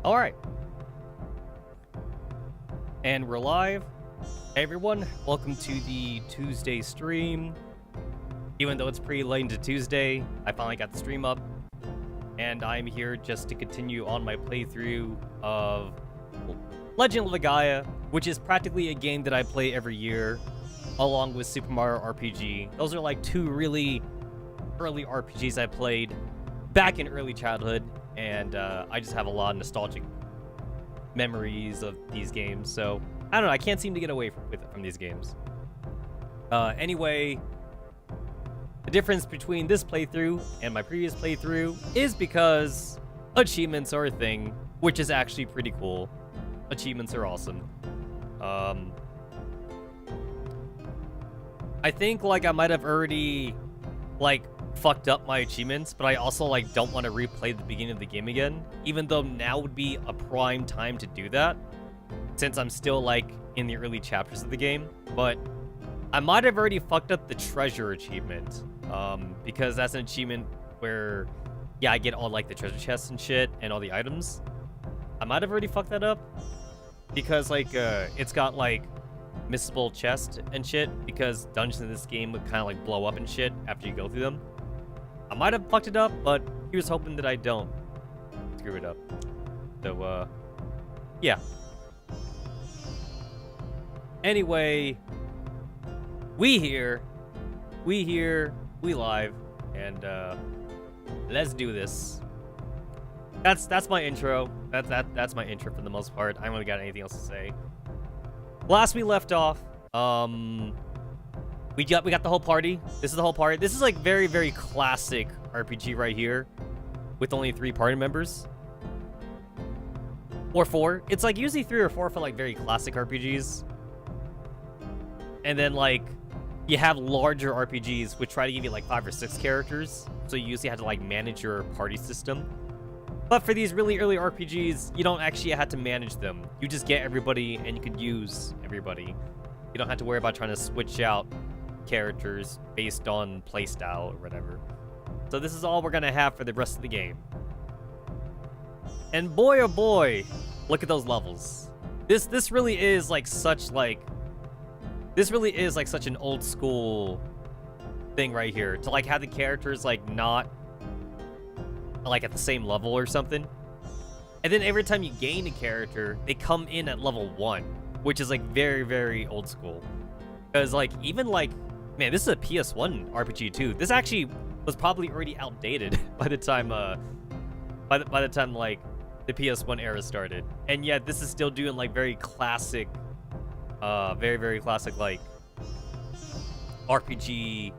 Alright. And we're live. Hey everyone, welcome to the Tuesday stream. Even though it's pretty late into Tuesday, I finally got the stream up. And I'm here just to continue on my playthrough of Legend of Legaia, which is practically a game that I play every year, along with Super Mario RPG. Those are like two really early RPGs I played back in early childhood, and I just have a lot of nostalgic memories of these games, so I don't know, I can't seem to get away from these games. Anyway, the difference between this playthrough and my previous playthrough is because achievements are a thing, which is actually pretty cool. Achievements are awesome. I think like I might have already like fucked up my achievements, but I also like don't want to replay the beginning of the game again, even though now would be a prime time to do that since I'm still like in the early chapters of the game. But I might have already fucked up the treasure achievement, because that's an achievement where, yeah, I get all like the treasure chests and shit and all the items. I might have already fucked that up because like it's got like missable chests and shit, because dungeons in this game would kind of like blow up and shit after you go through them. I might have fucked it up, but here's hoping that I don't screw it up. So yeah. Anyway, we here, we live, and let's do this. That's my intro. That's my intro for the most part. I don't really got anything else to say. Last we left off, we got the whole party. This is the whole party. This is like very, very classic RPG right here, with only 3 party members. Or 4. It's like usually 3 or 4 for like very classic RPGs. And then like you have larger RPGs which try to give you like 5 or 6 characters. So you usually have to like manage your party system. But for these really early RPGs, you don't actually have to manage them. You just get everybody and you could use everybody. You don't have to worry about trying to switch out characters based on playstyle or whatever. So this is all we're gonna have for the rest of the game. And boy oh boy, look at those levels. This really is like such like such an old school thing right here, to like have the characters like not like at the same level or something. And then every time you gain a character, they come in at level 1, which is like very, very old school. Because like even like, man, this is a PS1 RPG too. This actually was probably already outdated by the time by the time like the PS1 era started. And yet this is still doing like very classic very, very classic like RPG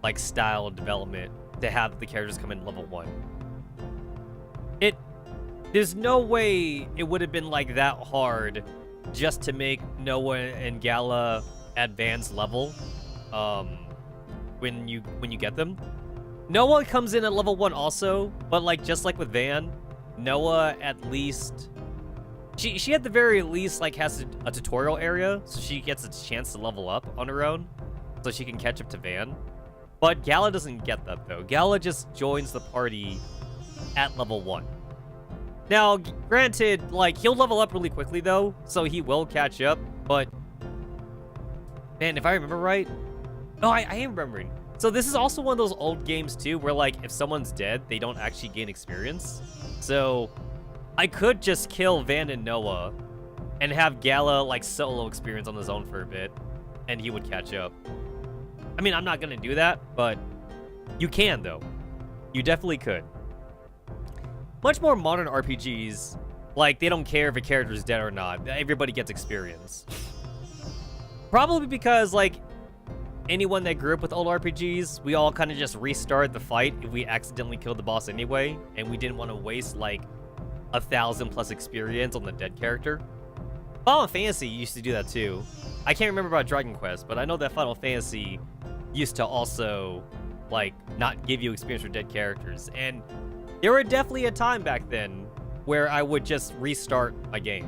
like style of development to have the characters come in level 1. There's no way it would have been like that hard just to make Noah and Gala advanced level when you get them. Noah comes in at level 1 also, but like just like with Van, Noah at least she at the very least like has a tutorial area, so she gets a chance to level up on her own so she can catch up to Van. But Gala doesn't get that though. Gala just joins the party at level 1. Now, granted, like, he'll level up really quickly, though, so he will catch up, but... Man, if I remember right... Oh, I am remembering. So this is also one of those old games, too, where, like, if someone's dead, they don't actually gain experience. So, I could just kill Van and Noah, and have Gala, like, solo experience on his own for a bit, and he would catch up. I mean, I'm not gonna do that, but you can, though. You definitely could. Much more modern RPGs, like, they don't care if a character's dead or not. Everybody gets experience. Probably because, like, anyone that grew up with old RPGs, we all kind of just restart the fight if we accidentally killed the boss anyway, and we didn't want to waste, like, 1,000+ experience on the dead character. Final Fantasy used to do that, too. I can't remember about Dragon Quest, but I know that Final Fantasy used to also, like, not give you experience for dead characters, and... There were definitely a time back then where I would just restart my game.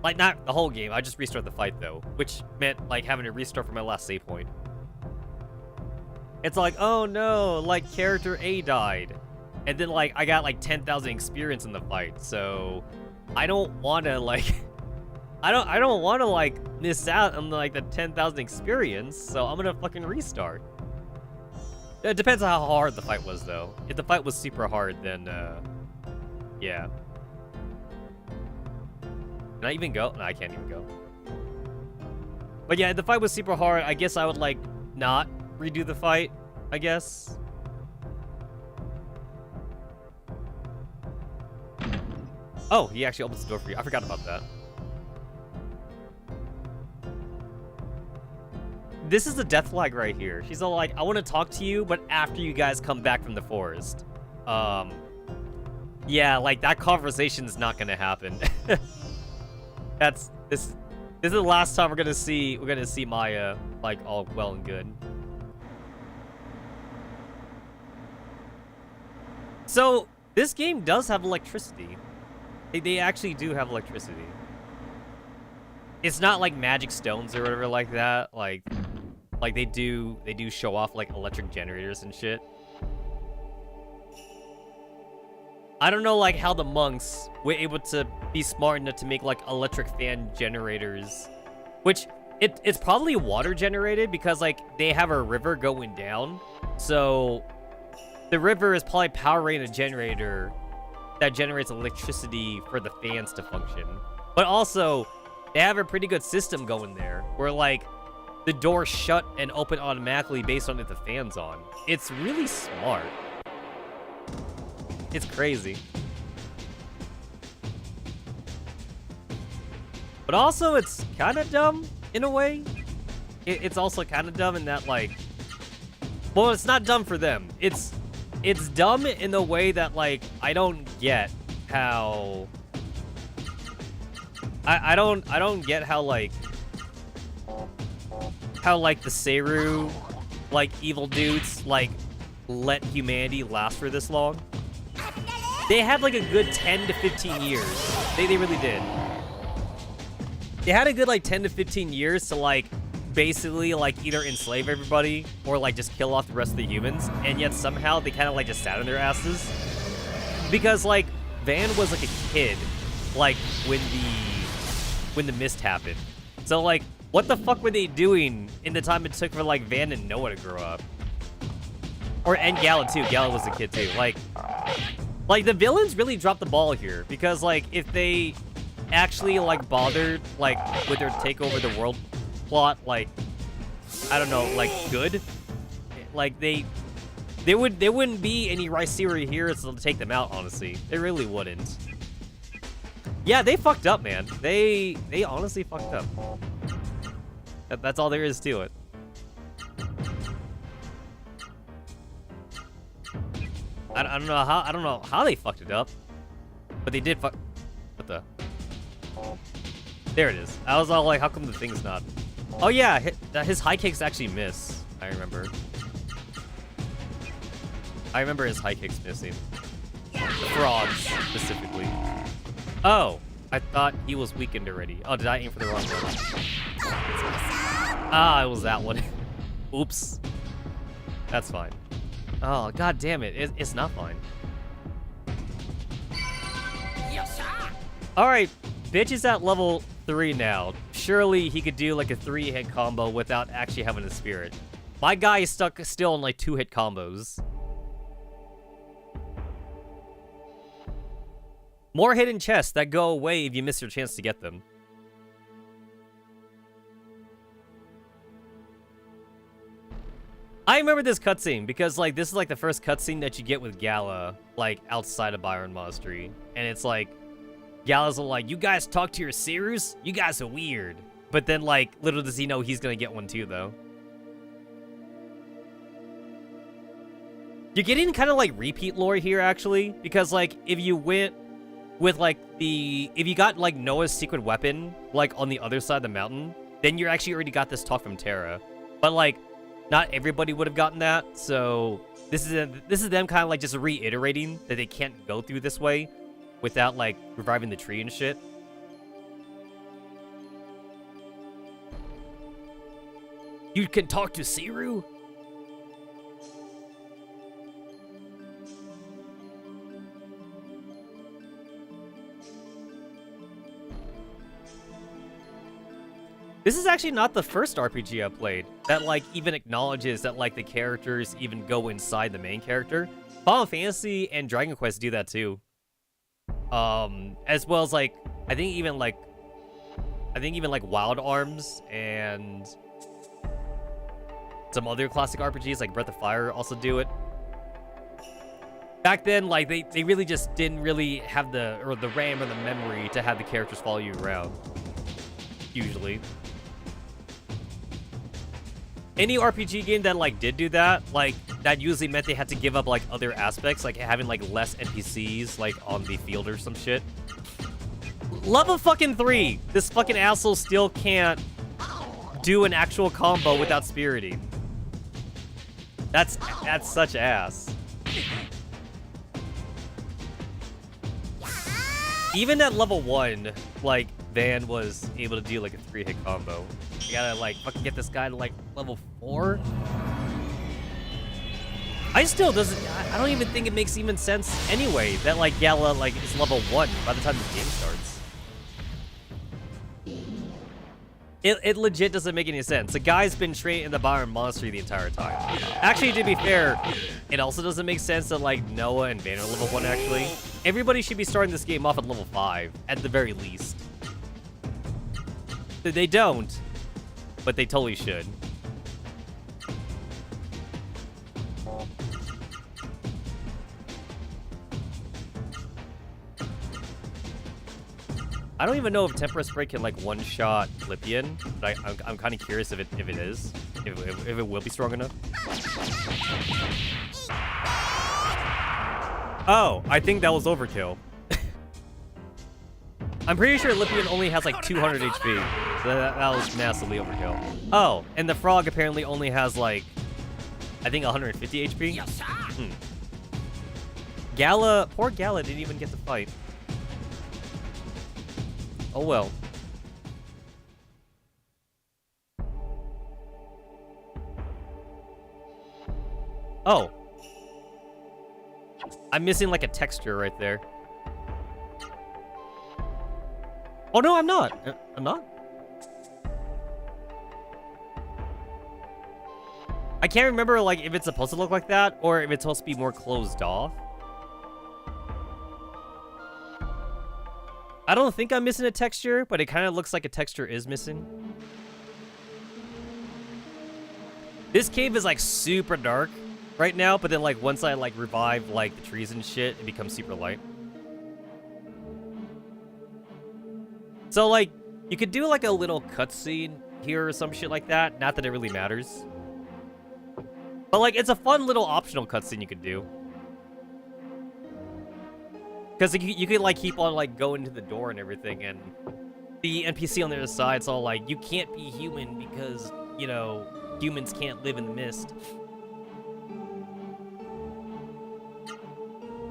Like, not the whole game, I just restart the fight, though. Which meant, like, having to restart from my last save point. It's like, oh no, like, character A died. And then, like, I got, like, 10,000 experience in the fight, so I don't want to, like... I don't want to, like, miss out on, like, the 10,000 experience, so I'm gonna fucking restart. It depends on how hard the fight was, though. If the fight was super hard, then, yeah. Can I even go? No, I can't even go. But yeah, if the fight was super hard, I guess I would, like, not redo the fight, I guess. Oh, he actually opens the door for you. I forgot about that. This is the death flag right here. She's all like, I want to talk to you, but after you guys come back from the forest. Yeah, like, that conversation's not gonna happen. This is the last time we're gonna see Maya, like, all well and good. So, this game does have electricity. They actually do have electricity. It's not like magic stones or whatever like that. Like they do show off like electric generators and shit. I don't know like how the monks were able to be smart enough to make like electric fan generators, which it's probably water generated because like they have a river going down. So the river is probably powering a generator that generates electricity for the fans to function. But also, they have a pretty good system going there, where, like, the doors shut and open automatically based on if the fan's on. It's really smart. It's crazy. But also, it's kind of dumb, in a way. It's also kind of dumb in that, like... Well, it's not dumb for them. It's dumb in the way that, like, I don't get how... I don't get how, like... How, like, the Seru, like, evil dudes, like, let humanity last for this long. They had, like, a good 10 to 15 years. They really did. They had a good, like, 10 to 15 years to, like, basically, like, either enslave everybody or, like, just kill off the rest of the humans. And yet somehow they kind of, like, just sat on their asses. Because, like, Van was, like, a kid, like, when the mist happened. So, like, what the fuck were they doing in the time it took for, like, Van and Noah to grow up? And Gala, too. Gala was a kid, too. Like, the villains really dropped the ball here. Because, like, if they actually, like, bothered, like, with their take over the world plot, like, I don't know, like, good? Like, there wouldn't be any Ryseri here to take them out, honestly. They really wouldn't. Yeah, they fucked up, man. They honestly fucked up. That's all there is to it. I don't know how they fucked it up, but they did fuck. What the? There it is. I was all like, how come the thing's not? Oh yeah, his high kicks actually miss. I remember his high kicks missing. The frogs specifically. Oh, I thought he was weakened already. Oh, did I aim for the wrong one? Ah, it was that one. Oops. That's fine. Oh, god damn it. It's not fine. Alright, bitch is at level 3 now. Surely he could do like a 3-hit combo without actually having a spirit. My guy is stuck still in like 2-hit combos. More hidden chests that go away if you miss your chance to get them. I remember this cutscene because, like, this is, like, the first cutscene that you get with Gala, like, outside of Byron Monastery. And it's, like, Gala's like, you guys talk to your Serus? You guys are weird. But then, like, little does he know he's gonna get one too, though. You're getting kind of, like, repeat lore here, actually. Because, like, if you went with, like, if you got, like, Noah's secret weapon, like, on the other side of the mountain, then you actually already got this talk from Terra. But, like, not everybody would have gotten that, so this is them kind of like just reiterating that they can't go through this way without like reviving the tree and shit. You can talk to Seru? This is actually not the first RPG I've played that, like, even acknowledges that, like, the characters even go inside the main character. Final Fantasy and Dragon Quest do that too. As well as, like, I think even like Wild Arms and some other classic RPGs like Breath of Fire also do it. Back then, like, they really just didn't really have the RAM or the memory to have the characters follow you around. Usually. Any RPG game that, like, did do that, like, that usually meant they had to give up, like, other aspects, like having, like, less NPCs, like, on the field or some shit. Level fucking 3! This fucking asshole still can't do an actual combo without spiriting. That's such ass. Even at level 1, like, Van was able to do, like, a 3-hit combo. You gotta, like, fucking get this guy to, like, level 4? I don't even think it makes even sense anyway that, like, Gala, like, is level 1 by the time the game starts. It legit doesn't make any sense. The guy's been trained in the Byron Monastery the entire time. Actually, to be fair, it also doesn't make sense that, like, Noah and Van are level 1, actually. Everybody should be starting this game off at level 5, at the very least. They don't, but they totally should. I don't even know if Tempera Spray can, like, one-shot Lippian, but I'm kind of curious if it is. If it will be strong enough. Oh, I think that was overkill. I'm pretty sure Lippian only has, like, 200 HP. So that was massively overkill. Oh, and the frog apparently only has, like, I think 150 HP? Gala, poor Gala didn't even get to fight. Oh well. Oh. I'm missing, like, a texture right there. Oh no, I'm not. I'm not? I can't remember, like, if it's supposed to look like that or if it's supposed to be more closed off. I don't think I'm missing a texture, but it kind of looks like a texture is missing. This cave is, like, super dark right now, but then, like, once I, like, revive, like, the trees and shit, it becomes super light. So, like, you could do, like, a little cutscene here or some shit like that. Not that it really matters. But, like, it's a fun little optional cutscene you could do. Because you could, like, keep on, like, going to the door and everything, and the NPC on the other side's all like, you can't be human because, you know, humans can't live in the mist.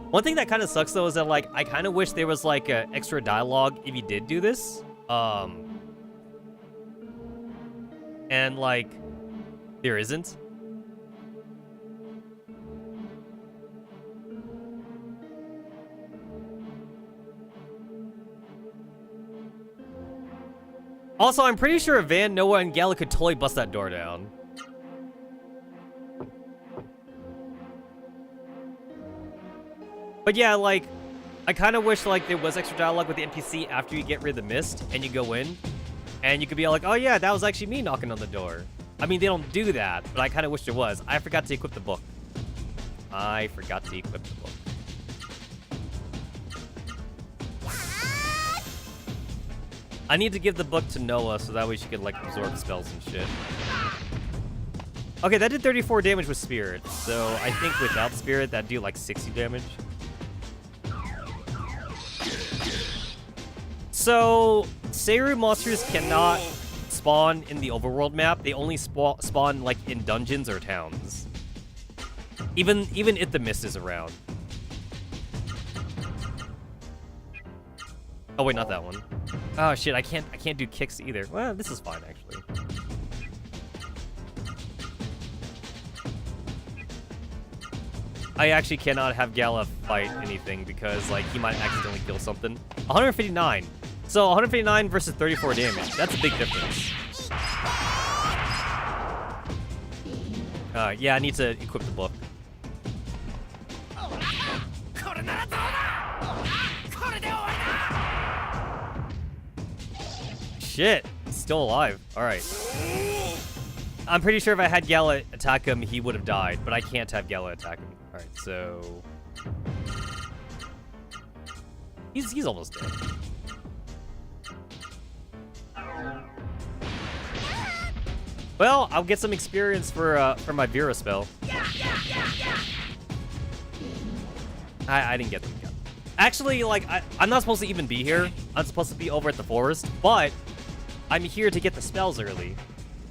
One thing that kind of sucks, though, is that, like, I kind of wish there was, like, extra dialogue if you did do this. And, like, there isn't. Also, I'm pretty sure Van, Noah, and Gala could totally bust that door down. But yeah, like, I kind of wish, like, there was extra dialogue with the NPC after you get rid of the mist and you go in. And you could be all like, oh yeah, that was actually me knocking on the door. I mean, they don't do that, but I kind of wish there was. I forgot to equip the book. I forgot to equip the book. I need to give the book to Noah so that way she could, like, absorb spells and shit. Okay, that did 34 damage with Spirit. So I think without Spirit, that'd do, like, 60 damage. So, Seiru monsters cannot spawn in the overworld map. They only spawn, like, in dungeons or towns. Even if the mist is around. Oh wait, not that one. Oh shit, I can't do kicks either. Well, this is fine actually. I actually cannot have Gala fight anything because, like, he might accidentally kill something. 159. So 159 versus 34 damage. That's a big difference. Yeah, I need to equip the book. Shit, he's still alive. All right. I'm pretty sure if I had Gala attack him, he would have died, but I can't have Gala attack him. All right, so he's almost dead. Well, I'll get some experience for my Vera spell. I didn't get them yet. Actually, like I'm not supposed to even be here. I'm supposed to be over at the forest, but I'm here to get the spells early.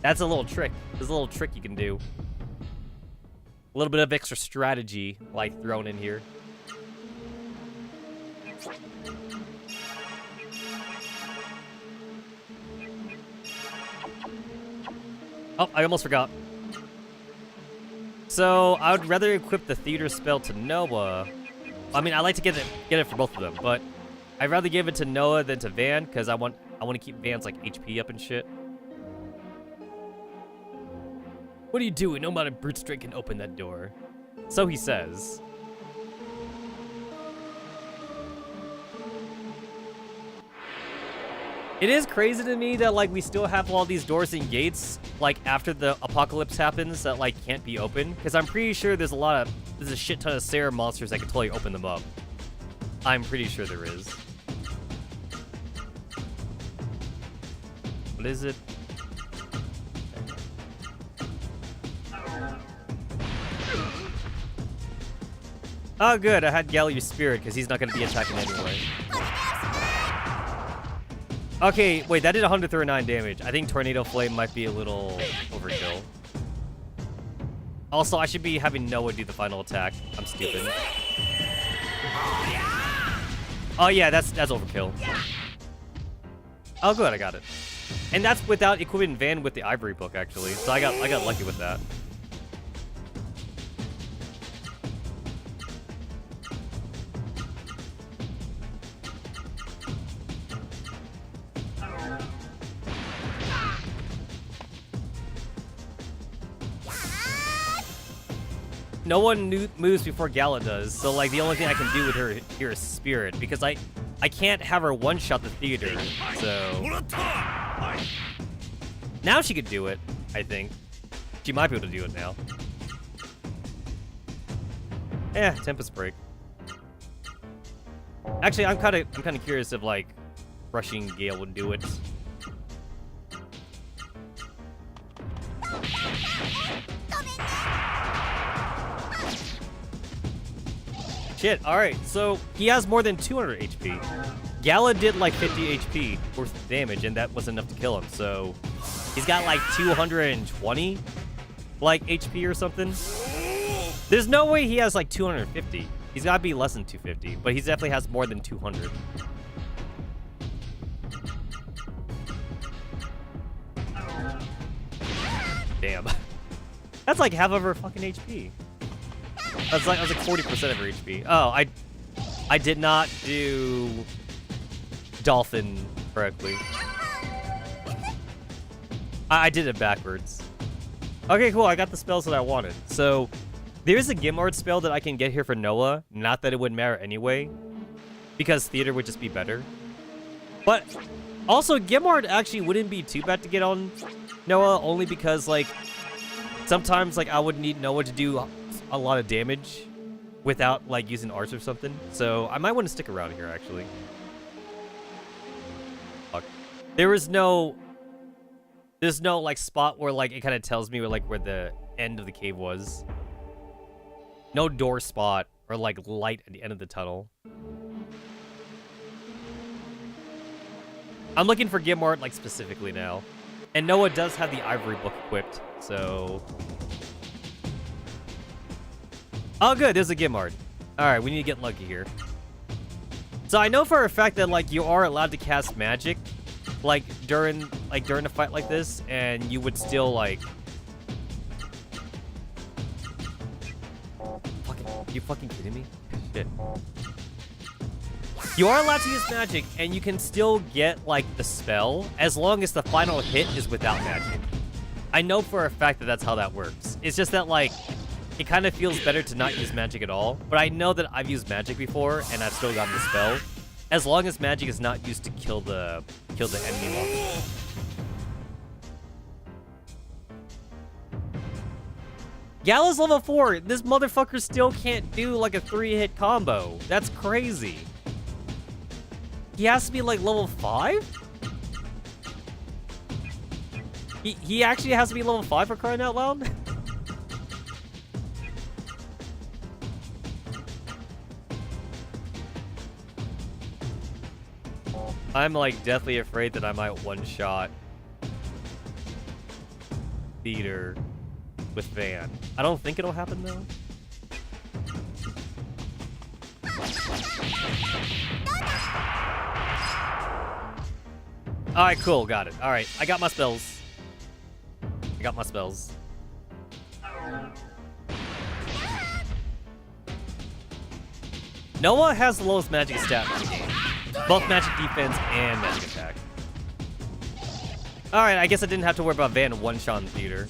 That's a little trick. There's a little trick you can do. A little bit of extra strategy, like, thrown in here. Oh, I almost forgot. So, I would rather equip the theater spell to Noah. I mean, I like to get it for both of them, but I'd rather give it to Noah than to Van, because I want to keep Van's, like, HP up and shit. What are you doing? No amount of brute strength can open that door. So he says. It is crazy to me that, like, we still have all these doors and gates, like, after the apocalypse happens that, like, can't be opened. Because I'm pretty sure there's a shit ton of Sarah monsters that can totally open them up. I'm pretty sure there is. What is it? Oh, good. I had Gallia's Spirit, because he's not going to be attacking anyway. Okay, wait, that did 139 damage. I think Tornado Flame might be a little overkill. Also, I should be having Noah do the final attack. I'm stupid. Oh, yeah, that's overkill. Oh, good, I got it. And that's without equipping Van with the Ivory Book, actually. So I got lucky with that. No one moves before Gala does, so like the only thing I can do with her here is Spirit, because I can't have her one-shot the theater, so... Now she could do it, I think. She might be able to do it now. Tempest Break. Actually, I'm kind of curious if like Rushing Gale would do it. Shit, alright, so he has more than 200 HP. Gala did like 50 HP worth of damage, and that was enough to kill him, so he's got like 220 like HP or something. There's no way he has like 250. He's gotta be less than 250, but he definitely has more than 200. Damn. That's like half of her fucking HP. That's like 40% of her HP. Oh, I did not do Dolphin correctly. I did it backwards. Okay, cool. I got the spells that I wanted. So there's a Gimard spell that I can get here for Noah. Not that it would matter anyway, because theater would just be better. But also, Gimard actually wouldn't be too bad to get on Noah, only because like sometimes like I would need Noah to do a lot of damage without like using arts or something. So I might want to stick around here actually. Fuck. There's no like spot where like it kind of tells me where the end of the cave was. No door spot or like light at the end of the tunnel. I'm looking for Gimard like specifically now. And Noah does have the Ivory Book equipped, so... Oh, good, there's a Gimard. Alright, we need to get lucky here. So I know for a fact that, like, you are allowed to cast magic, like, during a fight like this, and you would still, like... You fucking kidding me? Shit. You are allowed to use magic, and you can still get, like, the spell, as long as the final hit is without magic. I know for a fact that that's how that works. It's just that, like, it kind of feels better to not use magic at all. But I know that I've used magic before, and I've still gotten the spell. As long as magic is not used to kill the enemy monster. Gala's level 4. This motherfucker still can't do like a 3-hit combo. That's crazy. He has to be like level 5? He actually has to be level 5 for crying out loud? I'm like deathly afraid that I might one-shot Theater with Van. I don't think it'll happen though. Alright, cool, got it. Alright, I got my spells. Noah has the lowest magic stat in the game. Both magic defense and magic attack. Alright, I guess I didn't have to worry about Van one-shot Theater.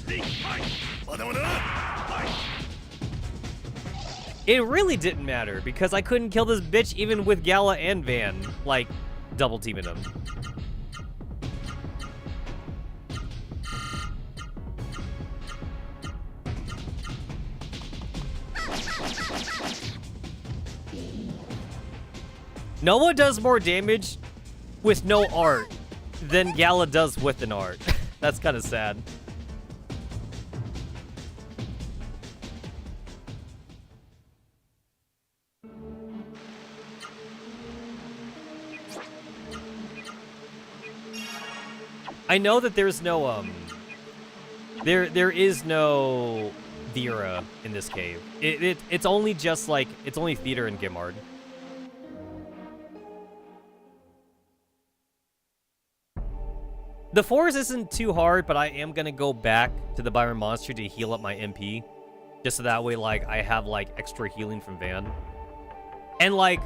It really didn't matter, because I couldn't kill this bitch even with Gala and Van, like, double teaming him. Noah does more damage with no art than Gala does with an art. That's kind of sad. I know that there's no there is no Vera in this cave. It's only just like it's only Theater and Gimard. The forest isn't too hard, but I am gonna go back to the Byron Monster to heal up my MP. Just so that way, like, I have, like, extra healing from Van. And, like,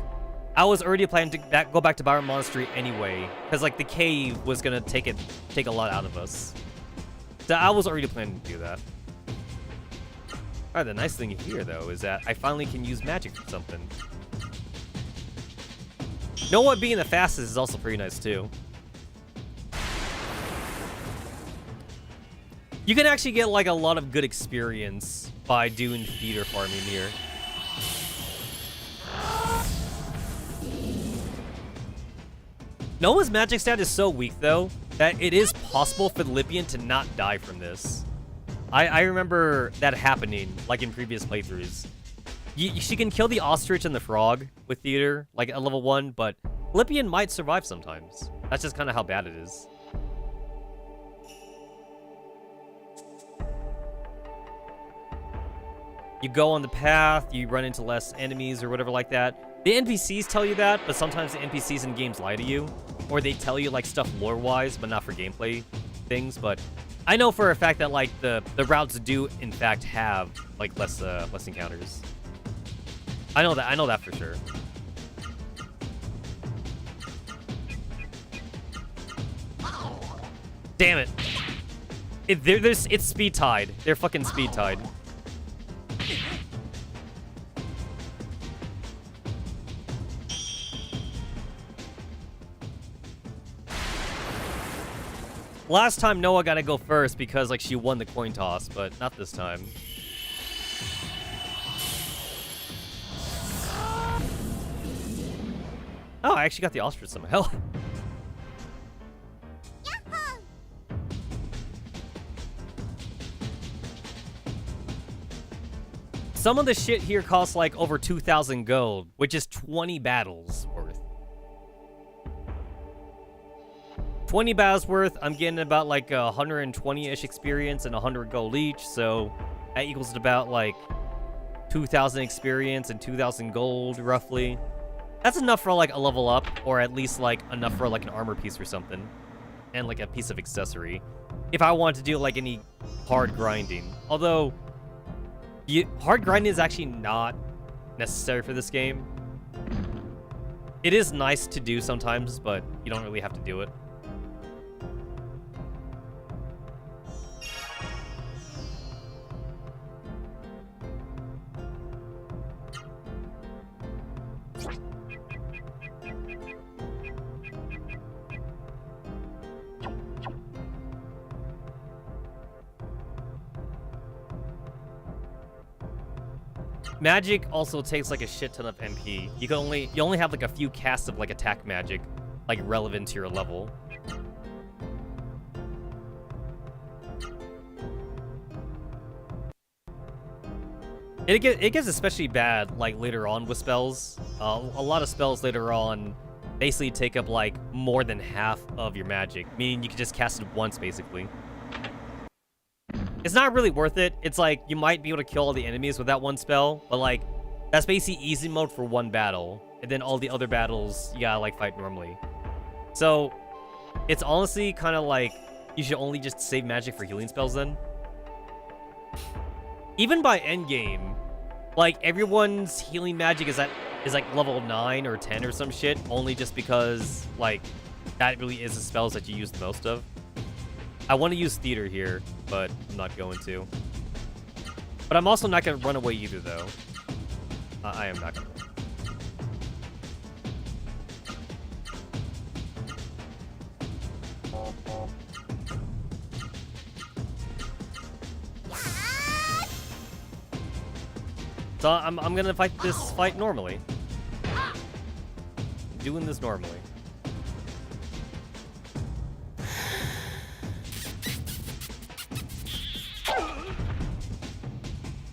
I was already planning to go back to Byron Monastery anyway. Because, like, the cave was gonna take a lot out of us. So I was already planning to do that. Alright, the nice thing here, though, is that I finally can use magic for something. Noah being the fastest is also pretty nice, too. You can actually get, like, a lot of good experience by doing theater farming here. Noah's magic stat is so weak, though, that it is possible for the Lippian to not die from this. I remember that happening, like, in previous playthroughs. She can kill the ostrich and the frog with theater, like, at level 1, but Lippian might survive sometimes. That's just kind of how bad it is. You go on the path, you run into less enemies or whatever like that. The NPCs tell you that, but sometimes the NPCs in games lie to you. Or they tell you, like, stuff lore-wise, but not for gameplay things. But I know for a fact that, like, the routes do, in fact, have, like, less encounters. I know that for sure. Damn it. It's speed-tied. They're fucking speed-tied. Last time Noah got to go first because, like, she won the coin toss, but not this time. Oh, I actually got the ostrich somehow. Some of the shit here costs, like, over 2,000 gold, which is 20 battles worth. 20 battles worth, I'm getting about, like, 120-ish experience and 100 gold each, so that equals to about, like, 2,000 experience and 2,000 gold, roughly. That's enough for, like, a level up, or at least, like, enough for, like, an armor piece or something. And, like, a piece of accessory. If I wanted to do, like, any hard grinding. Although, hard grinding is actually not necessary for this game. It is nice to do sometimes, but you don't really have to do it. Magic also takes like a shit ton of MP. You only have like a few casts of like attack magic, like relevant to your level. It gets especially bad like later on with spells. A lot of spells later on basically take up like more than half of your magic, meaning you can just cast it once basically. It's not really worth it. It's like you might be able to kill all the enemies with that one spell, but like that's basically easy mode for one battle, and then all the other battles you gotta like fight normally. So it's honestly kind of like you should only just save magic for healing spells then. Even by endgame, like everyone's healing magic is like level 9 or 10 or some shit, only just because like that really is the spells that you use the most of. I want to use theater here, but I'm not going to. But I'm also not going to run away either, though. I am not going to run. So I'm going to fight this fight normally. Doing this normally.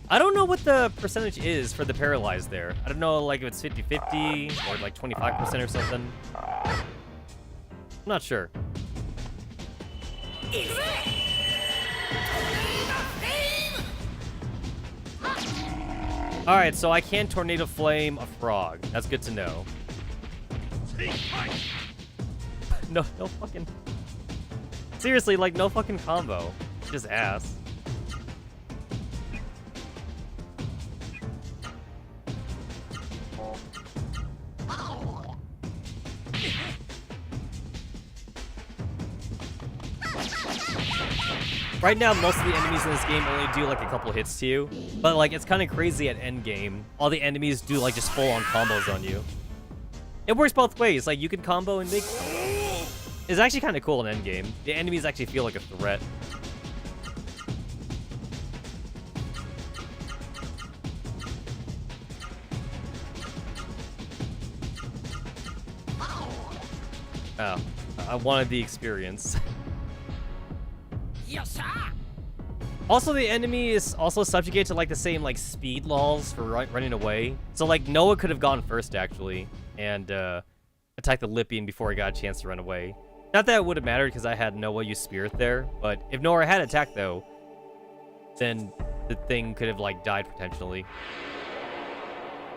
I don't know what the percentage is for the paralyzed there. I don't know, like, if it's 50-50 or, like, 25% or something. I'm not sure. Alright, so I can Tornado Flame a frog. That's good to know. No fucking... Seriously, like, no fucking combo. Just ass. Right now, most of the enemies in this game only do like a couple hits to you, but like it's kind of crazy at endgame. All the enemies do like just full-on combos on you. It works both ways. Like you can combo and make. It's actually kind of cool in endgame. The enemies actually feel like a threat. Oh, I wanted the experience. Also, the enemy is also subjugated to like the same like speed laws for running away. So like Noah could have gone first actually and attacked the Lippian before he got a chance to run away. Not that it would have mattered because I had Noah use Spirit there, but if Noah had attacked though, then the thing could have like died potentially.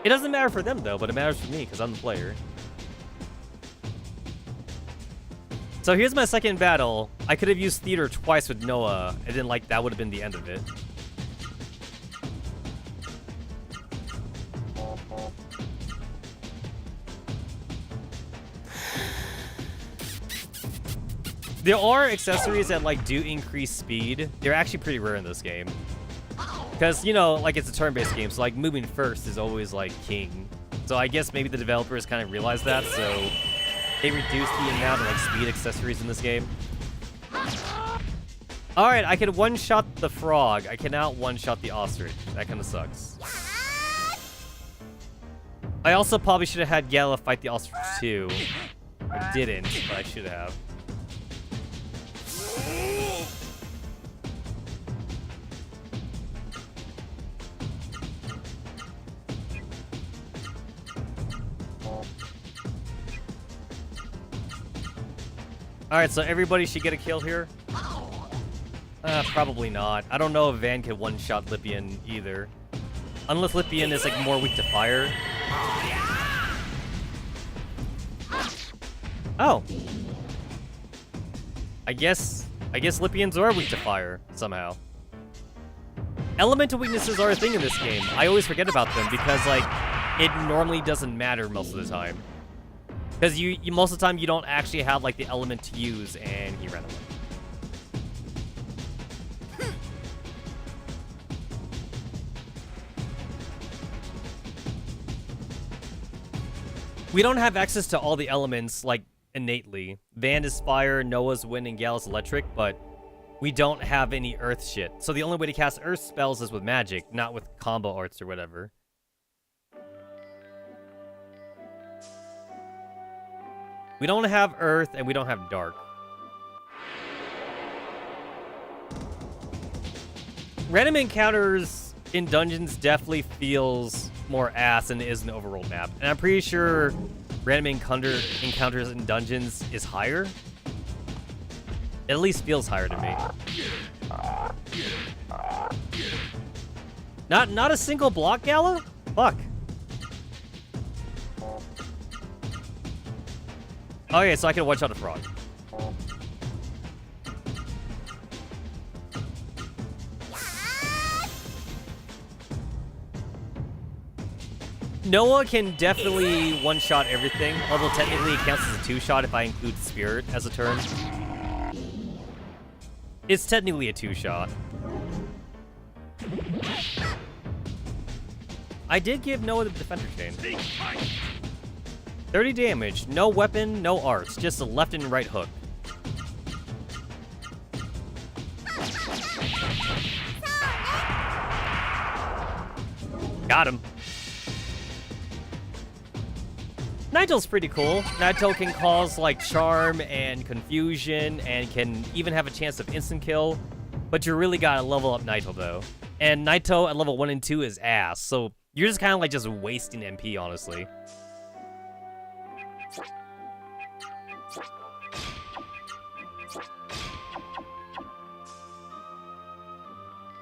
It doesn't matter for them though, but it matters for me because I'm the player. So here's my second battle. I could have used theater twice with Noah, and then like that would have been the end of it. There are accessories that like do increase speed. They're actually pretty rare in this game. Because, you know, like it's a turn-based game, so like moving first is always like king. So I guess maybe the developers kind of realized that, so they reduced the amount of like speed accessories in this game. Alright, I can one-shot the frog. I cannot one-shot the ostrich. That kind of sucks. I also probably should have had Gala fight the ostrich too. I didn't, but I should have. Alright, so everybody should get a kill here? Probably not. I don't know if Van can one-shot Lippian either. Unless Lippian is like more weak to fire. Oh. I guess Lippians are weak to fire, somehow. Elemental weaknesses are a thing in this game. I always forget about them because, like, it normally doesn't matter most of the time. Because you most of the time you don't actually have like the element to use, and he ran away. We don't have access to all the elements, like, innately. Van is fire, Noah's wind, and Gal is electric, but we don't have any earth shit. So the only way to cast earth spells is with magic, not with combo arts or whatever. We don't have earth, and we don't have dark. Random encounters in dungeons definitely feels more ass than it is an overworld map. And I'm pretty sure random encounters in dungeons is higher. It at least feels higher to me. Not a single block, Gala? Fuck. Oh yeah, so I can one-shot a frog. Noah can definitely one-shot everything, although technically it counts as a two-shot if I include Spirit as a turn. It's technically a two-shot. I did give Noah the Defender Chain. 30 damage, no weapon, no arts, just a left and right hook. Got him. Nighel's pretty cool. Nigel can cause, like, charm and confusion and can even have a chance of instant kill. But you really gotta level up Nigel, though. And Nigel at level 1 and 2 is ass, so you're just kind of, like, just wasting MP, honestly.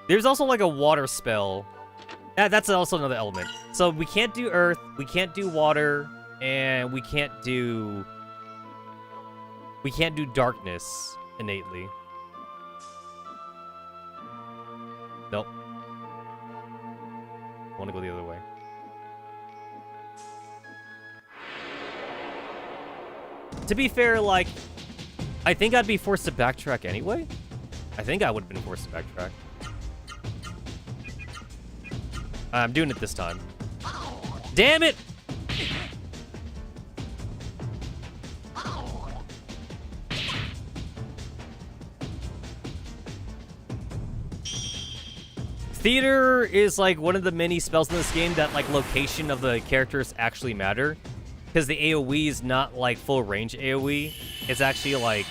There's also, like, a water spell. That's also another element. So we can't do earth, we can't do water, and we can't do darkness innately. Nope. I want to go the other way. To be fair, like, I think I'd be forced to backtrack anyway. I think I would have been forced to backtrack. I'm doing it this time. Damn it! Theater is like one of the many spells in this game that like location of the characters actually matter. Because the AoE is not like full range AoE. It's actually like,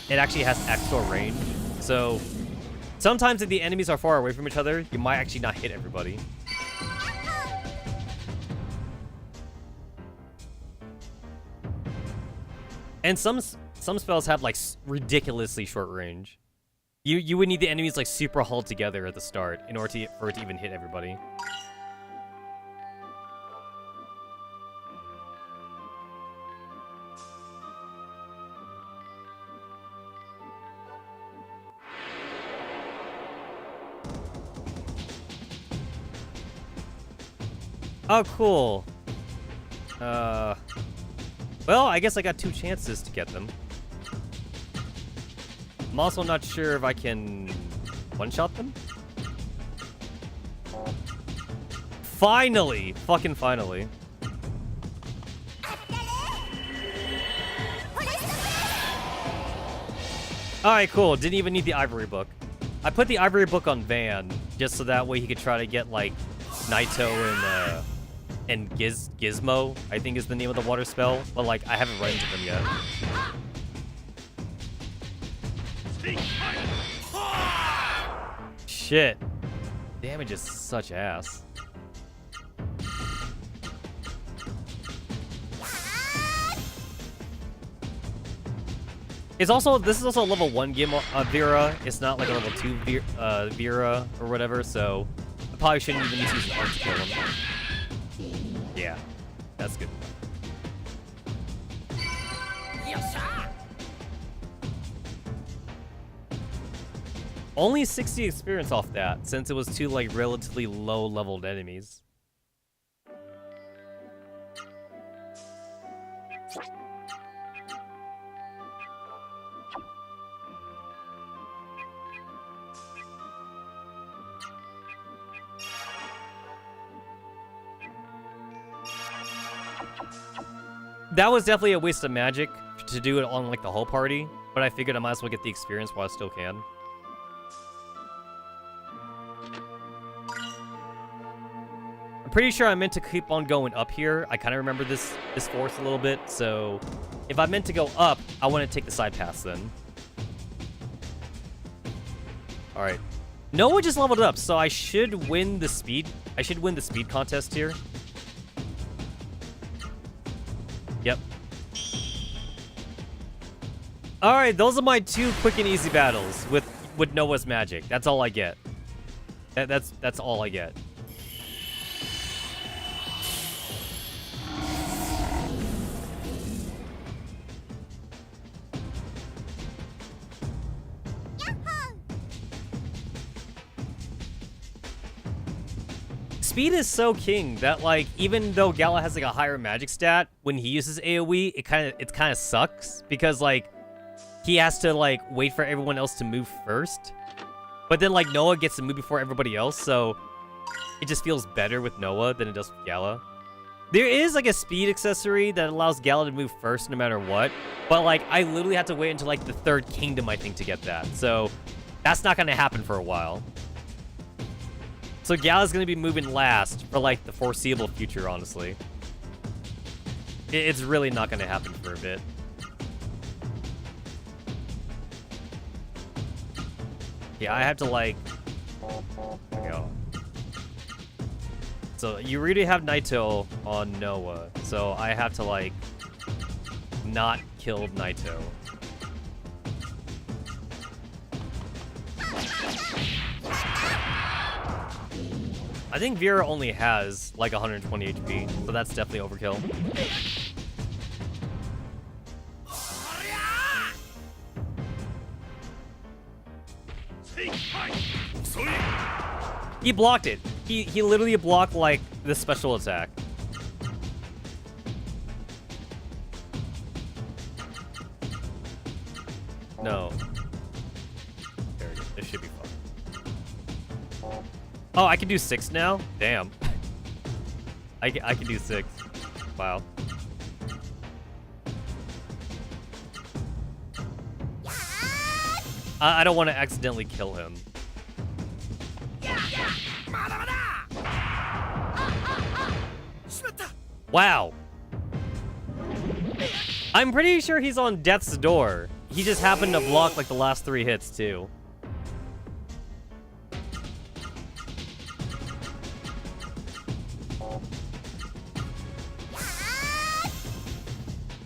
it actually has actual range. So sometimes if the enemies are far away from each other, you might actually not hit everybody. And some spells have like ridiculously short range. You would need the enemies like super huddled together at the start in order for it to even hit everybody. Oh, cool. Well, I guess I got 2 chances to get them. I'm also not sure if I can one-shot them. Finally! Fucking finally. Alright, cool. Didn't even need the Ivory Book. I put the Ivory Book on Van, just so that way he could try to get, like, Naito and Gizmo, I think is the name of the water spell. But, like, I haven't run into them yet. Shit. Damage is such ass. This is also a level 1 game, Vera. It's not like a level 2 Vera or whatever, so I probably shouldn't even need to use an art to kill him. Yeah, that's good. Only 60 experience off that, since it was 2 like relatively low-leveled enemies. That was definitely a waste of magic to do it on like the whole party, but I figured I might as well get the experience while I still can. I'm pretty sure I meant to keep on going up here. I kind of remember this forest a little bit, so if I meant to go up, I want to take the side paths then. All right. Noah just leveled up, so I should win the speed. I should win the speed contest here. Yep. All right, those are my 2 quick and easy battles with Noah's magic. That's all I get. That's all I get. Speed is so king that, like, even though Gala has like a higher magic stat, when he uses AoE, it kind of sucks because like he has to like wait for everyone else to move first. But then like Noah gets to move before everybody else, so it just feels better with Noah than it does with Gala. There is like a speed accessory that allows Gala to move first no matter what, but like I literally have to wait until like the 3rd kingdom, I think, to get that. So that's not gonna happen for a while. So Gala's gonna be moving last for like the foreseeable future, honestly. It's really not gonna happen for a bit. Yeah, I have to like... There we go. So you really have Naito on Noah, so I have to like not kill Naito. I think Vera only has like 120 HP, so that's definitely overkill. He blocked it. He literally blocked like the special attack. No. There we go. This should be fun. Oh, I can do 6 now? Damn. I can do 6. Wow. I don't want to accidentally kill him. Wow. I'm pretty sure he's on death's door. He just happened to block like the last 3 hits too.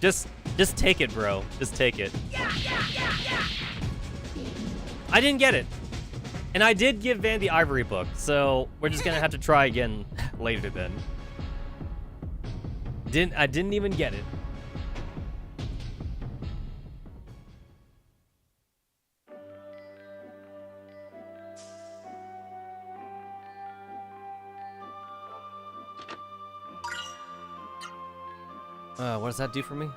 Just take it, bro. Just take it. I didn't get it. And I did give Van the Ivory book, so we're just gonna have to try again later then. I didn't even get it. What does that do for me?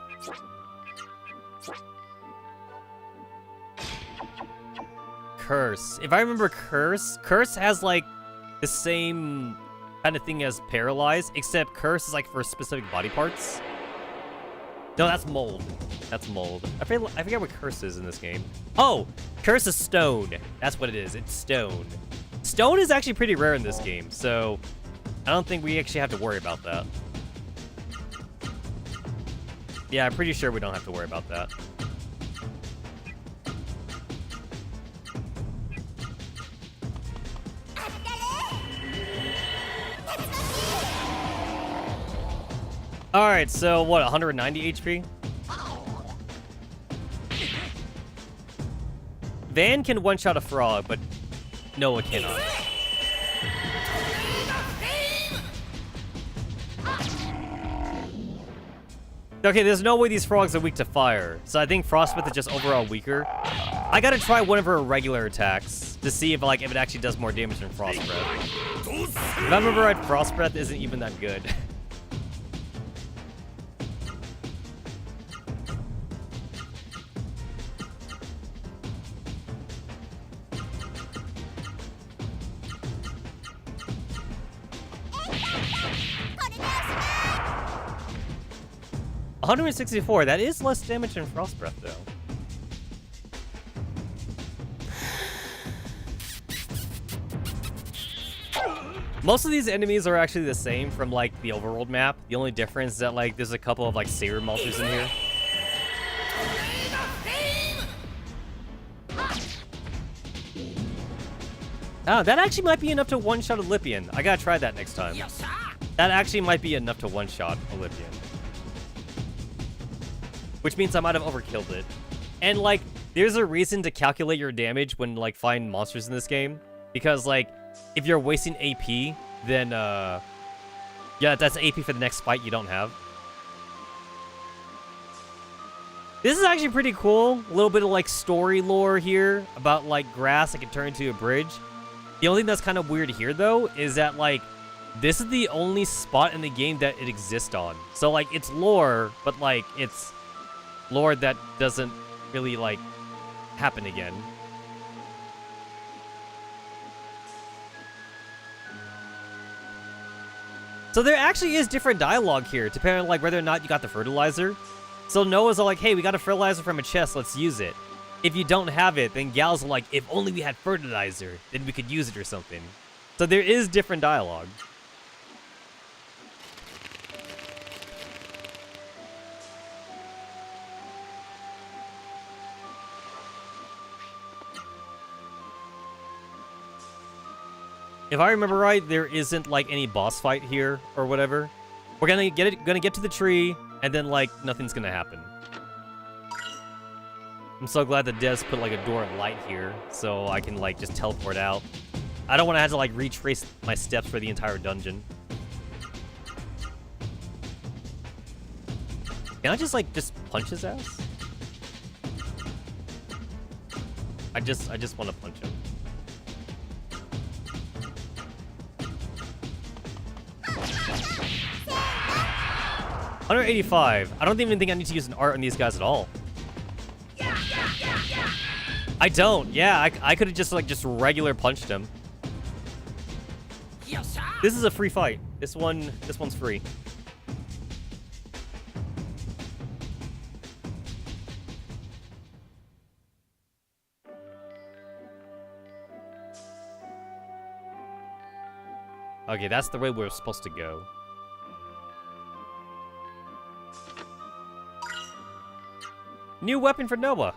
Curse. If I remember Curse has like the same kind of thing as Paralyze, except Curse is like for specific body parts. No, that's Mold. That's Mold. I forget what Curse is in this game. Oh, Curse is Stone. That's what it is. It's Stone. Stone is actually pretty rare in this game, so I don't think we actually have to worry about that. Yeah, I'm pretty sure we don't have to worry about that. Alright, so what, 190 HP? Van can one-shot a frog, but Noah cannot. Okay, there's no way these frogs are weak to fire, so I think Frostbreath is just overall weaker. I gotta try one of her regular attacks to see if it actually does more damage than Frostbreath. If I remember right, Frostbreath isn't even that good. 164. That is less damage than Frost Breath, though. Most of these enemies are actually the same from, like, the overworld map. The only difference is that, like, there's a couple of, like, saber monsters in here. Oh, that actually might be enough to one-shot Olympian. I gotta try that next time. That actually might be enough to one-shot Olympian. Which means I might have overkilled it. And, like, there's a reason to calculate your damage when, like, fighting monsters in this game. Because, like, if you're wasting AP, then, yeah, that's AP for the next fight you don't have. This is actually pretty cool. A little bit of, like, story lore here about, like, grass that can turn into a bridge. The only thing that's kind of weird here, though, is that, like, this is the only spot in the game that it exists on. So, like, it's lore, but, like, it's lore that doesn't really, like, happen again. So there actually is different dialogue here, depending on, like, whether or not you got the fertilizer. So Noah's all like, hey, we got a fertilizer from a chest, let's use it. If you don't have it, then Gal's like, if only we had fertilizer, then we could use it or something. So there is different dialogue. If I remember right, there isn't, like, any boss fight here or whatever. We're gonna get to the tree, and then, like, nothing's gonna happen. I'm so glad that Des put, like, a door of light here, so I can, like, just teleport out. I don't want to have to, like, retrace my steps for the entire dungeon. Can I just, like, just punch his ass? I just want to punch him. $185. I don't even think I need to use an art on these guys at all. I don't. Yeah, I could have just, like, just regular punched him. This is a free fight. This one's free. Okay, that's the way we're supposed to go. New weapon for Noah.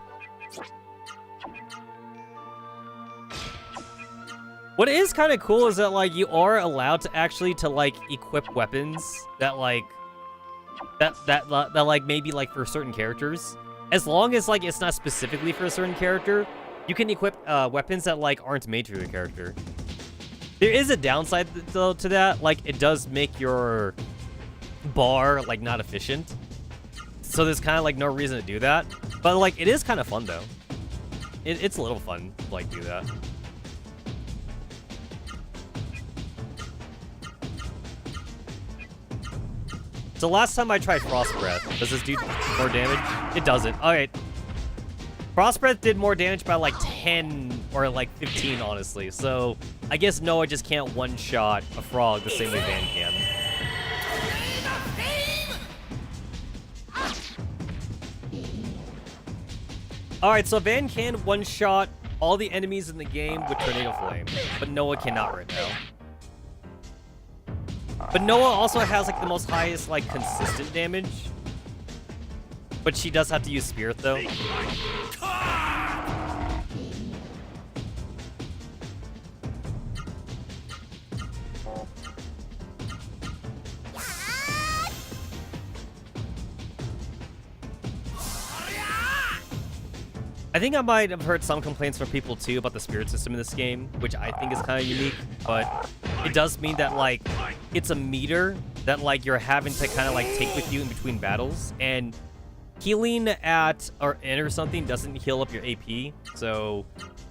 What is kind of cool is that, like, you are allowed to actually like equip weapons that like that maybe like for certain characters. As long as, like, it's not specifically for a certain character, you can equip weapons that, like, aren't made for your character. There is a downside though to that. Like, it does make your bar, like, not efficient. So there's kind of, like, no reason to do that. But, like, it is kind of fun, though. It's a little fun to, like, do that. So last time I tried Frost Breath, does this do more damage? It doesn't. Alright. Frost Breath did more damage by, like, 10 or, like, 15, honestly. So I guess Noah just can't one-shot a frog the same way Van can. Alright, so Van can one-shot all the enemies in the game with Tornado Flame, but Noah cannot right now. But Noah also has, like, the most highest, like, consistent damage. But she does have to use Spirit, though. I think I might have heard some complaints from people, too, about the spirit system in this game, which I think is kind of unique, but it does mean that, like, it's a meter that, like, you're having to kind of, like, take with you in between battles, and healing at or in or something doesn't heal up your AP, so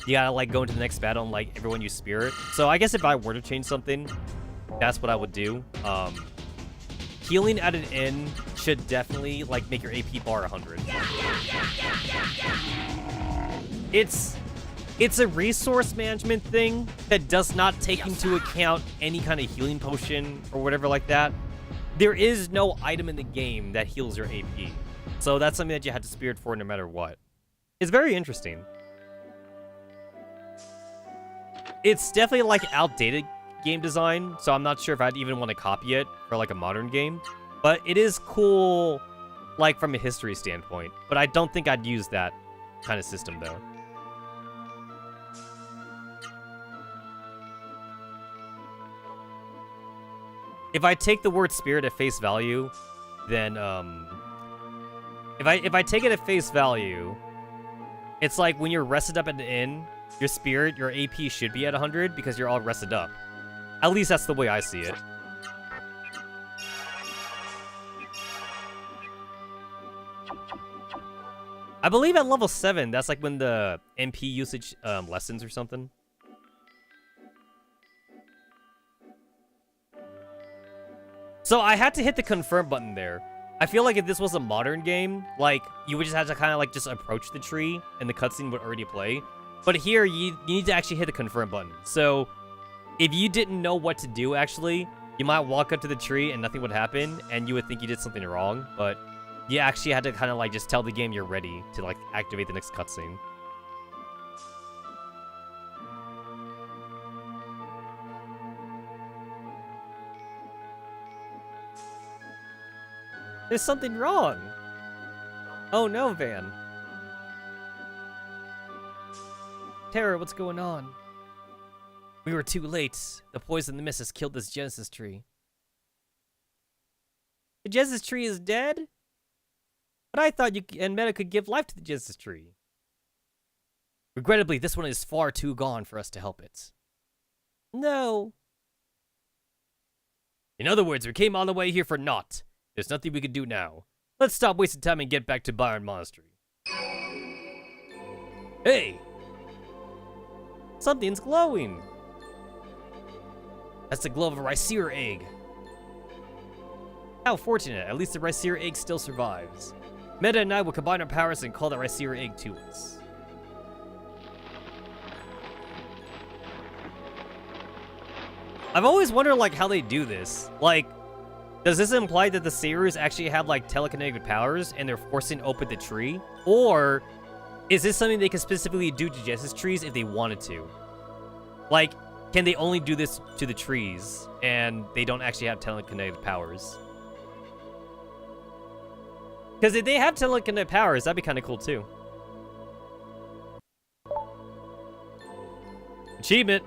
you gotta, like, go into the next battle and, like, everyone use spirit. So I guess if I were to change something, that's what I would do. Healing at an inn should definitely, like, make your AP bar 100. It's a resource management thing that does not take into account any kind of healing potion or whatever like that. there is no item in the game that heals your AP. So that's something that you had to spirit for no matter what. It's very interesting. It's definitely like outdated game design, so I'm not sure if I'd even want to copy it for like a modern game. But it is cool, like from a history standpoint. But I don't think I'd use that kind of system though. If I take the word spirit at face value, then if I take it at face value, it's like when you're rested up at an inn, your spirit, your AP should be at 100 because you're all rested up. At least that's the way I see it. I believe at level 7, that's like when the MP usage lessens or something. So I had to hit the confirm button there. I feel like if this was a modern game, like, you would just have to kind of like just approach the tree and the cutscene would already play. But here, you need to actually hit the confirm button. So if you didn't know what to do, actually, you might walk up to the tree and nothing would happen, and you would think you did something wrong, but you actually had to kind of like just tell the game you're ready to like activate the next cutscene. There's something wrong. Oh no, Van. Terror, what's going on? We were too late. The poison in the mist has killed this Genesis tree. The Genesis tree is dead? But I thought you and Meta could give life to the Genesis tree. Regrettably, this one is far too gone for us to help it. No. In other words, we came all the way here for naught. There's nothing we can do now. Let's stop wasting time and get back to Byron Monastery. Hey! Something's glowing. That's the glow of a Rhycera egg. How fortunate. At least the Rhycera egg still survives. Meta and I will combine our powers and call that Rhycera egg to us. I've always wondered, like, how they do this. Like, does this imply that the Seirus actually have, like, telekinetic powers and they're forcing open the tree? Or is this something they can specifically do to Genesis trees if they wanted to? Like, can they only do this to the trees and they don't actually have telekinetic powers? Because if they have telekinetic powers, that'd be kind of cool too. Achievement.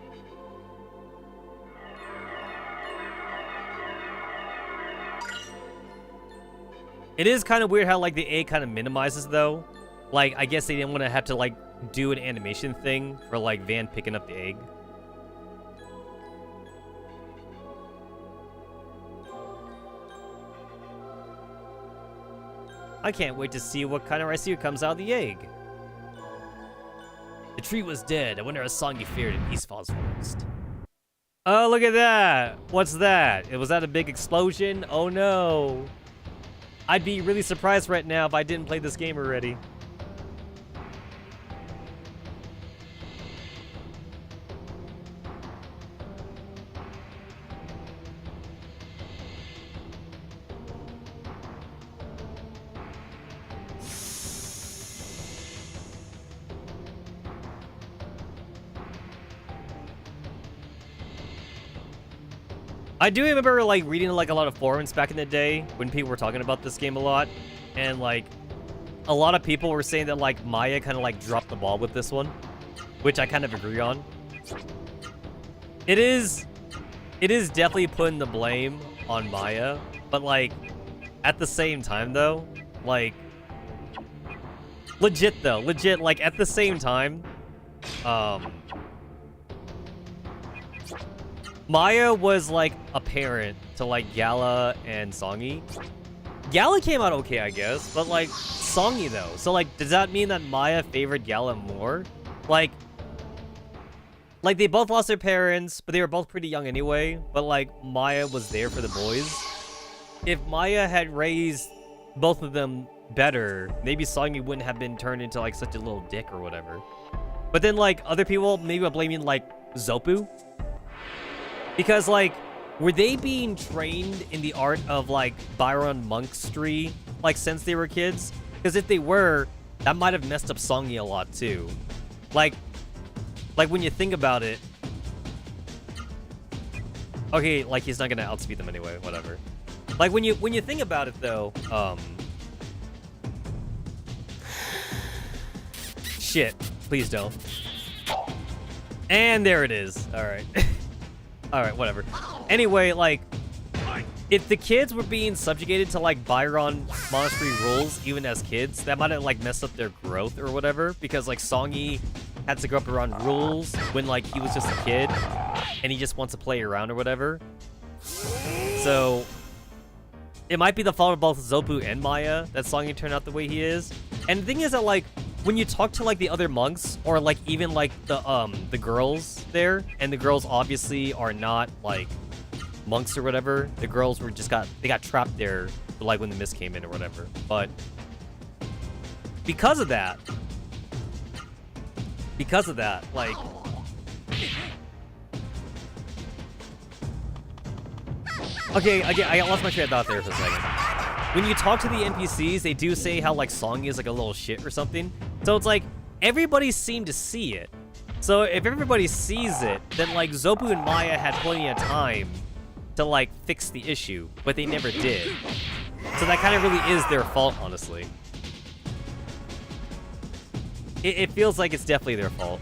It is kind of weird how, like, the egg kind of minimizes, though. Like, I guess they didn't want to have to, like, do an animation thing for, like, Van picking up the egg. I can't wait to see what kind of Rhycera comes out of the egg. The tree was dead. I wonder how Songi fared in East Falls Forest. Oh, look at that. What's that? Was that a big explosion? Oh, no. I'd be really surprised right now if I didn't play this game already. I do remember, like, reading, like, a lot of forums back in the day when people were talking about this game a lot. And, like, a lot of people were saying that, like, Maya kind of, like, dropped the ball with this one. Which I kind of agree on. It is definitely putting the blame on Maya. But, like, at the same time, though, like, legit, like, at the same time, Maya was, like, a parent to, like, Gala and Songi. Gala came out okay, I guess, but, like, Songi, though. So, like, does that mean that Maya favored Gala more? Like, they both lost their parents, but they were both pretty young anyway. But, like, Maya was there for the boys. If Maya had raised both of them better, maybe Songi wouldn't have been turned into, like, such a little dick or whatever. But then, like, other people maybe are blaming, like, Zopu. Because, like, were they being trained in the art of like Byron Monkstry like since they were kids? Because if they were, that might have messed up Songy a lot too. Like when you think about it. Okay, like he's not gonna outspeed them anyway, whatever. Like when you think about it though, shit, please don't. And there it is. All right. All right, whatever. Anyway, like if the kids were being subjugated to like Byron Monastery rules even as kids, that might have like messed up their growth or whatever, because like Songy had to grow up around rules when like he was just a kid and he just wants to play around or whatever. So it might be the fault of both Zopu and Maya that Songy turned out the way he is. And the thing is that like when you talk to like the other monks or like even like the girls there, and the girls obviously are not like monks or whatever. The girls were just got trapped there like when the mist came in or whatever. But because of that, like okay, I lost my train of thought there for a second. When you talk to the NPCs, they do say how like Songy is like a little shit or something. So it's like everybody seemed to see it. So if everybody sees it, then like Zopu and Maya had plenty of time to like fix the issue, but they never did. So that kind of really is their fault, honestly. It feels like it's definitely their fault.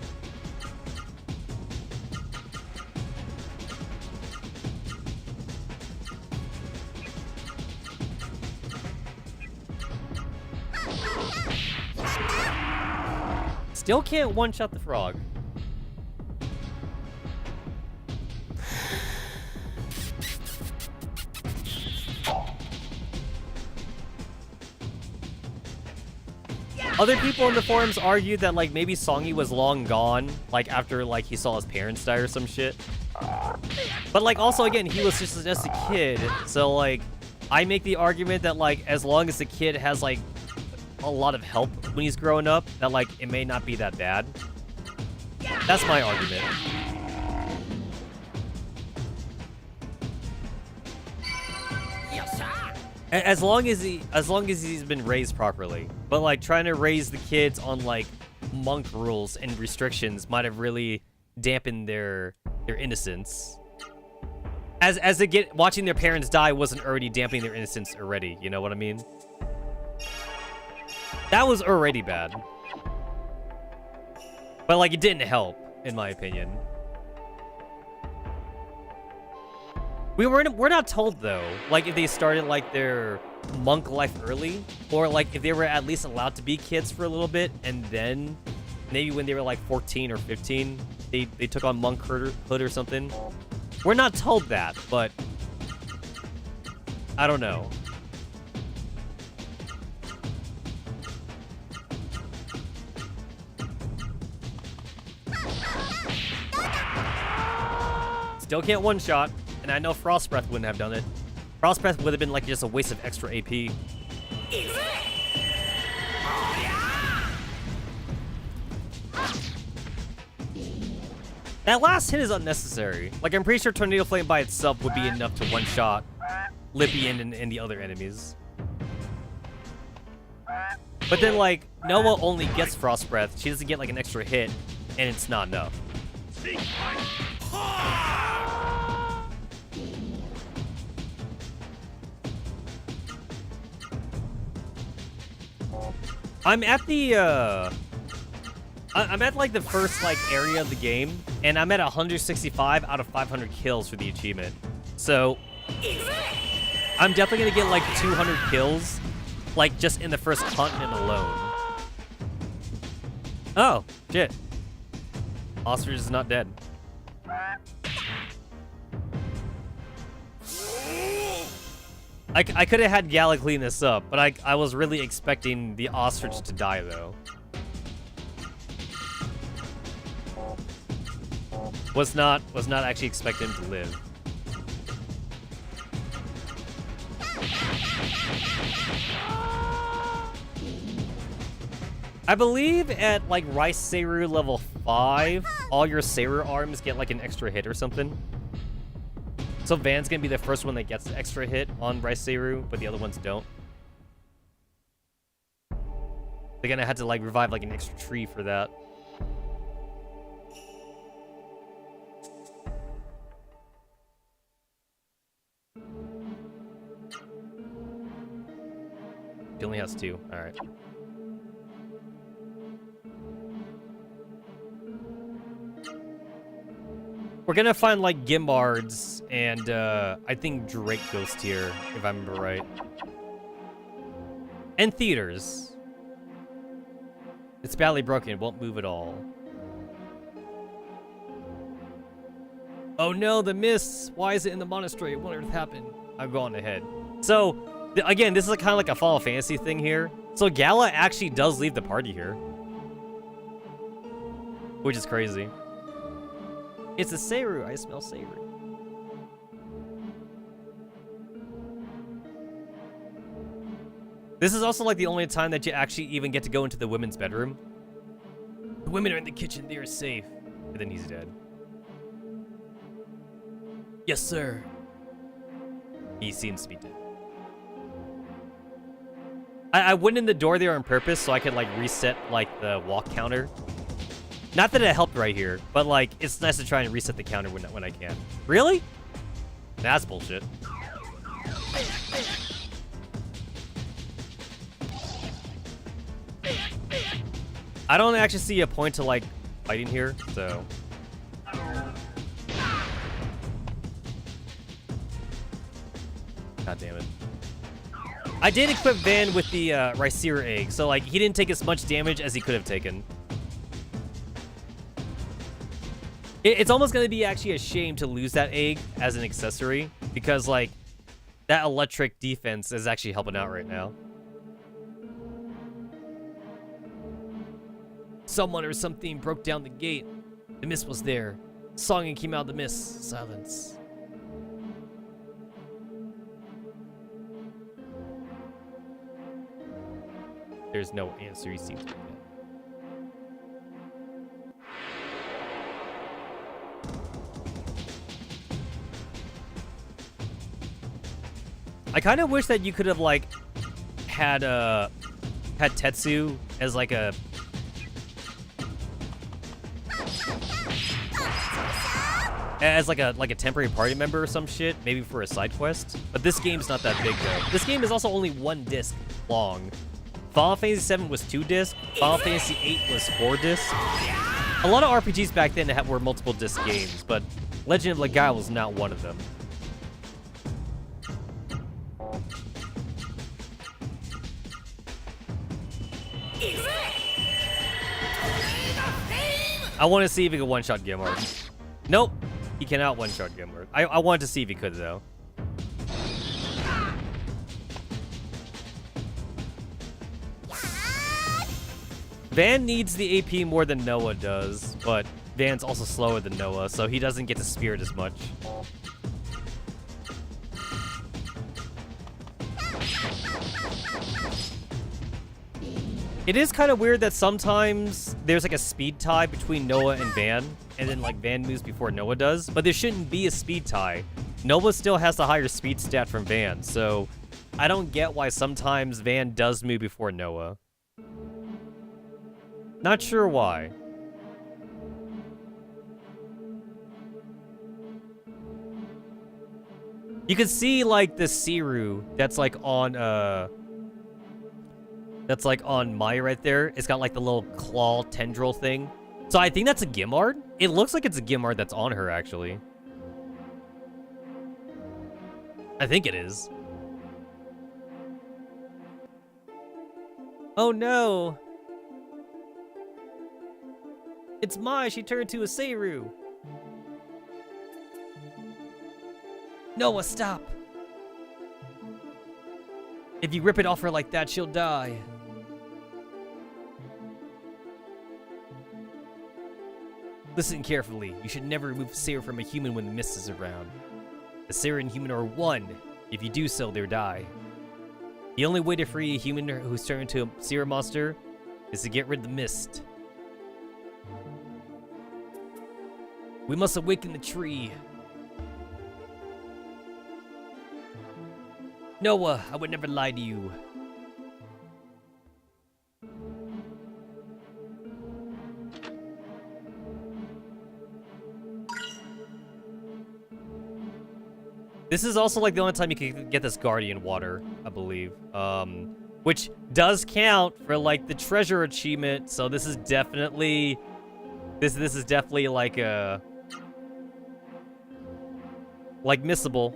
Still can't one-shot the frog. Other people in the forums argued that like maybe Songy was long gone, like after like he saw his parents die or some shit. But like also again, he was just a kid, so like I make the argument that like as long as the kid has like a lot of help when he's growing up, that like it may not be that bad. That's my argument. As long as he's been raised properly. But like trying to raise the kids on like monk rules and restrictions might have really dampened their innocence. As they get watching their parents die wasn't already dampening their innocence already, you know what I mean? That was already bad. But like it didn't help, in my opinion. We're not told though, like if they started like their monk life early, or like if they were at least allowed to be kids for a little bit, and then maybe when they were like 14 or 15, they took on monkhood or something. We're not told that, but I don't know. Still can't one-shot, and I know Frost Breath wouldn't have done it. Frost Breath would have been like just a waste of extra AP. That last hit is unnecessary. Like, I'm pretty sure Tornado Flame by itself would be enough to one-shot Lippy and the other enemies. But then, like, Noah only gets Frost Breath. She doesn't get, like, an extra hit, and it's not enough. I'm at the, I'm at, like, the first, like, area of the game, and I'm at 165 out of 500 kills for the achievement. So, I'm definitely gonna get, like, 200 kills, like, just in the first continent alone. Oh, shit. Ostrich is not dead. I could have had Gala clean this up, but I was really expecting the ostrich to die, though. Was not actually expecting him to live. I believe at like Rice Seru level 5, all your Seru arms get like an extra hit or something. So Van's gonna be the first one that gets the extra hit on Raiseru, but the other ones don't. They're gonna have to like revive like an extra tree for that. He only has 2. All right. We're gonna find like Gimbards and I think Drake Ghost here, if I remember right. And theaters. It's badly broken, it won't move at all. Oh no, the mist! Why is it in the monastery? What on earth happened? I'm going ahead. So, again, this is kind of like a Final Fantasy thing here. So Gala actually does leave the party here. Which is crazy. It's a Seiru. I smell Seiru. This is also like the only time that you actually even get to go into the women's bedroom. The women are in the kitchen. They are safe. And then he's dead. Yes, sir. He seems to be dead. I went in the door there on purpose so I could like reset like the walk counter. Not that it helped right here, but like it's nice to try and reset the counter when I can. Really? That's bullshit. I don't actually see a point to like fighting here, so. God damn it. I did equip Van with the Raiseru egg, so like he didn't take as much damage as he could have taken. It's almost going to be actually a shame to lose that egg as an accessory, because like that electric defense is actually helping out right now. Someone or something broke down the gate. The mist was there. Songing came out of the mist. Silence. There's no answer, he seems to get. I kind of wish that you could have like had Tetsu as like a temporary party member or some shit, maybe for a side quest. But this game's not that big though. This game is also only 1 disc long. Final Fantasy VII was 2 discs. Final Fantasy VIII was 4 discs. A lot of RPGs back then were multiple disc games, but Legend of Legaia was not one of them. I want to see if he can one-shot Gimard. Nope, he cannot one-shot Gimard. I wanted to see if he could, though. Van needs the AP more than Noah does, but Van's also slower than Noah, so he doesn't get to Spirit as much. It is kind of weird that sometimes there's like a speed tie between Noah and Van, and then like Van moves before Noah does, but there shouldn't be a speed tie. Noah still has the higher speed stat from Van, so I don't get why sometimes Van does move before Noah. Not sure why. You can see like the Seiru that's like on Maya right there. It's got like the little claw tendril thing. So I think that's a Gimard. It looks like it's a Gimard that's on her actually. I think it is. Oh no. It's Mai, she turned to a Seiru. Noah, stop. If you rip it off her like that, she'll die. Listen carefully. You should never remove Seiru from a human when the mist is around. The Seiru and human are one. If you do so, they'll die. The only way to free a human who's turned into a Seiru monster is to get rid of the mist. We must awaken the tree. Noah, I would never lie to you. This is also like the only time you can get this guardian water, I believe. Which does count for like the treasure achievement. So this is definitely this is definitely like a missable.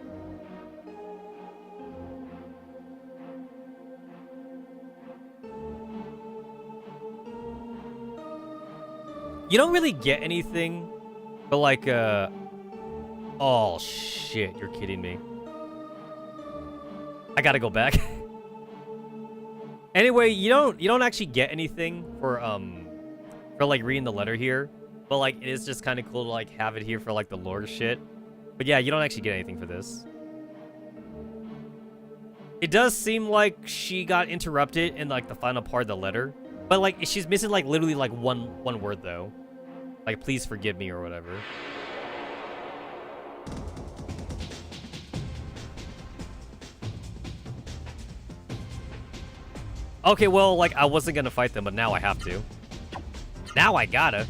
You don't really get anything, but like oh shit, you're kidding me. I gotta go back. Anyway, you don't actually get anything for like reading the letter here, but like it is just kind of cool to like have it here for like the lore shit. But yeah, you don't actually get anything for this. It does seem like she got interrupted in like the final part of the letter, but like she's missing like literally like one word though, like please forgive me or whatever. Okay, well, like, I wasn't gonna fight them, but now I have to. Now I gotta.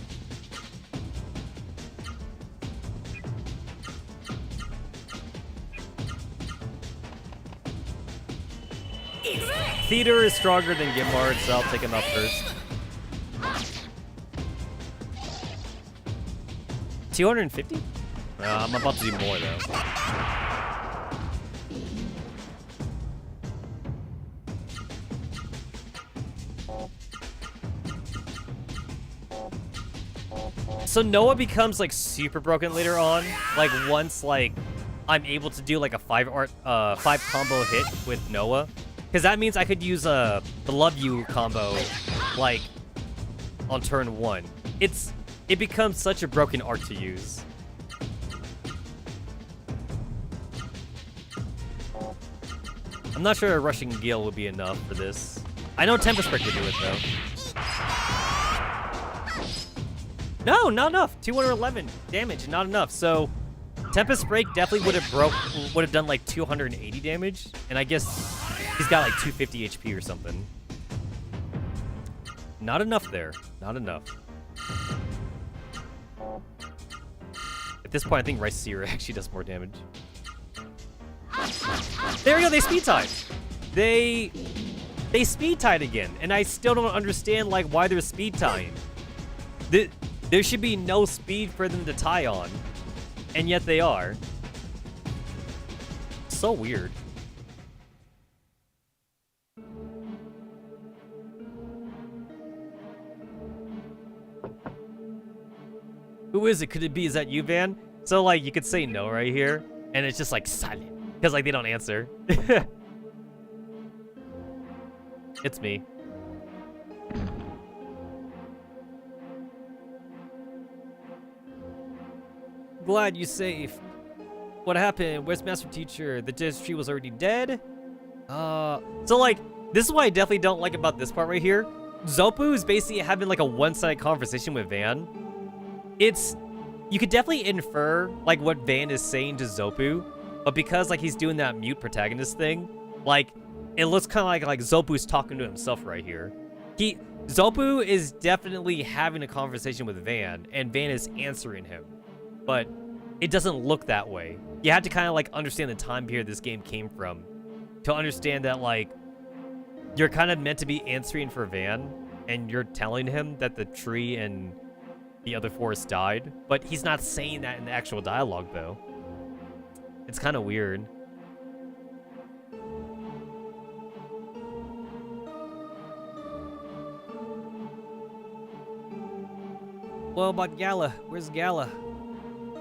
Theater is stronger than Gimbard, so I'll take him out first. 250? I'm about to do more, though. So Noah becomes like super broken later on. Like once like I'm able to do like a 5 combo hit with Noah, because that means I could use the Love You combo like on turn 1. It becomes such a broken art to use. I'm not sure a rushing gale would be enough for this. I know Tempest Break could do it though. No, not enough. 211 damage, not enough. So Tempest Break definitely would have done like 280 damage, and I guess he's got like 250 HP or something. Not enough there. Not enough. At this point, I think Rice Seer actually does more damage. There we go. They speed tied. They speed tied again, and I still don't understand like why they're speed tying. There should be no speed for them to tie on, and yet they are. So weird. Who is it? Could it be? Is that you, Van? So, like, you could say no right here, and it's just, like, silent. Because, like, they don't answer. It's me. Glad you safe. What happened? Where's Master Teacher? The tree was already dead? So like, this is what I definitely don't like about this part right here. Zopu is basically having like a one-sided conversation with Van. You could definitely infer like what Van is saying to Zopu, but because like he's doing that mute protagonist thing, like it looks kind of like Zopu's talking to himself right here. Zopu is definitely having a conversation with Van, and Van is answering him. But it doesn't look that way. You have to kind of like understand the time period this game came from to understand that like you're kind of meant to be answering for Van, and you're telling him that the tree and the other forest died, but he's not saying that in the actual dialogue though. It's kind of weird. Well, about Gala, where's Gala?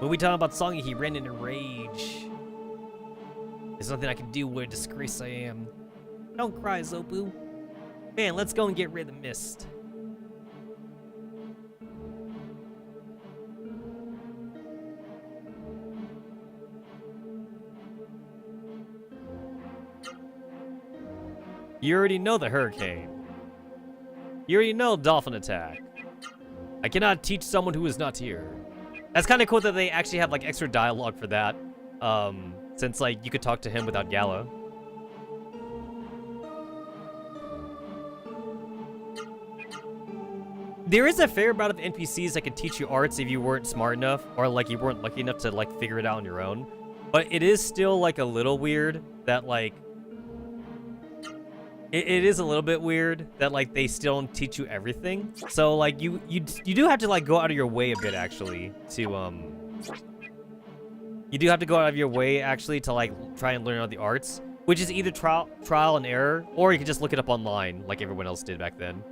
When we talk about Songy, he ran in a rage. There's nothing I can do. What a disgrace I am. Don't cry, Zopu. Man, let's go and get rid of the mist. You already know the hurricane. You already know dolphin attack. I cannot teach someone who is not here. That's kind of cool that they actually have like extra dialogue for that. Since like you could talk to him without Gala. There is a fair amount of NPCs that can teach you arts if you weren't smart enough, or like you weren't lucky enough to like figure it out on your own. But it is still like a little weird that like it is a little bit weird that like they still don't teach you everything. So like you do have to like go out of your way a bit actually to you do have to go out of your way actually to like try and learn all the arts, which is either trial and error, or you can just look it up online like everyone else did back then.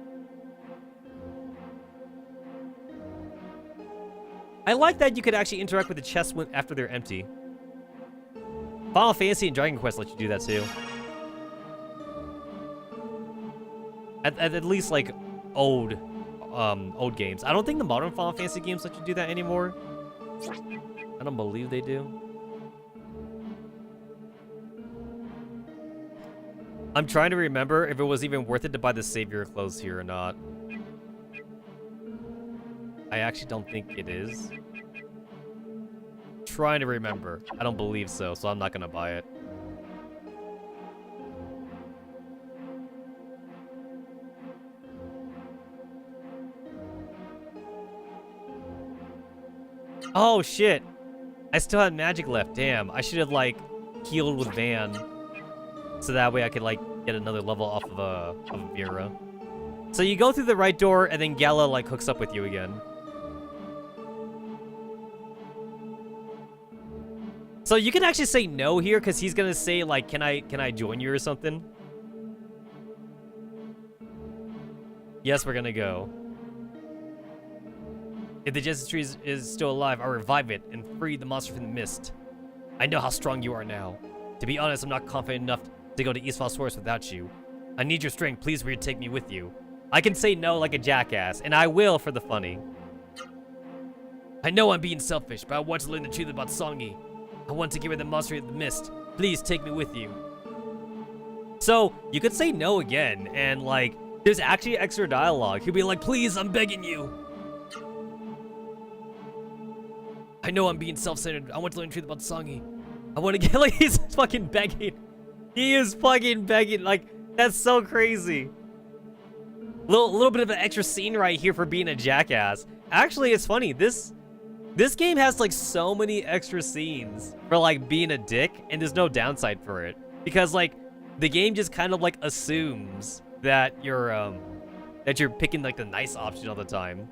I like that you could actually interact with the chests after they're empty. Final Fantasy and Dragon Quest let you do that too. At least like old games. I don't think the modern Final Fantasy games let you do that anymore. I don't believe they do. I'm trying to remember if it was even worth it to buy the Savior clothes here or not. I actually don't think it is. Trying to remember. I don't believe so, so I'm not gonna buy it. Oh shit! I still had magic left. Damn, I should have like healed with Van, so that way I could like get another level off of Vera. So you go through the right door, and then Gala like hooks up with you again. So you can actually say no here, because he's gonna say like, can I join you or something? Yes, we're gonna go. If the Genesis tree is still alive, I'll revive it and free the monster from the mist. I know how strong you are now. To be honest, I'm not confident enough to go to Eastfall's Forest without you. I need your strength. Please take me with you. I can say no like a jackass, and I will for the funny. I know I'm being selfish, but I want to learn the truth about Songi. I want to get rid of the monster of the mist. Please take me with you. So, you could say no again, and like, there's actually extra dialogue. He'll be like, please, I'm begging you. I know I'm being self-centered. I want to learn the truth about Songi. I want to get, like, he's fucking begging. He is fucking begging. Like, that's so crazy. Little bit of an extra scene right here for being a jackass. Actually, it's funny. This game has, like, so many extra scenes for, like, being a dick, and there's no downside for it. Because, like, the game just kind of, like, assumes that you're picking, like, the nice option all the time.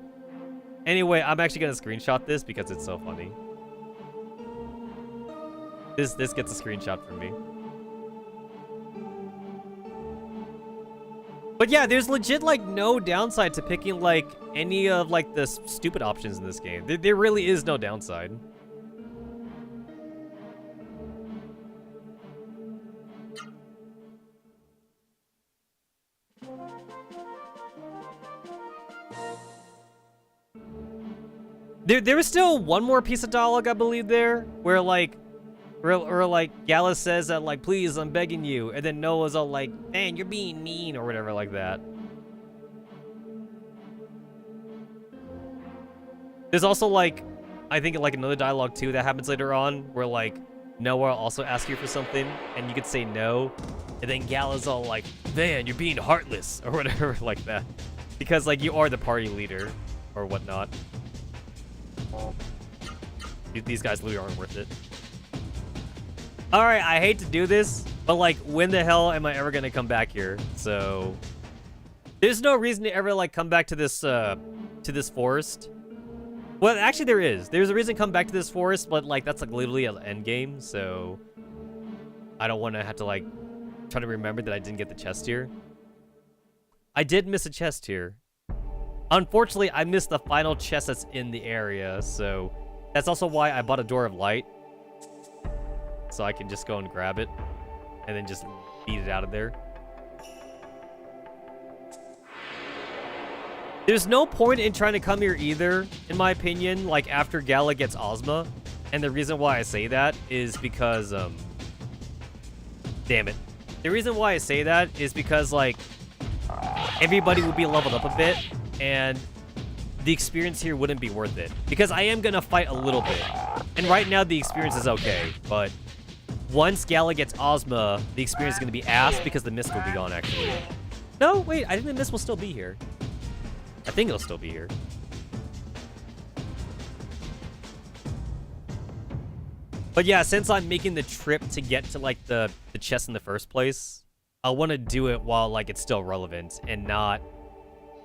Anyway, I'm actually gonna screenshot this because it's so funny. This gets a screenshot from me. But yeah, there's legit like no downside to picking like any of like the stupid options in this game. There really is no downside. There was still one more piece of dialogue, I believe, there, where like Gala says that like, please, I'm begging you, and then Noah's all like, man, you're being mean, or whatever like that. There's also like, I think like another dialogue too that happens later on, where like Noah also asks you for something, and you could say no, and then Gala's all like, man, you're being heartless, or whatever like that, because like you are the party leader, or whatnot. These guys literally aren't worth it. Alright, I hate to do this, but like, when the hell am I ever gonna come back here? So, there's no reason to ever like come back to this forest. Well, actually there is. There's a reason to come back to this forest, but like, that's like literally an end game, so I don't want to have to like, try to remember that I didn't get the chest here. I did miss a chest here. Unfortunately, I missed the final chest that's in the area, so that's also why I bought a Door of Light. So I can just go and grab it, and then just beat it out of there. There's no point in trying to come here either, in my opinion, like after Gala gets Ozma. And the reason why I say that is because, damn it. The reason why I say that is because, like, everybody would be leveled up a bit, and the experience here wouldn't be worth it. Because I am gonna fight a little bit. And right now the experience is okay, but once Gala gets Ozma, the experience is gonna be ass because the mist will be gone, actually. No, wait, I think the mist will still be here. I think it'll still be here. But yeah, since I'm making the trip to get to like the chest in the first place, I want to do it while like it's still relevant and not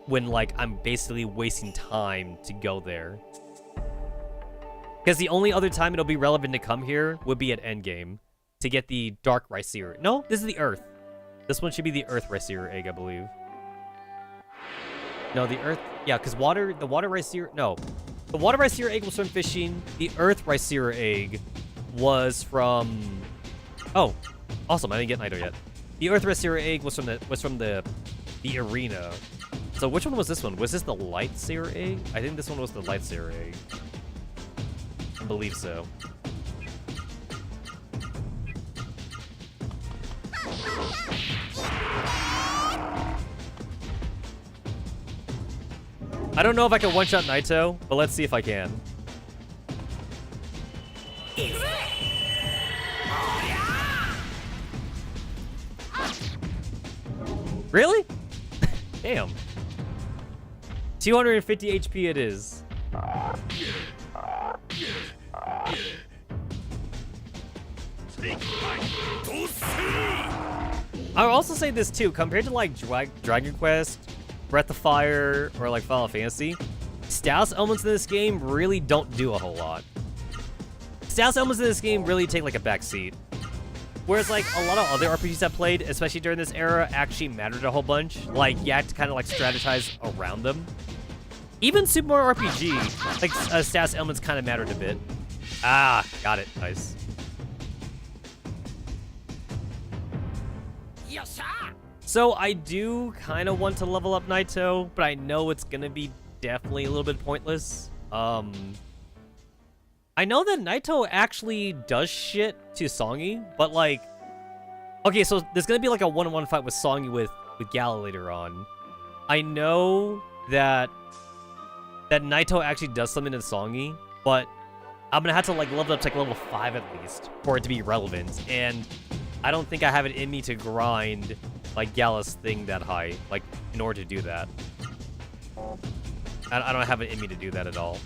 when like I'm basically wasting time to go there. Because the only other time it'll be relevant to come here would be at endgame to get the Dark Rhyseer. No, this is the Earth. This one should be the Earth Rhyseer egg, I believe. No, the Earth... Yeah, because the Water Rhyseer... No. The Water Rhyseer egg was from fishing. The Earth Rhyseer egg was from... Oh, awesome. I didn't get Naito yet. The Earth Rhyseer egg was from the arena. So which one was this one? Was this the Lightsayer egg? I think this one was the Lightsayer egg. I believe so. I don't know if I can one-shot Naito, but let's see if I can. Really? Damn. 250 HP it is. I'll also say this too, compared to like Dragon Quest, Breath of Fire, or like Final Fantasy, status elements in this game really don't do a whole lot. Status elements in this game really take like a backseat. Whereas like a lot of other RPGs I've played, especially during this era, actually mattered a whole bunch. Like you had to kind of like strategize around them. Even Super Mario RPG, like status elements kind of mattered a bit. Ah, got it, nice. So I do kind of want to level up Naito, but I know it's gonna be definitely a little bit pointless. I know that Naito actually does shit to Songy, but like, okay, so there's gonna be like a one-on-one fight with Songy with Gala later on. I know that Naito actually does something to Songy, but I'm gonna have to like level up to like level 5 at least for it to be relevant, and I don't think I have it in me to grind like Gala's thing that high, like in order to do that. I don't have it in me to do that at all.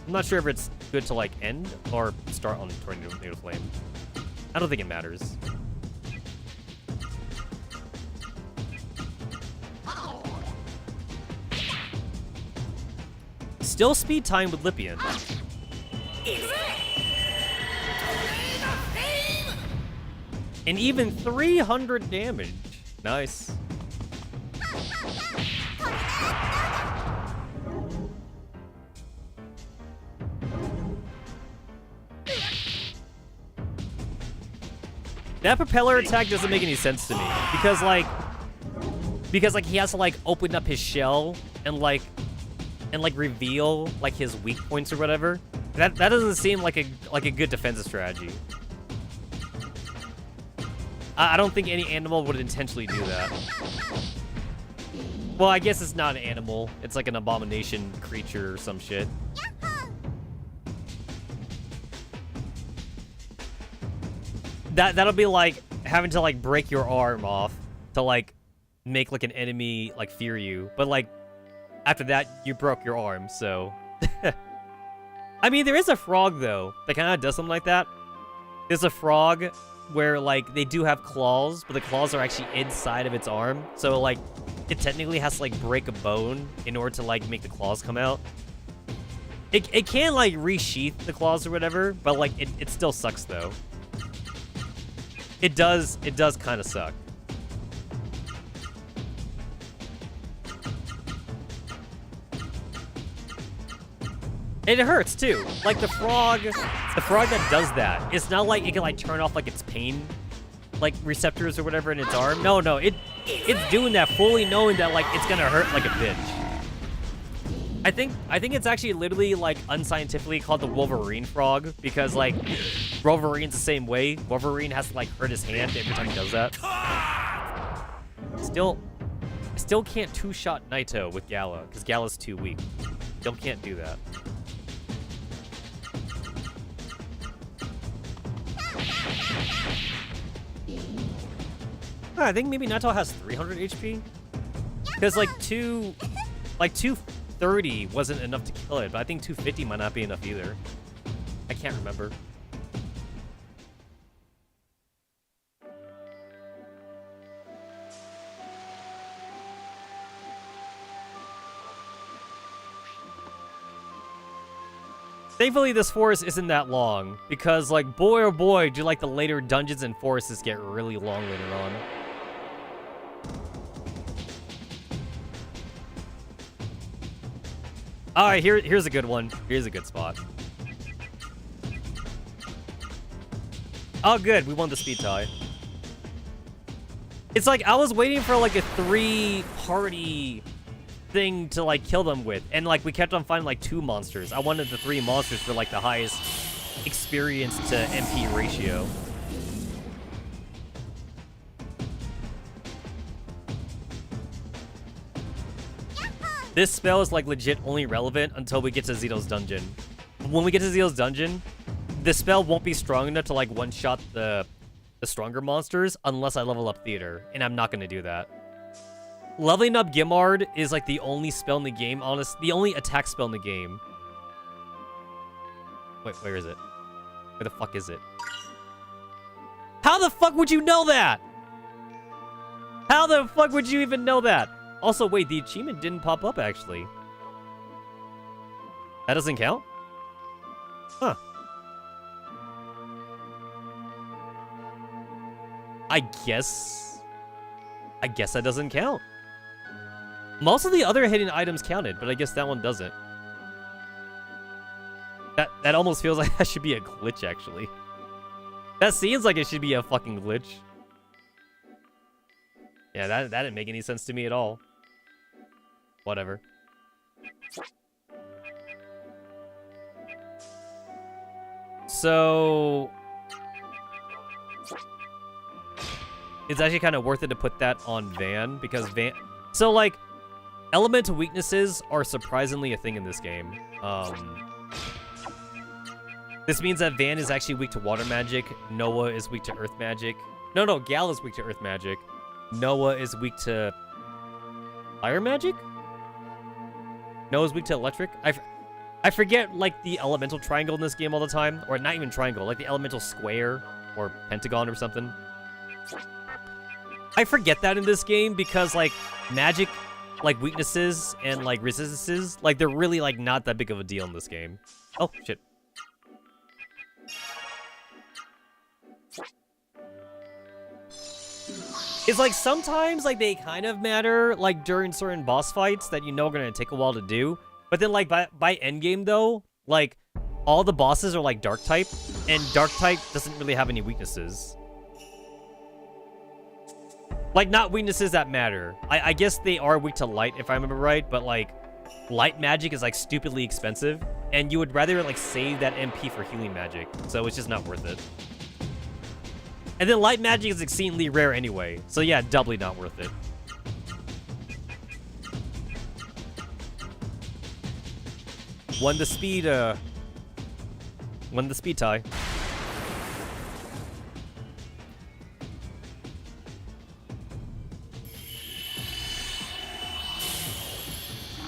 I'm not sure if it's good to like end or start on Tornado Flame. I don't think it matters. Still speed time with Lippian. And even 300 damage. Nice. That propeller attack doesn't make any sense to me because like he has to like open up his shell and like reveal like his weak points or whatever. That doesn't seem like a good defensive strategy. I don't think any animal would intentionally do that. Well, I guess it's not an animal. It's like an abomination creature or some shit. That'll be like having to like break your arm off to like make like an enemy like fear you. But like after that, you broke your arm, so. I mean, there is a frog though that kind of does something like that. There's a frog where like they do have claws, but the claws are actually inside of its arm. So like it technically has to like break a bone in order to like make the claws come out. It can like resheath the claws or whatever, but like it still sucks though. It does kind of suck. And it hurts too. Like the frog that does that, it's not like it can like turn off like its pain like receptors or whatever in its arm. No, it's doing that fully knowing that like it's gonna hurt like a bitch. I think it's actually literally like unscientifically called the Wolverine frog because like Wolverine's the same way. Wolverine has to like hurt his hand every time he does that. Still can't two-shot Naito with Gala because Gala's too weak. Still can't do that. I think maybe Nato has 300 HP. Because like 230 wasn't enough to kill it, but I think 250 might not be enough either. I can't remember. Thankfully, this forest isn't that long, because, like, boy oh boy, do, like, the later dungeons and forests get really long later on. Alright, here's a good one. Here's a good spot. Oh, good. We won the speed tie. It's like, I was waiting for, like, a 3-party thing to, like, kill them with. And, like, we kept on finding, like, 2 monsters. I wanted the 3 monsters for, like, the highest experience to MP ratio. This spell is, like, legit only relevant until we get to Zito's dungeon. When we get to Zito's dungeon, the spell won't be strong enough to, like, one-shot the stronger monsters unless I level up Theater, and I'm not going to do that. Leveling up Gimard is, like, the only spell in the game, the only attack spell in the game. Wait, where is it? Where the fuck is it? How the fuck would you know that? How the fuck would you even know that? Also, wait, the achievement didn't pop up, actually. That doesn't count? Huh. I guess that doesn't count. Most of the other hidden items counted, but I guess that one doesn't. That almost feels like that should be a glitch, actually. That seems like it should be a fucking glitch. Yeah, that didn't make any sense to me at all. Whatever. So it's actually kind of worth it to put that on Van, because Van... So, like, elemental weaknesses are surprisingly a thing in this game. This means that Van is actually weak to water magic. Noah is weak to earth magic. No, Gal is weak to earth magic. Noah is weak to fire magic? Noah's weak to electric? I forget, like, the elemental triangle in this game all the time. Or not even triangle, like the elemental square or pentagon or something. I forget that in this game because, like, magic, like, weaknesses and, like, resistances, like, they're really, like, not that big of a deal in this game. Oh, shit. It's like sometimes, like, they kind of matter, like, during certain boss fights that you know are gonna take a while to do. But then, like, by endgame, though, like, all the bosses are, like, dark type, and dark type doesn't really have any weaknesses. Like, not weaknesses that matter. I guess they are weak to light, if I remember right, but, like, light magic is, like, stupidly expensive, and you would rather, like, save that MP for healing magic, so it's just not worth it. And then light magic is exceedingly rare anyway, so yeah, doubly not worth it. Won the speed tie.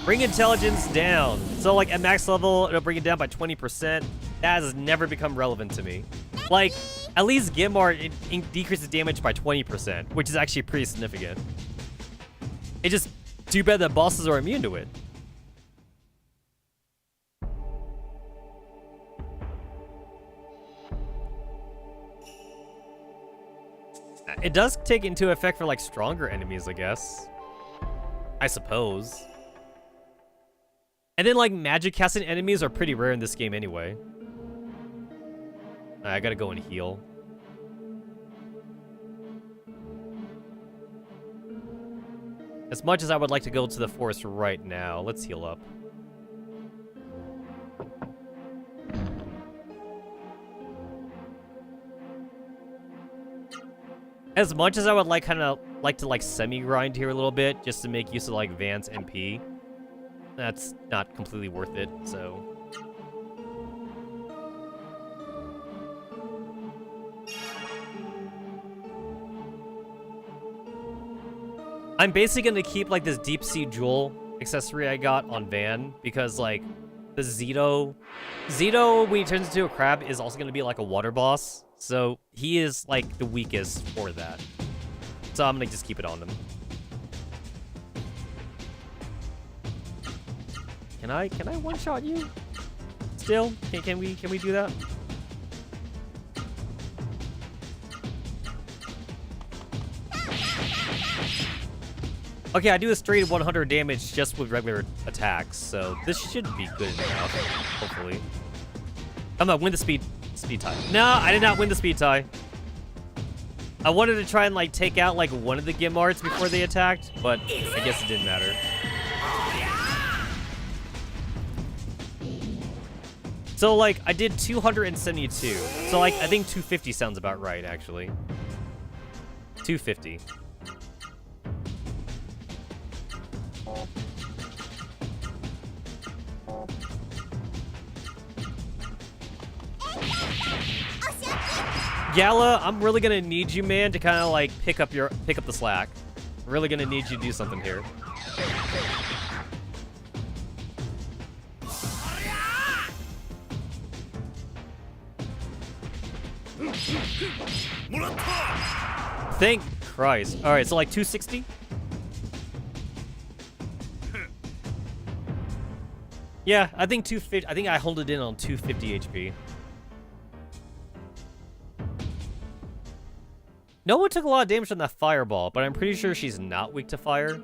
Bring intelligence down. So, like, at max level, it'll bring it down by 20%. That has never become relevant to me. Like, at least Gimard, it decreases damage by 20%, which is actually pretty significant. It's just too bad that bosses are immune to it. It does take into effect for, like, stronger enemies, I guess. I suppose. And then, like, magic casting enemies are pretty rare in this game anyway. I gotta go and heal. As much as I would like to go to the forest right now, let's heal up. As much as I would like to semi-grind here a little bit, just to make use of, like, Van's MP, that's not completely worth it, so... I'm basically gonna keep like this deep sea jewel accessory I got on Van because like the Zito when he turns into a crab is also gonna be like a water boss, so he is like the weakest for that. So I'm gonna just keep it on him. Can I one-shot you? Still? Can we do that? Okay, I do a straight 100 damage just with regular attacks, so this should be good enough, hopefully. I'm gonna win the speed tie. No, I did not win the speed tie. I wanted to try and like take out like one of the Gimarts before they attacked, but I guess it didn't matter. So like I did 272. So like I think 250 sounds about right actually. 250. Gala, I'm really gonna need you, man, to kind of like pick up the slack. I'm really gonna need you to do something here. Thank Christ. All right, so like 260. Yeah, I think 250. I think I hold it in on 250 HP. Noah took a lot of damage from that fireball, but I'm pretty sure she's not weak to fire.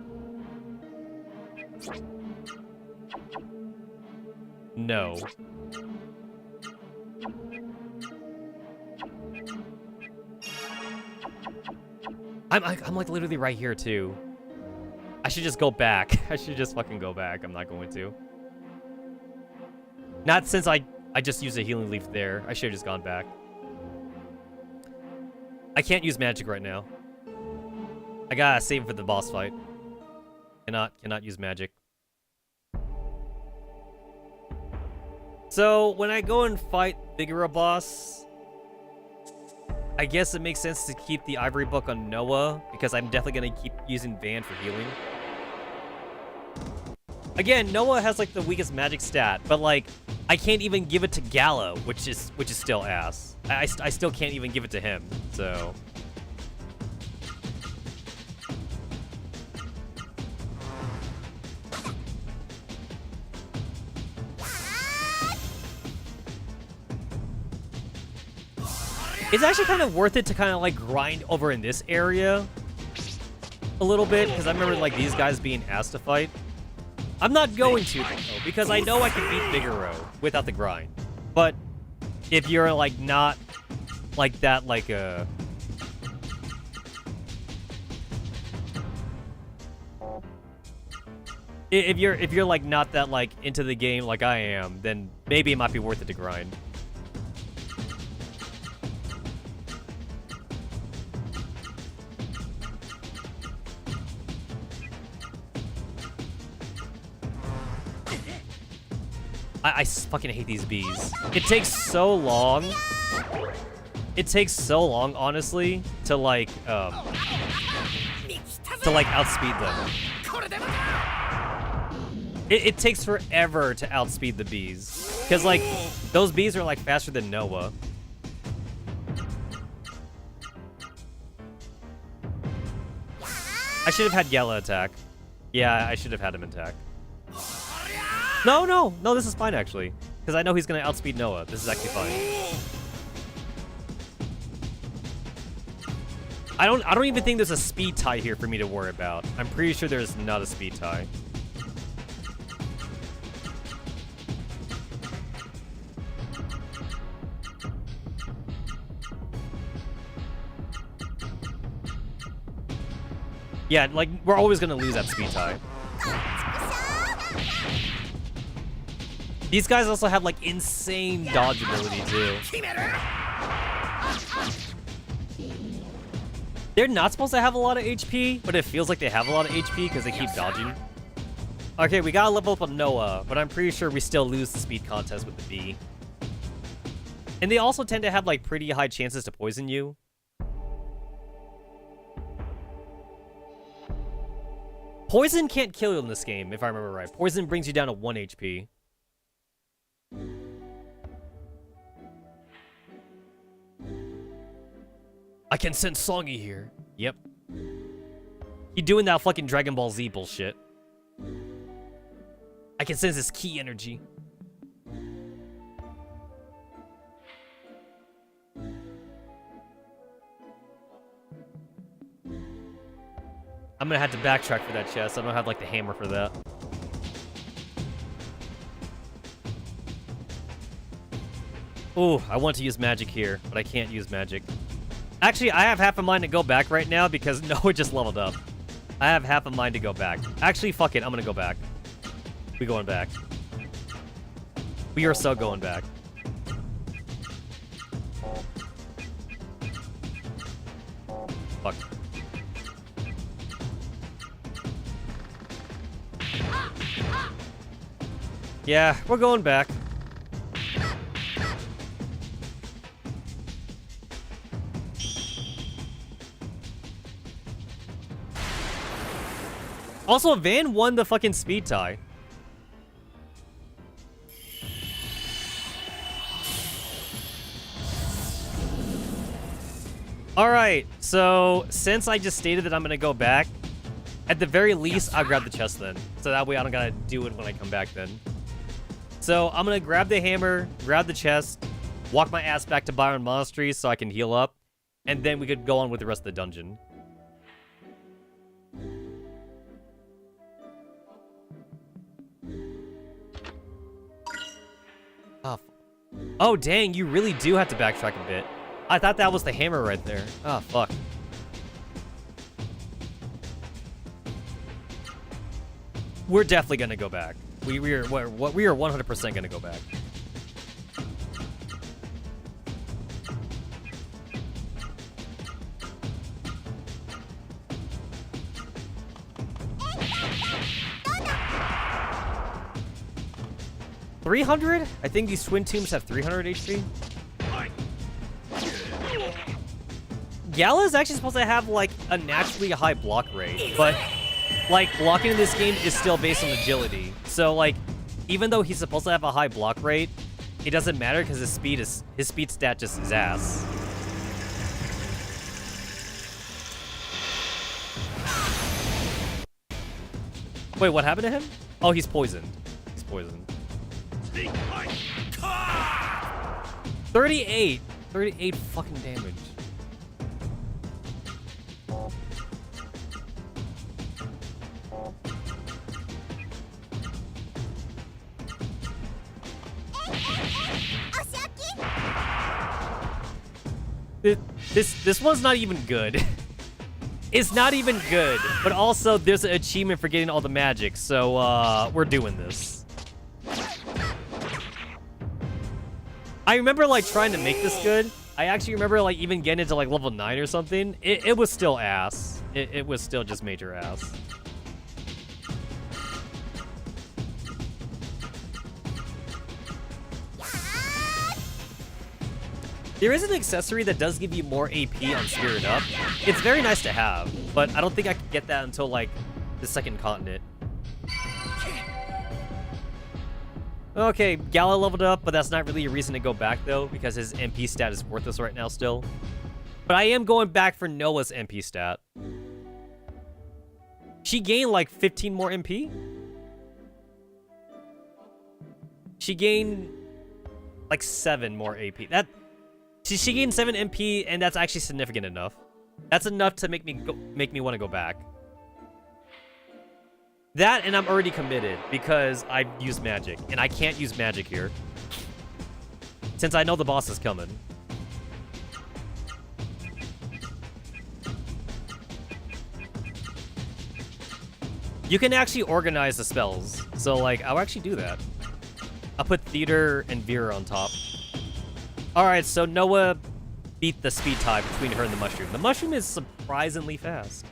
No. I'm like literally right here too. I should just go back. I should just fucking go back. I'm not going to. Not since I just used a healing leaf there. I should have just gone back. I can't use magic right now. I gotta save it for the boss fight. Cannot use magic. So when I go and fight Vigora boss, I guess it makes sense to keep the ivory book on Noah because I'm definitely gonna keep using Van for healing. Again, Noah has like the weakest magic stat, but like I can't even give it to Gallo, which is still ass. I still can't even give it to him. So it's actually kind of worth it to kind of like grind over in this area a little bit because I remember like these guys being asked to fight. I'm not going to though, because I know I can beat Vigoro without the grind. But if you're like not like that, like if you're like not that like into the game like I am, then maybe it might be worth it to grind. I fucking hate these bees. It takes so long. It takes so long, honestly, to like outspeed them. It takes forever to outspeed the bees. Because, like, those bees are, like, faster than Noah. I should have had Yella attack. Yeah, I should have had him attack. No, this is fine, actually. Because I know he's going to outspeed Noah. This is actually fine. I don't even think there's a speed tie here for me to worry about. I'm pretty sure there's not a speed tie. Yeah, like, we're always gonna lose that speed tie. These guys also have, like, insane dodge ability, too. They're not supposed to have a lot of HP, but it feels like they have a lot of HP because they keep dodging. Okay, we gotta level up on Noah, but I'm pretty sure we still lose the speed contest with the bee. And they also tend to have, like, pretty high chances to poison you. Poison can't kill you in this game, if I remember right. Poison brings you down to 1 HP. I can sense Songy here. Yep. You doing that fucking Dragon Ball Z bullshit. I can sense his key energy. I'm gonna have to backtrack for that chest. I don't have, like, the hammer for that. Ooh, I want to use magic here, but I can't use magic. Actually, I have half a mind to go back right now because Noah just leveled up. I have half a mind to go back. Actually, fuck it. I'm gonna go back. We going back. We are so going back. Fuck. Yeah, we're going back. Also, Van won the fucking speed tie. Alright, so since I just stated that I'm gonna go back, at the very least, I'll grab the chest then. So that way I don't gotta do it when I come back then. So I'm gonna grab the hammer, grab the chest, walk my ass back to Byron Monastery so I can heal up, and then we could go on with the rest of the dungeon. Oh, dang, you really do have to backtrack a bit. I thought that was the hammer right there. Oh, fuck. We're definitely gonna go back. We are 100% gonna go back. $300? I think these twin tombs have 300 HP. Gala is actually supposed to have, like, a naturally high block rate, but, like, blocking in this game is still based on agility. So, like, even though he's supposed to have a high block rate, it doesn't matter because his speed stat just is ass. Wait, what happened to him? Oh, he's poisoned. He's poisoned. 38 fucking damage. This one's not even good. It's not even good, but also there's an achievement for getting all the magic, so we're doing this. I remember, like, trying to make this good. I actually remember, like, even getting into, like, level 9 or something. It was still ass. It was still just major ass. There is an accessory that does give you more AP on Spirit Up. It's very nice to have, but I don't think I could get that until, like, the second continent. Okay, Gala leveled up, but that's not really a reason to go back, though, because his MP stat is worthless right now still. But I am going back for Noah's MP stat. She gained, like, 15 more MP? She gained, like, 7 more AP. She gained 7 MP, and that's actually significant enough. That's enough to make me want to go back. That, and I'm already committed, because I've used magic, and I can't use magic here. Since I know the boss is coming. You can actually organize the spells, so, like, I'll actually do that. I'll put Theater and Vera on top. Alright, so Noah beat the speed tie between her and the mushroom. The mushroom is surprisingly fast.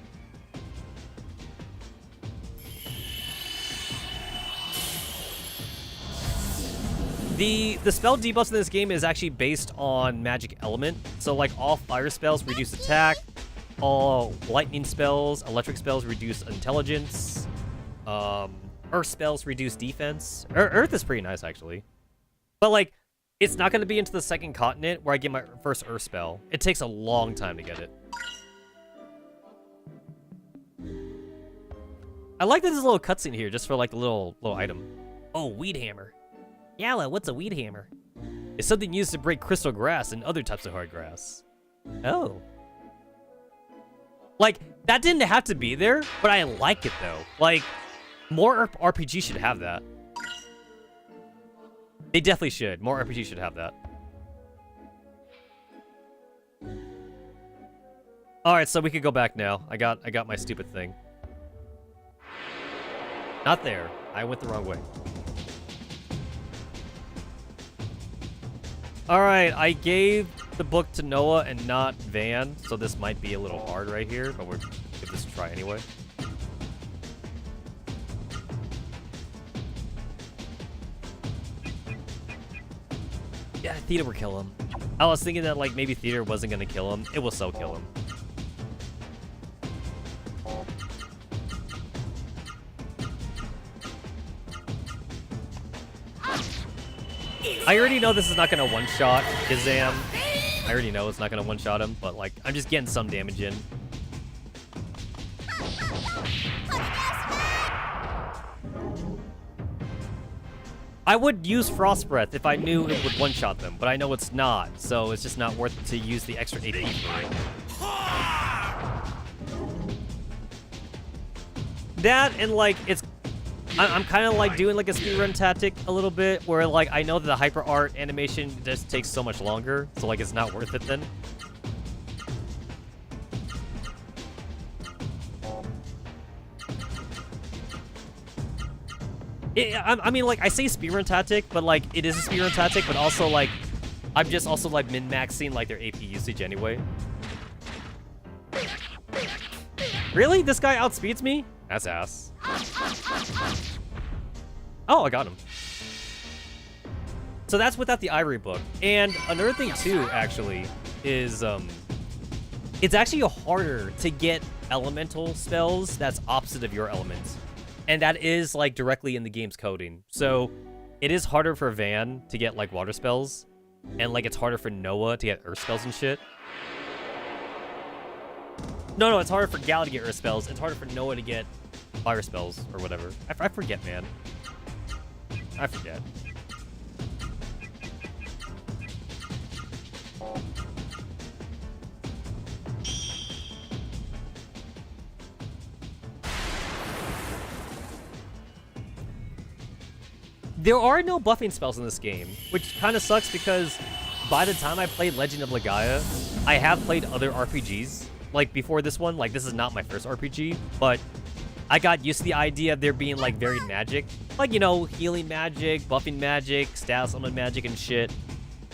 The spell debuffs in this game is actually based on magic element. So, like, all fire spells reduce attack, all lightning spells, electric spells reduce intelligence, Earth spells reduce defense. Earth is pretty nice, actually. But, like, it's not going to be into the second continent where I get my first Earth spell. It takes a long time to get it. I like that there's a little cutscene here just for, like, the little item. Oh, weed hammer. Yalla, what's a weed hammer? It's something used to break crystal grass and other types of hard grass. Oh. Like, that didn't have to be there, but I like it, though. Like, more RPG should have that. They definitely should. More RPG should have that. Alright, so we could go back now. I got my stupid thing. Not there. I went the wrong way. Alright, I gave the book to Noah and not Van, so this might be a little hard right here, but we'll give this a try anyway. Yeah, Theta will kill him. I was thinking that, like, maybe Theta wasn't gonna kill him. It will so kill him. I already know this is not gonna one-shot Kazam. I already know it's not gonna one-shot him, but, like, I'm just getting some damage in. I would use Frost Breath if I knew it would one-shot them, but I know it's not, so it's just not worth it to use the extra AP for it. That and, like, I'm kind of like doing like a speedrun tactic a little bit, where like I know that the hyper art animation just takes so much longer, so like it's not worth it then. I mean, like, I say speedrun tactic, but like it is a speedrun tactic, but also like I'm just also like min-maxing like their AP usage anyway. Really? This guy outspeeds me? That's ass. Oh, I got him. So that's without the Ivory book. And another thing too, actually, is it's actually harder to get elemental spells that's opposite of your element. And that is like directly in the game's coding. So it is harder for Van to get like water spells. And like it's harder for Noah to get earth spells and shit. No, it's harder for Gal to get earth spells. It's harder for Noah to get fire spells or whatever. I forget, man. I forget. There are no buffing spells in this game, which kind of sucks because by the time I played Legend of Legaia, I have played other RPGs. Like before this one, like this is not my first RPG, but I got used to the idea of there being like varied magic. Like, you know, healing magic, buffing magic, status summon magic and shit.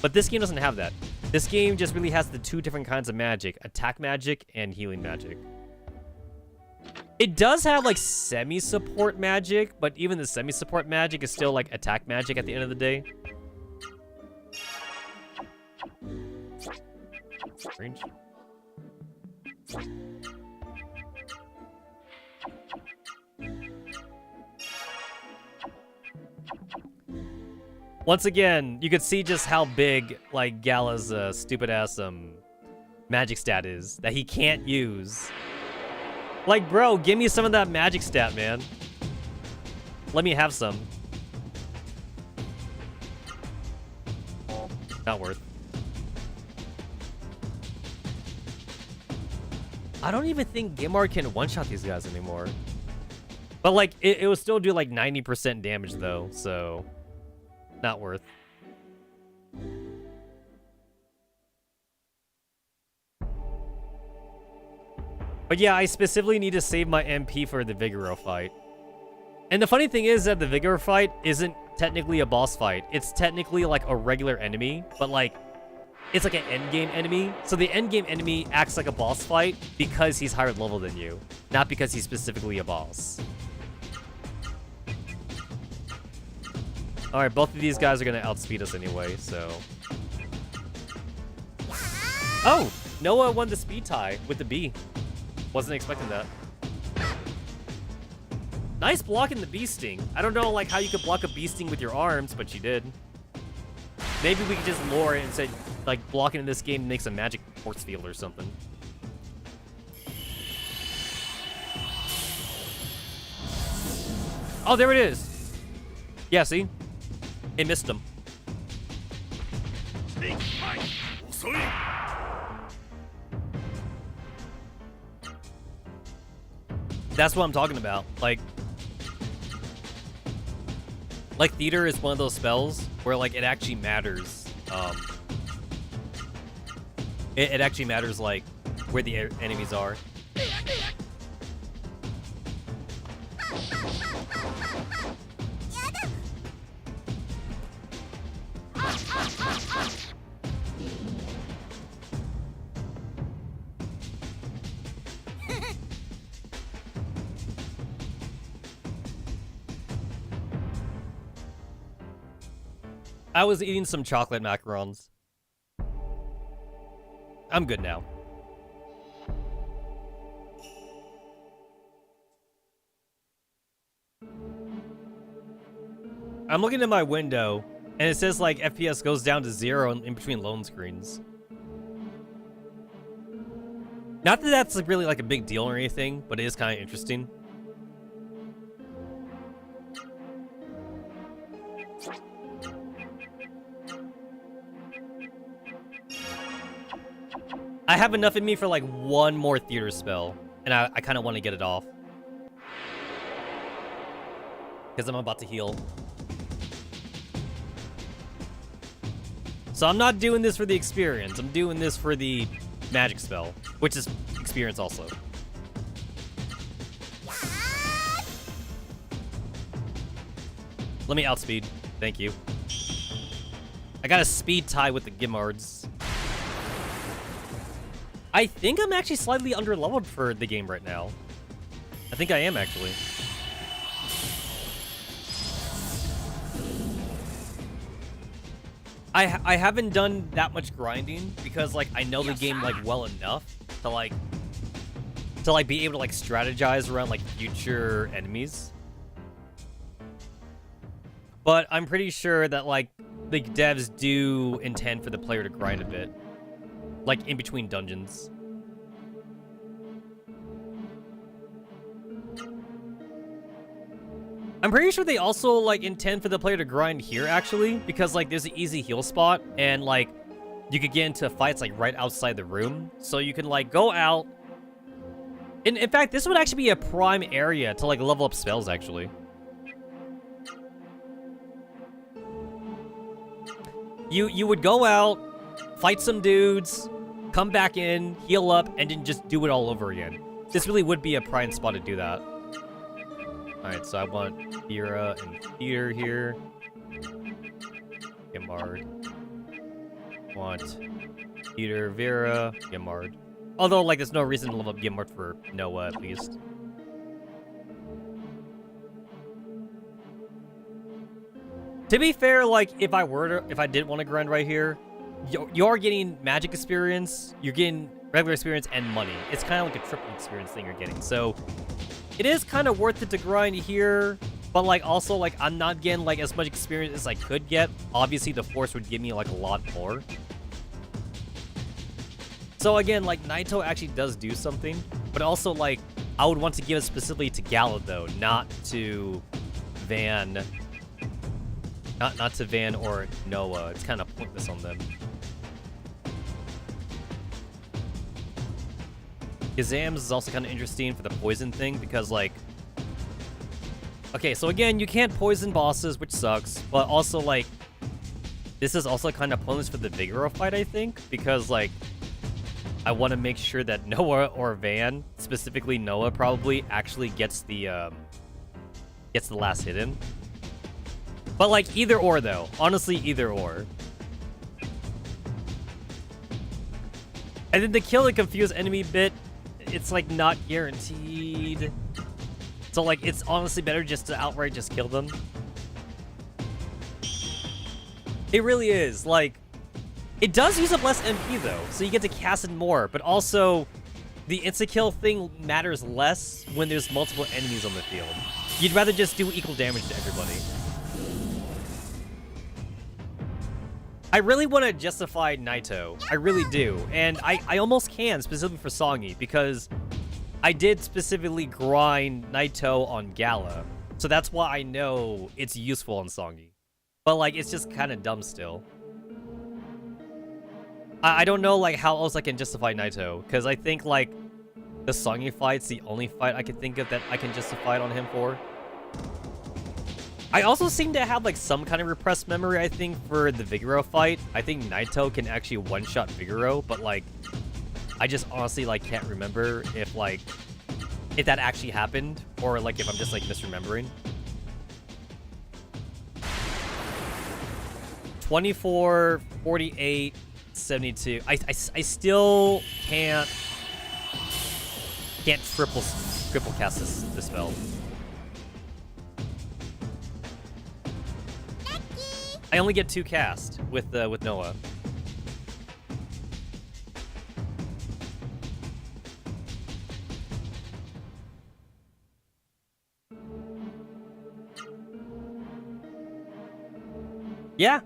But this game doesn't have that. This game just really has the two different kinds of magic, attack magic and healing magic. It does have like semi-support magic, but even the semi-support magic is still like attack magic at the end of the day. Strange. Once again, you could see just how big like Gala's stupid ass magic stat is that he can't use. Like, bro, give me some of that magic stat, man. Let me have some. Not worth. I don't even think Gimar can one-shot these guys anymore. But, like, it will still do, like, 90% damage, though, so... Not worth. But yeah, I specifically need to save my MP for the Vigoro fight. And the funny thing is that the Vigoro fight isn't technically a boss fight. It's technically like a regular enemy, but like, it's like an endgame enemy. So the endgame enemy acts like a boss fight because he's higher level than you, not because he's specifically a boss. Alright, both of these guys are gonna outspeed us anyway, so... Oh! Noah won the speed tie with the B. Wasn't expecting that. Nice blocking the bee sting. I don't know like how you could block a bee sting with your arms, but you did. Maybe we could just lure it and say like blocking in this game makes a magic force field or something. Oh, there it is. Yeah, see? It missed him. That's what I'm talking about. Like theater is one of those spells where like it actually matters. It actually matters like where the enemies are. I was eating some chocolate macarons. I'm good now. I'm looking at my window, and it says like FPS goes down to 0 in between loan screens. Not that that's like really like a big deal or anything, but it is kind of interesting. I have enough in me for like one more theater spell, and I kind of want to get it off. Because I'm about to heal. So I'm not doing this for the experience, I'm doing this for the magic spell, which is experience also. Let me outspeed, thank you. I got a speed tie with the Gimards. I think I'm actually slightly underleveled for the game right now. I think I am, actually. I haven't done that much grinding because, like, I know the game, like, well enough to, like, be able to, like, strategize around, like, future enemies. But I'm pretty sure that, like, the devs do intend for the player to grind a bit. Like, in between dungeons. I'm pretty sure they also, like, intend for the player to grind here, actually. Because, like, there's an easy heal spot. And, like, you could get into fights, like, right outside the room. So you can, like, go out. In fact, this would actually be a prime area to, like, level up spells, actually. You would go out, fight some dudes, come back in, heal up, and then just do it all over again. This really would be a prime spot to do that. Alright, so I want Vera and Peter here. Gimard. Want Peter, Vera, Gimard. Although, like, there's no reason to level up Gimard for Noah, at least. To be fair, like, if I did want to grind right here, you're getting magic experience, you're getting regular experience, and money. It's kind of like a triple experience thing you're getting. So it is kind of worth it to grind here, but like also like I'm not getting like as much experience as I could get. Obviously, the Force would give me like a lot more. So again, like Naito actually does do something, but also like I would want to give it specifically to Gala though, not to Van. Not to Van or Noah. It's kind of pointless on them. Gazam's is also kind of interesting for the poison thing because, like... Okay, so again, you can't poison bosses, which sucks. But also, like... This is also kind of pointless for the Vigoro fight, I think. Because, like... I want to make sure that Noah or Van, specifically Noah probably, actually gets the last hit in. But, like, either or, though. Honestly, either or. And then the kill the confused enemy bit, it's, like, not guaranteed. So, like, it's honestly better just to outright just kill them. It really is. Like, it does use up less MP, though. So you get to cast it more. But also, the insta-kill thing matters less when there's multiple enemies on the field. You'd rather just do equal damage to everybody. I really want to justify Naito. I really do. And I almost can, specifically for Songy, because I did specifically grind Naito on Gala. So that's why I know it's useful on Songy. But, like, it's just kind of dumb still. I don't know, like, how else I can justify Naito. Because I think, like, the Songy fight's the only fight I can think of that I can justify it on him for. I also seem to have, like, some kind of repressed memory, I think, for the Vigoro fight. I think Naito can actually one-shot Vigoro, but, like, I just honestly, like, can't remember if, like, if that actually happened, or, like, if I'm just, like, misremembering. 24, 48, 72. I still can't triple cast this spell. I only get 2 cast with Noah. Yeah.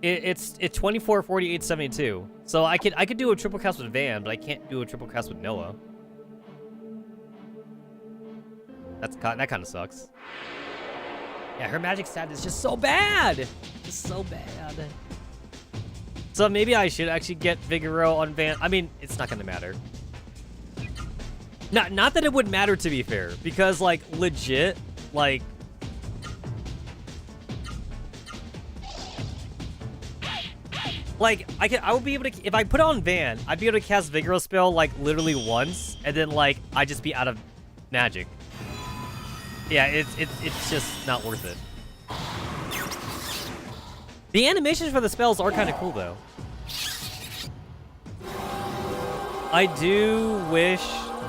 It's 24, 48, 72. So I could do a triple cast with Van, but I can't do a triple cast with Noah. That kind of sucks. Yeah, her magic stat is just so bad. Just so bad. So maybe I should actually get Vigoro on Van. I mean, it's not gonna matter. Not that it would matter, to be fair, because, like, legit, like, I would be able to, if I put on Van, I'd be able to cast Vigoro spell, like, literally once, and then, like, I'd just be out of magic. Yeah, it's just not worth it. The animations for the spells are kind of cool, though. I do wish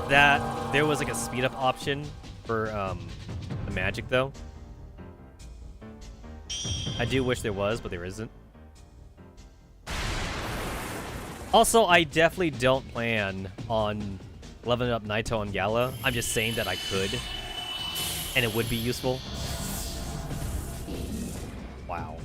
that there was, like, a speed-up option for the magic, though. I do wish there was, but there isn't. Also, I definitely don't plan on leveling up Naito and Gala. I'm just saying that I could, and it would be useful. Wow.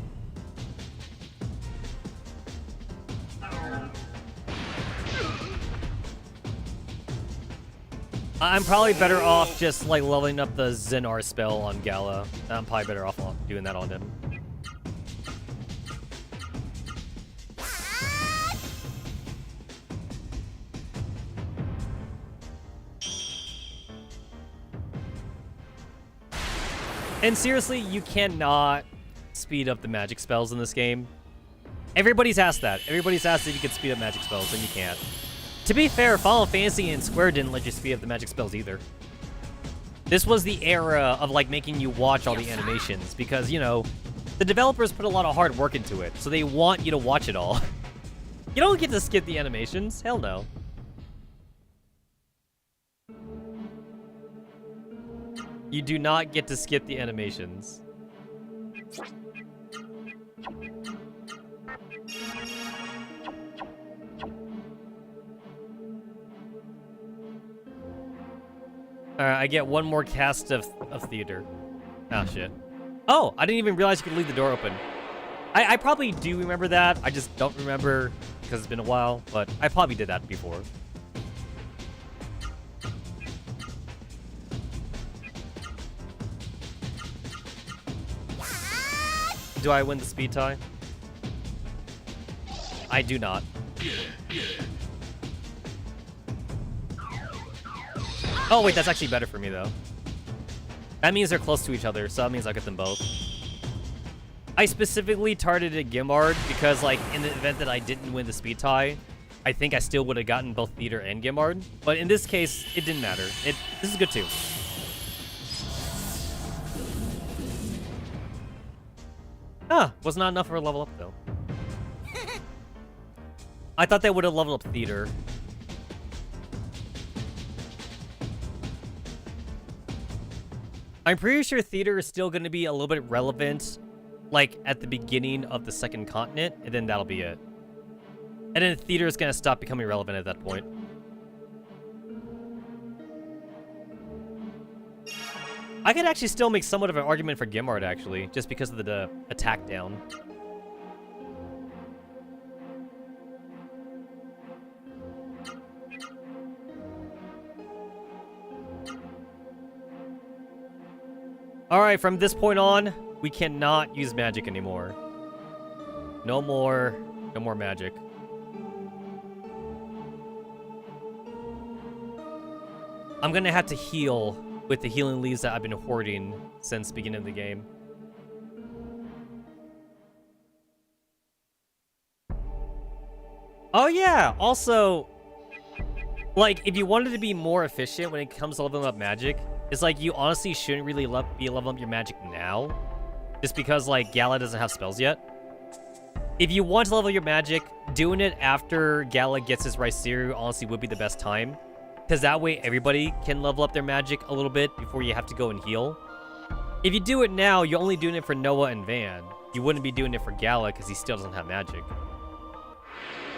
I'm probably better off just, like, leveling up the Zenar spell on Gala. I'm probably better off doing that on him. And seriously, you cannot speed up the magic spells in this game. Everybody's asked that. Everybody's asked if you could speed up magic spells, and you can't. To be fair, Final Fantasy and Square didn't let you speed up the magic spells either. This was the era of, like, making you watch all the animations, because, you know, the developers put a lot of hard work into it, so they want you to watch it all. You don't get to skip the animations. Hell no. You do not get to skip the animations. Alright, I get one more cast of theater. Oh, shit. Oh, I didn't even realize you could leave the door open. I probably do remember that. I just don't remember because it's been a while, but I probably did that before. Do I win the speed tie? I do not. Oh, wait, that's actually better for me, though. That means they're close to each other, so that means I'll get them both. I specifically targeted Gimbard because, like, in the event that I didn't win the speed tie, I think I still would have gotten both Theater and Gimbard. But in this case, it didn't matter. This is good, too. Ah, was not enough for a level up, though. I thought they would have leveled up Theater. I'm pretty sure Theater is still going to be a little bit relevant, like, at the beginning of the second continent, and then that'll be it. And then Theater is going to stop becoming relevant at that point. I could actually still make somewhat of an argument for Gimard, actually, just because of the attack down. Alright, from this point on, we cannot use magic anymore. No more magic. I'm gonna have to heal with the healing leaves that I've been hoarding since the beginning of the game. Oh yeah, also, like, if you wanted to be more efficient when it comes to leveling up magic, it's like you honestly shouldn't really be leveling up your magic now, just because, like, Gala doesn't have spells yet. If you want to level your magic, doing it after Gala gets his Raiseru honestly would be the best time. Because that way everybody can level up their magic a little bit before you have to go and heal. If you do it now, you're only doing it for Noah and Van. You wouldn't be doing it for Gala because he still doesn't have magic.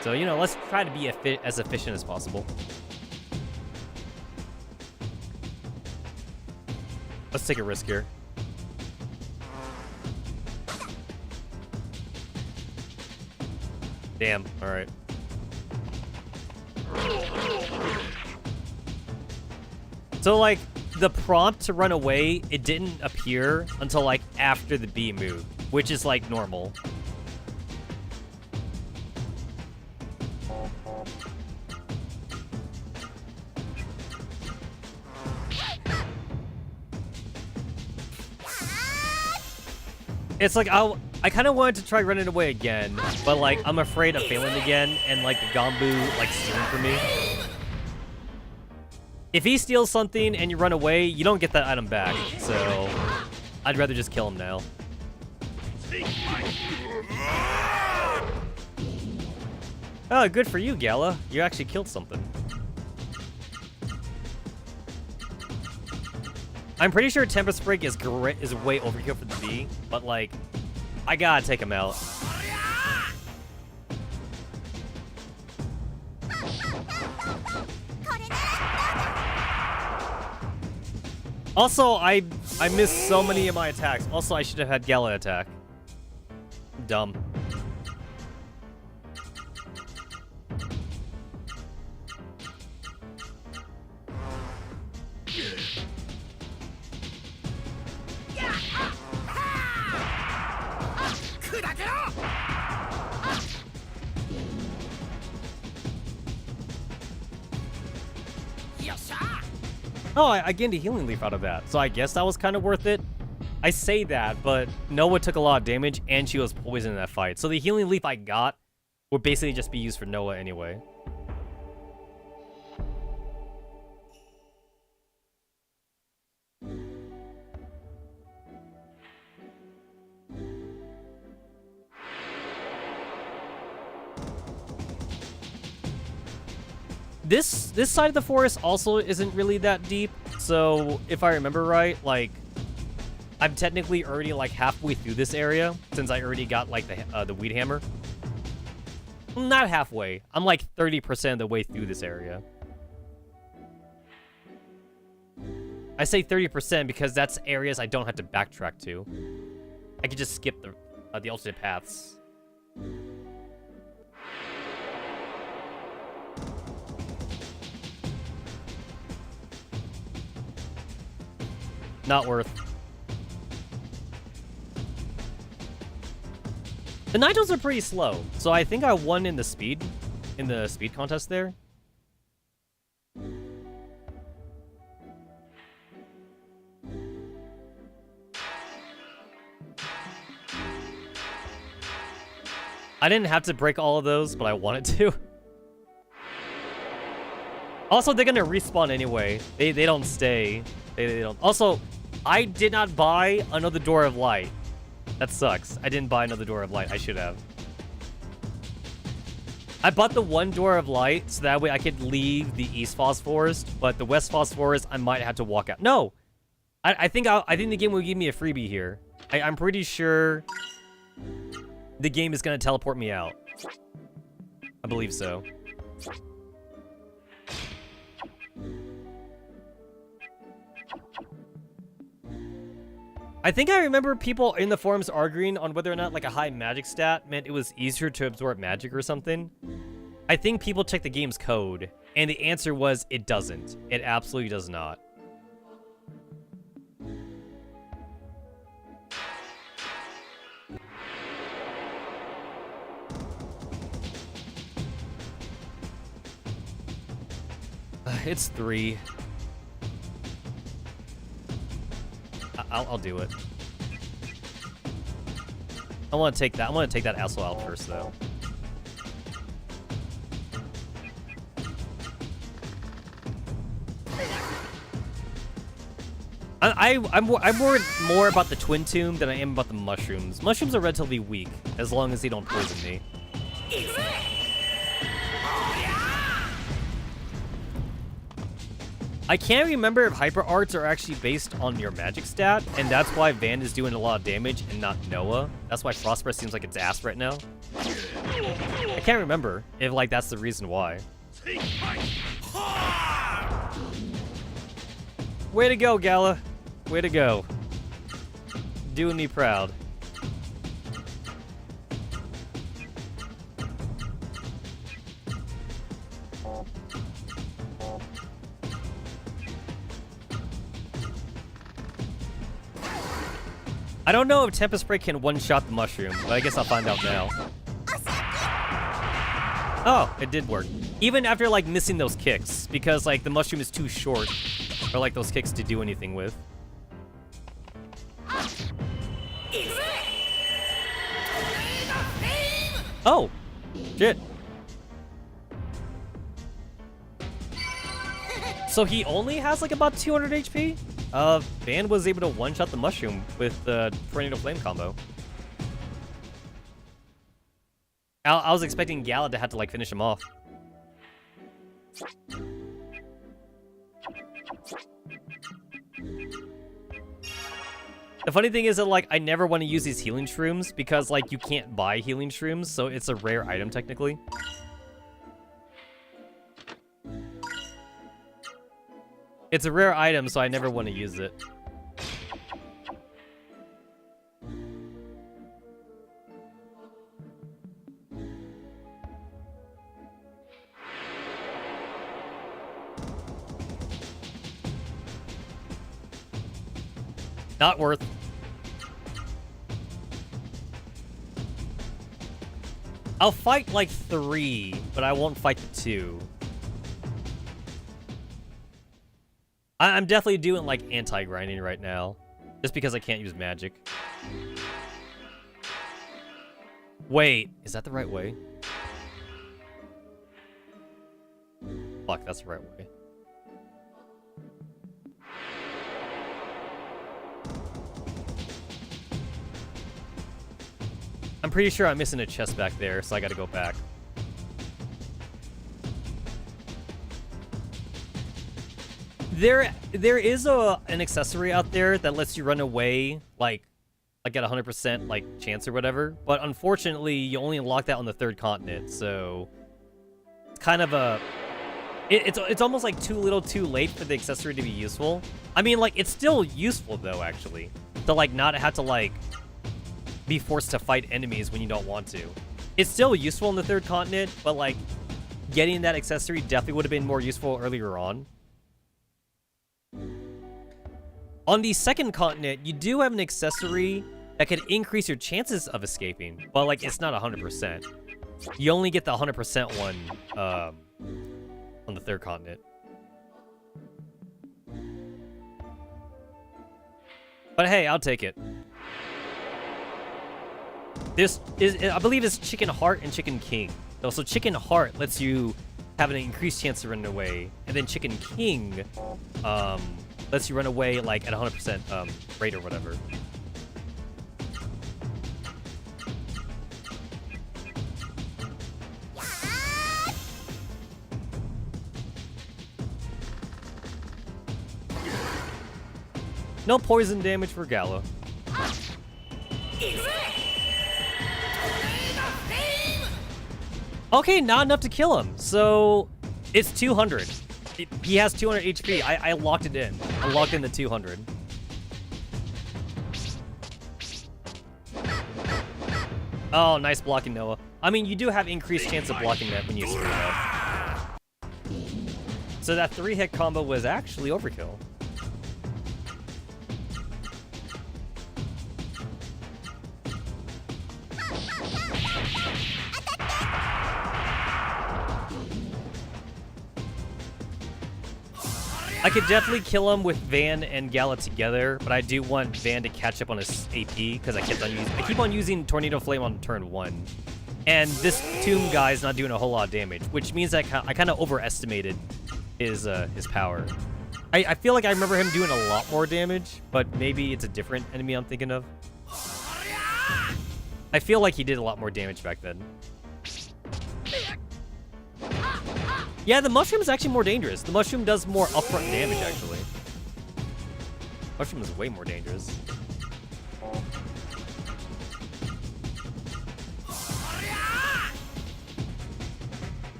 So, you know, let's try to be as efficient as possible. Let's take a risk here. Damn, alright. So, like, the prompt to run away, it didn't appear until, like, after the bee moved, which is, like, normal. It's like, I kind of wanted to try running away again, but, like, I'm afraid of failing again, and, like, the Gambu, like, stealing from me. If he steals something and you run away, you don't get that item back, so I'd rather just kill him now. Oh, good for you, Gala. You actually killed something. I'm pretty sure Tempest Sprig is way overkill for the bee, but, like, I gotta take him out. Also, I missed so many of my attacks. Also, I should have had Gala attack. Dumb. Oh, I gained a healing leaf out of that, so I guess that was kind of worth it. I say that, but Noah took a lot of damage, and she was poisoned in that fight. So the healing leaf I got would basically just be used for Noah anyway. This side of the forest also isn't really that deep, so if I remember right, like, I'm technically already, like, halfway through this area, since I already got, like, the weed hammer. Not halfway. I'm, like, 30% of the way through this area. I say 30% because that's areas I don't have to backtrack to. I could just skip the alternate paths. Not worth. The Nigels are pretty slow, so I think I won in the speed contest there. I didn't have to break all of those, but I wanted to. Also, they're gonna respawn anyway. They don't stay. They don't. Also, I did not buy another Door of Light. That sucks. I didn't buy another Door of Light. I should have. I bought the one Door of Light so that way I could leave the East Foss Forest, but the West Foss Forest I might have to walk out. No, I think the game will give me a freebie here. I'm pretty sure the game is gonna teleport me out. I believe so. I think I remember people in the forums arguing on whether or not like a high magic stat meant it was easier to absorb magic or something. I think people checked the game's code, and the answer was it doesn't. It absolutely does not. It's 3. I'll do it. I want to take that. I want to take that asshole out first, though. I'm worried more about the twin tomb than I am about the mushrooms. Mushrooms are relatively weak as long as they don't poison me. I can't remember if hyper arts are actually based on your magic stat, and that's why Van is doing a lot of damage and not Noah. That's why Frostbreath seems like it's ass right now. I can't remember if like that's the reason why. Way to go, Gala. Way to go. Doing me proud. I don't know if Tempest Spray can one-shot the mushroom, but I guess I'll find out now. Oh, it did work. Even after, like, missing those kicks, because, like, the mushroom is too short for, like, those kicks to do anything with. Oh! Shit. So he only has, like, about 200 HP? Van was able to one-shot the mushroom with the Tornado Flame combo. I was expecting Gala to have to, like, finish him off. The funny thing is that, like, I never want to use these healing shrooms because, like, you can't buy healing shrooms, so it's a rare item, technically. It's a rare item, so I never want to use it. Not worth. I'll fight like 3, but I won't fight the 2. I'm definitely doing like anti-grinding right now, just because I can't use magic. Wait, is that the right way? Fuck, that's the right way. I'm pretty sure I'm missing a chest back there, so I gotta go back. There is an accessory out there that lets you run away, like at 100% like chance or whatever. But unfortunately, you only unlock that on the 3rd continent, so it's kind of a it's almost like too little, too late for the accessory to be useful. I mean, like it's still useful though, actually, to like not have to like be forced to fight enemies when you don't want to. It's still useful in the 3rd continent, but like getting that accessory definitely would have been more useful earlier on. On the 2nd continent, you do have an accessory that could increase your chances of escaping, but like it's not 100%. You only get the 100% one on the 3rd continent. But hey, I'll take it. This is, I believe it's Chicken Heart and Chicken King. So Chicken Heart lets you have an increased chance to run away, and then Chicken King lets you run away like at 100% rate or whatever. No poison damage for Gala. Okay, not enough to kill him. So it's 200. He has 200 HP. I locked it in. I locked in the 200. Oh, nice blocking, Noah. I mean, you do have increased chance of blocking that when you screw up. So that 3-hit combo was actually overkill. I could definitely kill him with Van and Gala together, but I do want Van to catch up on his AP because I keep on using Tornado Flame on turn 1. And this Tomb guy is not doing a whole lot of damage, which means I kind of overestimated his power. I feel like I remember him doing a lot more damage, but maybe it's a different enemy I'm thinking of. I feel like he did a lot more damage back then. Yeah, the mushroom is actually more dangerous. The mushroom does more upfront damage, actually. Mushroom is way more dangerous.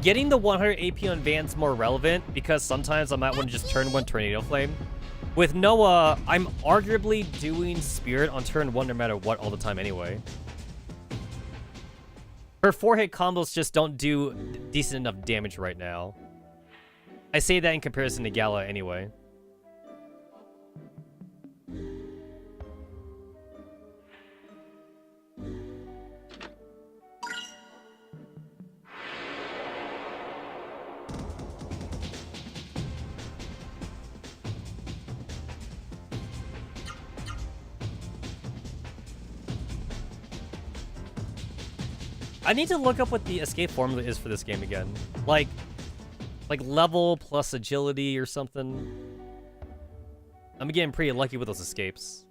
Getting the 100 AP on Van's more relevant because sometimes I might want to just turn 1 Tornado Flame. With Noah, I'm arguably doing Spirit on turn 1 no matter what all the time anyway. Her 4-hit combos just don't do decent enough damage right now. I say that in comparison to Gala anyway. I need to look up what the escape formula is for this game again. Like level plus agility or something. I'm getting pretty lucky with those escapes.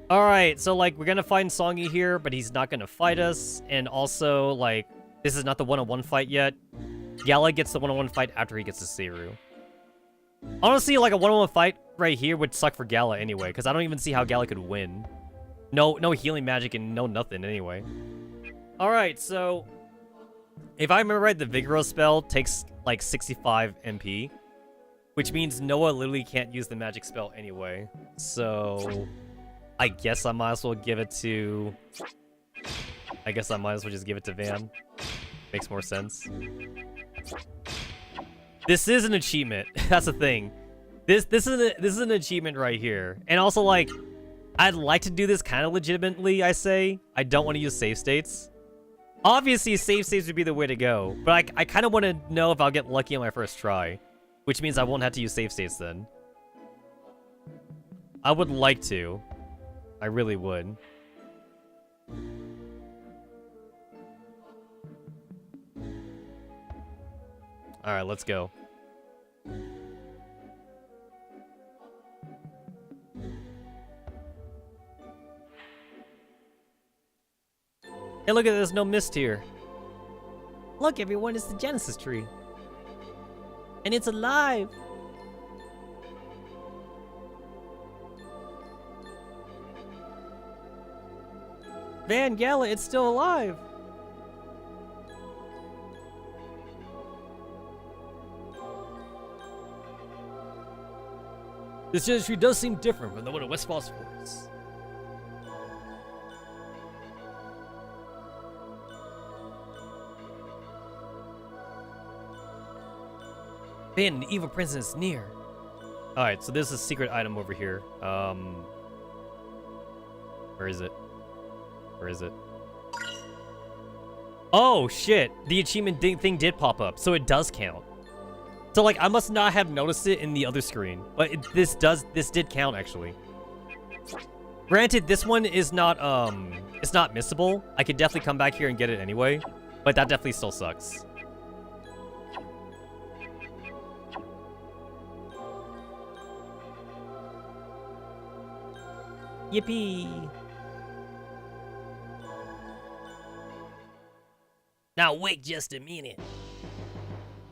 Alright, so like we're gonna find Songy here, but he's not gonna fight us. And also, like, this is not the one-on-one fight yet. Gala gets the one-on-one fight after he gets the Seru. Honestly, like a one-on-one fight right here would suck for Gala anyway, because I don't even see how Gala could win. No healing magic and no nothing anyway. Alright, so if I remember right, the Vigoro spell takes like 65 MP, which means Noah literally can't use the magic spell anyway. So I guess I might as well give it to... I guess I might as well just give it to Van. Makes more sense. This is an achievement. That's the thing. This is an achievement right here. And also, like, I'd like to do this kind of legitimately, I say. I don't want to use save states. Obviously, save states would be the way to go. But I kind of want to know if I'll get lucky on my first try. Which means I won't have to use save states then. I would like to. I really would. Alright, let's go. Hey, look at this, no mist here. Look, everyone, it's the Genesis tree. And it's alive. Van Gala, it's still alive. This Genesis tree does seem different from the one at West Phosphorus. Van, the evil princess is near. Alright, so there's a secret item over here. Where is it? Where is it? Oh, shit. The achievement thing did pop up, so it does count. So, like, I must not have noticed it in the other screen. But this did count, actually. Granted, this one is not, it's not missable. I could definitely come back here and get it anyway. But that definitely still sucks. Yippee! Now wait just a minute.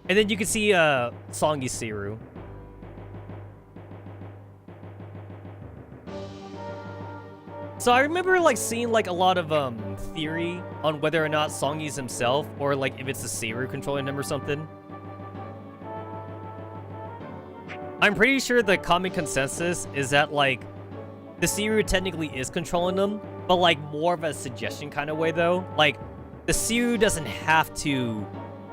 And then you can see Songy Seru. So I remember like seeing like a lot of theory on whether or not Songy's himself or like if it's the Seru controlling him or something. I'm pretty sure the common consensus is that, like, the Seiryu technically is controlling them, but, like, more of a suggestion kind of way, though. Like, the Seiryu doesn't have to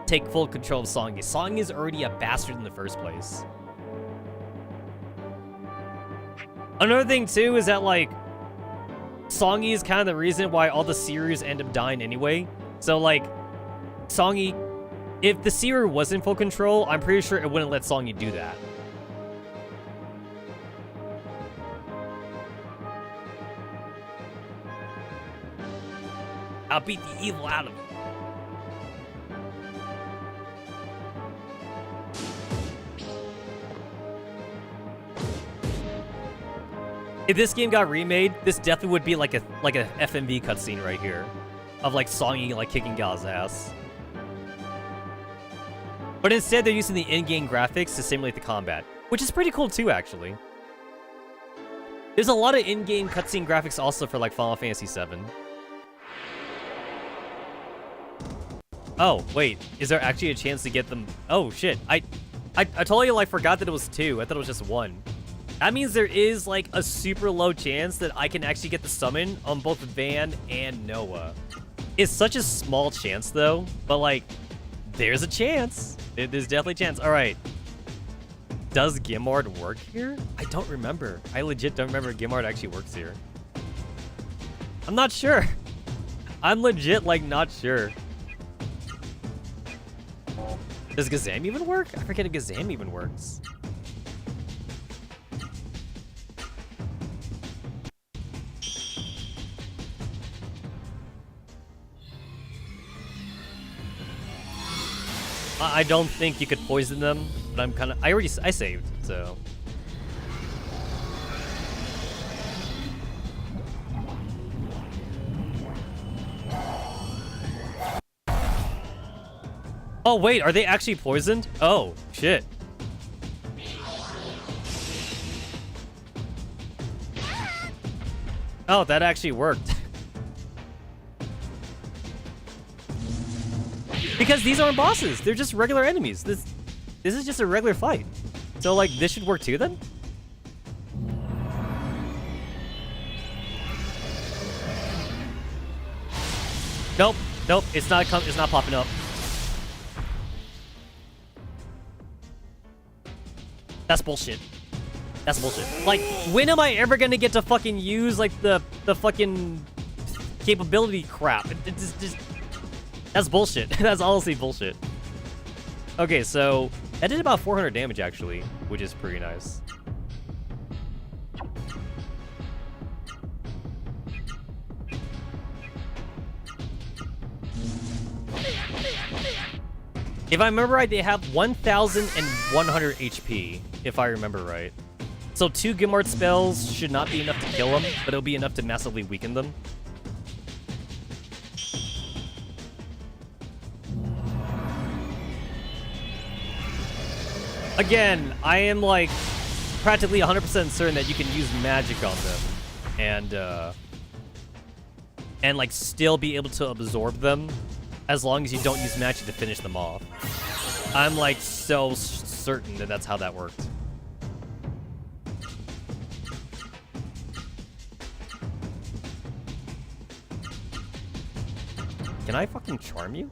take full control of Songi. Songi is already a bastard in the first place. Another thing, too, is that, like, Songi is kind of the reason why all the Seiryus end up dying anyway. So, like, Songi... If the Seiryu was in full control, I'm pretty sure it wouldn't let Songi do that. I'll beat the evil out of him. If this game got remade, this definitely would be like a FMV cutscene right here, of like Songi like kicking Gal's ass. But instead, they're using the in-game graphics to simulate the combat, which is pretty cool too, actually. There's a lot of in-game cutscene graphics also for like Final Fantasy VII. Oh wait, is there actually a chance to get them? Oh shit, I totally like forgot that it was 2. I thought it was just 1. That means there is, like, a super low chance that I can actually get the summon on both Van and Noah. It's such a small chance, though, but, like, there's a chance. There's definitely a chance. All right. Does Gimard work here? I don't remember. I legit don't remember if Gimard actually works here. I'm not sure. I'm legit, like, not sure. Does Gazam even work? I forget if Gazam even works. I don't think you could poison them, but I'm kind of... I saved, so... Oh, wait, are they actually poisoned? Oh, shit. Oh, that actually worked. Because these aren't bosses. They're just regular enemies. This is just a regular fight. So, like, this should work too, then? Nope. Nope. It's not popping up. That's bullshit. That's bullshit. Like, when am I ever gonna get to fucking use, like, the fucking capability crap? It just... That's bullshit. That's honestly bullshit. Okay, so that did about 400 damage, actually, which is pretty nice. If I remember right, they have 1,100 HP, if I remember right. So 2 Gimard spells should not be enough to kill them, but it'll be enough to massively weaken them. Again, I am, like, practically 100% certain that you can use magic on them and like, still be able to absorb them as long as you don't use magic to finish them off. I'm, like, so certain that that's how that worked. Can I fucking charm you?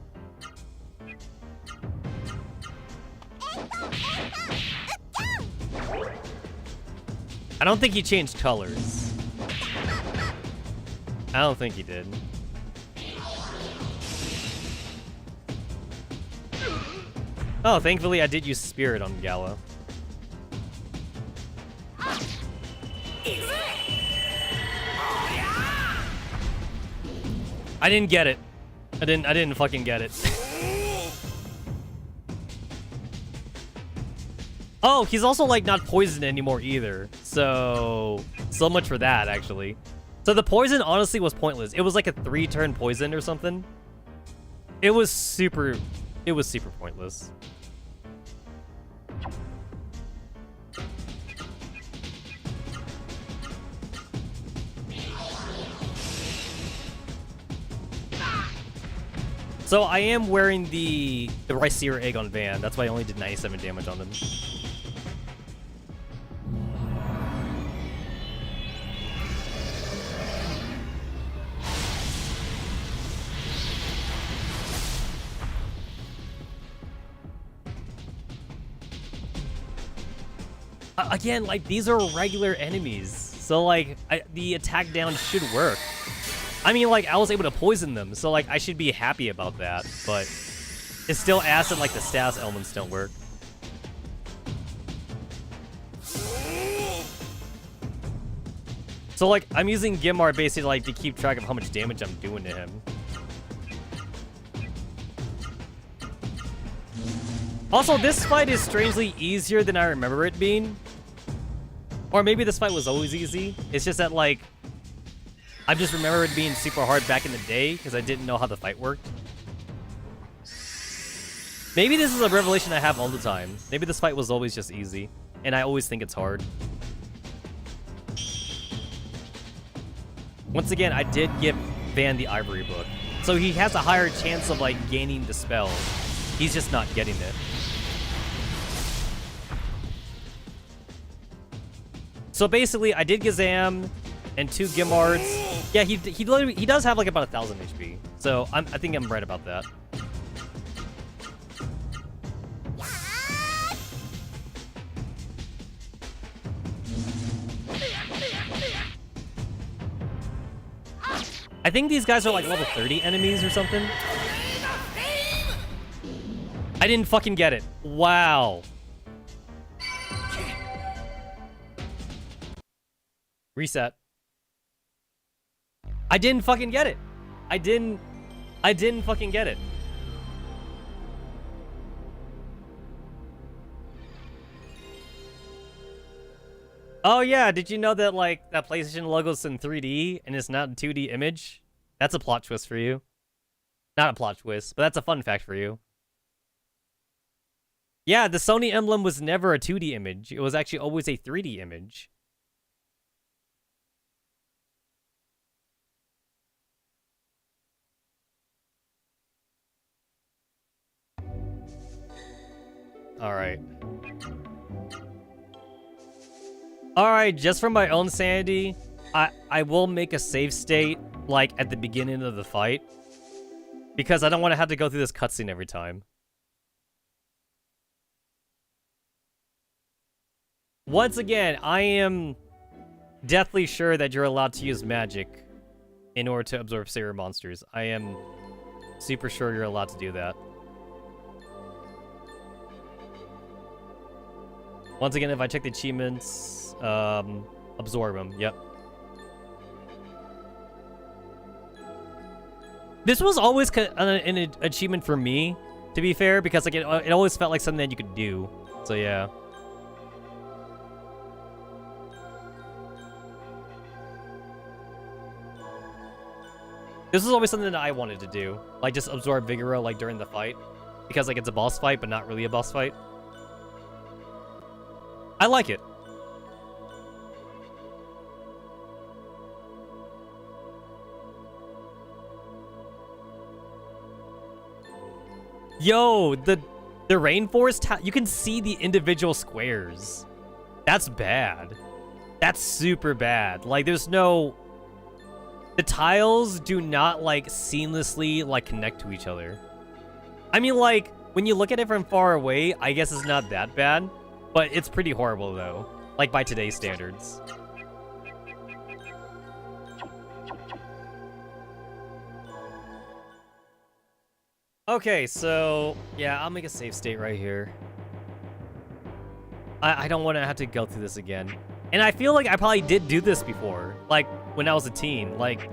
I don't think he changed colors. I don't think he did. Oh, thankfully I did use Spirit on Gala. I didn't get it. I didn't fucking get it. Oh, he's also, like, not poisoned anymore either. So much for that, actually. So the poison honestly was pointless. It was like a 3-turn poison or something. It was super pointless. So I am wearing the Rice Seer egg on Van. That's why I only did 97 damage on them. Again, like, these are regular enemies. So, like, the attack down should work. I mean, like, I was able to poison them, so, like, I should be happy about that. But it's still ass that, like, the status elements don't work. So, like, I'm using Gimar basically, like, to keep track of how much damage I'm doing to him. Also, this fight is strangely easier than I remember it being. Or maybe this fight was always easy. It's just that, like, I just remember it being super hard back in the day because I didn't know how the fight worked. Maybe this is a revelation I have all the time. Maybe this fight was always just easy, and I always think it's hard. Once again, I did give Van the Ivory Book, so he has a higher chance of, like, gaining the spell. He's just not getting it. So basically, I did Gazam and 2 Gimards. Yeah, he does have like about 1,000 HP. So I think I'm right about that. I think these guys are like level 30 enemies or something. I didn't fucking get it. Wow. Reset. I didn't fucking get it. I didn't fucking get it. Oh yeah, did you know that, like, that PlayStation logo's in 3D and it's not a 2D image? That's a plot twist for you. Not a plot twist, but that's a fun fact for you. Yeah, the Sony emblem was never a 2D image. It was actually always a 3D image. Alright. Alright, just for my own sanity, I will make a save state, like, at the beginning of the fight. Because I don't want to have to go through this cutscene every time. Once again, I am deathly sure that you're allowed to use magic in order to absorb Saber monsters. I am super sure you're allowed to do that. Once again, if I check the achievements, absorb them, yep. This was always an achievement for me, to be fair, because like it always felt like something that you could do. So yeah. This was always something that I wanted to do, like just absorb Vigoro like during the fight, because like it's a boss fight, but not really a boss fight. I like it. Yo, the rainforest, you can see the individual squares. That's bad. That's super bad. Like, there's no... The tiles do not, like, seamlessly, like, connect to each other. I mean, like, when you look at it from far away, I guess it's not that bad. But it's pretty horrible, though. Like, by today's standards. Okay, so... Yeah, I'll make a save state right here. I don't want to have to go through this again. And I feel like I probably did do this before. Like, when I was a teen. Like,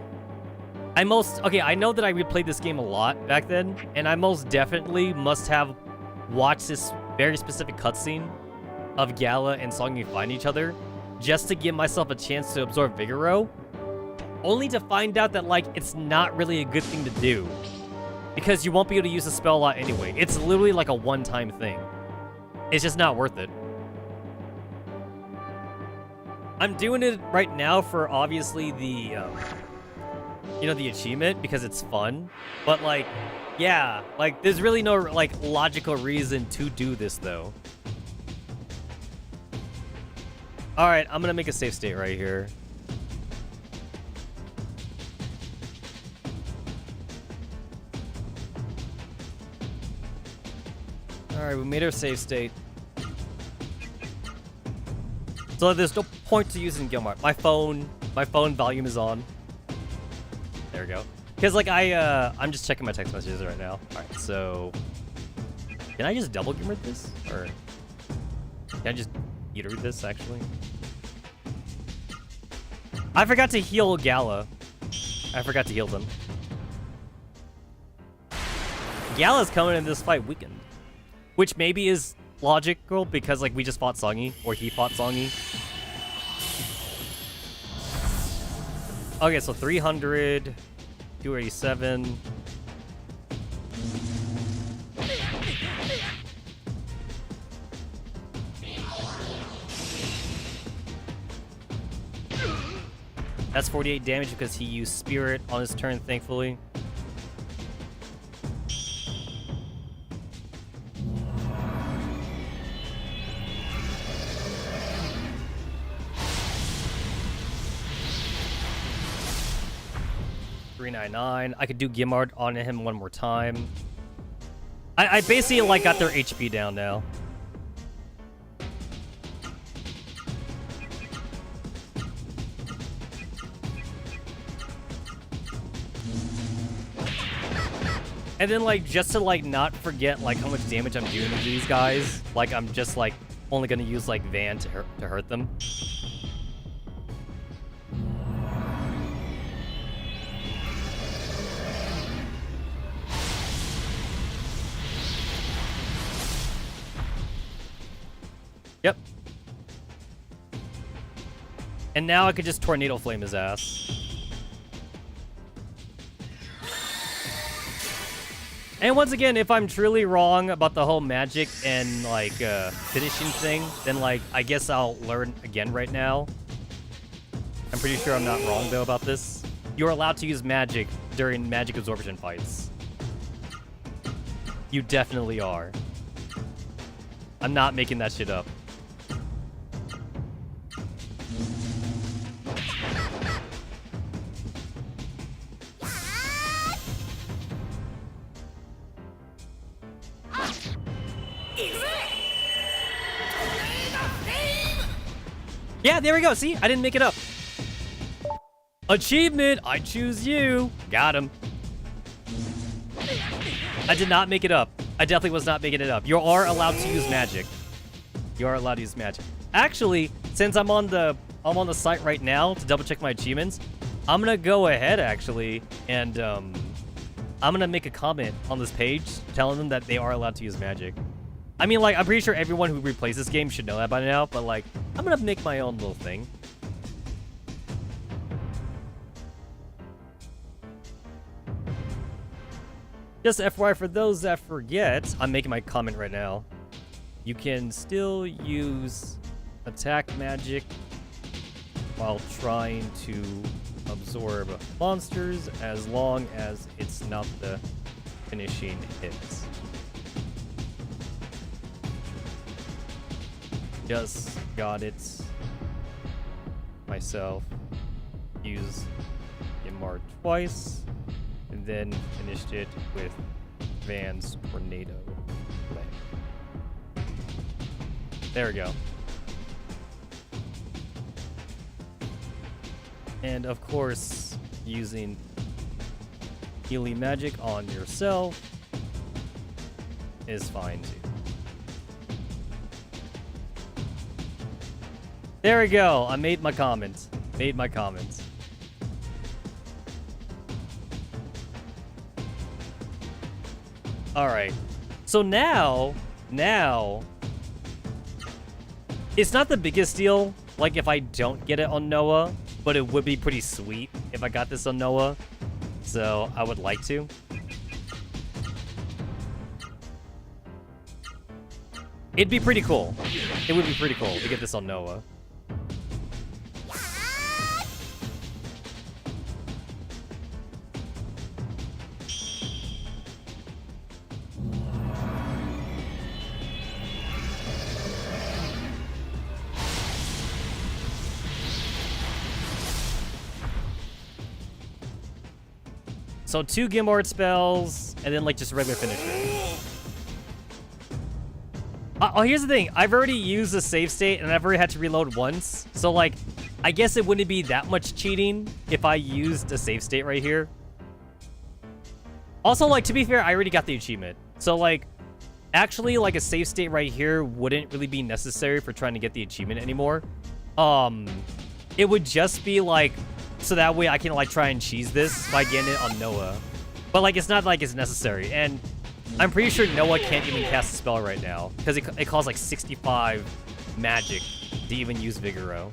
I know that I replayed this game a lot back then. And I most definitely must have watched this very specific cutscene of Gala and Songyun find each other just to give myself a chance to absorb Vigoro, only to find out that, like, it's not really a good thing to do because you won't be able to use the spell a lot anyway. It's literally like a one-time thing. It's just not worth it. I'm doing it right now for obviously the you know, the achievement because it's fun, but like, yeah, like there's really no like logical reason to do this though. Alright, I'm gonna make a save state right here. Alright, we made our save state. So there's no point to using Gilmart. My phone volume is on. There we go. Because like I'm just checking my text messages right now. All right, so can I just double Gilmart this, or can I just eater this actually? I forgot to heal Gala. I forgot to heal them. Gala's coming in this fight weakened, which maybe is logical because like we just fought Songy, or he fought Songy. Okay, so 300, 287. That's 48 damage because he used Spirit on his turn, thankfully. $399. I could do Gimard on him one more time. I basically like got their HP down now. And then like just to like not forget like how much damage I'm doing to these guys, like I'm just like only gonna use like Van to hurt them. Yep. And now I could just Tornado Flame his ass. And once again, if I'm truly wrong about the whole magic and like finishing thing, then like I guess I'll learn again right now. I'm pretty sure I'm not wrong though about this. You're allowed to use magic during magic absorption fights. You definitely are. I'm not making that shit up. Yeah, there we go. See? I didn't make it up. Achievement! I choose you! Got him. I did not make it up. I definitely was not making it up. You are allowed to use magic. You are allowed to use magic. Actually, since I'm on the site right now to double check my achievements, I'm gonna go ahead actually and I'm gonna make a comment on this page telling them that they are allowed to use magic. I mean, like, I'm pretty sure everyone who replays this game should know that by now, but, like, I'm gonna make my own little thing. Just FYI, for those that forget, I'm making my comment right now. You can still use attack magic while trying to absorb monsters as long as it's not the finishing hits. Just got it myself. Used Yamar twice, and then finished it with Van's Tornado Flame. There we go. And of course, using healing magic on yourself is fine too. There we go. I made my comments. Made my comments. Alright. So now, it's not the biggest deal, like, if I don't get it on Noah, but it would be pretty sweet if I got this on Noah. So, I would like to. It'd be pretty cool. It would be pretty cool to get this on Noah. So 2 Gimort spells, and then like just regular finisher. Oh, here's the thing. I've already used the save state, and I've already had to reload once. So, like, I guess it wouldn't be that much cheating if I used a save state right here. Also, like, to be fair, I already got the achievement. So, like, actually, like, a save state right here wouldn't really be necessary for trying to get the achievement anymore. It would just be, like, so that way I can, like, try and cheese this by getting it on Noah. But, like, it's not like it's necessary. And I'm pretty sure Noah can't even cast a spell right now, because it costs, like, 65 magic to even use Vigoro.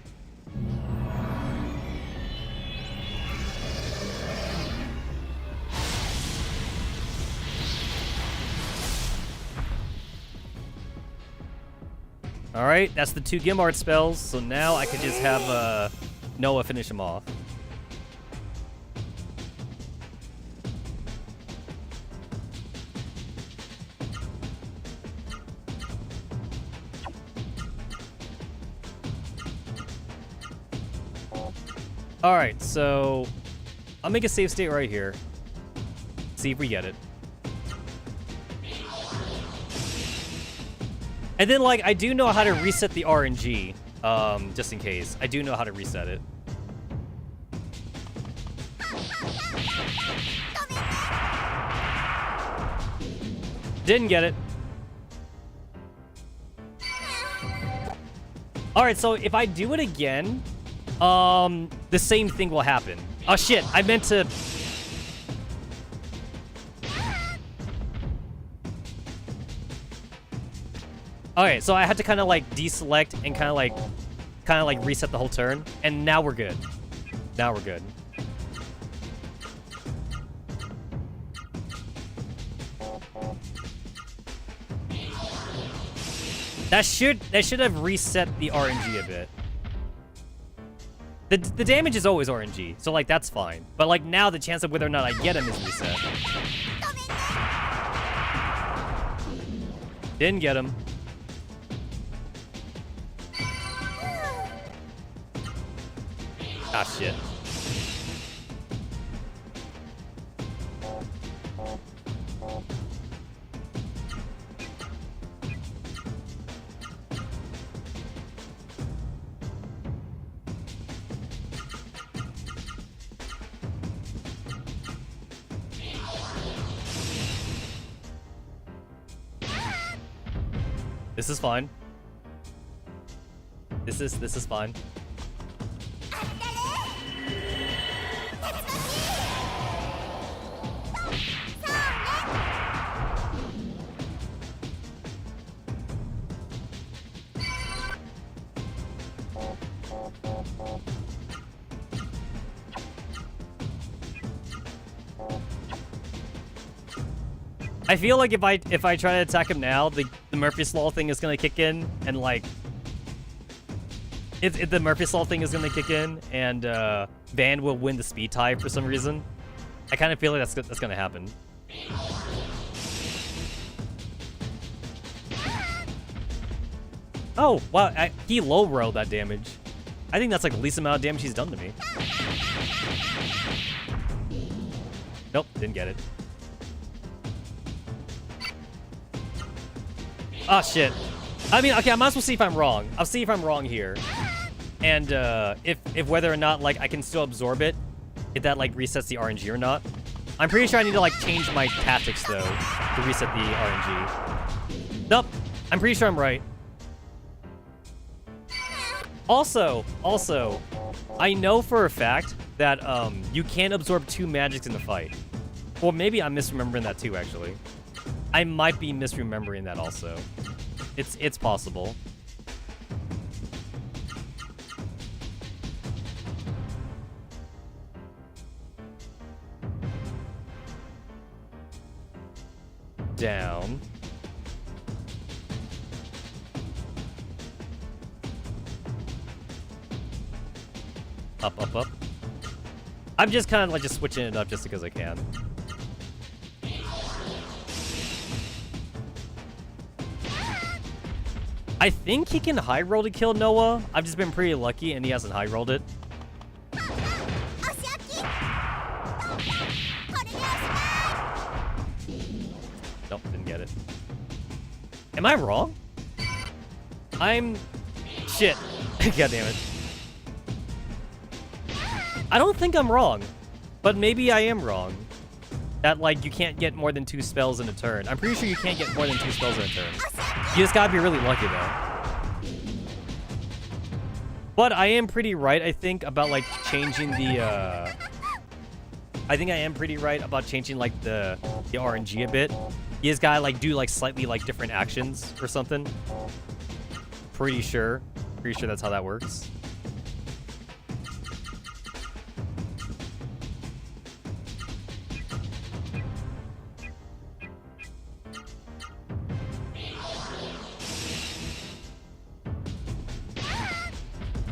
Alright, that's the 2 Gimbard spells, so now I could just have Noah finish him off. Alright, so I'll make a save state right here. See if we get it. And then, like, I do know how to reset the RNG, just in case. I do know how to reset it. Didn't get it. Alright, so if I do it again, the same thing will happen. Oh, shit, I meant to... Okay, so I had to kind of like deselect and kind of like reset the whole turn, and now we're good. Now we're good. That should have reset the RNG a bit. The damage is always RNG, so like that's fine. But like now the chance of whether or not I get him is reset. Didn't get him. Ah, shit. This is fine. This is fine. I feel like if I try to attack him now, the Murphy's Law thing is gonna kick in, and like, if the Murphy's Law thing is gonna kick in, and Van will win the speed tie for some reason. I kind of feel like that's gonna happen. Oh wow, he low rolled that damage. I think that's like the least amount of damage he's done to me. Nope, didn't get it. Oh, shit. I mean, okay, I might as well see if I'm wrong. I'll see if I'm wrong here. And, if whether or not, like, I can still absorb it, if that, like, resets the RNG or not. I'm pretty sure I need to, like, change my tactics, though, to reset the RNG. Nope. I'm pretty sure I'm right. Also, I know for a fact that, you can't absorb 2 magics in a fight. Or maybe I'm misremembering that, too, actually. I might be misremembering that also. It's possible. Down. Up, up, up. I'm just kind of like just switching it up just because I can. I think he can high roll to kill Noah. I've just been pretty lucky and he hasn't high rolled it. Nope, didn't get it. Am I wrong? Shit. God damn it. I don't think I'm wrong, but maybe I am wrong. That, like, you can't get more than 2 spells in a turn. I'm pretty sure you can't get more than 2 spells in a turn. You just gotta be really lucky, though. But I am pretty right, I think, about, like, changing the, I think I am pretty right about changing, like, the RNG a bit. You just gotta, like, do, like, slightly, like, different actions or something. Pretty sure that's how that works.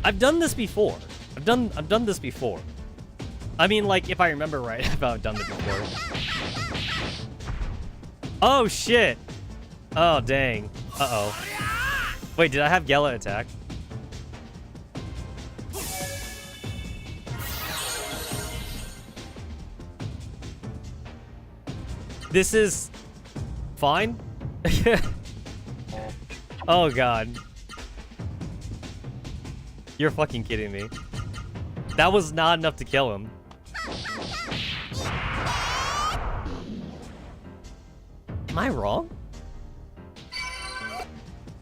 I've done this before. I've done this before. I mean, like, if I remember right, I've done this before. Oh, shit. Oh, dang. Uh-oh. Wait, did I have Gala attack? This is fine? Oh, God. You're fucking kidding me. That was not enough to kill him. Am I wrong?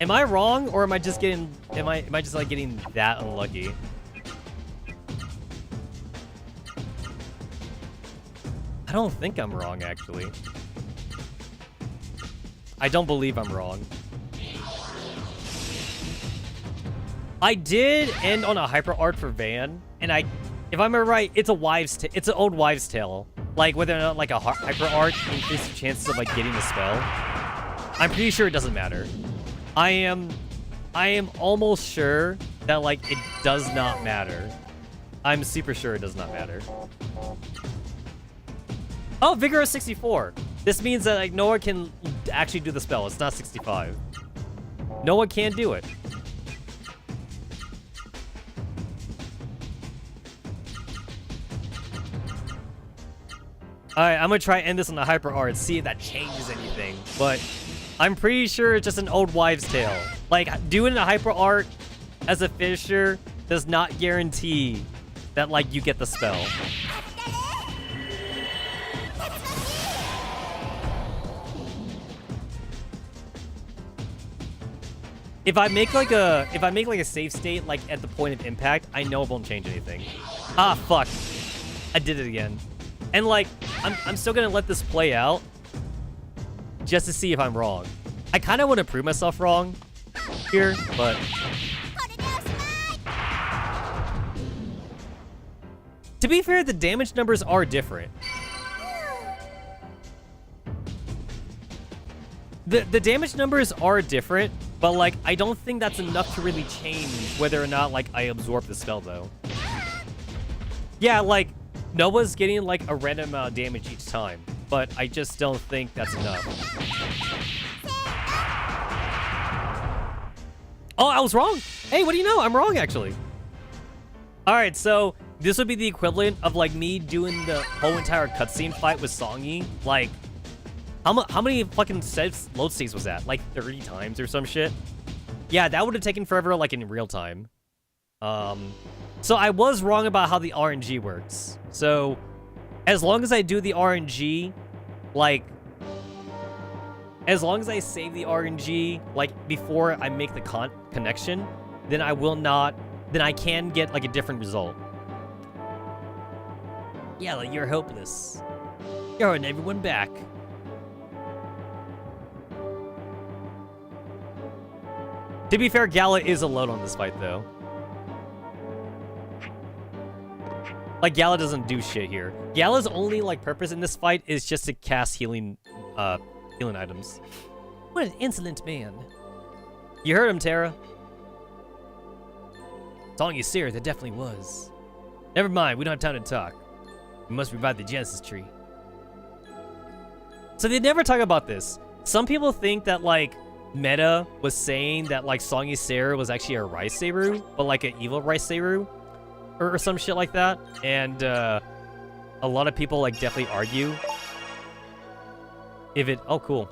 Am I wrong, or am I just getting... Am I just, like, getting that unlucky? I don't think I'm wrong, actually. I don't believe I'm wrong. I did end on a hyper art for Van, and if I remember right, it's an old wives' tale. Like, whether or not, like, a hyper art increases the chances of, like, getting a spell. I'm pretty sure it doesn't matter. I am almost sure that, like, it does not matter. I'm super sure it does not matter. Oh, Vigor is 64. This means that, like, Noah can actually do the spell. It's not 65. Noah can do it. Alright, I'm gonna try and end this on the hyper art, see if that changes anything. But I'm pretty sure it's just an old wives' tale. Like, doing a hyper art as a finisher does not guarantee that, like, you get the spell. If I make like a save state, like, at the point of impact, I know it won't change anything. Ah, fuck. I did it again. And, like, I'm still gonna let this play out just to see if I'm wrong. I kind of want to prove myself wrong here, but... To be fair, the damage numbers are different. The damage numbers are different, but, like, I don't think that's enough to really change whether or not, like, I absorb the spell, though. Yeah, like... Noah's getting, like, a random amount of damage each time, but I just don't think that's enough. Oh, I was wrong! Hey, what do you know? I'm wrong, actually. Alright, so this would be the equivalent of, like, me doing the whole entire cutscene fight with Songy. Like, how many fucking load states was that? Like, 30 times or some shit? Yeah, that would have taken forever, like, in real time. So I was wrong about how the RNG works. So, as long as I do the RNG, like, as long as I save the RNG, like, before I make the connection, then I can get, like, a different result. Yeah, like, you're hopeless. You're holding everyone back. To be fair, Gala is alone on this fight, though. Like, Gala doesn't do shit here. Gala's only, like, purpose in this fight is just to cast healing items. What an insolent man. You heard him, Terra. Song you serious, that definitely was. Never mind, we don't have time to talk. We must revive the Genesis tree. So they never talk about this. Some people think that, like, Meta was saying that, like, Songy Sarah was actually a Rice Saru, but, like, an evil Rice Saru. Or some shit like that, and a lot of people, like, definitely argue if it... Oh, cool.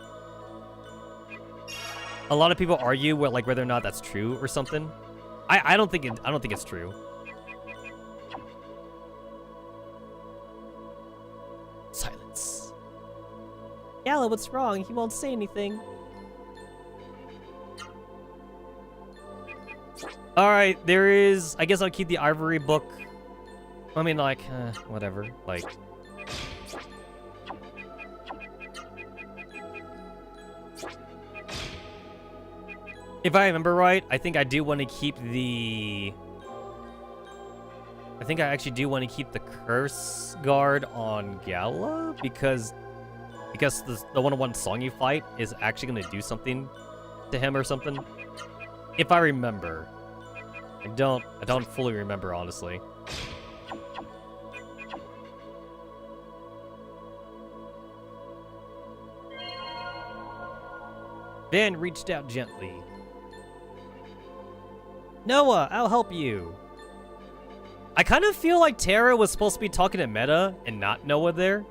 A lot of people argue with, like, whether or not that's true or something. I don't think it's true. Silence. Gala, what's wrong? He won't say anything. Alright, there is... I guess I'll keep the ivory book. I mean, like, whatever. Like... If I remember right, I think I do want to keep the... I think I actually do want to keep the curse guard on Gala, because the one-on-one song you fight is actually going to do something to him or something. If I remember. I don't fully remember, honestly. Van reached out gently. Noah, I'll help you. I kind of feel like Terra was supposed to be talking to Meta and not Noah there.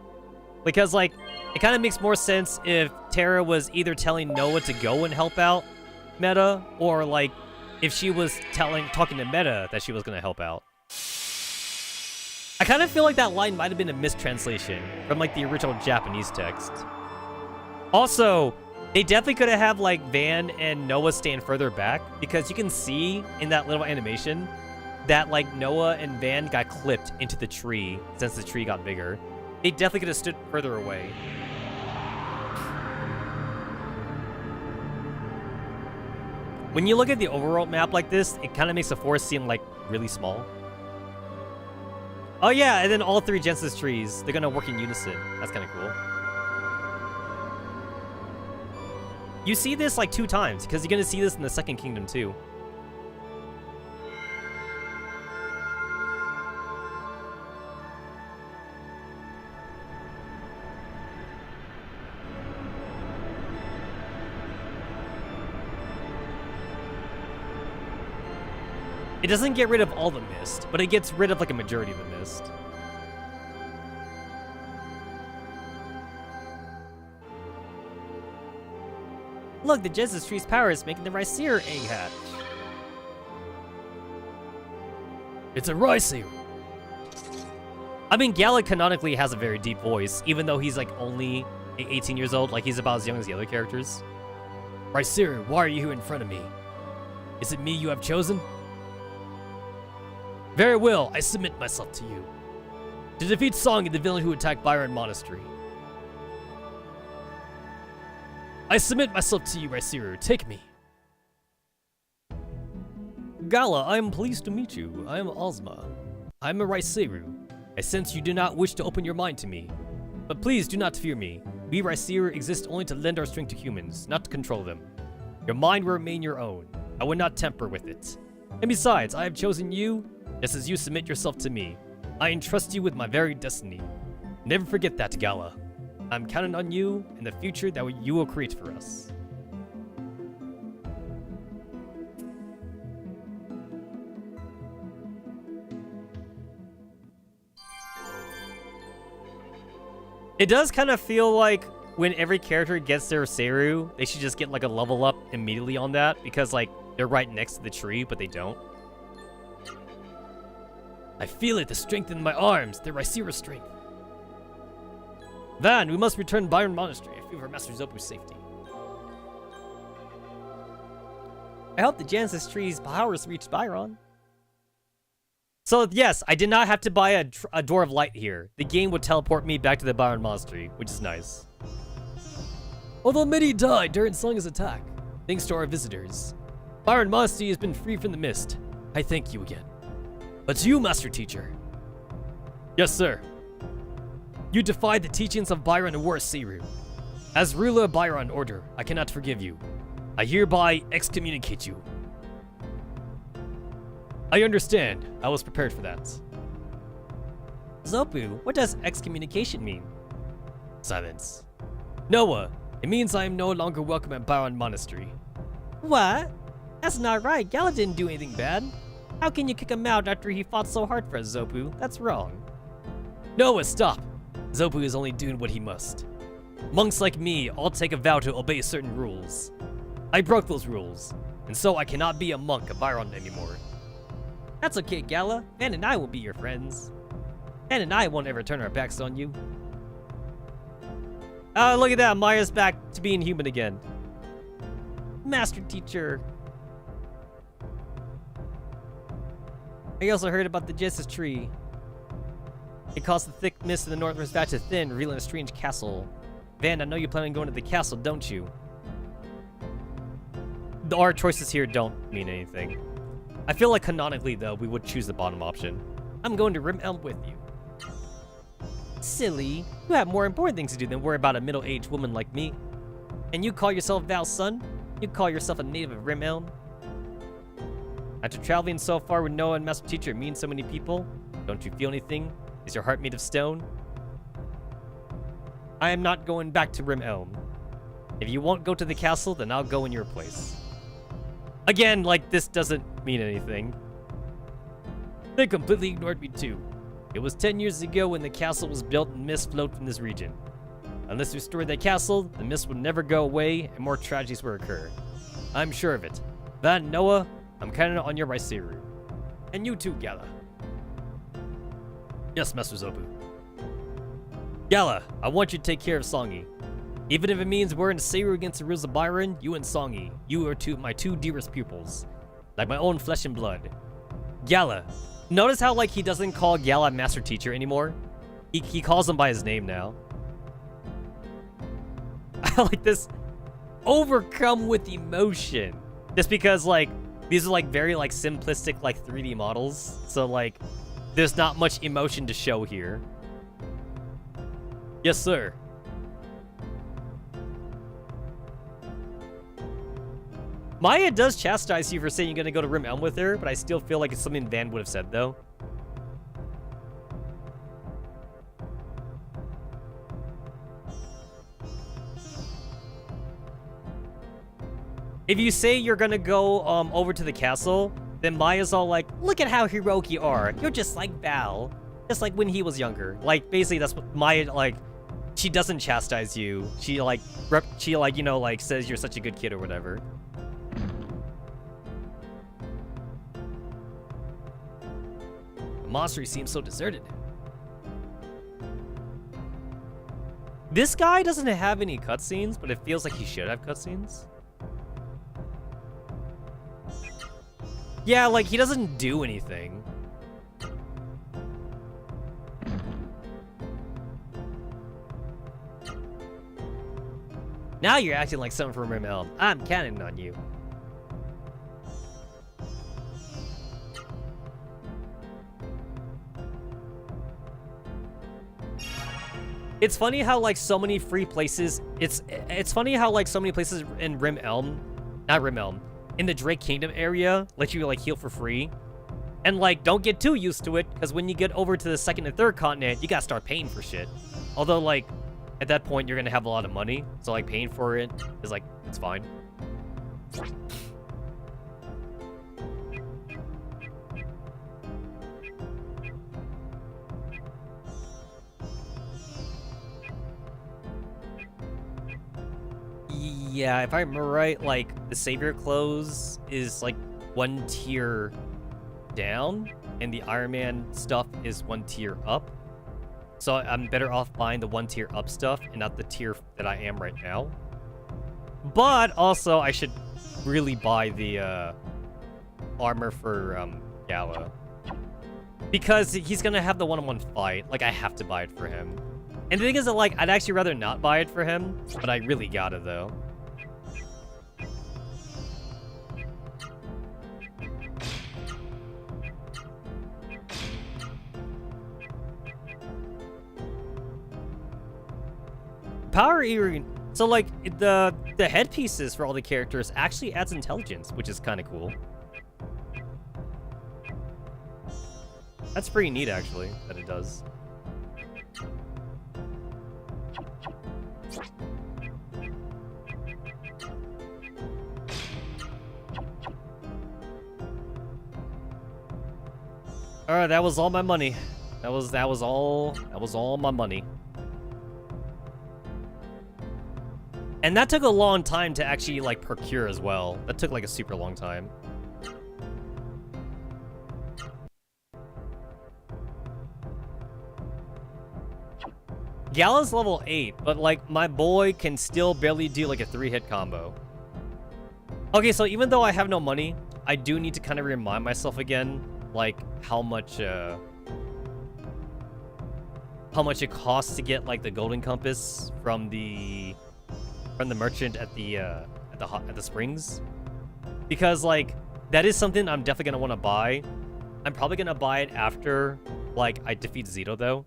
Because, like, it kind of makes more sense if Terra was either telling Noah to go and help out Meta, or, like, if she was talking to Meta that she was going to help out. I kind of feel like that line might have been a mistranslation from, like, the original Japanese text. Also, they definitely could have had, like, Van and Noah stand further back, because you can see in that little animation that, like, Noah and Van got clipped into the tree since the tree got bigger. They definitely could have stood further away. When you look at the overworld map like this, it kind of makes the forest seem, like, really small. Oh yeah, and then all 3 Genesis trees, they're gonna work in unison. That's kind of cool. You see this, like, 2 times, because you're gonna see this in the Second Kingdom, too. It doesn't get rid of all the mist, but it gets rid of, like, a majority of the mist. Look, the Genesis tree's power is making the Rhyseer egg hatch. It's a Rhyseer. I mean, Gala canonically has a very deep voice, even though he's, like, only 18 years old. Like, he's about as young as the other characters. Rhyseer, why are you here in front of me? Is it me you have chosen? Very well, I submit myself to you. To defeat Song and the villain who attacked Byron Monastery. I submit myself to you, Rhyseer. Take me. Gala, I am pleased to meet you. I am Ozma. I am a Rhyseer. I sense you do not wish to open your mind to me. But please do not fear me. We Rhyseer exist only to lend our strength to humans, not to control them. Your mind will remain your own. I will not tamper with it. And besides, I have chosen you, just as you submit yourself to me. I entrust you with my very destiny. Never forget that, Gala. I'm counting on you and the future that you will create for us. It does kind of feel like when every character gets their Seru, they should just get, like, a level up immediately on that, because, like, they're right next to the tree, but they don't. I feel it, the strength in my arms, the Rhyseer strength. Van, we must return Byron Monastery if we have our Master Zopu's safety. I hope the Genesis tree's powers reached Byron. So yes, I did not have to buy a Door of Light here. The game would teleport me back to the Byron Monastery, which is nice. Although many died during Song's attack, thanks to our visitors, Byron Monastery has been free from the mist. I thank you again. But to you, Master Teacher. Yes, sir. You defied the teachings of Byron and War Seru. As ruler of Byron Order, I cannot forgive you. I hereby excommunicate you. I understand. I was prepared for that. Zopu, what does excommunication mean? Silence. Noah, it means I am no longer welcome at Byron Monastery. What? That's not right. Gala didn't do anything bad. How can you kick him out after he fought so hard for us, Zopu? That's wrong. Noah, stop. Zopu is only doing what he must. Monks like me all take a vow to obey certain rules. I broke those rules, and so I cannot be a monk of Byron anymore. That's okay, Gala. Van and I will be your friends. Van and I won't ever turn our backs on you. Oh, look at that. Maya's back to being human again. Master teacher. I also heard about the Jesus tree. It caused the thick mist in the northwest valley to thin, revealing a strange castle. Van, I know you plan on going to the castle, don't you? Our choices here don't mean anything. I feel like canonically, though, we would choose the bottom option. I'm going to Rim Elm with you. Silly. You have more important things to do than worry about a middle-aged woman like me. And you call yourself Val's son? You call yourself a native of Rim Elm? After traveling so far with Noah and Master Teacher meeting so many people, don't you feel anything? Is your heart made of stone? I am not going back to Rim Elm. If you won't go to the castle, then I'll go in your place. Again, like, this doesn't mean anything. They completely ignored me too. It was 10 years ago when the castle was built and mist flowed from this region. Unless we restore that castle, the mist will never go away and more tragedies will occur. I'm sure of it. Van, Noah, I'm counting on your Raiseru. And you too, Gala. Yes, Master Zobu. Gala, I want you to take care of Songi. Even if it means we're in Seiru against the rules of Byron, you and Songi, you are my two dearest pupils. Like my own flesh and blood. Gala. Notice how, like, he doesn't call Gala Master Teacher anymore? He calls him by his name now. I like this. Overcome with emotion. Just because, like, these are, like, very, like, simplistic, like, 3D models. So, like, there's not much emotion to show here. Yes, sir. Maya does chastise you for saying you're gonna go to Rim Elm with her, but I still feel like it's something Van would have said, though. If you say you're gonna go over to the castle, then Maya's all like, look at how heroic you are. You're just like Val. Just like when he was younger. Like, basically, that's what Maya, like, she doesn't chastise you. She, like, you know, like, says you're such a good kid or whatever. The monastery seems so deserted. This guy doesn't have any cutscenes, but it feels like he should have cutscenes. Yeah, like, he doesn't do anything. Now you're acting like someone from Rim Elm. I'm counting on you. It's funny how, like, so many free places... It's funny how, like, so many places in Rim Elm... Not Rim Elm. In the Drake Kingdom area, let you, like, heal for free. And, like, don't get too used to it, because when you get over to the second and third continent, you gotta start paying for shit. Although, like, at that point, you're gonna have a lot of money, so, like, paying for it is, like, it's fine. Yeah, if I remember right, like, the Savior clothes is, like, 1 tier down, and the Iron Man stuff is 1 tier up. So I'm better off buying the 1 tier up stuff and not the tier that I am right now. But also, I should really buy the armor for Gala. Because he's gonna have the one-on-one fight. Like, I have to buy it for him. And the thing is that, like, I'd actually rather not buy it for him, but I really gotta, though. Power earring. So, like, the headpieces for all the characters actually adds intelligence, which is kind of cool. That's pretty neat, actually, that it does. Alright, that was all my money. That was all my money. And that took a long time to actually, like, procure as well. That took, like, a super long time. Gala's level 8, but, like, my boy can still barely do, like, a 3-hit combo. Okay, so even though I have no money, I do need to kind of remind myself again, like, how much it costs to get, like, the golden compass from the merchant at the springs, because, like, that is something I'm definitely gonna want to buy. I'm probably gonna buy it after, like, I defeat Zito, though,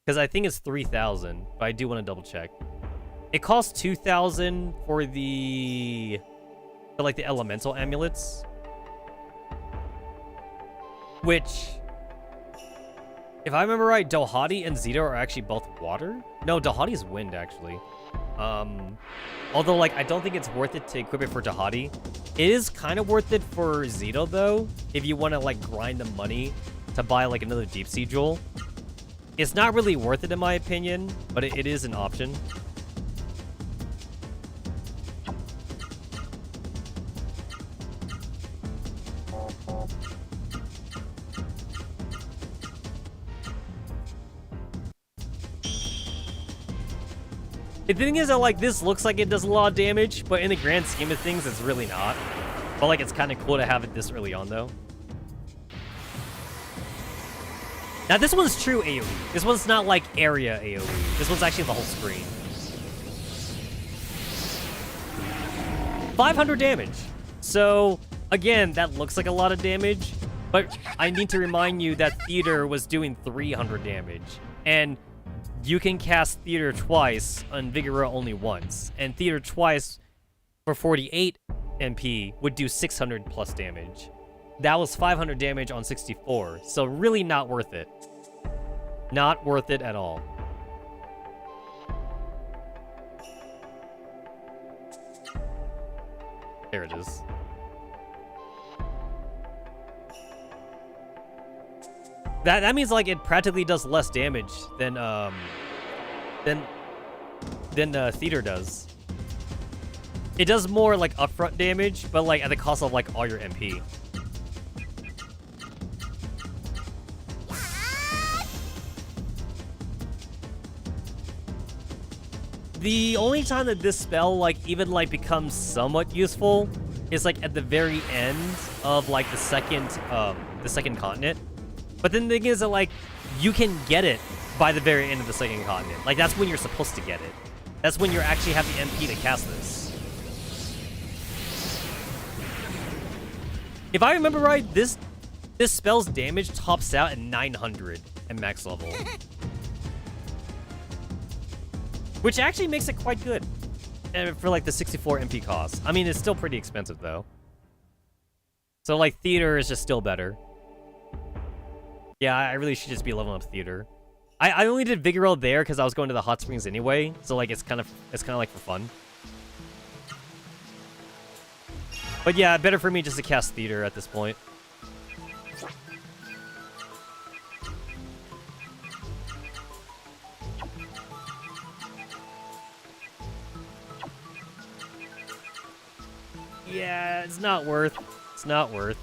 because I think it's 3,000, but I do want to double check. It costs 2,000 for the elemental amulets, which, if I remember right, Dohati and Zito are actually both water. No, Dohati's wind, actually. Although, like, I don't think it's worth it to equip it for Dohati. It is kind of worth it for Zito, though, if you want to, like, grind the money to buy, like, another Deep Sea Jewel. It's not really worth it, in my opinion, but it is an option. The thing is that, like, this looks like it does a lot of damage, but in the grand scheme of things, it's really not. But, like, it's kind of cool to have it this early on, though. Now, this one's true AoE. This one's not, like, area AoE. This one's actually the whole screen. 500 damage. So, again, that looks like a lot of damage, but I need to remind you that Theater was doing 300 damage. And you can cast Theater twice on Vigora only once, and Theater twice for 48 MP would do 600 plus damage. That was 500 damage on 64, so really not worth it. Not worth it at all. There it is. That means, like, it practically does less damage than Theater does. It does more, like, upfront damage, but, like, at the cost of, like, all your MP. The only time that this spell, like, even, like, becomes somewhat useful is, like, at the very end of, like, the second continent. But then the thing is that, like, you can get it by the very end of the second continent. Like, that's when you're supposed to get it. That's when you actually have the MP to cast this. If I remember right, this spell's damage tops out at 900 at max level. Which actually makes it quite good for, like, the 64 MP cost. I mean, it's still pretty expensive, though. So, like, Theater is just still better. Yeah, I really should just be leveling up Theater. I only did Vigoro there because I was going to the hot springs anyway, so, like, it's kind of like for fun. But yeah, better for me just to cast Theater at this point. Yeah, it's not worth. It's not worth.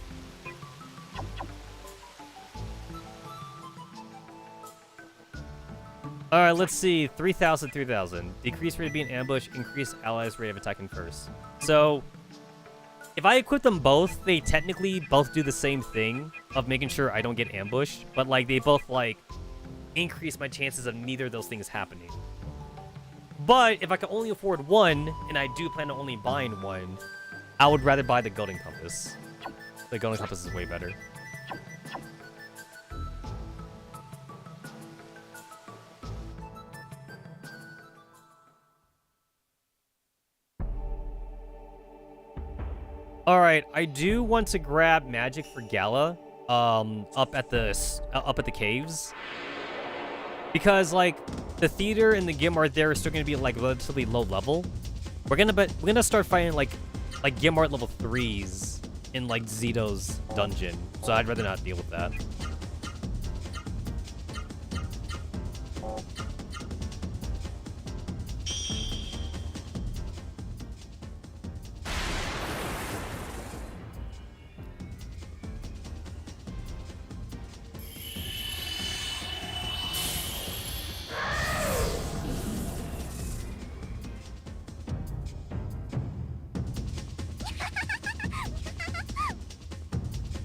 Alright, let's see. 3,000, 3,000. Decrease rate of being ambushed, increase allies' rate of attacking first. So, if I equip them both, they technically both do the same thing of making sure I don't get ambushed, but, like, they both, like, increase my chances of neither of those things happening. But if I can only afford one, and I do plan on only buying one, I would rather buy the Golden Compass. The Golden Compass is way better. All right, I do want to grab magic for Gala, up at the caves, because, like, the Theater and the Gimart there are still going to be, like, relatively low level. We're gonna start fighting like Gimart level 3s in, like, Zito's dungeon, so I'd rather not deal with that.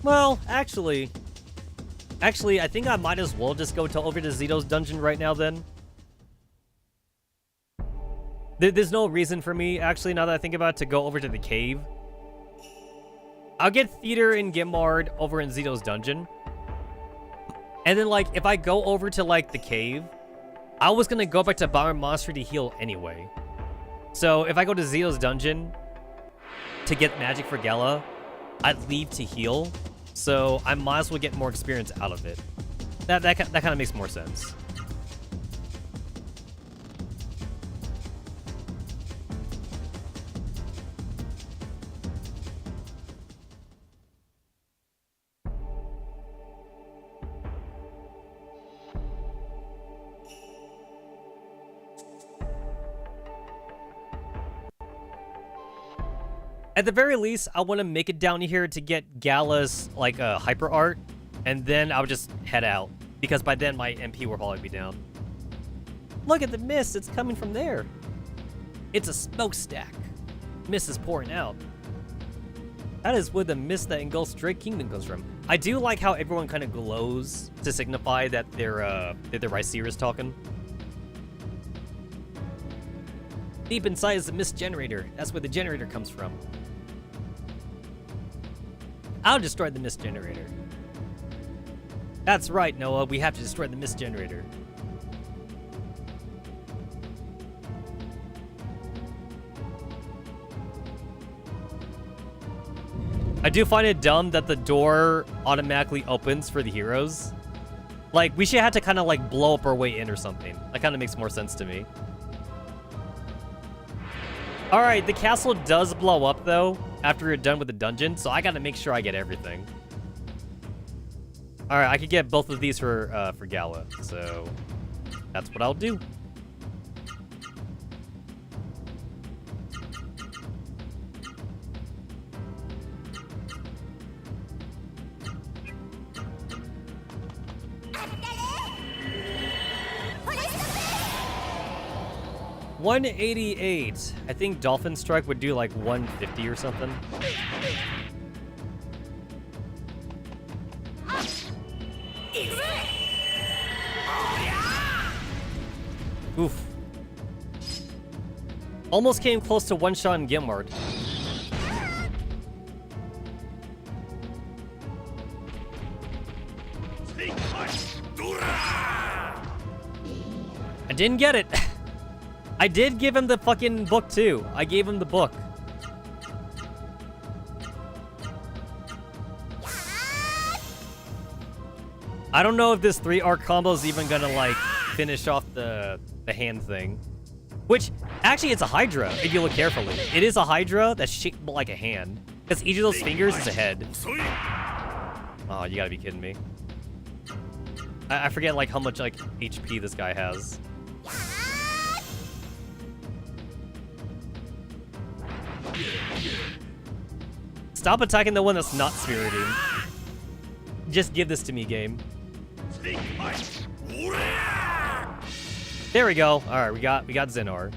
Well, actually, I think I might as well just go over to Zito's dungeon right now then. There's no reason for me, actually, now that I think about it, to go over to the cave. I'll get Theater and Gimard over in Zito's dungeon. And then, like, if I go over to, like, the cave, I was gonna go back to Bomber Monster to heal anyway. So, if I go to Zito's dungeon to get magic for Gala, I'd leave to heal. So, I might as well get more experience out of it. That kind of makes more sense. At the very least, I want to make it down here to get Gala's, like, hyper art, and then I'll just head out, because by then my MP will probably be down. Look at the mist, it's coming from there. It's a smokestack. Mist is pouring out. That is where the mist that engulfs Drake Kingdom comes from. I do like how everyone kind of glows to signify that their Ryseer is talking. Deep inside is the mist generator. That's where the generator comes from. I'll destroy the mist generator. That's right, Noah. We have to destroy the mist generator. I do find it dumb that the door automatically opens for the heroes. Like, we should have to kind of, like, blow up our way in or something. That kind of makes more sense to me. Alright, the castle does blow up, though, after you're done with the dungeon, so I gotta make sure I get everything. Alright, I could get both of these for Gala, so that's what I'll do. $188. I think Dolphin Strike would do like 150 or something. Oof. Almost came close to one-shot in Gimard. I didn't get it. I did give him the fucking book, too. I gave him the book. I don't know if this 3-arc combo is even gonna, like, finish off the hand thing. Which, actually, it's a Hydra, if you look carefully. It is a Hydra that's shaped like a hand. Because each of those fingers is a head. Oh, you gotta be kidding me. I forget, like, how much, like, HP this guy has. Stop attacking the one that's not spiriting. Just give this to me, game. There we go. All right, we got Xenar.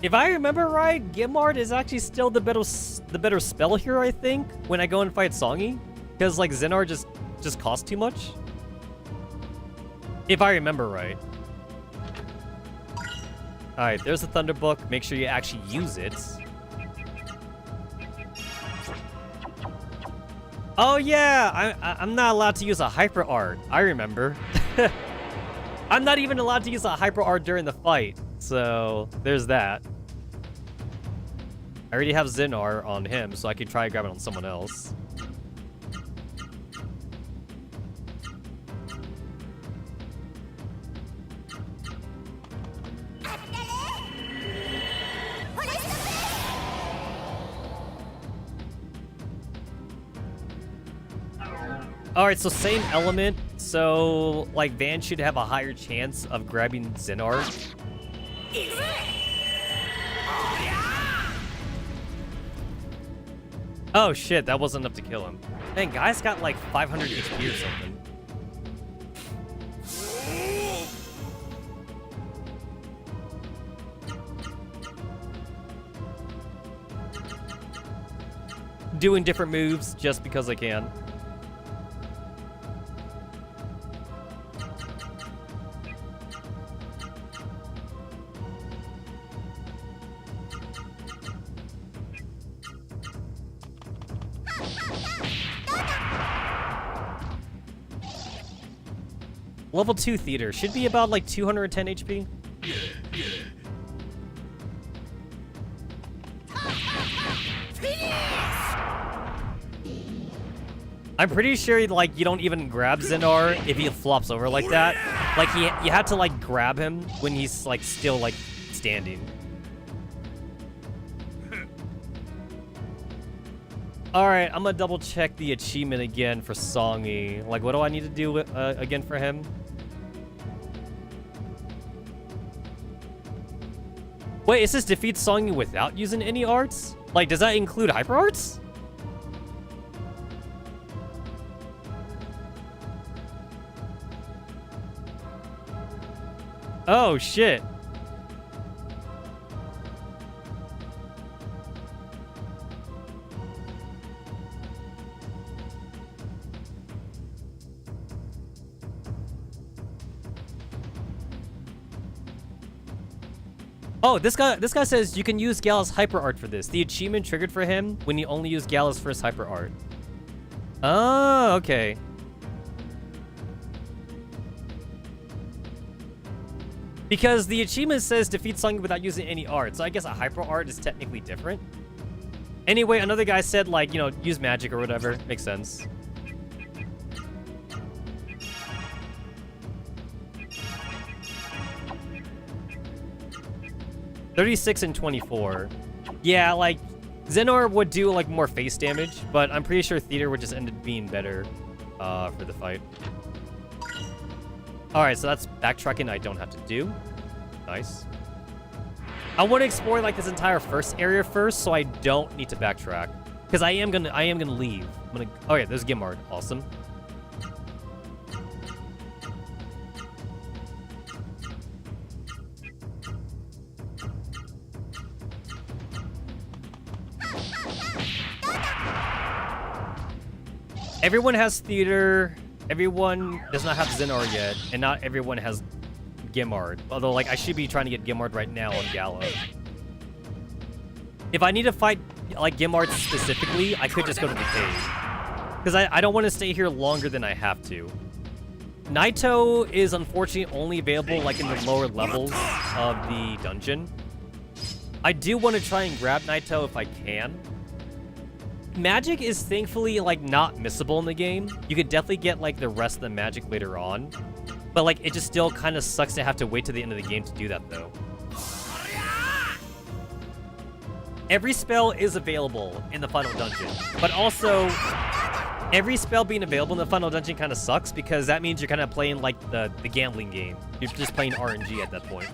If I remember right, Gimard is actually still the better spell here, I think, when I go and fight Songy, because like Xenar just costs too much. If I remember right. Alright, there's the Thunder Book. Make sure you actually use it. Oh yeah, I'm not allowed to use a Hyper Art. I remember. I'm not even allowed to use a Hyper Art during the fight. So, there's that. I already have Xenar on him, so I can try to grab it on someone else. Alright, so same element. So, like, Van should have a higher chance of grabbing Xenar. Oh shit, that wasn't enough to kill him. Man, guy's got like 500 HP or something. doing different moves just because I can. Level 2 theater should be about like 210 HP. I'm pretty sure like you don't even grab Xenar if he flops over like that. Like you have to like grab him when he's like still like standing. All right, I'm gonna double check the achievement again for Songy. Like, what do I need to do again for him? Wait, it says defeat Songy without using any arts? Like, does that include hyper arts? Oh, shit. Oh, this guy says you can use Gala's hyper art for this. The achievement triggered for him when you only use Gala's first hyper art. Oh, okay. Because the achievement says defeat Songy without using any art, so I guess a hyper art is technically different. Anyway, another guy said, like, you know, use magic or whatever. Makes sense. $36 and $24. Yeah, like, Xenar would do, like, more face damage, but I'm pretty sure Theater would just end up being better for the fight. Alright, so that's backtracking I don't have to do. Nice. I want to explore, like, this entire first area first, so I don't need to backtrack. Because I am gonna leave. Oh yeah, there's Gimard. Awesome. Everyone has Theater. Everyone does not have Xenar yet, and not everyone has Gimard. Although, like, I should be trying to get Gimard right now on Gala. If I need to fight, like, Gimard specifically, I could just go to the cave. Because I don't want to stay here longer than I have to. Naito is unfortunately only available, like, in the lower levels of the dungeon. I do want to try and grab Naito if I can. Magic is thankfully, like, not missable in the game. You could definitely get, like, the rest of the magic later on. But, like, it just still kind of sucks to have to wait to the end of the game to do that, though. Every spell is available in the final dungeon. But also, every spell being available in the final dungeon kind of sucks because that means you're kind of playing, like, the gambling game. You're just playing RNG at that point.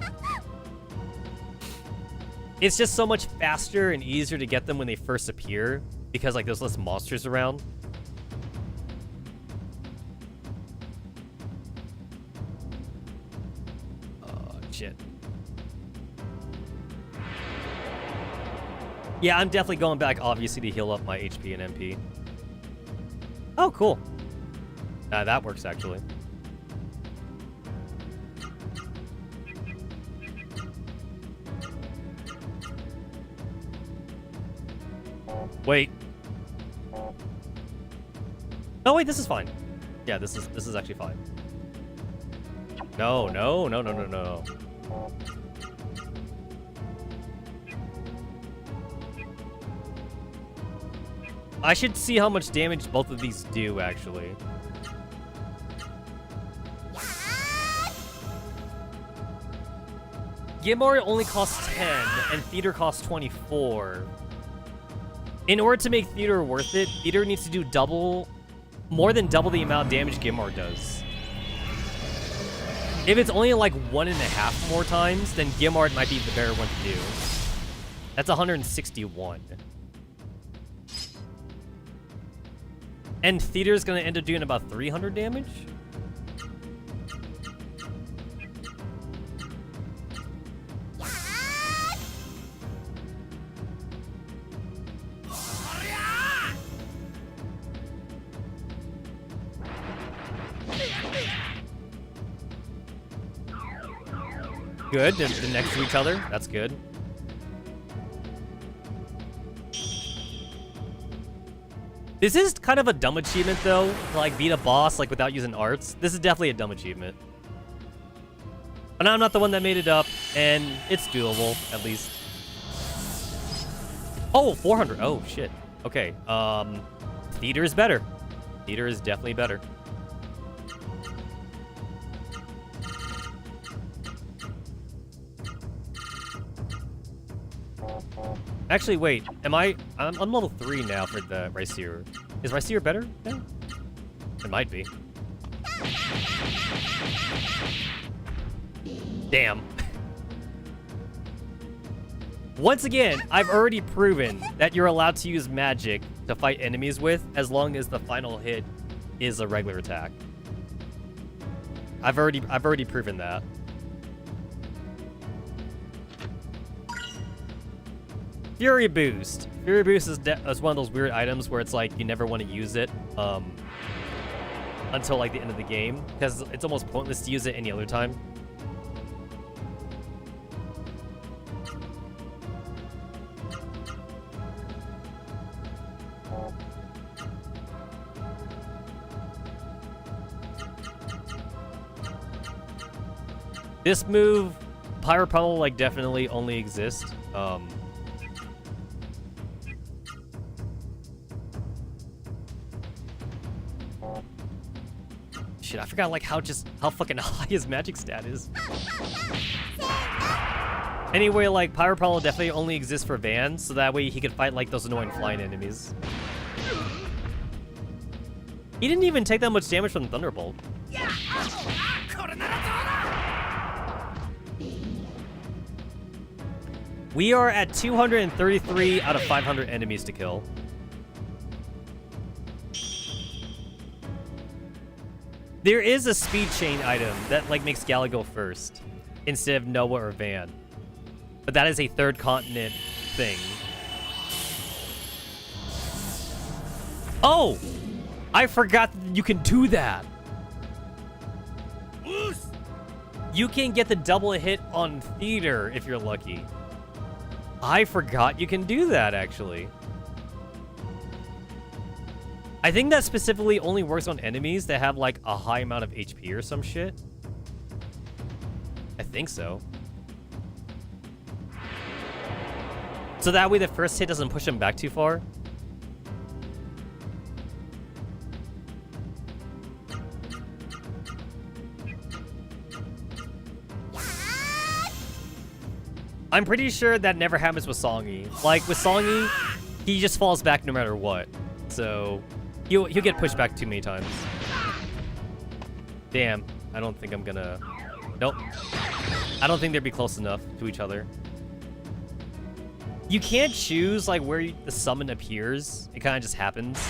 It's just so much faster and easier to get them when they first appear because, like, there's less monsters around. Oh, shit. Yeah, I'm definitely going back, obviously, to heal up my HP and MP. Oh, cool. That works, actually. Wait. Oh, wait, this is fine. Yeah, this is actually fine. No. I should see how much damage both of these do, actually. Gimard only costs 10, and Theater costs 24. In order to make Theater worth it, Theater needs to do more than double the amount of damage Gimard does. If it's only like 1.5 more times, then Gimard might be the better one to do. That's 161. And Theater's gonna end up doing about 300 damage? Good, they're next to each other. That's good. This is kind of a dumb achievement, though, to, like, beat a boss, like, without using arts. This is definitely a dumb achievement. But I'm not the one that made it up, and it's doable, at least. Oh, 400. Oh, shit. Okay, theater is better. Theater is definitely better. Actually, wait. I'm level 3 now for the Riceer. Is Riceer better now? It might be. Damn. Once again, I've already proven that you're allowed to use magic to fight enemies with as long as the final hit is a regular attack. I've already proven that. Fury Boost. Fury Boost is one of those weird items where it's like you never want to use it until like the end of the game, because it's almost pointless to use it any other time. This move, Pyro Pummel, like definitely only exists. Shit, I forgot like how fucking high his magic stat is. Anyway, like Pyro Pummel definitely only exists for Van, so that way he could fight like those annoying flying enemies. He didn't even take that much damage from Thunderbolt. We are at 233 out of 500 enemies to kill. There is a speed chain item that like makes Gala go first instead of Noah or Van. But that is a third continent thing. Oh! I forgot that you can do that. You can get the double hit on theater if you're lucky. I forgot you can do that, actually. I think that specifically only works on enemies that have, like, a high amount of HP or some shit. I think so. So that way the first hit doesn't push him back too far. I'm pretty sure that never happens with Songy. Like, with Songy, he just falls back no matter what. So, he'll get pushed back too many times. Damn, I don't think I'm gonna... Nope. I don't think they'd be close enough to each other. You can't choose, like, where the summon appears. It kind of just happens.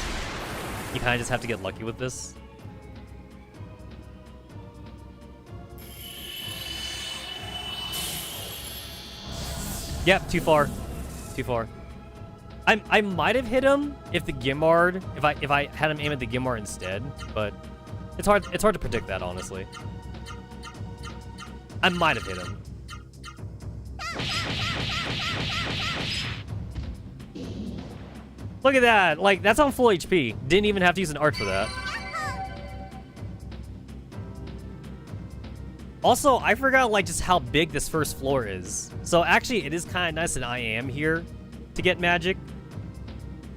You kind of just have to get lucky with this. Yep, too far. Too far. I might have hit him if the Gimmard, if I had him aim at the Gimmard instead, but it's hard to predict that, honestly. I might have hit him. Look at that. Like, that's on full HP. Didn't even have to use an art for that. Also, I forgot, like, just how big this first floor is. So, actually, it is kind of nice that I am here to get magic.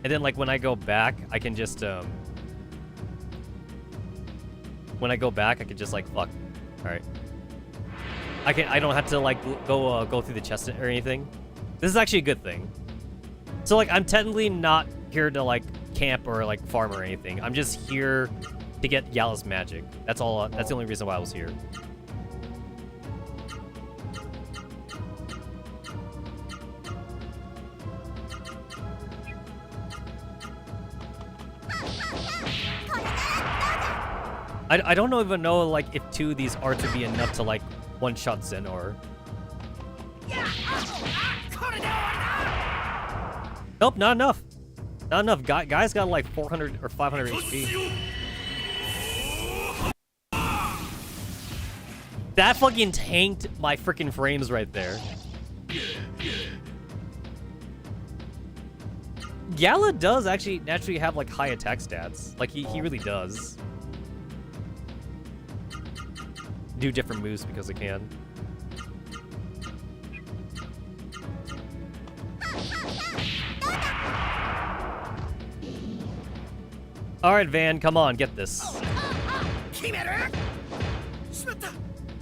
And then, like, when I go back, I can just, when I go back, I can just, like, fuck. Alright. I don't have to, like, go through the chest or anything. This is actually a good thing. So, like, I'm technically not here to, like, camp or, like, farm or anything. I'm just here to get Yala's magic. That's all. That's the only reason why I was here. I don't even know, like, if 2 of these arts would be enough to, like, one-shot Xenor. Nope, not enough. Not enough. Guy's got, like, 400 or 500 HP. That fucking tanked my freaking frames right there. Gala does actually naturally have like high attack stats. Like he really does. Do different moves because it can. Alright, Van, come on, get this.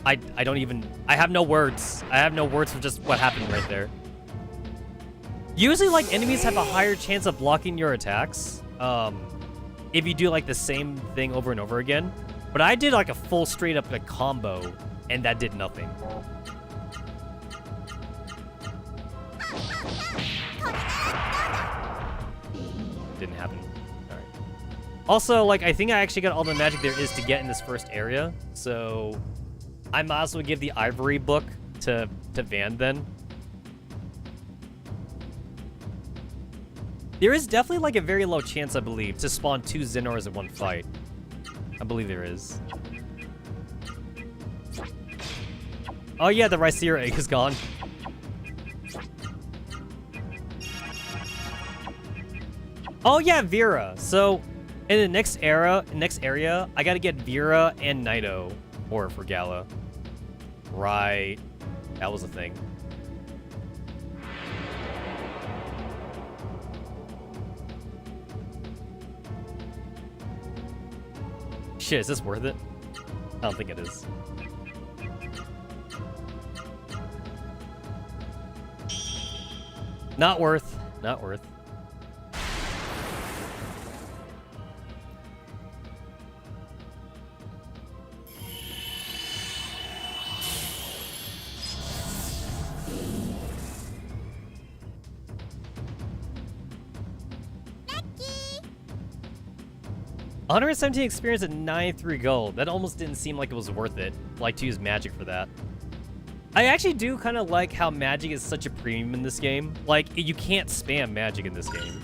I don't even... I have no words. I have no words for just what happened right there. Usually, like, enemies have a higher chance of blocking your attacks. If you do, like, the same thing over and over again. But I did, like, a full straight-up like, combo, and that did nothing. Didn't happen. Alright. Also, like, I think I actually got all the magic there is to get in this first area, so... I might as well give the Ivory book to Van, then. There is definitely, like, a very low chance, I believe, to spawn 2 Xenors in one fight. I believe there is. Oh, yeah, the Rhycera egg is gone. Oh, yeah, Vera. So, in the next area, I gotta get Vera and Naito for Gala. Right. That was a thing. Shit, is this worth it? I don't think it is. Not worth. Not worth. $117 experience at 93 gold. That almost didn't seem like it was worth it, like, to use magic for that. I actually do kind of like how magic is such a premium in this game. Like, you can't spam magic in this game.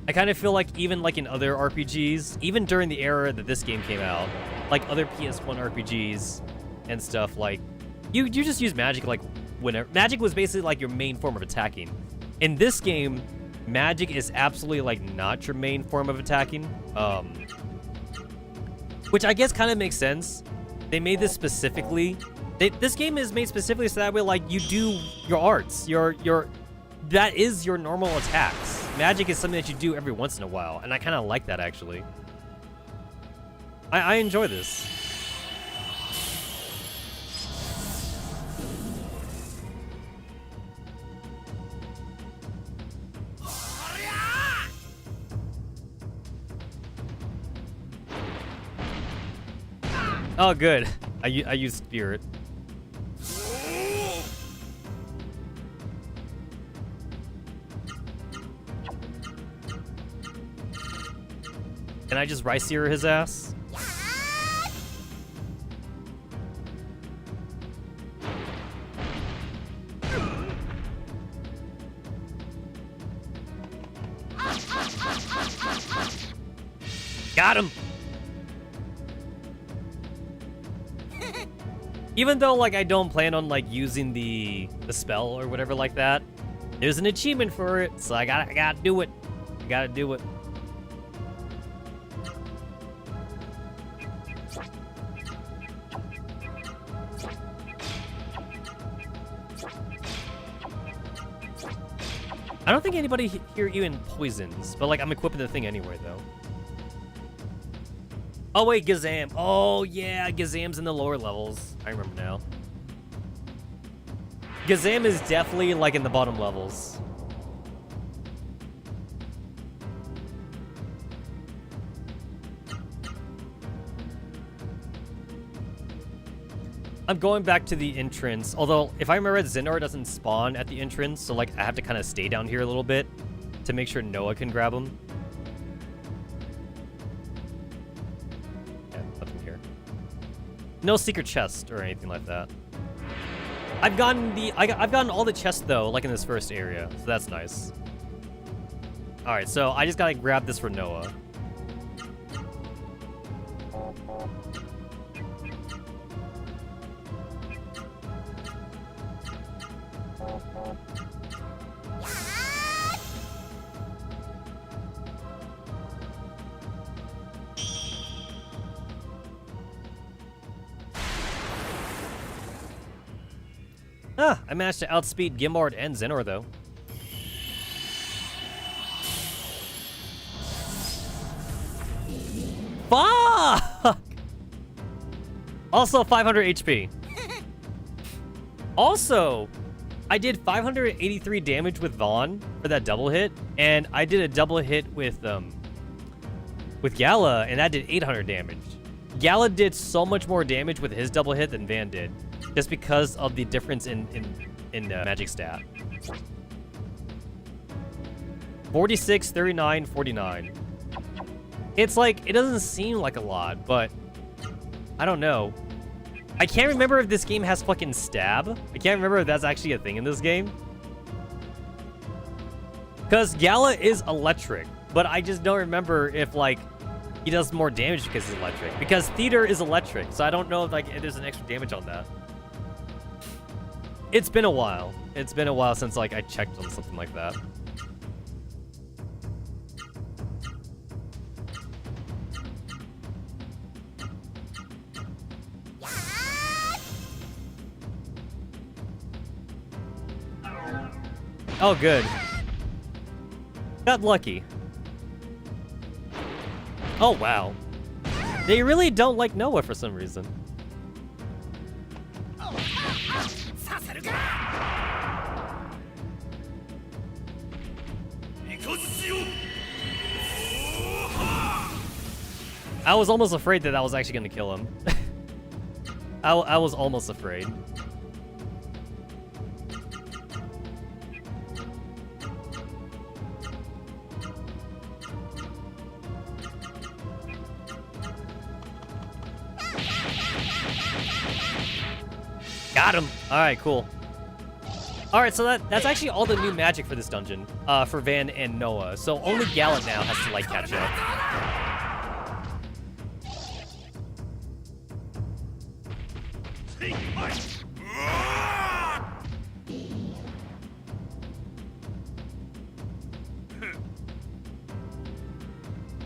I kind of feel like even, like, in other RPGs, even during the era that this game came out, like, other PS1 RPGs and stuff, like, you just use magic, like, whenever. Magic was basically, like, your main form of attacking. In this game, magic is absolutely, like, not your main form of attacking. Which I guess kind of makes sense. They made this specifically. This game is made specifically so that way, like, you do your arts. That is your normal attacks. Magic is something that you do every once in a while, and I kind of like that, actually. I enjoy this. Oh, good. I used Spirit. Can I just Rhycera his ass? Got him! Even though, like, I don't plan on, like, using the spell or whatever like that, there's an achievement for it, so I gotta do it. I gotta do it. I don't think anybody here even poisons, but, like, I'm equipping the thing anyway, though. Oh, wait, Gazam. Oh, yeah, Gazam's in the lower levels. I remember now. Gazam is definitely, like, in the bottom levels. I'm going back to the entrance, although, if I remember, Xenor doesn't spawn at the entrance, so, like, I have to kind of stay down here a little bit to make sure Noah can grab him. No secret chest or anything like that. I've gotten all the chests though, like in this first area, so that's nice. All right, so I just gotta grab this for Noah. Ah, I managed to outspeed Gimbard and Zenor, though. Fuck! Also, 500 HP. Also, I did 583 damage with Vaughn for that double hit, and I did a double hit with Gala, and that did 800 damage. Gala did so much more damage with his double hit than Van did, just because of the difference in magic stat. 46, 39, 49. It's like, it doesn't seem like a lot, but I don't know. I can't remember if this game has fucking stab. I can't remember if that's actually a thing in this game. Because Gala is electric, but I just don't remember if, like, he does more damage because he's electric. Because Theater is electric, so I don't know if, like, if there's an extra damage on that. It's been a while. It's been a while since, like, I checked on something like that. Oh, good. Got lucky. Oh, wow. They really don't like Noah for some reason. I was almost afraid that I was actually going to kill him. I was almost afraid. Got him. All right, cool. All right, so that's actually all the new magic for this dungeon, for Van and Noah. So only Gala now has to, like, catch up.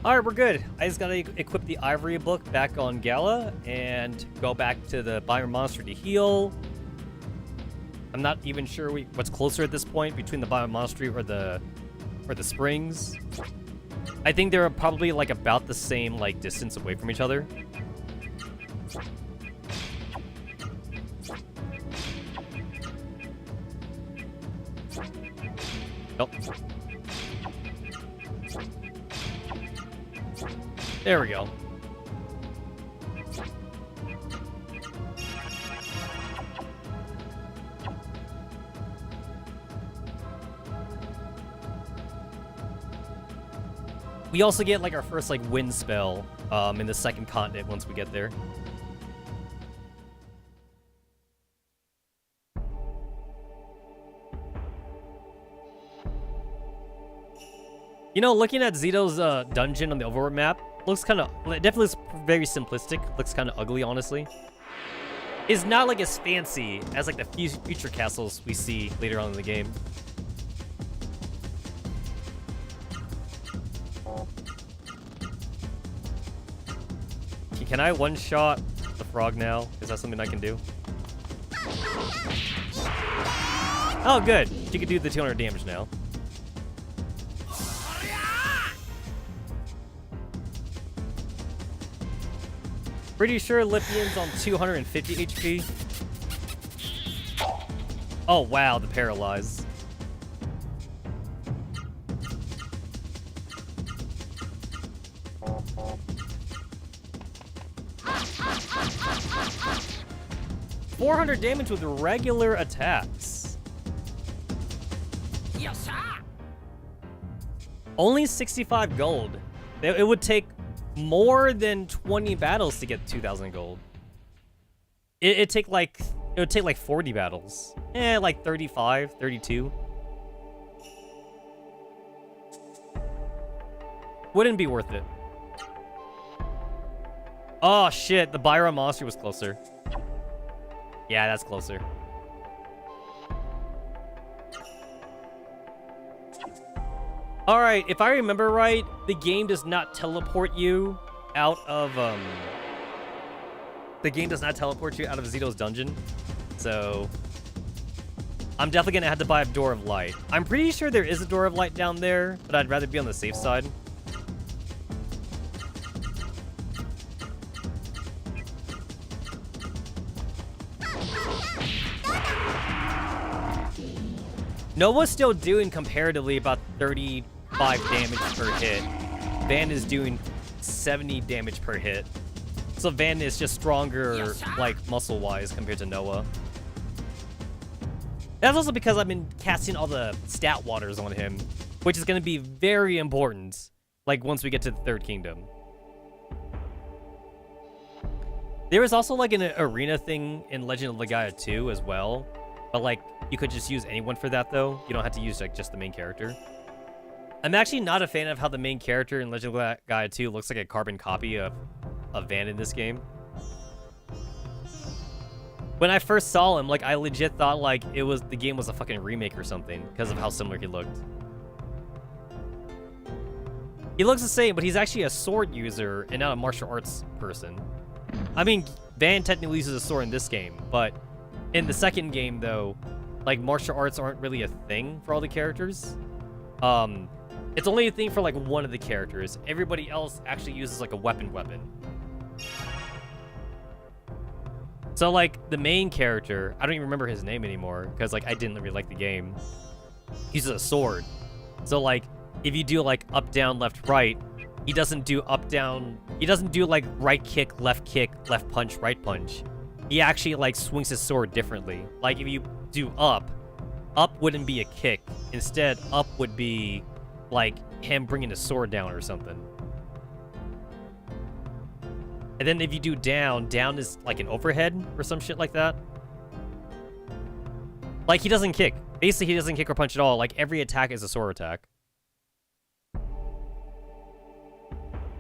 All right, we're good. I just gotta equip the Ivory book back on Gala and go back to the Backburner monster to heal. I'm not even sure what's closer at this point between the Backburner monster or the springs. I think they're probably, like, about the same, like, distance away from each other. Nope. There we go. We also get, like, our first, like, wind spell in the second continent once we get there. You know, looking at Zito's dungeon on the overworld map, looks kind of, it definitely is very simplistic. Looks kind of ugly, honestly. It's not, like, as fancy as, like, the future castles we see later on in the game. Can I one-shot the frog now? Is that something I can do? Oh, good. She can do the 200 damage now. Pretty sure Lipian's on 250 HP. Oh, wow, the paralyze. $400 damage with regular attacks. Only 65 gold. It would take more than 20 battles to get 2,000 gold. It would take like 40 battles. Like 35, 32. Wouldn't be worth it. Oh shit, the Backburner monster was closer. Yeah, that's closer. All right, if I remember right, the game does not teleport you out of the game does not teleport you out of Zito's dungeon. So I'm definitely gonna have to buy a Door of Light. I'm pretty sure there is a Door of Light down there, but I'd rather be on the safe side. Noah's still doing comparatively about 35 damage per hit. Van is doing 70 damage per hit. So Van is just stronger, like, muscle-wise compared to Noah. That's also because I've been casting all the stat waters on him, which is going to be very important, like, once we get to the Third Kingdom. There is also, like, an arena thing in Legend of Legaia 2 as well, but, like, you could just use anyone for that, though. You don't have to use, like, just the main character. I'm actually not a fan of how the main character in Legend of Legaia 2 looks like a carbon copy of Van in this game. When I first saw him, like, I legit thought, like, the game was a fucking remake or something because of how similar he looked. He looks the same, but he's actually a sword user and not a martial arts person. I mean, Van technically uses a sword in this game, but in the second game, though, like, martial arts aren't really a thing for all the characters. It's only a thing for, like, one of the characters. Everybody else actually uses, like, a weapon. So, like, the main character, I don't even remember his name anymore, because, like, I didn't really like the game. He uses a sword. So, like, if you do, like, up, down, left, right, he doesn't do up, down. He doesn't do, like, right kick, left punch, right punch. He actually, like, swings his sword differently. Like, if you do up wouldn't be a kick. Instead, up would be, like, him bringing a sword down or something. And then if you do down is, like, an overhead or some shit like that. Like, he doesn't kick. Basically, he doesn't kick or punch at all. Like, every attack is a sword attack.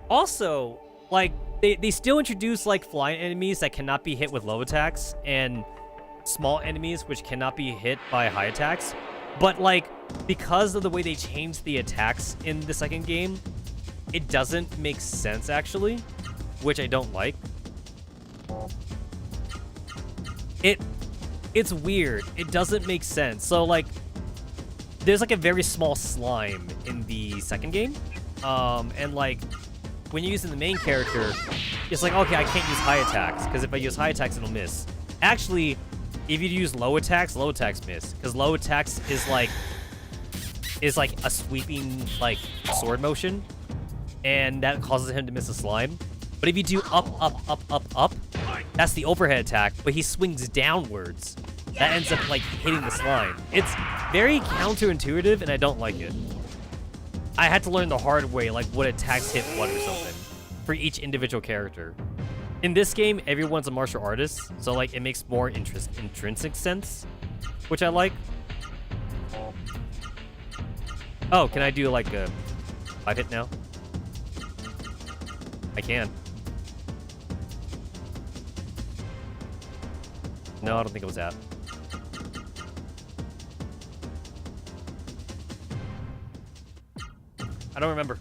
Also, like, they still introduce, like, flying enemies that cannot be hit with low attacks, and small enemies which cannot be hit by high attacks. But, like, because of the way they changed the attacks in the second game, it doesn't make sense, actually, which I don't like. It's weird. It doesn't make sense. So, like, there's, like, a very small slime in the second game, and, like, when you're using the main character, it's like, okay, I can't use high attacks, because if I use high attacks, it'll miss. Actually, if you use low attacks miss, because low attacks is like a sweeping, like, sword motion, and that causes him to miss a slime. But if you do up, that's the overhead attack, but he swings downwards. That ends up, like, hitting the slime. It's very counterintuitive, and I don't like it. I had to learn the hard way, like, what attacks hit what or something for each individual character. In this game, everyone's a martial artist, so, like, it makes more intrinsic sense, which I like. Oh, can I do, like, a 5-hit now? I can. No, I don't think it was that. I don't remember.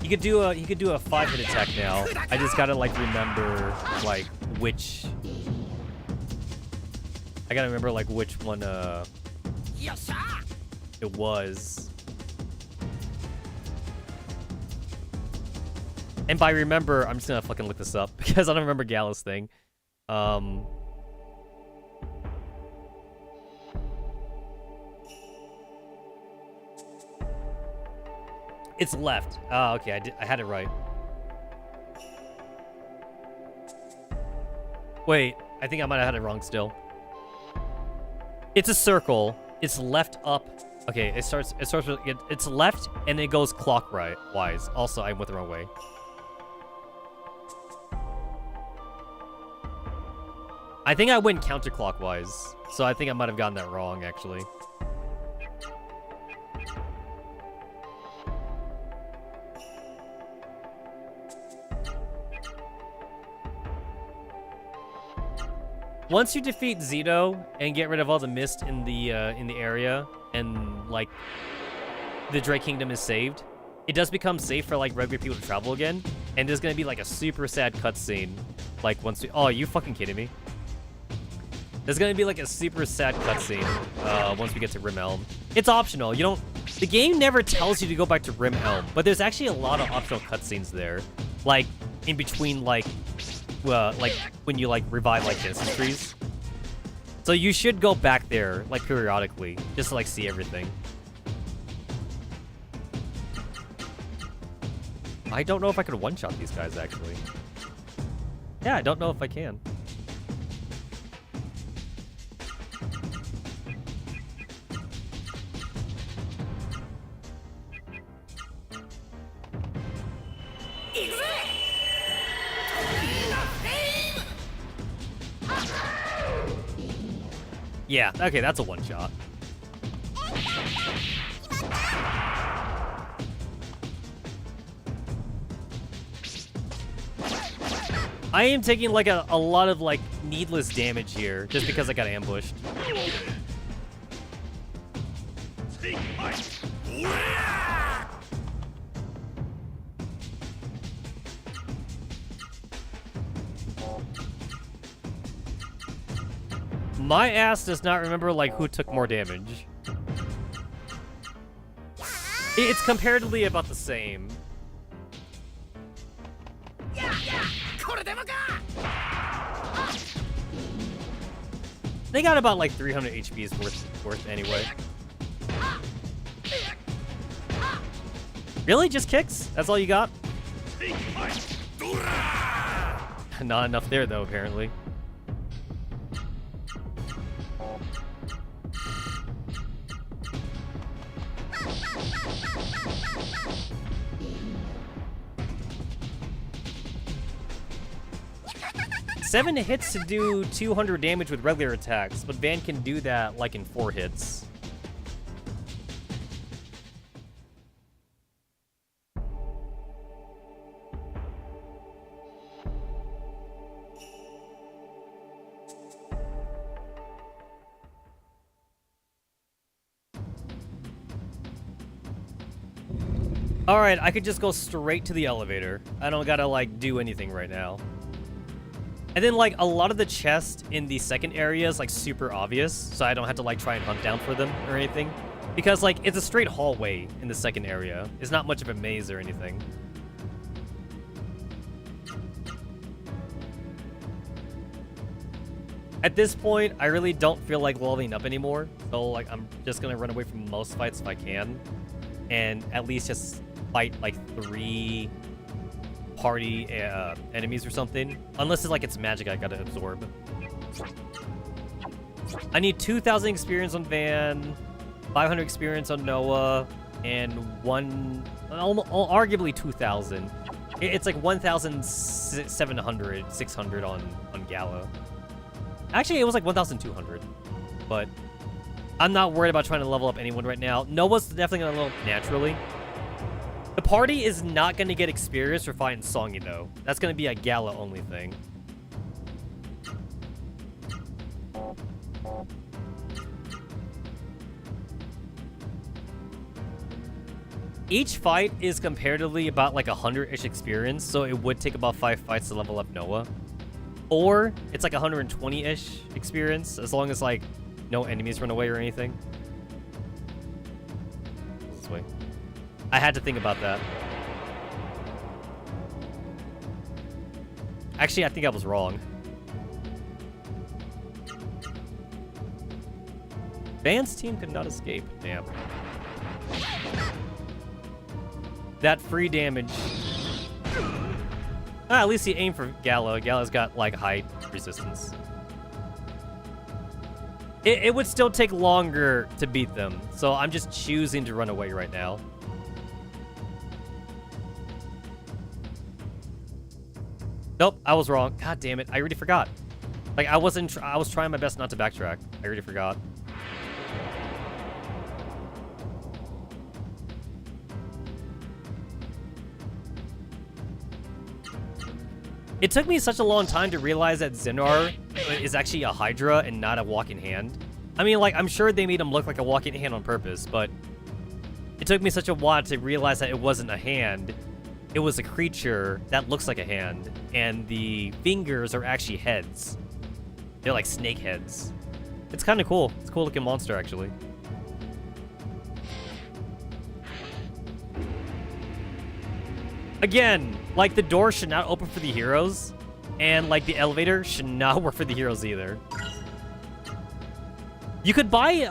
You could do a 5-hit attack now. I just gotta, like, remember, like, which. I gotta remember, like, which one it was. And by remember, I'm just gonna fucking look this up because I don't remember Gallus' thing. It's left. Oh, okay, I had it right. Wait, I think I might have had it wrong still. It's a circle. It's left up. Okay, it starts with it's left and it goes clockwise. Also, I went the wrong way. I think I went counterclockwise, so I think I might have gotten that wrong actually. Once you defeat Zito and get rid of all the mist in the area, and like the Drake Kingdom is saved, it does become safe for like regular people to travel again. And there's gonna be like a super sad cutscene, like once we. Oh, are you fucking kidding me? There's gonna be like a super sad cutscene once we get to Rim Elm. It's optional. You don't. The game never tells you to go back to Rim Elm, but there's actually a lot of optional cutscenes there, like in between like when you like revive like Genesis trees. So you should go back there like periodically just to like see everything. I don't know if I could one-shot these guys actually. Yeah, I don't know if I can. Yeah, okay, that's a one-shot. I am taking like a lot of like needless damage here just because I got ambushed. My ass does not remember like who took more damage. It's comparatively about the same. They got about like 300 HP's worth anyway. Really? Just kicks? That's all you got? Not enough there though, apparently. Seven hits to do 200 damage with regular attacks, but Van can do that like in 4 hits. Alright, I could just go straight to the elevator. I don't gotta like do anything right now. And then, like, a lot of the chests in the second area is, like, super obvious, so I don't have to, like, try and hunt down for them or anything. Because, like, it's a straight hallway in the second area. It's not much of a maze or anything. At this point, I really don't feel like leveling up anymore. So, like, I'm just gonna run away from most fights if I can. And at least just fight, like, 3... party enemies or something, unless it's like it's magic I gotta absorb. I need 2,000 experience on Van, 500 experience on Noah, and arguably 2,000. It's like 1,700, 600 on Gala. Actually, it was like 1,200, but I'm not worried about trying to level up anyone right now. Noah's definitely gonna level up naturally. The party is not going to get experience for fighting Songy, though. That's going to be a Gala-only thing. Each fight is comparatively about like 100-ish experience, so it would take about 5 fights to level up Noah. Or it's like 120-ish experience, as long as like no enemies run away or anything. This way. I had to think about that. Actually, I think I was wrong. Van's team could not escape. Damn. That free damage. Ah, at least he aimed for Gala. Gala's got, like, height resistance. It would still take longer to beat them, so I'm just choosing to run away right now. Nope, I was wrong. God damn it, I already forgot. Like, I was trying my best not to backtrack. I already forgot. It took me such a long time to realize that Xenar is actually a Hydra and not a walking hand. I mean, like, I'm sure they made him look like a walking hand on purpose, but it took me such a while to realize that it wasn't a hand. It was a creature that looks like a hand, and the fingers are actually heads. They're like snake heads. It's kind of cool. It's a cool looking monster, actually. Again, like, the door should not open for the heroes, and like the elevator should not work for the heroes either. You could buy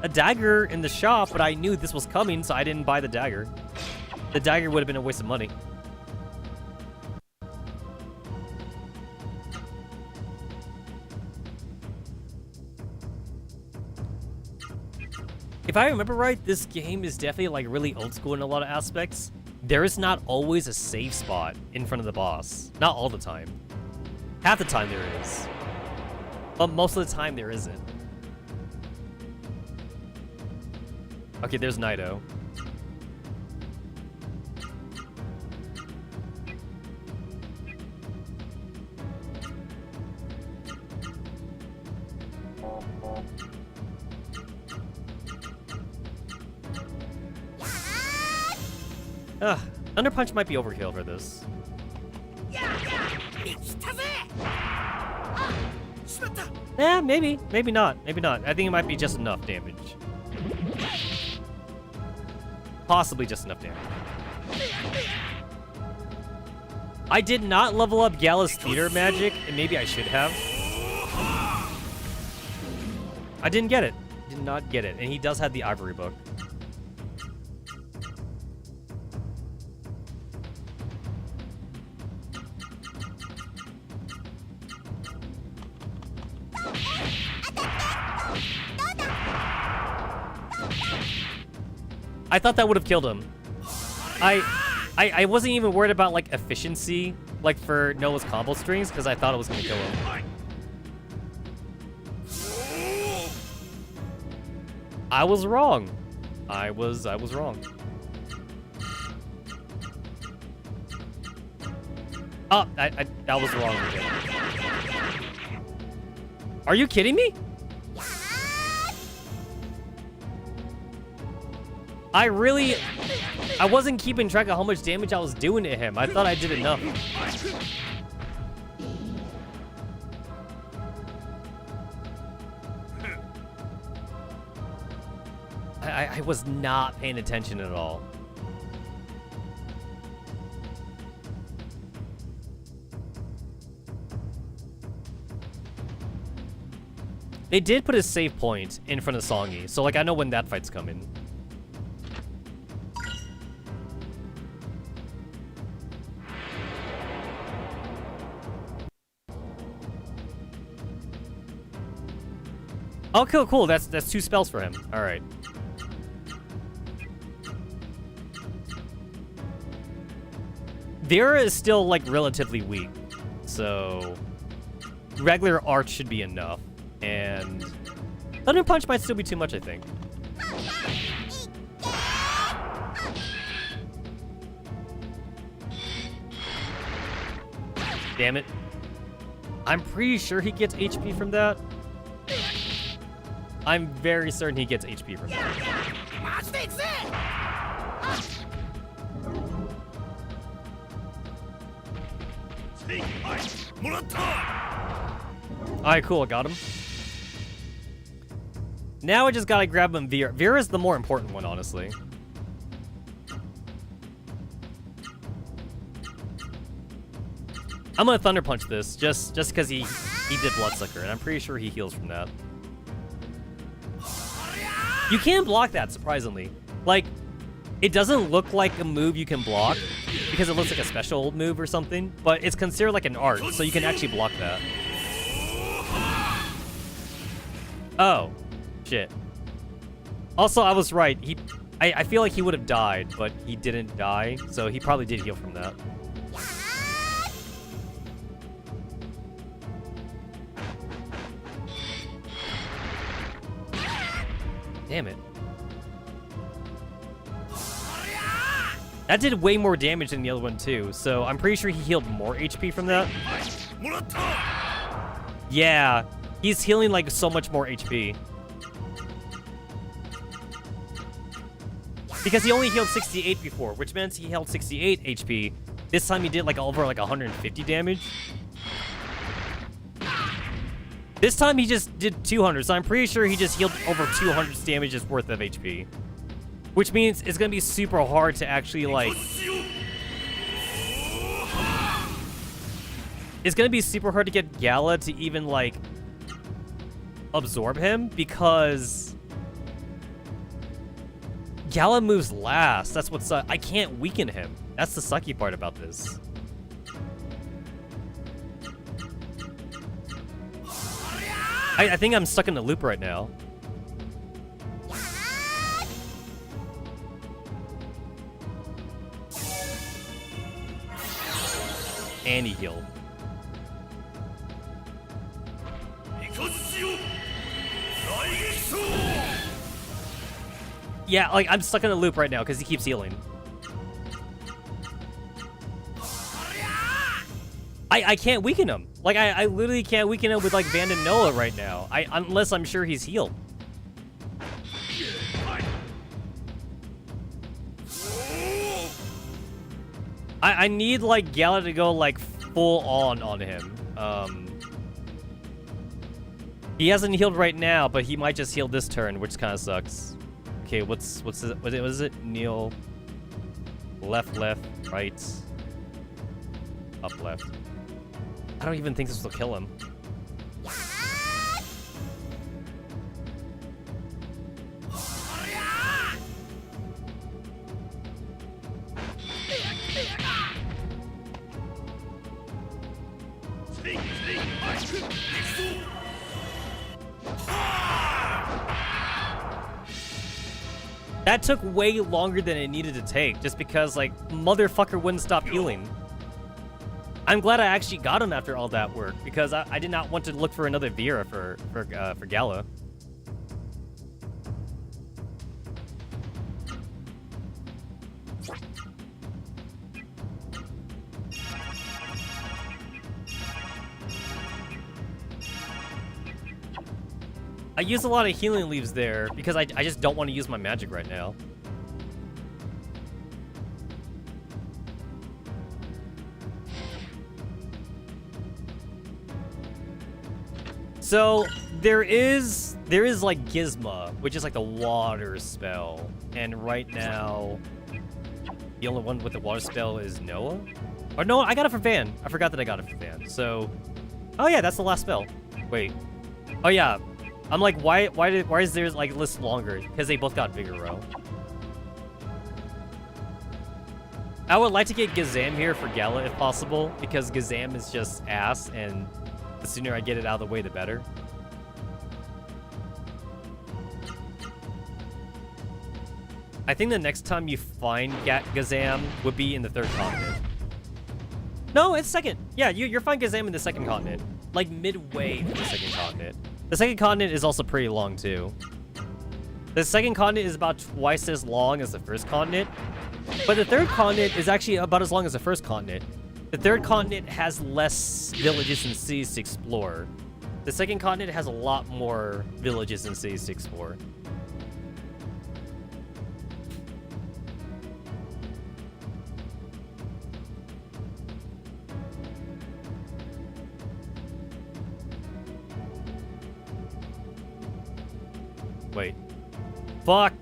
a dagger in the shop, but I knew this was coming, so I didn't buy the dagger. The dagger would have been a waste of money. If I remember right, this game is definitely like really old school in a lot of aspects. There is not always a safe spot in front of the boss. Not all the time. Half the time there is. But most of the time there isn't. Okay, there's Naito. Thunder Punch might be overkill for this. Yeah, maybe. Maybe not. Maybe not. I think it might be just enough damage. Possibly just enough damage. I did not level up Gala's Theater Magic, and maybe I should have. I didn't get it. Did not get it. And he does have the Ivory Book. I thought that would have killed him. I wasn't even worried about like efficiency, like for Noah's combo strings, because I thought it was gonna kill him. I was wrong. I was wrong. Oh, I was wrong again. Are you kidding me? I wasn't keeping track of how much damage I was doing to him. I thought I did enough. I was not paying attention at all. They did put a save point in front of Songy, so like I know when that fight's coming. Oh, cool. That's 2 spells for him. All right. Vera is still like relatively weak, so regular Arch should be enough, and Thunder Punch might still be too much, I think. Damn it. I'm pretty sure he gets HP from that. I'm very certain he gets HP from that. Alright, cool, I got him. Now I just gotta grab him Vera. Vera's the more important one, honestly. I'm gonna Thunder Punch this, just because he did Bloodsucker, and I'm pretty sure he heals from that. You can block that, surprisingly. Like, it doesn't look like a move you can block, because it looks like a special move or something, but it's considered like an art, so you can actually block that. Oh, shit. Also, I was right. I feel like he would have died, but he didn't die, so he probably did heal from that. Damn it. That did way more damage than the other one, too, so I'm pretty sure he healed more HP from that. Yeah, he's healing like so much more HP. Because he only healed 68 before, which means he held 68 HP. This time he did like over like 150 damage. This time he just did 200, so I'm pretty sure he just healed over 200 damages worth of HP. Which means it's gonna be super hard to actually like... It's gonna be super hard to get Gala to even like absorb him because Gala moves last. That's what's I can't weaken him. That's the sucky part about this. I think I'm stuck in the loop right now. And he healed. Yeah, like, I'm stuck in a loop right now because he keeps healing. I can't weaken him. Like, I literally can't weaken him with, like, Van and Noah right now. Unless I'm sure he's healed. I need, like, Gala to go, like, full on him. He hasn't healed right now, but he might just heal this turn, which kind of sucks. Okay, what is it? Kneel. Left, right. Up, left. I don't even think this will kill him. That took way longer than it needed to take, just because, like, motherfucker wouldn't stop healing. I'm glad I actually got him after all that work, because I did not want to look for another Vera for Gala. I use a lot of healing leaves there because I just don't want to use my magic right now. So there is like Gizmo, which is like the water spell, and right now the only one with the water spell is Noah. Or no, I got it from Van. I forgot that I got it from Van. So, oh yeah, that's the last spell. Wait, oh yeah. I'm like, why is theirs like list longer? Because they both got Vigoro. I would like to get Gazam here for Gala if possible, because Gazam is just ass, and the sooner I get it out of the way, the better. I think the next time you find Gazam would be in the 3rd continent. No, it's 2nd. Yeah, you're finding Gazam in the 2nd continent. Like midway in the 2nd continent. The 2nd continent is also pretty long, too. The 2nd continent is about twice as long as the 1st continent. But the 3rd continent is actually about as long as the 1st continent. The 3rd continent has less villages and cities to explore. The 2nd continent has a lot more villages and cities to explore. Wait. Fuck.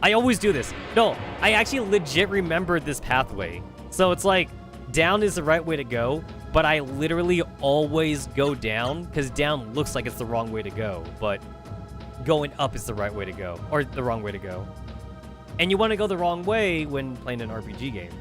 I always do this. No, I actually legit remembered this pathway. So it's like, down is the right way to go, but I literally always go down, because down looks like it's the wrong way to go, but going up is the right way to go, or the wrong way to go. And you want to go the wrong way when playing an RPG game.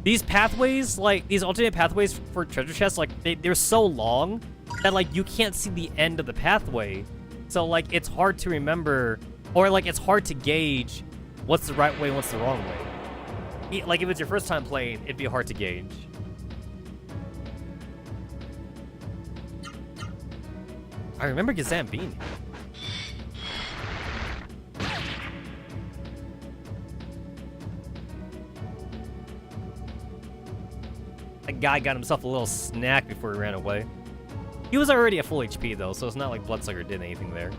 These pathways, like, these alternate pathways for treasure chests, like, they're so long that, like, you can't see the end of the pathway. So, like, it's hard to remember, or, like, it's hard to gauge what's the right way and what's the wrong way. Like, if it's your first time playing, it'd be hard to gauge. I remember Gazam being here. The guy got himself a little snack before he ran away. He was already at full HP though, so it's not like Bloodsucker did anything there.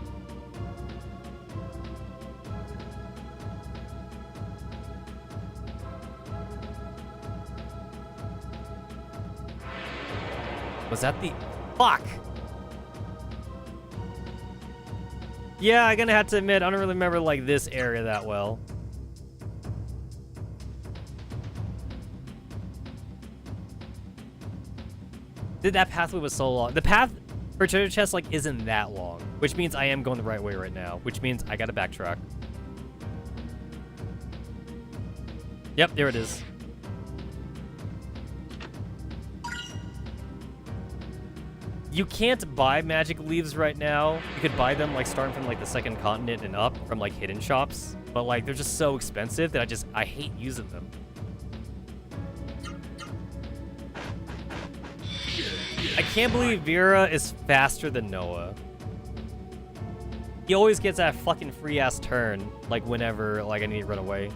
Was that the... Fuck! Yeah, I'm gonna have to admit, I don't really remember, like, this area that well. That pathway was so long. The path for treasure chest, like, isn't that long. Which means I am going the right way right now. Which means I gotta backtrack. Yep, there it is. You can't buy magic leaves right now. You could buy them, like, starting from, like, the second continent and up from, like, hidden shops. But, like, they're just so expensive that I hate using them. I can't believe Vera is faster than Noah. He always gets that fucking free-ass turn, like, whenever, like, I need to run away.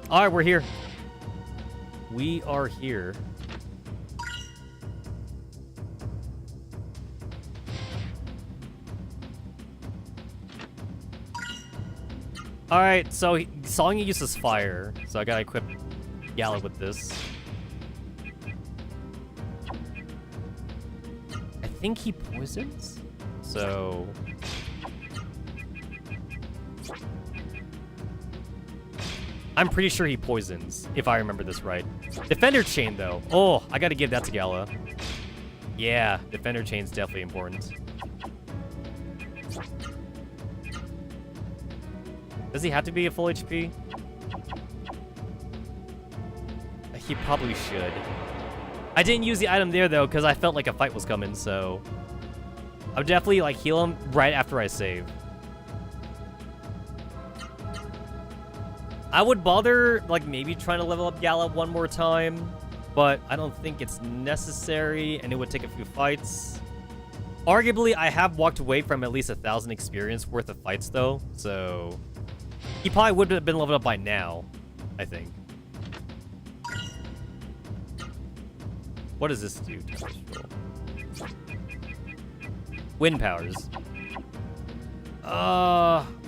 Alright, we're here. We are here. Alright, so Songy uses fire, so I gotta equip Gala with this. I think he poisons? So... I'm pretty sure he poisons, if I remember this right. Defender Chain, though. Oh, I gotta give that to Gala. Yeah, Defender Chain's definitely important. Does he have to be at full HP? He probably should. I didn't use the item there, though, because I felt like a fight was coming, so... I would definitely, like, heal him right after I save. I would bother, like, maybe trying to level up Gala one more time, but I don't think it's necessary, and it would take a few fights. Arguably, I have walked away from at least 1,000 experience worth of fights, though, so... He probably would have been leveled up by now, I think. What does this do? Wind powers.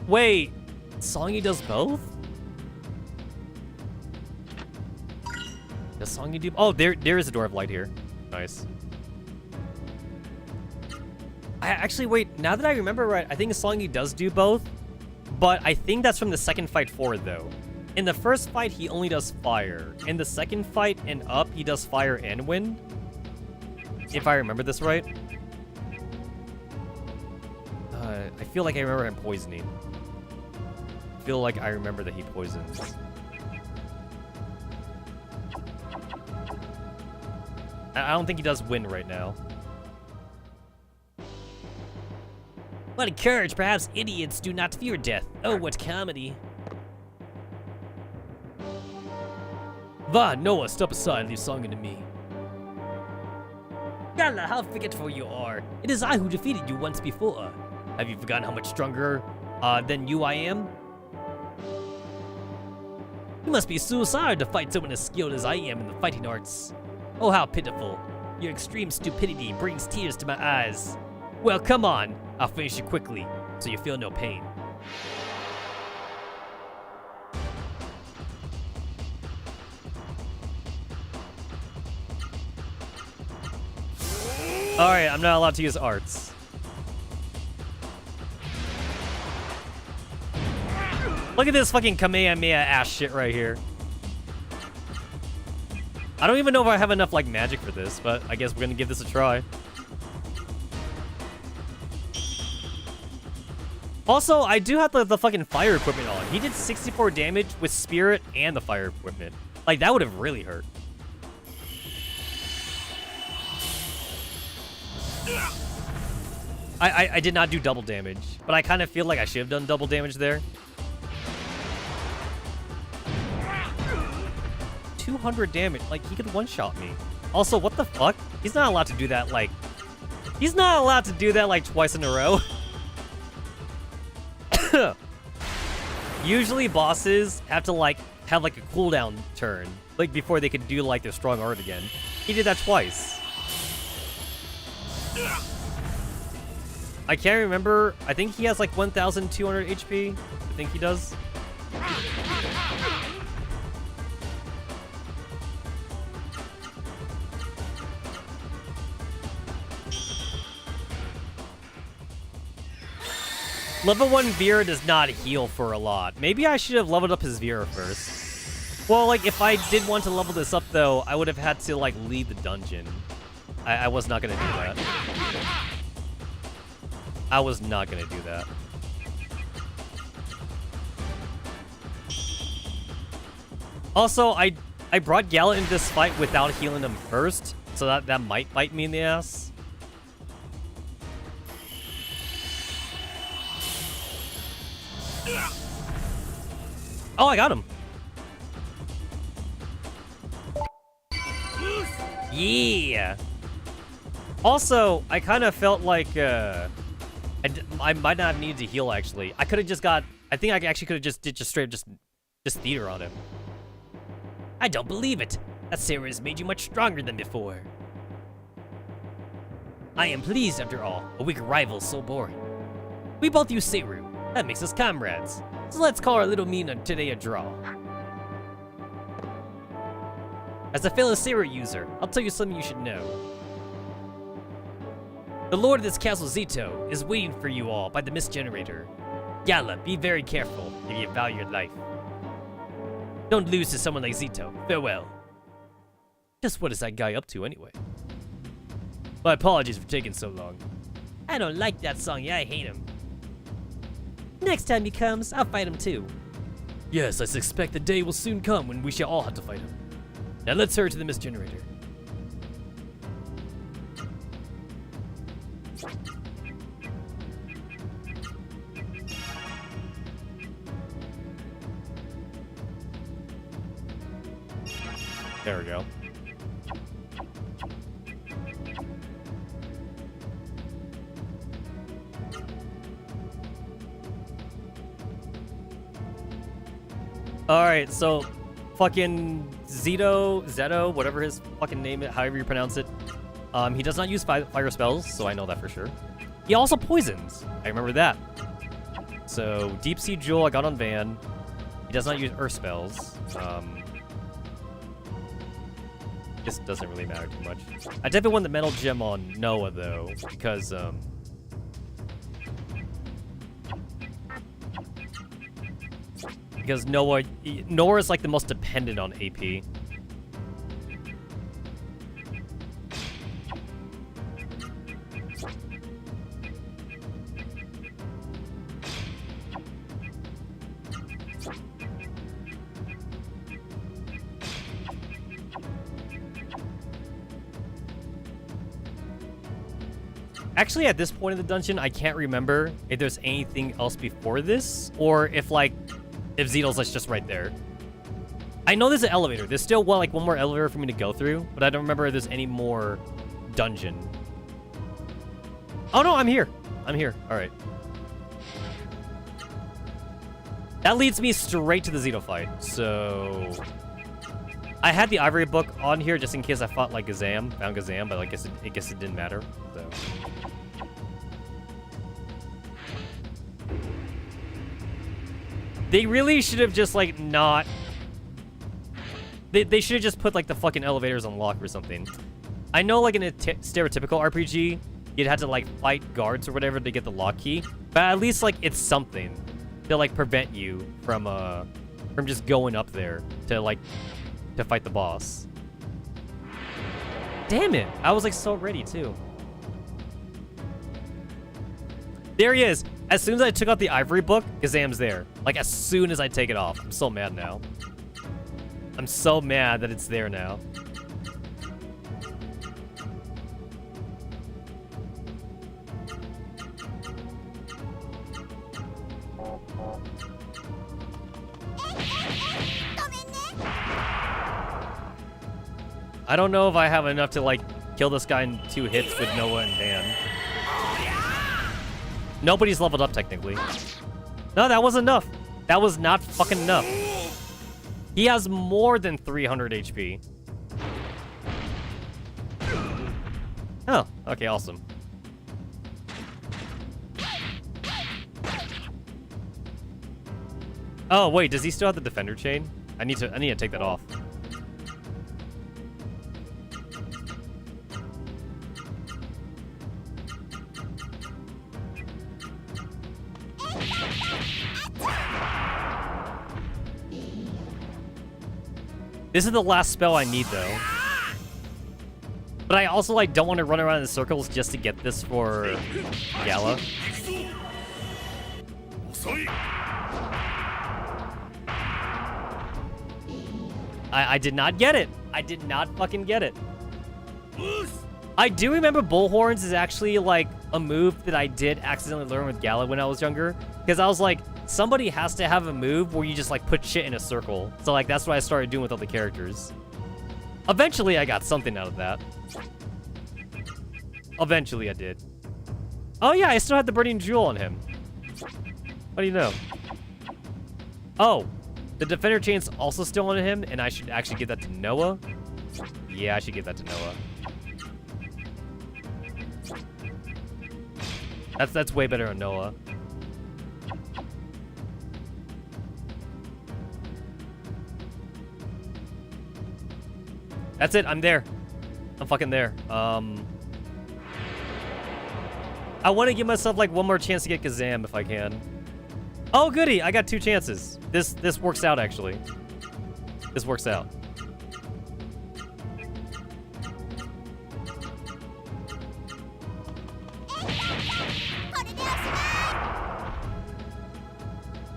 Wait. Songy does both? Does Songy do... Oh, there is a door of light here. Nice. Actually, wait. Now that I remember right, I think Songy does do both. But I think that's from the second fight forward, though. In the first fight, he only does fire. In the second fight and up, he does fire and wind. If I remember this right. I feel like I remember him poisoning. I feel like I remember that he poisons. I don't think he does wind right now. What a courage! Perhaps idiots do not fear death. Oh, what comedy. Va, Noah, step aside and leave Songy to me. Gala, how forgetful you are. It is I who defeated you once before. Have you forgotten how much stronger than you I am? You must be suicidal to fight someone as skilled as I am in the fighting arts. Oh, how pitiful. Your extreme stupidity brings tears to my eyes. Well, come on. I'll finish you quickly, so you feel no pain. Alright, I'm not allowed to use arts. Look at this fucking Kamehameha ass shit right here. I don't even know if I have enough, like, magic for this, but I guess we're gonna give this a try. Also, I do have the fucking fire equipment on. He did 64 damage with spirit and the fire equipment. Like, that would have really hurt. I did not do double damage, but I kind of feel like I should have done double damage there. 200 damage. Like, he could one-shot me. Also, what the fuck? He's not allowed to do that, like... He's not allowed to do that, like, twice in a row. Usually bosses have to, like, have, like, a cooldown turn. Like, before they could do, like, their strong art again. He did that twice. I can't remember. I think he has, like, 1,200 HP. I think he does. Level 1 Vera does not heal for a lot. Maybe I should have leveled up his Vera first. Well, like, if I did want to level this up, though, I would have had to, like, leave the dungeon. I was not gonna do that. I was not gonna do that. Also, I brought Gala into this fight without healing him first, so that might bite me in the ass. Oh, I got him. Yeah. Also, I kind of felt like I might not have needed to heal, actually. I could have just got... I think I actually could have just did straight just theater on him. I don't believe it. That Sarah has made you much stronger than before. I am pleased, after all. A weak rival's so boring. We both use Seru. That makes us comrades. So let's call our little mean today a draw. As a fellow Seru user, I'll tell you something you should know. The lord of this castle, Zito, is waiting for you all by the mist generator. Gala, be very careful if you value your life. Don't lose to someone like Zito. Farewell. Just what is that guy up to anyway? My apologies for taking so long. I don't like that song, yeah, I hate him. Next time he comes, I'll fight him too. Yes, I suspect the day will soon come when we shall all have to fight him. Now let's hurry to the mist generator. There we go. Alright, so fucking Zeto, whatever his fucking name is, however you pronounce it. He does not use fire spells, so I know that for sure. He also poisons. I remember that. So, Deep Sea Jewel I got on Van. He does not use earth spells. This doesn't really matter too much. I definitely want the metal gem on Noah, though, because, Noah is like the most dependent on AP. Actually, at this point in the dungeon, I can't remember if there's anything else before this, or if, like, if Zito's like just right there. I know there's an elevator. There's still, well, like, one more elevator for me to go through, but I don't remember if there's any more dungeon. Oh, no, I'm here. I'm here. All right. That leads me straight to the Zito fight, so... I had the Ivory book on here just in case I fought, like, found Gazam, but I guess it didn't matter, so... They really should have just, like, not... They should have just put, like, the fucking elevators on lock or something. I know, like, in a stereotypical RPG, you'd have to, like, fight guards or whatever to get the lock key. But at least, like, it's something to, like, prevent you from just going up there to, like, to fight the boss. Damn it! I was, like, so ready, too. There he is! As soon as I took out the Ivory book, Gazam's there. Like, as soon as I take it off. I'm so mad now. I'm so mad that it's there now. I don't know if I have enough to, like, kill this guy in 2 hits with Noah and Van. Nobody's leveled up, technically. No, that wasn't enough. That was not fucking enough. He has more than 300 HP. Oh, okay, awesome. Oh, wait, does he still have the defender chain? I need to take that off. This is the last spell I need, though. But I also, like, don't want to run around in circles just to get this for Gala. I did not get it. I did not fucking get it. I do remember Bullhorns is actually, like, a move that I did accidentally learn with Gala when I was younger. Because I was like, somebody has to have a move where you just, like, put shit in a circle. So, like, that's what I started doing with all the characters. Eventually, I got something out of that. Eventually, I did. Oh, yeah, I still had the Burning Jewel on him. What do you know? Oh, the Defender Chain's also still on him, and I should actually give that to Noah? Yeah, I should give that to Noah. That's way better on Noah. That's it, I'm there. I'm fucking there. I want to give myself like one more chance to get Kazam if I can. Oh goody, I got 2 chances. This works out actually. This works out.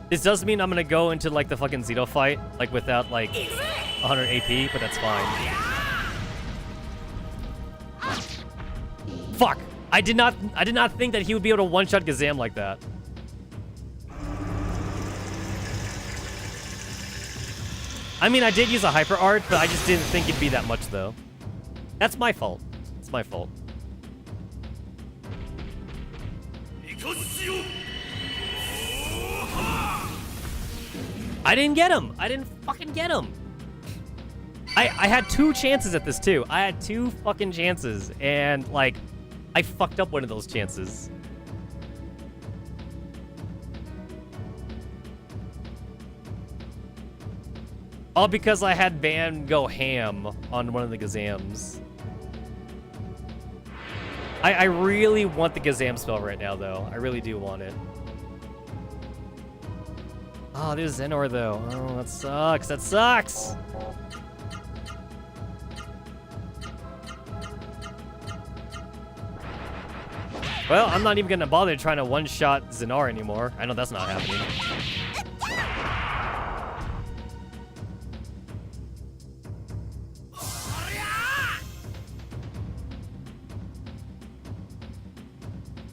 This does mean I'm gonna go into like the fucking Zito fight like without like 100 AP, but that's fine. Fuck! I did not think that he would be able to one-shot Gazam like that. I mean, I did use a hyper art, but I just didn't think it'd be that much though. That's my fault. It's my fault. I didn't get him. I didn't fucking get him. I had 2 chances at this too. I had 2 fucking chances, and like, I fucked up one of those chances. All because I had Van go ham on one of the Gazams. I really want the Gazam spell right now, though. I really do want it. Oh, there's Zenor, though. Oh, that sucks. That sucks! Well, I'm not even gonna bother trying to one-shot Zenar anymore. I know that's not happening.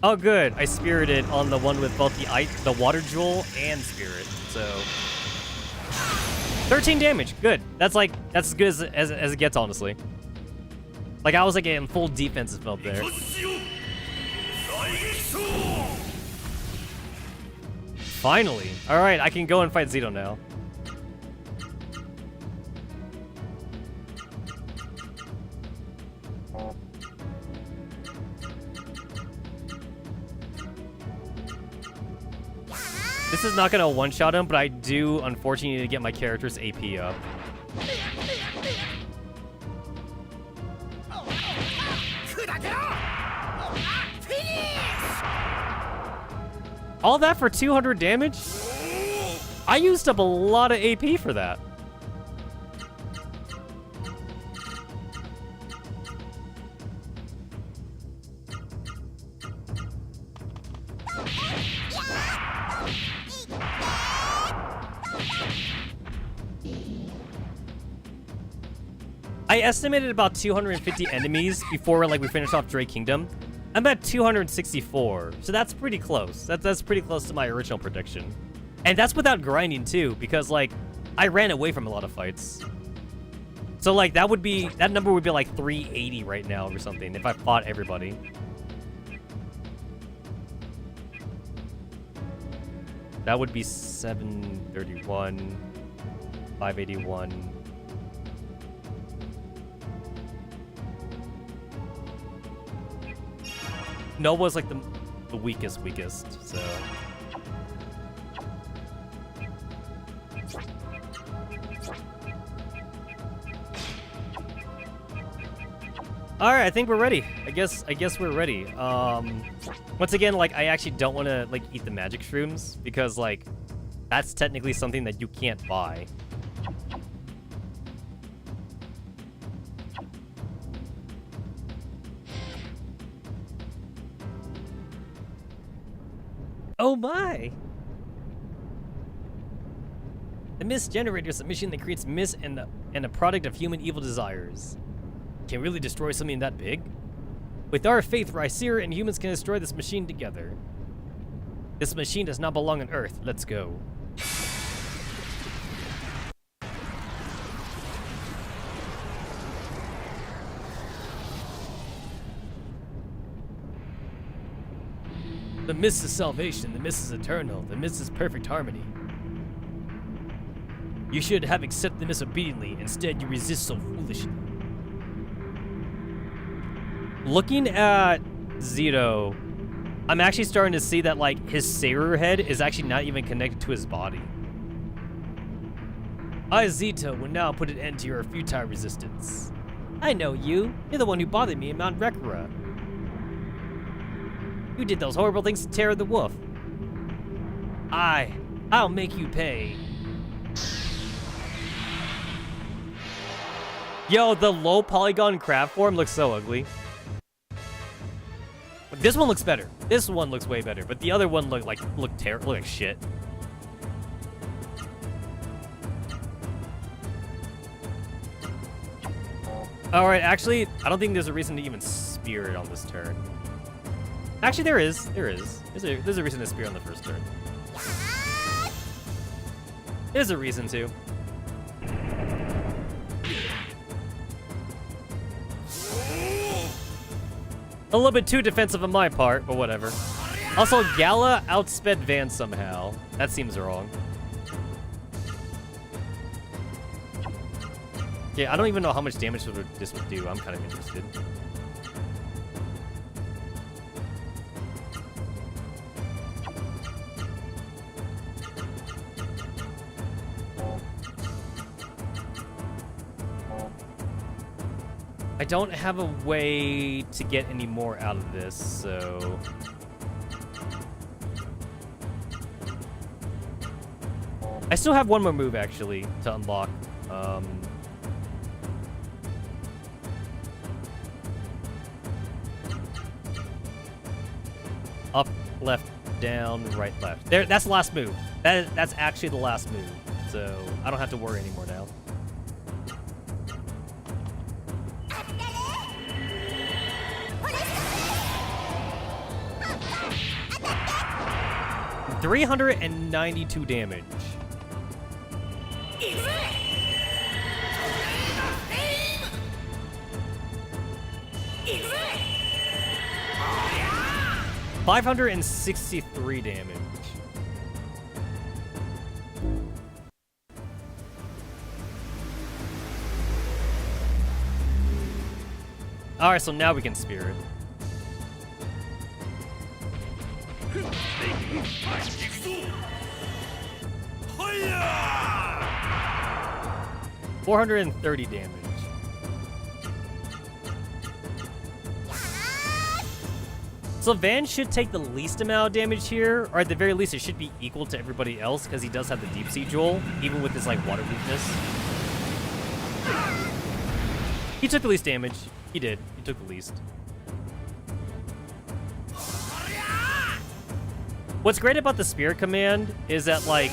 Oh, good. I spirited on the one with both the water jewel and spirit. So 13 damage. Good. That's as good as it gets, honestly. Like I was like in full defensive mode there. Finally. All right, I can go and fight Zito now. This is not gonna one-shot him, but I do unfortunately need to get my character's AP up. All that for 200 damage? I used up a lot of AP for that. I estimated about 250 enemies before like we finished off Drake Kingdom. I'm at 264, so that's pretty close. That's pretty close to my original prediction. And that's without grinding too, because like I ran away from a lot of fights. So like that number would be like 380 right now or something if I fought everybody. That would be 731, 581. Nova's like the weakest, so. All right, I think we're ready. I guess we're ready. Once again, like I actually don't want to like eat the magic shrooms because like that's technically something that you can't buy. Oh my! The mist generator is a machine that creates mist and a product of human evil desires. Can really destroy something that big? With our faith, Rysir and humans can destroy this machine together. This machine does not belong on Earth. Let's go. The mist is salvation. The mist is eternal. The mist is perfect harmony. You should have accepted the mist obediently. Instead, you resist so foolishly. Looking at Zito, I'm actually starting to see that like his Sailor head is actually not even connected to his body. I, Zito, will now put an end to your futile resistance. I know you. You're the one who bothered me in Mount Rekra. You did those horrible things to Terra the Wolf. I'll make you pay. Yo, the low polygon crab form looks so ugly. This one looks better. This one looks way better, but the other one looked like terrible, like shit. All right, actually, I don't think there's a reason to even spear it on this turn. Actually, there is. There's a reason to spear on the first turn. There's a reason to. A little bit too defensive on my part, but whatever. Also, Gala outsped Van somehow. That seems wrong. Yeah, I don't even know how much damage this would do. I'm kind of interested. I don't have a way to get any more out of this, so... I still have one more move, actually, to unlock. Up, left, down, right, left. There, that's the last move. That's actually the last move, so I don't have to worry anymore now. 392 damage. $563 damage. All right, so now we can spear it. $430 damage. So Van should take the least amount of damage here, or at the very least it should be equal to everybody else because he does have the Deep Sea Jewel, even with his like water weakness. He took the least damage. He did. He took the least. What's great about the Spirit Command is that, like,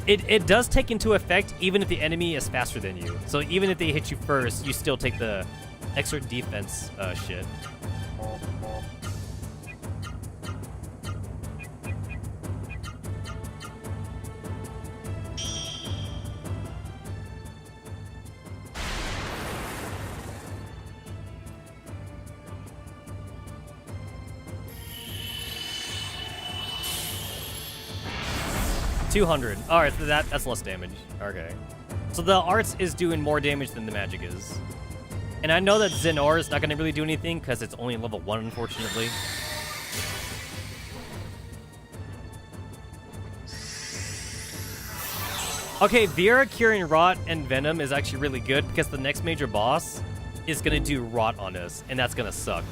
it does take into effect even if the enemy is faster than you. So even if they hit you first, you still take the extra defense shit. 200. All right, so that's less damage. Okay. So the arts is doing more damage than the magic is. And I know that Zenor is not going to really do anything because it's only level 1, unfortunately. Okay, Viera curing Rot and Venom is actually really good because the next major boss is going to do Rot on us, and that's going to suck.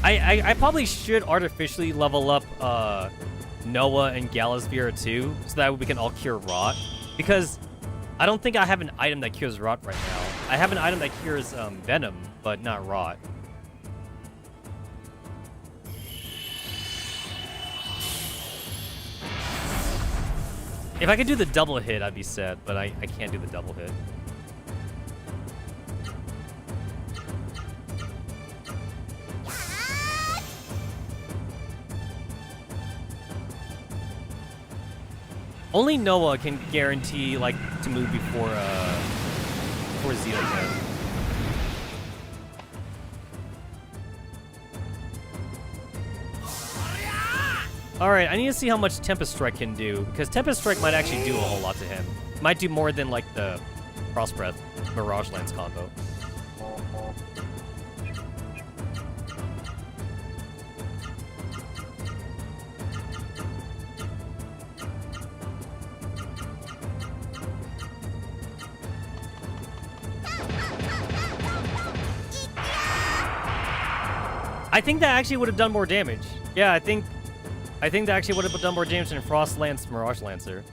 I probably should artificially level up Noah and Gallus Viera too, so that we can all cure Rot. Because I don't think I have an item that cures Rot right now. I have an item that cures Venom, but not Rot. If I could do the double hit, I'd be set, but I can't do the double hit. Only Noah can guarantee, like, to move before Zeta can. Alright, I need to see how much Tempest Strike can do, because Tempest Strike might actually do a whole lot to him. Might do more than, like, the Cross Breath Mirage Lance combo. I think that actually would have done more damage. Yeah, I think that actually would have done more damage than Frost Lance Mirage Lancer.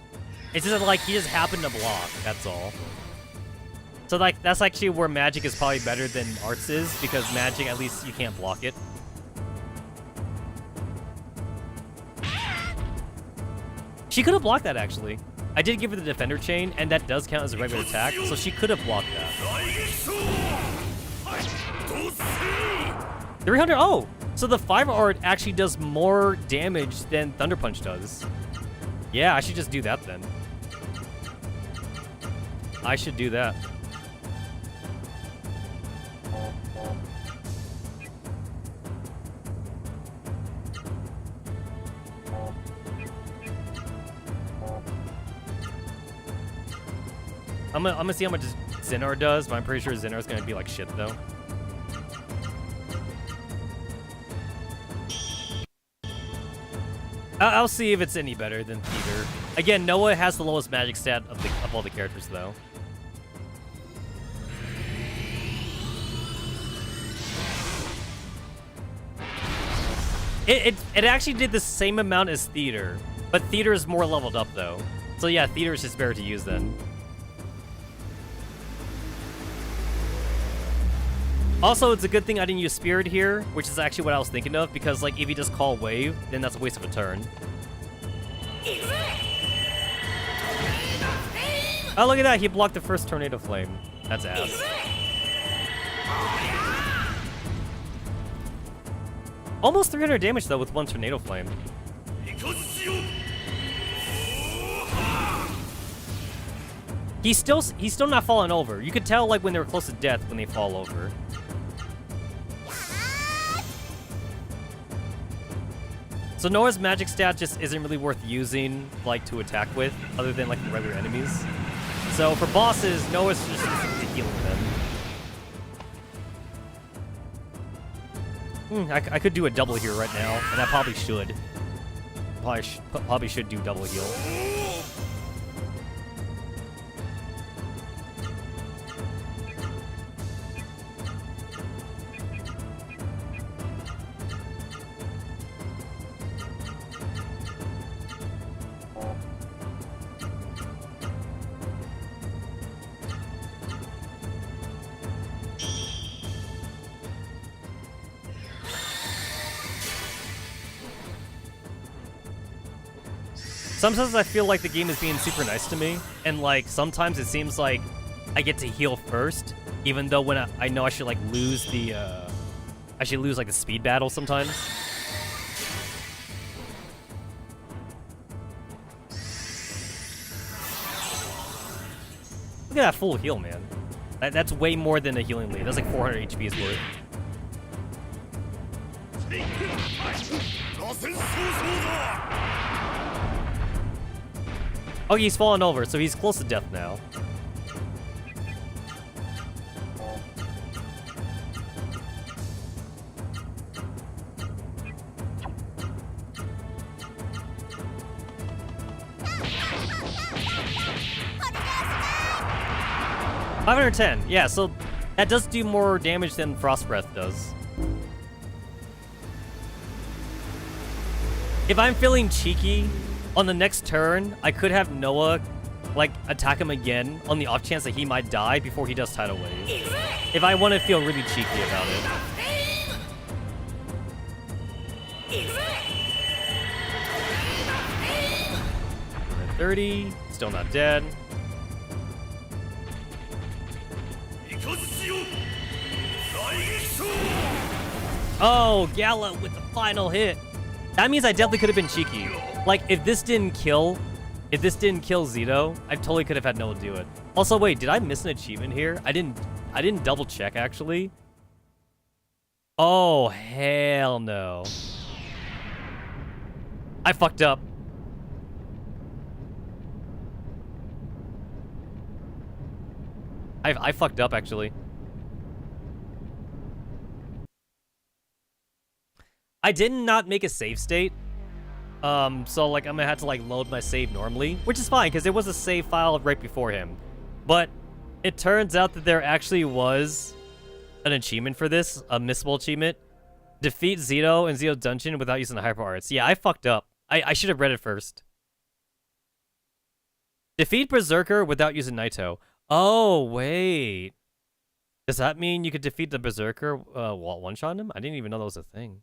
It's just that, like, he just happened to block, that's all. So, like, that's actually where magic is probably better than arts is, because magic, at least you can't block it. She could have blocked that, actually. I did give her the Defender Chain, and that does count as a regular attack, so she could have blocked that. 300, oh! So the 5 art actually does more damage than Thunder Punch does. Yeah, I should just do that then. I should do that. I'm gonna see how much Zenor does, but I'm pretty sure Zenor's gonna be like shit though. I'll see if it's any better than Theater. Again, Noah has the lowest magic stat of all the characters, though. It actually did the same amount as Theater, but Theater is more leveled up, though. So yeah, Theater is just better to use then. Also, it's a good thing I didn't use Spirit here, which is actually what I was thinking of, because, like, if you just call Wave, then that's a waste of a turn. Oh, look at that. He blocked the first Tornado Flame. That's ass. Almost 300 damage, though, with one Tornado Flame. He's still not falling over. You could tell, like, when they were close to death when they fall over. So Noah's magic stat just isn't really worth using, like, to attack with, other than, like, the regular enemies. So for bosses, Noah's just specifically healing them. I could do a double here right now, and I probably should. Probably should do double heal. Sometimes I feel like the game is being super nice to me, and like sometimes it seems like I get to heal first, even though when I know I should like lose the like the speed battle sometimes. Look at that full heal, man. That's way more than a healing lead. That's like 400 HP's worth. Oh, he's fallen over, so he's close to death now. $510. Yeah, so that does do more damage than Frost Breath does. If I'm feeling cheeky, on the next turn, I could have Noah, like, attack him again on the off chance that he might die before he does Tidal Wave. If I want to feel really cheeky about it. 30, still not dead. Oh, Gala with the final hit. That means I definitely could have been cheeky. Like, if this didn't kill Zito, I totally could have had Noah do it. Also, wait, did I miss an achievement here? I didn't double check, actually. Oh, hell no. I fucked up. I fucked up, actually. I did not make a save state. So, like, I'm gonna have to, like, load my save normally, which is fine, because there was a save file right before him. But it turns out that there actually was an achievement for this, a missable achievement. Defeat Zito in Zito's dungeon without using the hyper arts. Yeah, I fucked up. I should have read it first. Defeat Berserker without using Naito. Oh, wait. Does that mean you could defeat the Berserker while one-shotting him? I didn't even know that was a thing.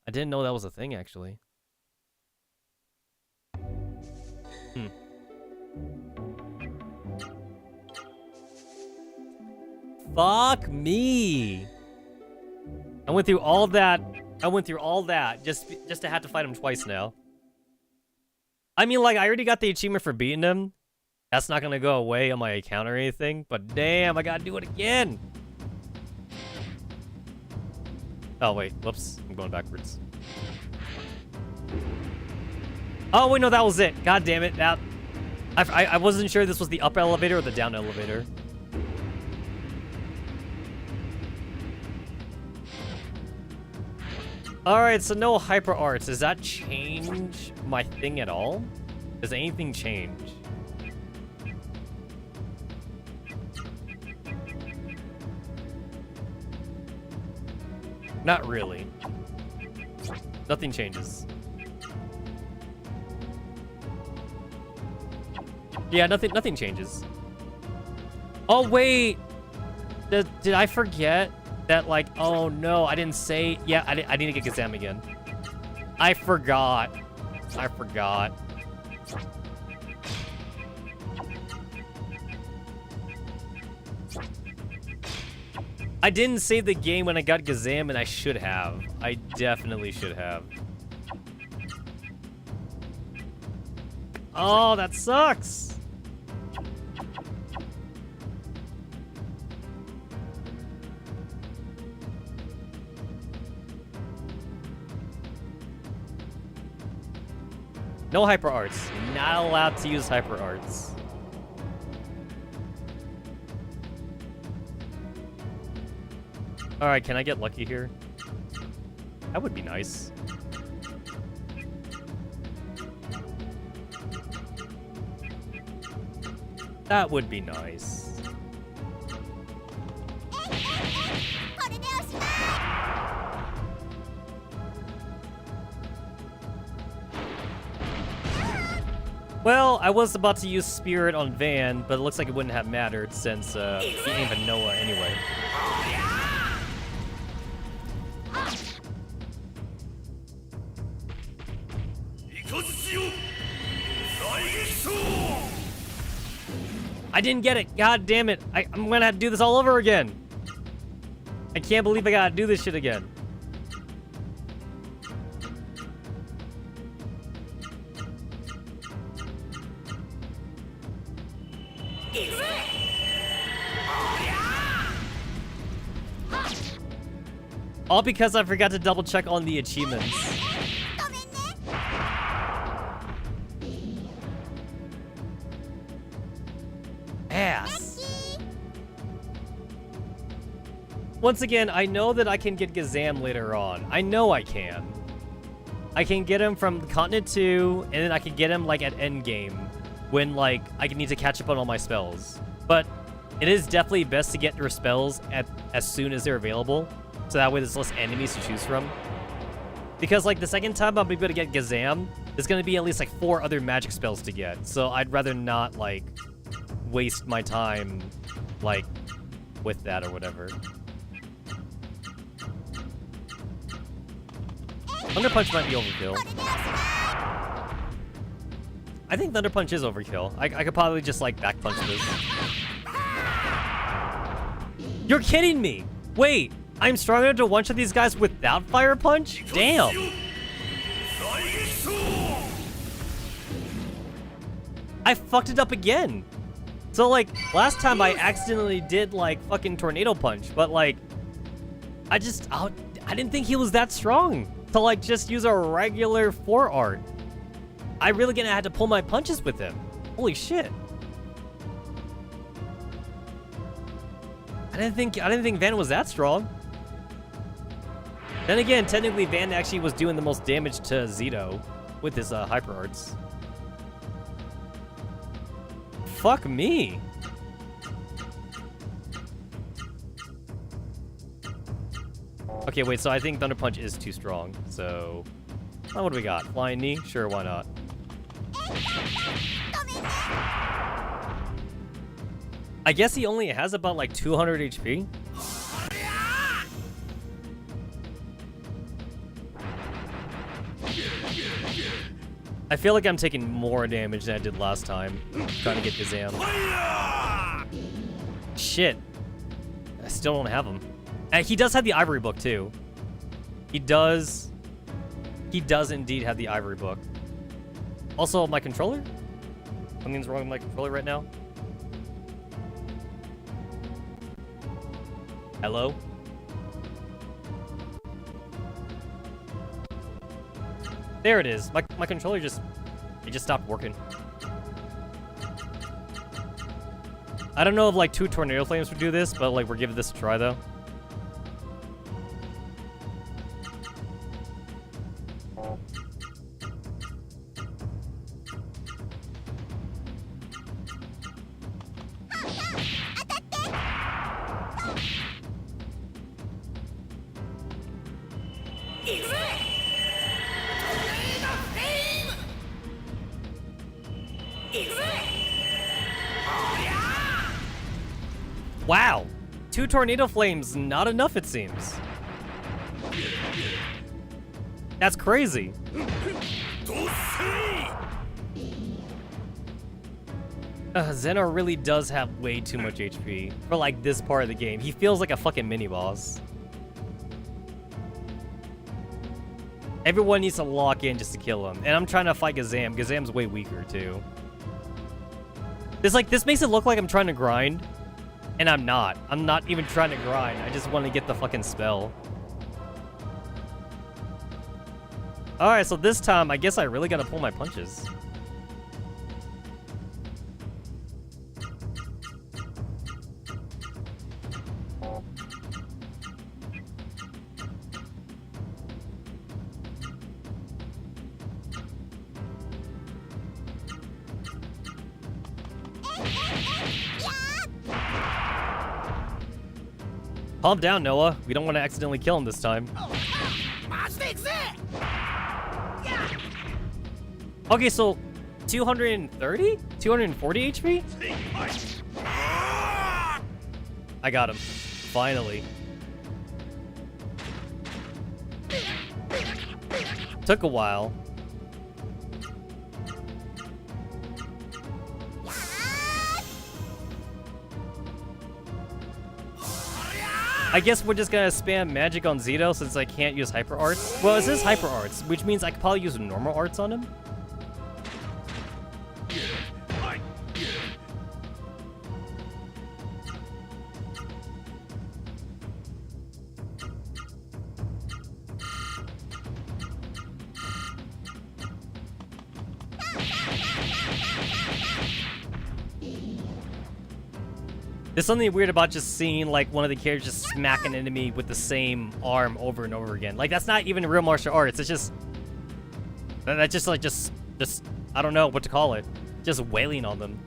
I didn't know that was a thing, actually. Fuck me. I went through all that. just to have to fight him twice now. I mean, like, I already got the achievement for beating him. That's not gonna go away on my account or anything, but damn, I gotta do it again. Oh, wait. Whoops. I'm going backwards. Oh, wait, no, that was it. God damn it. That... I wasn't sure this was the up elevator or the down elevator. Alright, so no hyper arts. Does that change my thing at all? Does anything change? Not really. Nothing changes. Yeah, nothing changes. Oh, wait! Did I forget that, like, oh no, I didn't say... Yeah, I need to get Kazam again. I forgot. I didn't save the game when I got Gazam, and I should have. I definitely should have. Oh, that sucks! No hyper arts. Not allowed to use hyper arts. Alright, can I get lucky here? That would be nice. That would be nice. Well, I was about to use Spirit on Van, but it looks like it wouldn't have mattered since he ain't even Noah anyway. I didn't get it. God damn it. I'm gonna have to do this all over again. I can't believe I gotta do this shit again. All because I forgot to double check on the achievements. Ass. Once again, I know that I can get Gazam later on. I know I can. I can get him from Continent 2, and then I can get him, like, at endgame, when, like, I need to catch up on all my spells. But it is definitely best to get your spells as soon as they're available, so that way there's less enemies to choose from. Because, like, the second time I'm able to get Gazam, there's gonna be at least, like, 4 other magic spells to get, so I'd rather not, like, waste my time, like, with that or whatever. Thunder Punch might be overkill. I think Thunder Punch is overkill. I could probably just, like, back punch this. You're kidding me! Wait, I'm strong enough to one-shot these guys without Fire Punch? Damn! I fucked it up again! So, like, last time I accidentally did, like, fucking Tornado Punch, but, like, I didn't think he was that strong to, like, just use a regular 4 art. I really gonna have to pull my punches with him. Holy shit. I didn't think Van was that strong. Then again, technically Van actually was doing the most damage to Zito with his hyper arts. Fuck me. Okay, wait, so I think Thunder Punch is too strong, so... Oh, what do we got? Flying Knee? Sure, why not? I guess he only has about, like, 200 HP? I feel like I'm taking more damage than I did last time, trying to get Gazam. Shit. I still don't have him. He does have the Ivory Book, too. He does indeed have the Ivory Book. Also, my controller? Something's wrong with my controller right now. Hello? There it is. My controller just stopped working. I don't know if, like, 2 Tornado Flames would do this, but, like, we're giving this a try, though. Wow! 2 Tornado Flames, not enough it seems. That's crazy. Xehanort really does have way too much HP for, like, this part of the game. He feels like a fucking mini-boss. Everyone needs to lock in just to kill him. And I'm trying to fight Gazam. Gazam's way weaker, too. This makes it look like I'm trying to grind. And I'm not. I'm not even trying to grind. I just want to get the fucking spell. Alright, so this time, I guess I really gotta pull my punches. Calm down, Noah. We don't want to accidentally kill him this time. Okay, so 230? 240 HP? I got him. Finally. Took a while. I guess we're just gonna spam magic on Zito since I can't use hyper arts. Well, it says hyper arts, which means I could probably use normal arts on him. There's something weird about just seeing like one of the characters just smack an enemy with the same arm over and over again. Like that's not even real martial arts. It's just that's just like just I don't know what to call it. Just wailing on them.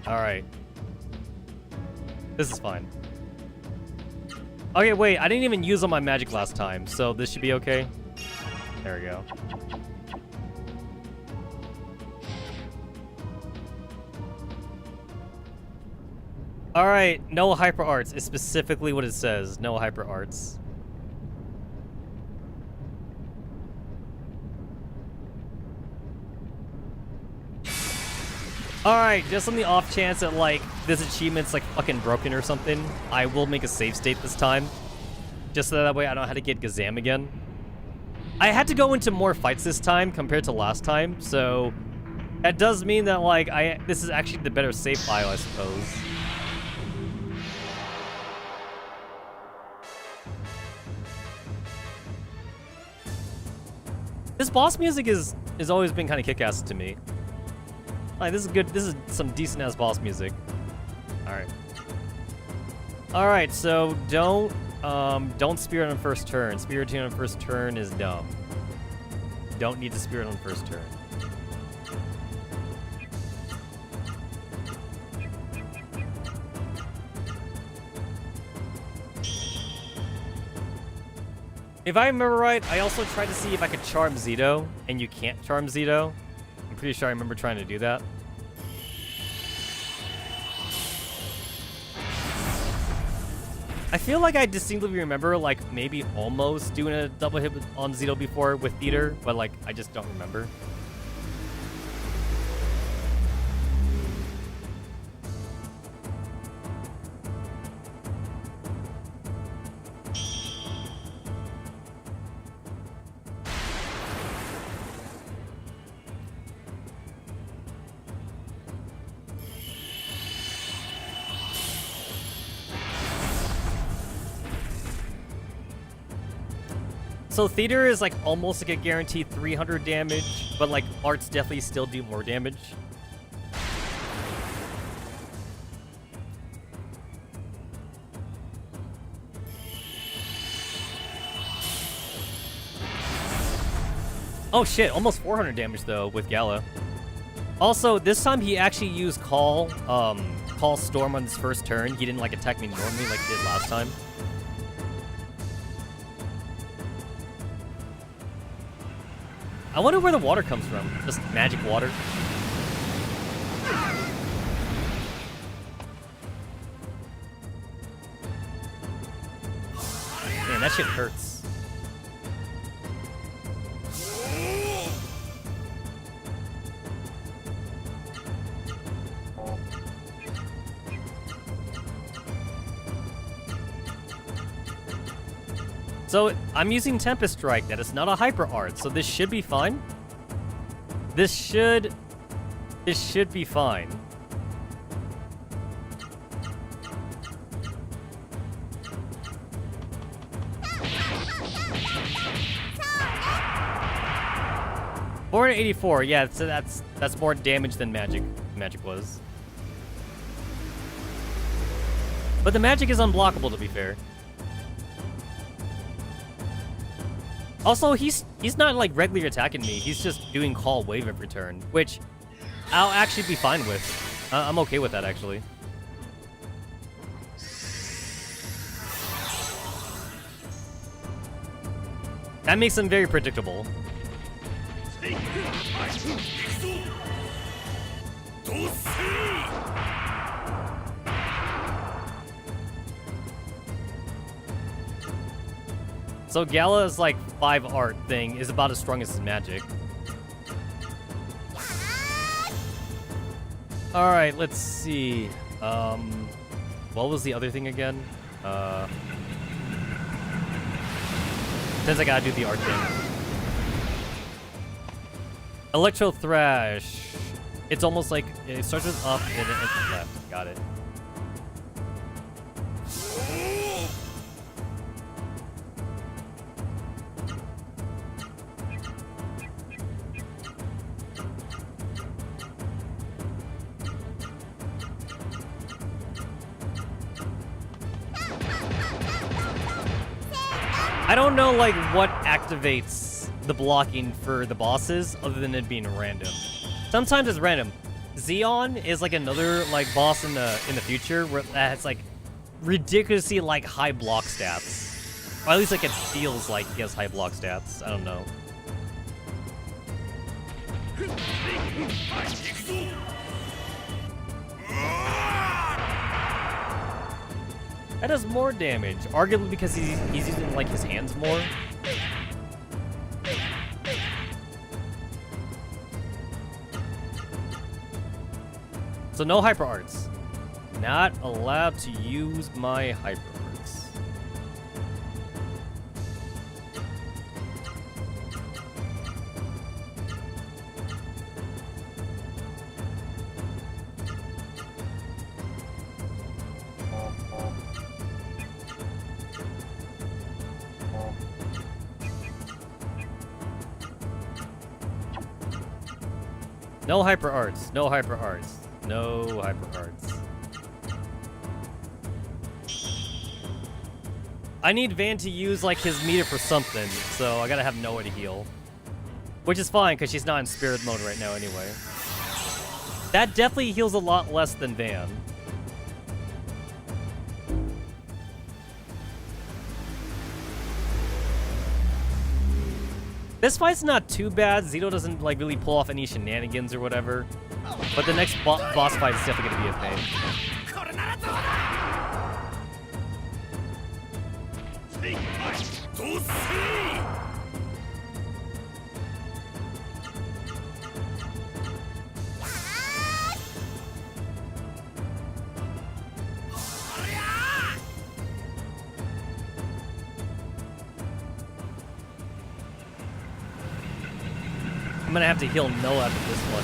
All right. This is fine. Okay, wait. I didn't even use all my magic last time, so this should be okay. There we go. Alright, no hyper arts is specifically what it says. No hyper arts. Alright, just on the off chance that like this achievement's like fucking broken or something, I will make a save state this time. Just so that way I don't have to get Gazam again. I had to go into more fights this time compared to last time, so that does mean that like this is actually the better save file, I suppose. This boss music is always been kind of kick-ass to me. Like this is good. This is some decent ass boss music. All right. All right. So don't spirit on first turn. Spiriting on first turn is dumb. Don't need to spirit on first turn. If I remember right, I also tried to see if I could charm Zito, and you can't charm Zito. I'm pretty sure I remember trying to do that. I feel like I distinctly remember, like, maybe almost doing a double hit on Zito before with Theater, but, like, I just don't remember. So Theater is like almost like a guaranteed 300 damage, but like arts definitely still do more damage. Oh shit, almost 400 damage though with Gala. Also, this time he actually used Call Storm on his first turn. He didn't like attack me normally like he did last time. I wonder where the water comes from. Just magic water. Man, that shit hurts. So, I'm using Tempest Strike. That is not a hyper art, so this should be fine. This should be fine. $484, yeah, so that's more damage than magic was. But the magic is unblockable, to be fair. Also, he's not like regularly attacking me. He's just doing Call Wave every turn, which I'll actually be fine with. I'm okay with that, actually. That makes him very predictable. So Gala's like 5 art thing is about as strong as his magic. Alright, let's see. What was the other thing again? Since I gotta do the art thing. Electro Thrash. It's almost like it starts with up and it ends left. Got it. I don't know, like, what activates the blocking for the bosses other than it being random. Sometimes it's random. Xeon is, like, another, like, boss in the future where that has, like, ridiculously, like, high block stats. Or at least, like, it feels like he has high block stats. I don't know. That does more damage, arguably because he's using, like, his hands more. So no hyper arts. Not allowed to use my hyper arts. No hyper arts. No hyper arts. No hyper arts. I need Van to use, like, his meter for something, so I gotta have Noah to heal. Which is fine, because she's not in spirit mode right now anyway. That definitely heals a lot less than Van. This fight's not too bad. Zito doesn't, like, really pull off any shenanigans or whatever. But the next boss fight is definitely gonna be a pain. I'm gonna have to heal Noah after this one.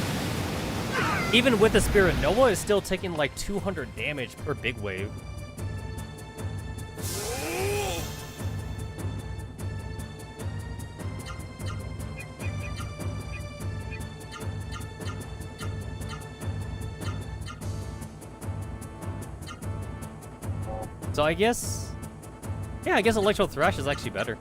Even with the spirit, Noah is still taking like 200 damage per big wave. So I guess, yeah, I guess Electro Thrash is actually better.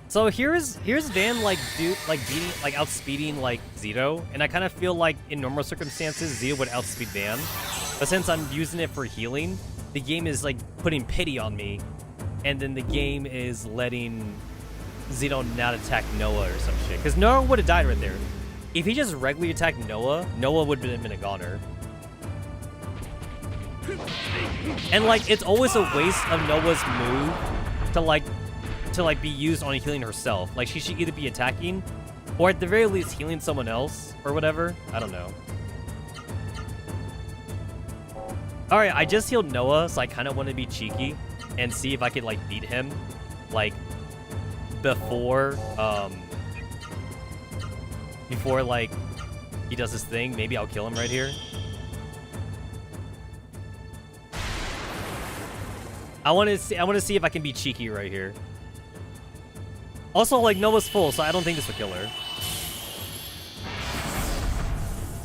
So here's Van beating, outspeeding like Zito, and I kind of feel like in normal circumstances Zito would outspeed Van, but since I'm using it for healing, the game is like putting pity on me, and then the game is letting Zito not attack Noah or some shit. Because Noah would have died right there. If he just regularly attacked Noah, Noah would have been a goner. And like it's always a waste of Noah's move to be used on healing herself. Like she should either be attacking or at the very least healing someone else or whatever. I don't know. All right, I just healed Noah, so I kind of want to be cheeky and see if I could like beat him like before like he does his thing. Maybe I'll kill him right here. I want to see if I can be cheeky right here. Also, like, Noah's full, so I don't think this will kill her.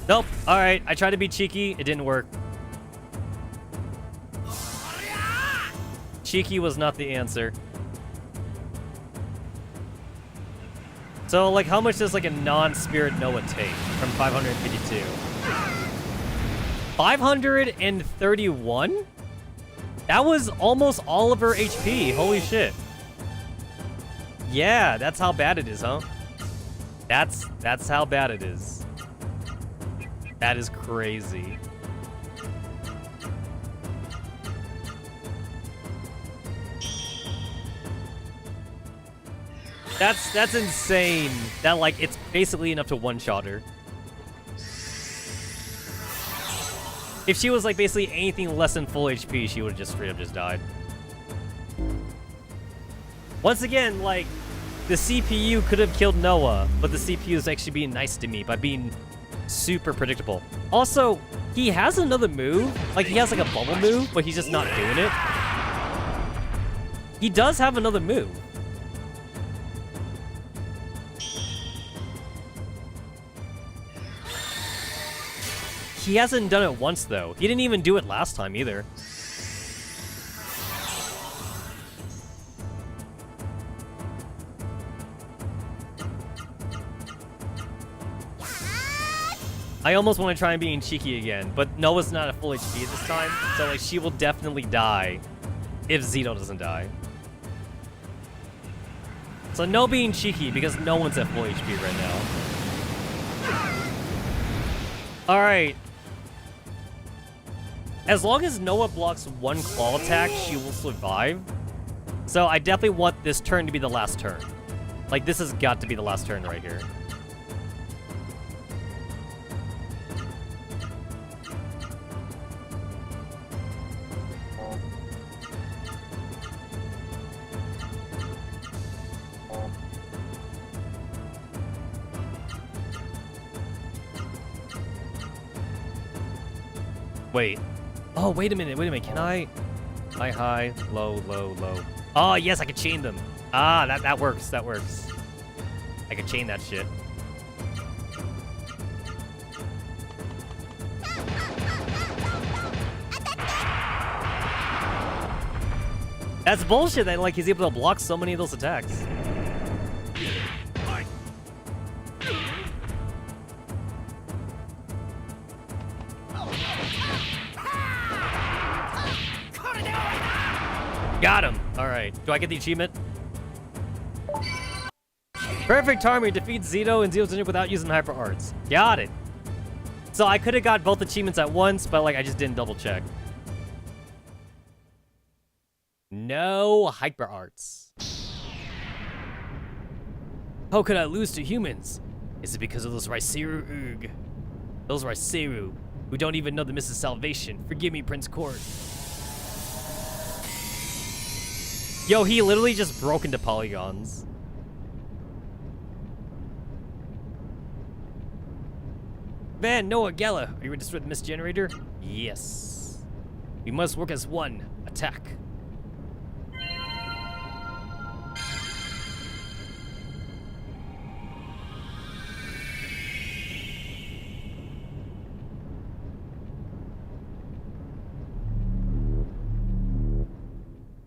Nope. Alright, I tried to be cheeky. It didn't work. Cheeky was not the answer. So, like, how much does, like, a non-spirit Noah take from 552? 531? That was almost all of her HP. Holy shit. Yeah, that's how bad it is, huh? That's how bad it is. That is crazy. That's insane. That like it's basically enough to one-shot her. If she was like basically anything less than full HP, she would have just straight up just died. Once again, like, the CPU could have killed Noah, but the CPU is actually being nice to me by being super predictable. Also, he has another move. Like, he has like a bubble move, but he's just not doing it. He does have another move. he hasn't done it once, though. He didn't even do it last time, either. I almost want to try and being cheeky again, but Noah's not at full HP this time, so like she will definitely die if Zito doesn't die. So no being cheeky because no one's at full HP right now. Alright. As long as Noah blocks one claw attack, she will survive. So I definitely want this turn to be the last turn. Like, this has got to be the last turn right here. Wait. Oh, wait a minute. Can I? High, low, low, low. Oh, yes, I can chain them. Ah, that works. That works. I can chain that shit. That's bullshit that, like, he's able to block so many of those attacks. Got him! Alright. Do I get the achievement? Perfect Army defeats Zito and Zito's Ninja without using Hyper Arts. Got it. So I could have got both achievements at once, but like I just didn't double check. No Hyper Arts. How could I lose to humans? Is it because of those Raiseru Ugh? Those Raiseru, who don't even know the Mist's salvation. Forgive me, Prince Court. Yo, he literally just broke into polygons. Van, Noah, Gala, are you ready to destroy the Mist Generator? Yes. We must work as one. Attack.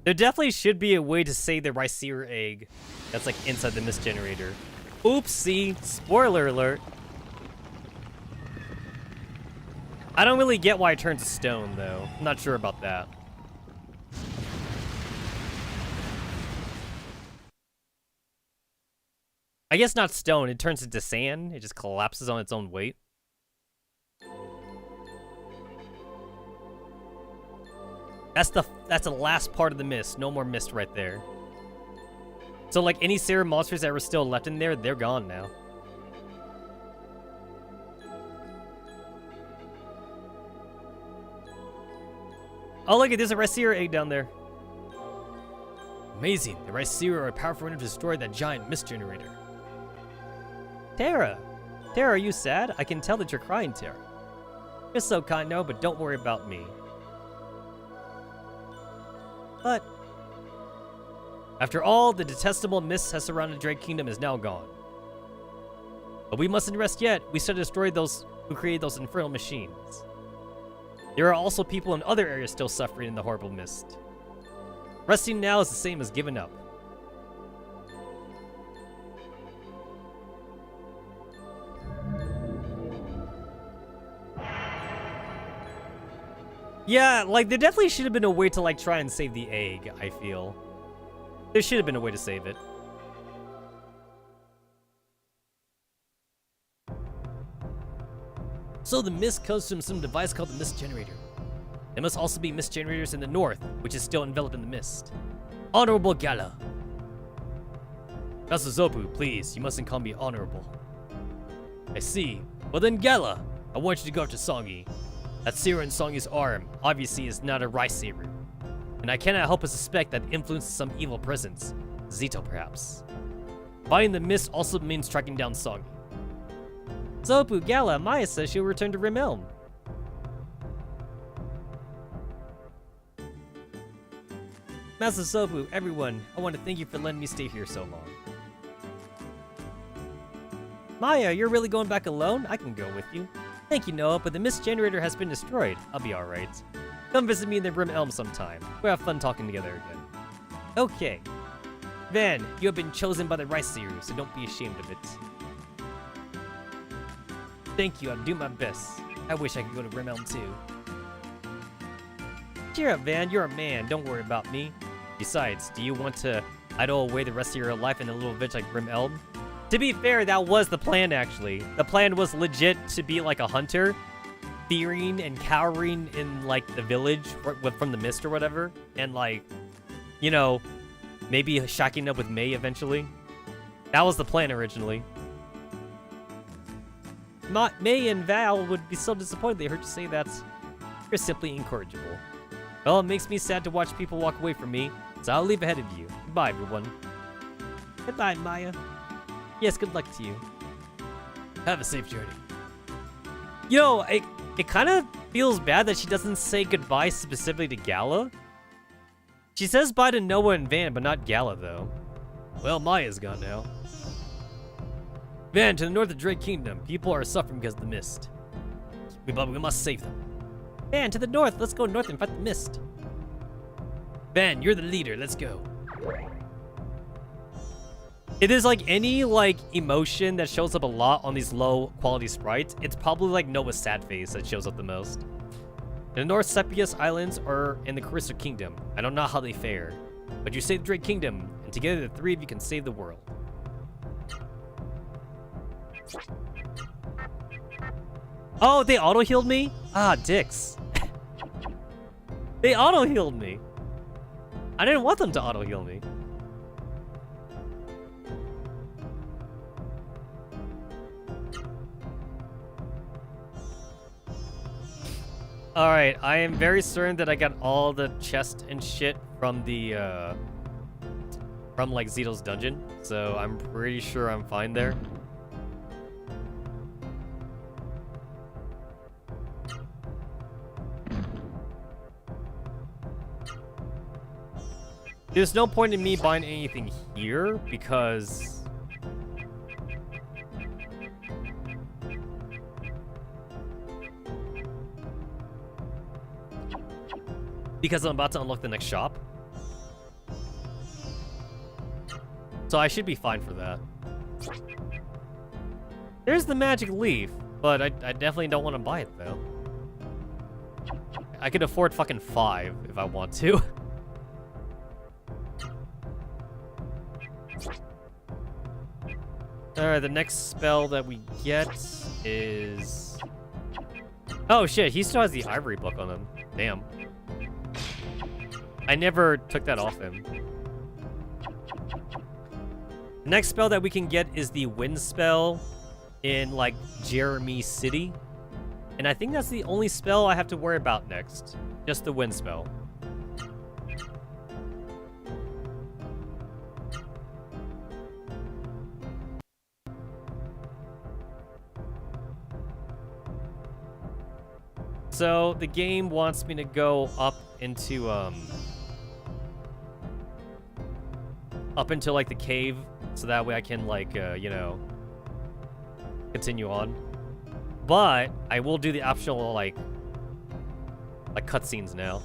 There definitely should be a way to save the Raiseru egg that's like inside the Mist Generator. Oopsie. Spoiler alert. I don't really get why it turns to stone, though. I'm not sure about that. I guess not stone. It turns into sand. It just collapses on its own weight. That's the last part of the mist. No more mist right there. So like any Serum monsters that were still left in there, they're gone now. Oh look, there's a Raiseru egg down there. Amazing. The Raiseru are powerful enough to destroy that giant mist generator. Terra! Terra, are you sad? I can tell that you're crying, Terra. You're so kind, no, but don't worry about me. But after all, the detestable mist has surrounded Drake Kingdom is now gone. But we mustn't rest yet. We still destroy those who created those infernal machines. There are also people in other areas still suffering in the horrible mist. Resting now is the same as giving up. Yeah, like, there definitely should have been a way to, like, try and save the egg, I feel. There should have been a way to save it. So the mist comes from some device called the Mist Generator. There must also be mist generators in the north, which is still enveloped in the mist. Honorable Gala. Master Zopu, please, you mustn't call me honorable. I see. Well then, Gala, I want you to go up to Songi. That serum in Songi's arm obviously is not a Raiseru, and I cannot help but suspect that it influences some evil presence. Zito, perhaps. Finding the mist also means tracking down Songi. Zopu, Gala, Maya says she'll return to Rimelm. Master Zopu, everyone, I want to thank you for letting me stay here so long. Maya, you're really going back alone? I can go with you. Thank you, Noah, but the mist generator has been destroyed. I'll be alright. Come visit me in the Brim Elm sometime. We'll have fun talking together again. Okay. Van, you have been chosen by the Rice Series, so don't be ashamed of it. Thank you, I'll do my best. I wish I could go to Brim Elm too. Cheer up, Van, you're a man, don't worry about me. Besides, do you want to idle away the rest of your life in a little village like Brim Elm? To be fair, that was the plan, actually. The plan was legit to be like a hunter, fearing and cowering in, like, the village from the mist or whatever, and, like, you know, maybe shacking up with May eventually. That was the plan originally. May and Val would be so disappointed they heard you say that. You're simply incorrigible. Well, it makes me sad to watch people walk away from me, so I'll leave ahead of you. Goodbye, everyone. Goodbye, Maya. Yes, good luck to you. Have a safe journey. You know, it kind of feels bad that she doesn't say goodbye specifically to Gala. She says bye to Noah and Van, but not Gala, though. Well, Maya's gone now. Van, to the north of Drake Kingdom. People are suffering because of the mist. But we must save them. Van, to the north. Let's go north and fight the mist. Van, you're the leader. Let's go. It is like any, like, emotion that shows up a lot on these low-quality sprites. It's probably, like, Noah's sad face that shows up the most. In the North Sepius Islands or in the Carissa Kingdom. I don't know how they fare. But you saved Drake Kingdom, and together the three of you can save the world. Oh, they auto-healed me? Ah, dicks. They auto-healed me. I didn't want them to auto-heal me. Alright, I am very certain that I got all the chest and shit from the, from, like, Zito's dungeon. So I'm pretty sure I'm fine there. There's no point in me buying anything here, because... I'm about to unlock the next shop. So I should be fine for that. There's the magic leaf, but I definitely don't want to buy it, though. I could afford fucking 5 if I want to. Alright, the next spell that we get is... Oh shit, he still has the ivory book on him. Damn. I never took that off him. The next spell that we can get is the wind spell in, like, Jeremy City. And I think that's the only spell I have to worry about next. Just the wind spell. So the game wants me to go up into like the cave, so that way I can, like, you know, continue on. But I will do the optional, like cutscenes now.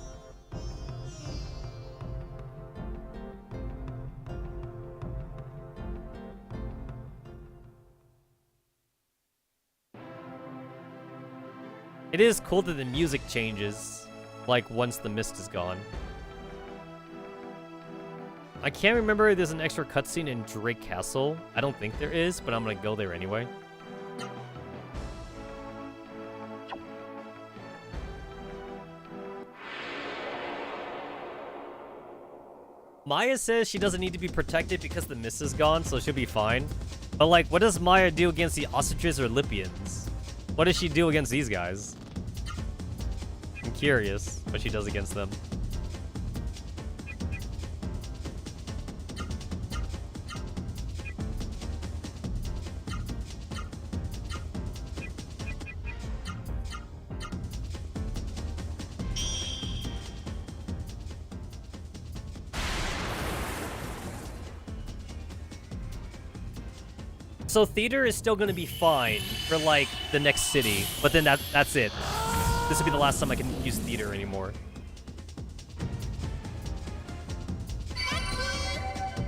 It is cool that the music changes, like, once the mist is gone. I can't remember if there's an extra cutscene in Drake Castle. I don't think there is, but I'm gonna go there anyway. Maya says she doesn't need to be protected because the mist is gone, so she'll be fine. But, like, what does Maya do against the ostriches or Lipians? What does she do against these guys? I'm curious what she does against them. So theater is still gonna be fine for like the next city, but then that's it. This will be the last time I can use theater anymore.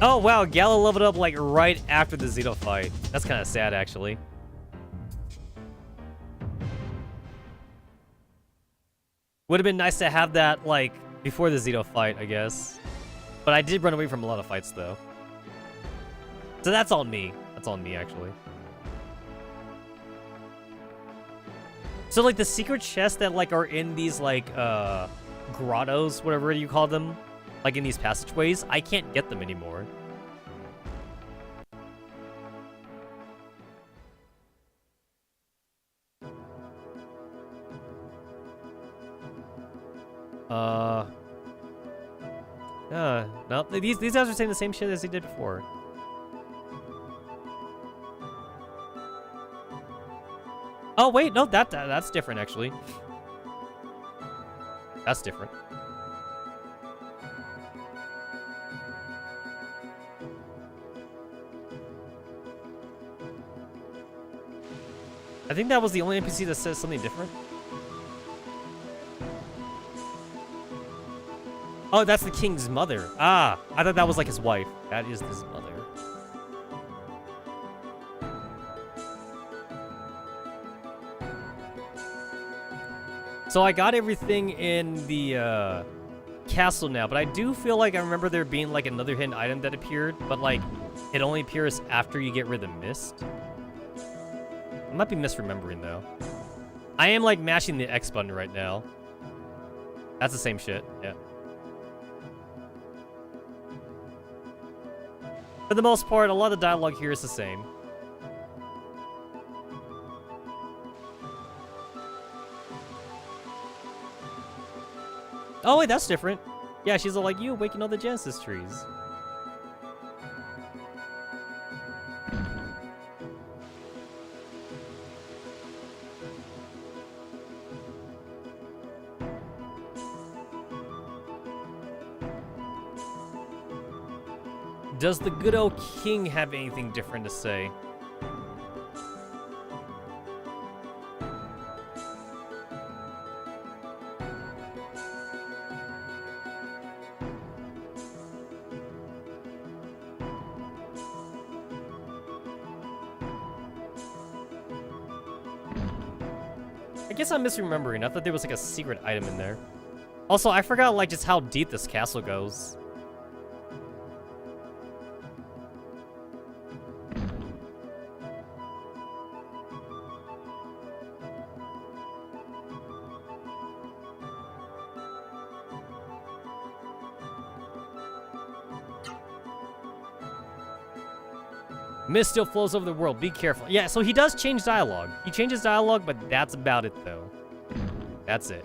Oh wow, Gala leveled up like right after the Zito fight. That's kind of sad actually. Would have been nice to have that like before the Zito fight, I guess. But I did run away from a lot of fights though. So that's on me. That's on me, actually. So, like, the secret chests that, like, are in these, like, grottos, whatever you call them, like, in these passageways, I can't get them anymore. No, these guys are saying the same shit as they did before. Oh wait, no, that's different actually. That's different. I think that was the only NPC that says something different. Oh, that's the king's mother. Ah, I thought that was like his wife. That is his mother. So I got everything in the castle now, but I do feel like I remember there being like another hidden item that appeared, but like it only appears after you get rid of the mist. I might be misremembering though. I am like mashing the X button right now. That's the same shit, yeah. For the most part, a lot of the dialogue here is the same. Oh, wait, that's different. Yeah, she's all like, you awaken all the Genesis trees. Does the good old king have anything different to say? I guess I'm misremembering. I thought there was like a secret item in there. Also, I forgot like just how deep this castle goes. Mist still flows over the world. Be careful. Yeah, so he does change dialogue. He changes dialogue, but that's about it, though. That's it.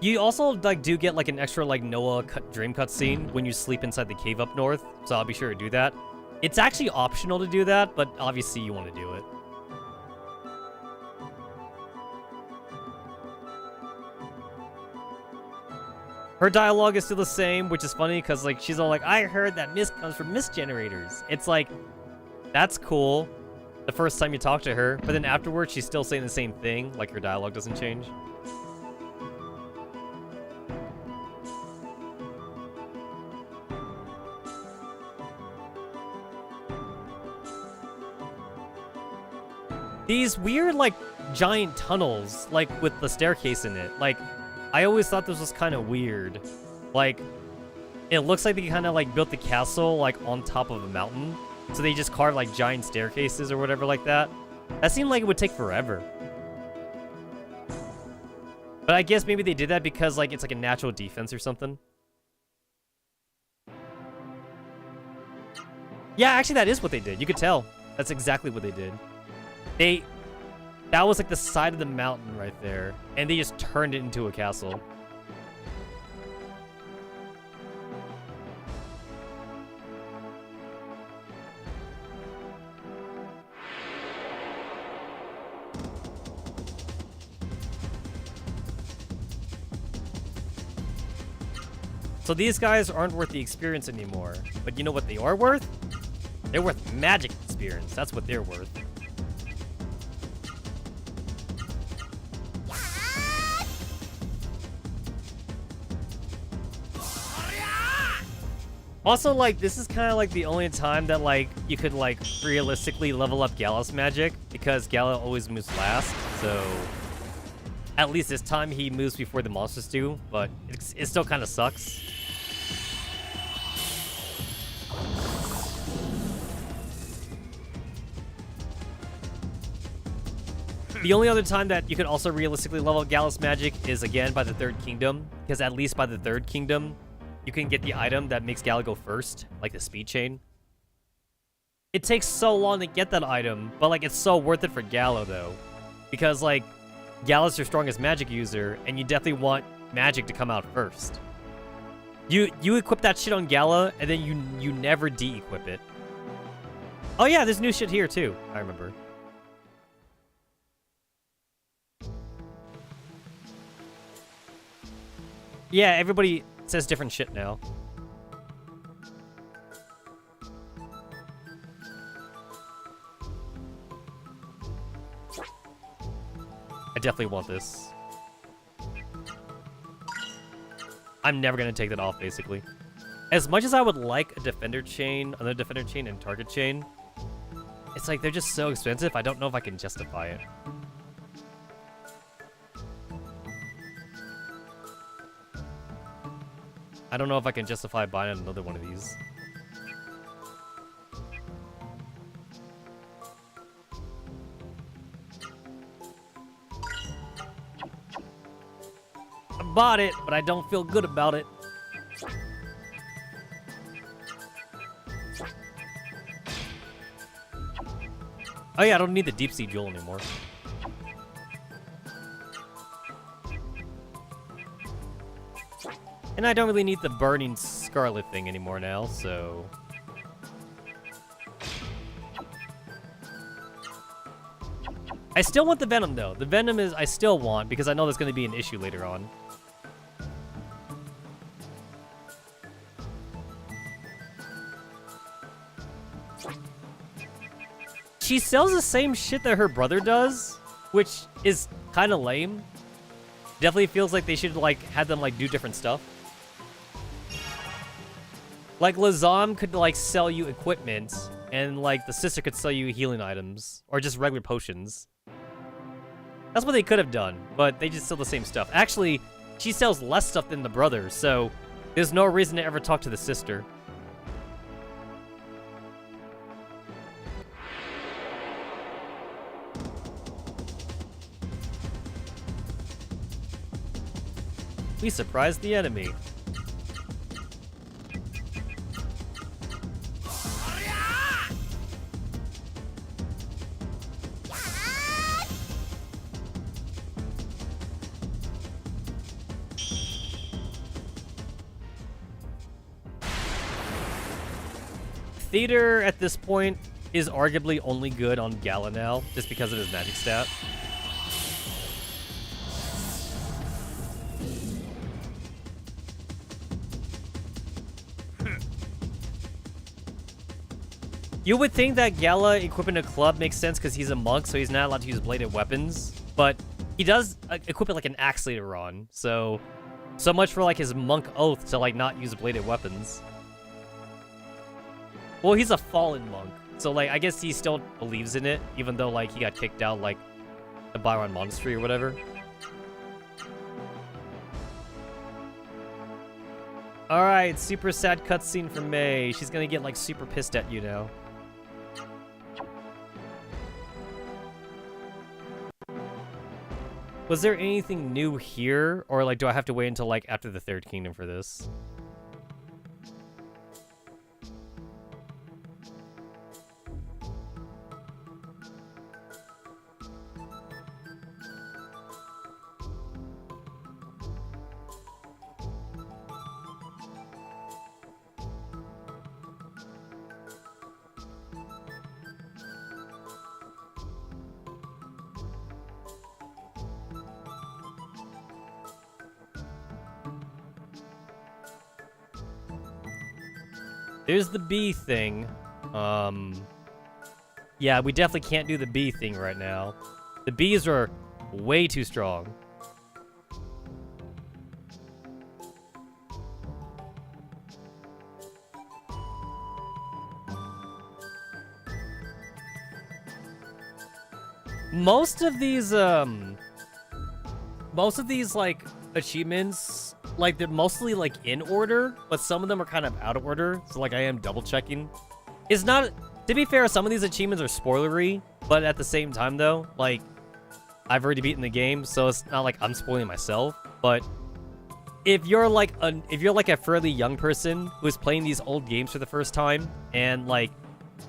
You also like do get like an extra like Noah dream cutscene when you sleep inside the cave up north, so I'll be sure to do that. It's actually optional to do that, but obviously you want to do it. Her dialogue is still the same, which is funny because like she's all like, I heard that mist comes from mist generators. It's like, that's cool the first time you talk to her, but then afterwards she's still saying the same thing, like her dialogue doesn't change. These weird like giant tunnels, like with the staircase in it, like I always thought this was kind of weird. Like, it looks like they kind of like built the castle like on top of a mountain. So they just carved like giant staircases or whatever like that. That seemed like it would take forever. But I guess maybe they did that because like it's like a natural defense or something. Yeah, actually that is what they did. You could tell. That's exactly what they did. That was like the side of the mountain right there, and they just turned it into a castle. So these guys aren't worth the experience anymore. But you know what they are worth? They're worth magic experience. That's what they're worth. Also, like, this is kind of like the only time that, like, you could, like, realistically level up Gallus magic, because Gala always moves last, so at least this time he moves before the monsters do, but it still kind of sucks. The only other time that you could also realistically level up Gallus magic is, again, by the Third Kingdom, because at least by the Third Kingdom, you can get the item that makes Gala go first, like the speed chain. It takes so long to get that item, but like it's so worth it for Gala though. Because like Gala's your strongest magic user, and you definitely want magic to come out first. You equip that shit on Gala, and then you never de-equip it. Oh yeah, there's new shit here too, I remember. Yeah, everybody says different shit now. I definitely want this. I'm never gonna take that off, basically. As much as I would like a defender chain, another defender chain, and target chain, it's like they're just so expensive, I don't know if I can justify it. I don't know if I can justify buying another one of these. I bought it, but I don't feel good about it. Oh yeah, I don't need the deep sea jewel anymore. And I don't really need the burning scarlet thing anymore now, so... I still want the Venom, though. The Venom is I still want, because I know there's going to be an issue later on. She sells the same shit that her brother does, which is kind of lame. Definitely feels like they should, like, have them, like, do different stuff. Like, Lazam could, like, sell you equipment, and, like, the sister could sell you healing items, or just regular potions. That's what they could have done, but they just sell the same stuff. Actually, she sells less stuff than the brother, so there's no reason to ever talk to the sister. We surprised the enemy. Theater, at this point, is arguably only good on Gala now, just because of his magic stat. You would think that Gala equipping a club makes sense because he's a monk, so he's not allowed to use bladed weapons, but he does equip it like an axe later on, so much for like his monk oath to like not use bladed weapons. Well, he's a fallen monk, so, like, I guess he still believes in it, even though, like, he got kicked out, like, the Byron Monastery or whatever. Alright, super sad cutscene from May. She's gonna get, like, super pissed at you now. Was there anything new here, or, like, do I have to wait until, like, after the Third Kingdom for this? There's the bee thing. Yeah, we definitely can't do the bee thing right now. The bees are way too strong. Most of these, like, achievements, like, they're mostly, like, in order, but some of them are kind of out of order, so, like, I am double-checking. It's not... To be fair, some of these achievements are spoilery, but at the same time, though, like, I've already beaten the game, so it's not like I'm spoiling myself, but if you're, like, a fairly young person who's playing these old games for the first time, and, like,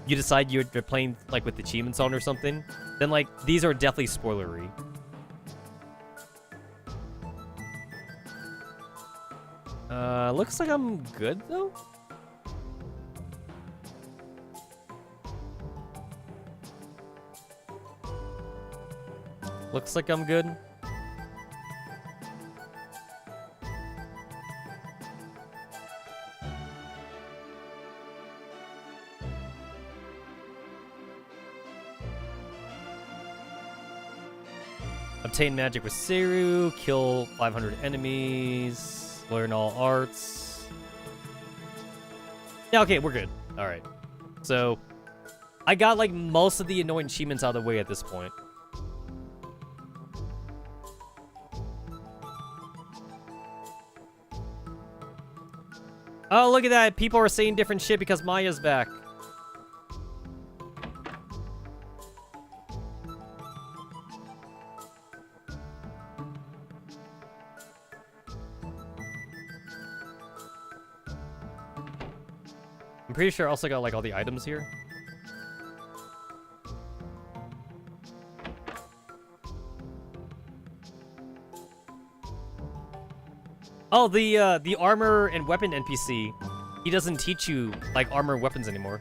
you decide you're playing, like, with achievements on or something, then, like, these are definitely spoilery. Looks like I'm good, though? Looks like I'm good. Obtain magic with Seru, kill 500 enemies, learn all arts. Yeah, okay, we're good. All right. So, I got, like, most of the annoying achievements out of the way at this point. Oh, look at that. People are saying different shit because Maya's back. I'm pretty sure I also got, like, all the items here. Oh, the armor and weapon NPC. He doesn't teach you, like, armor and weapons anymore.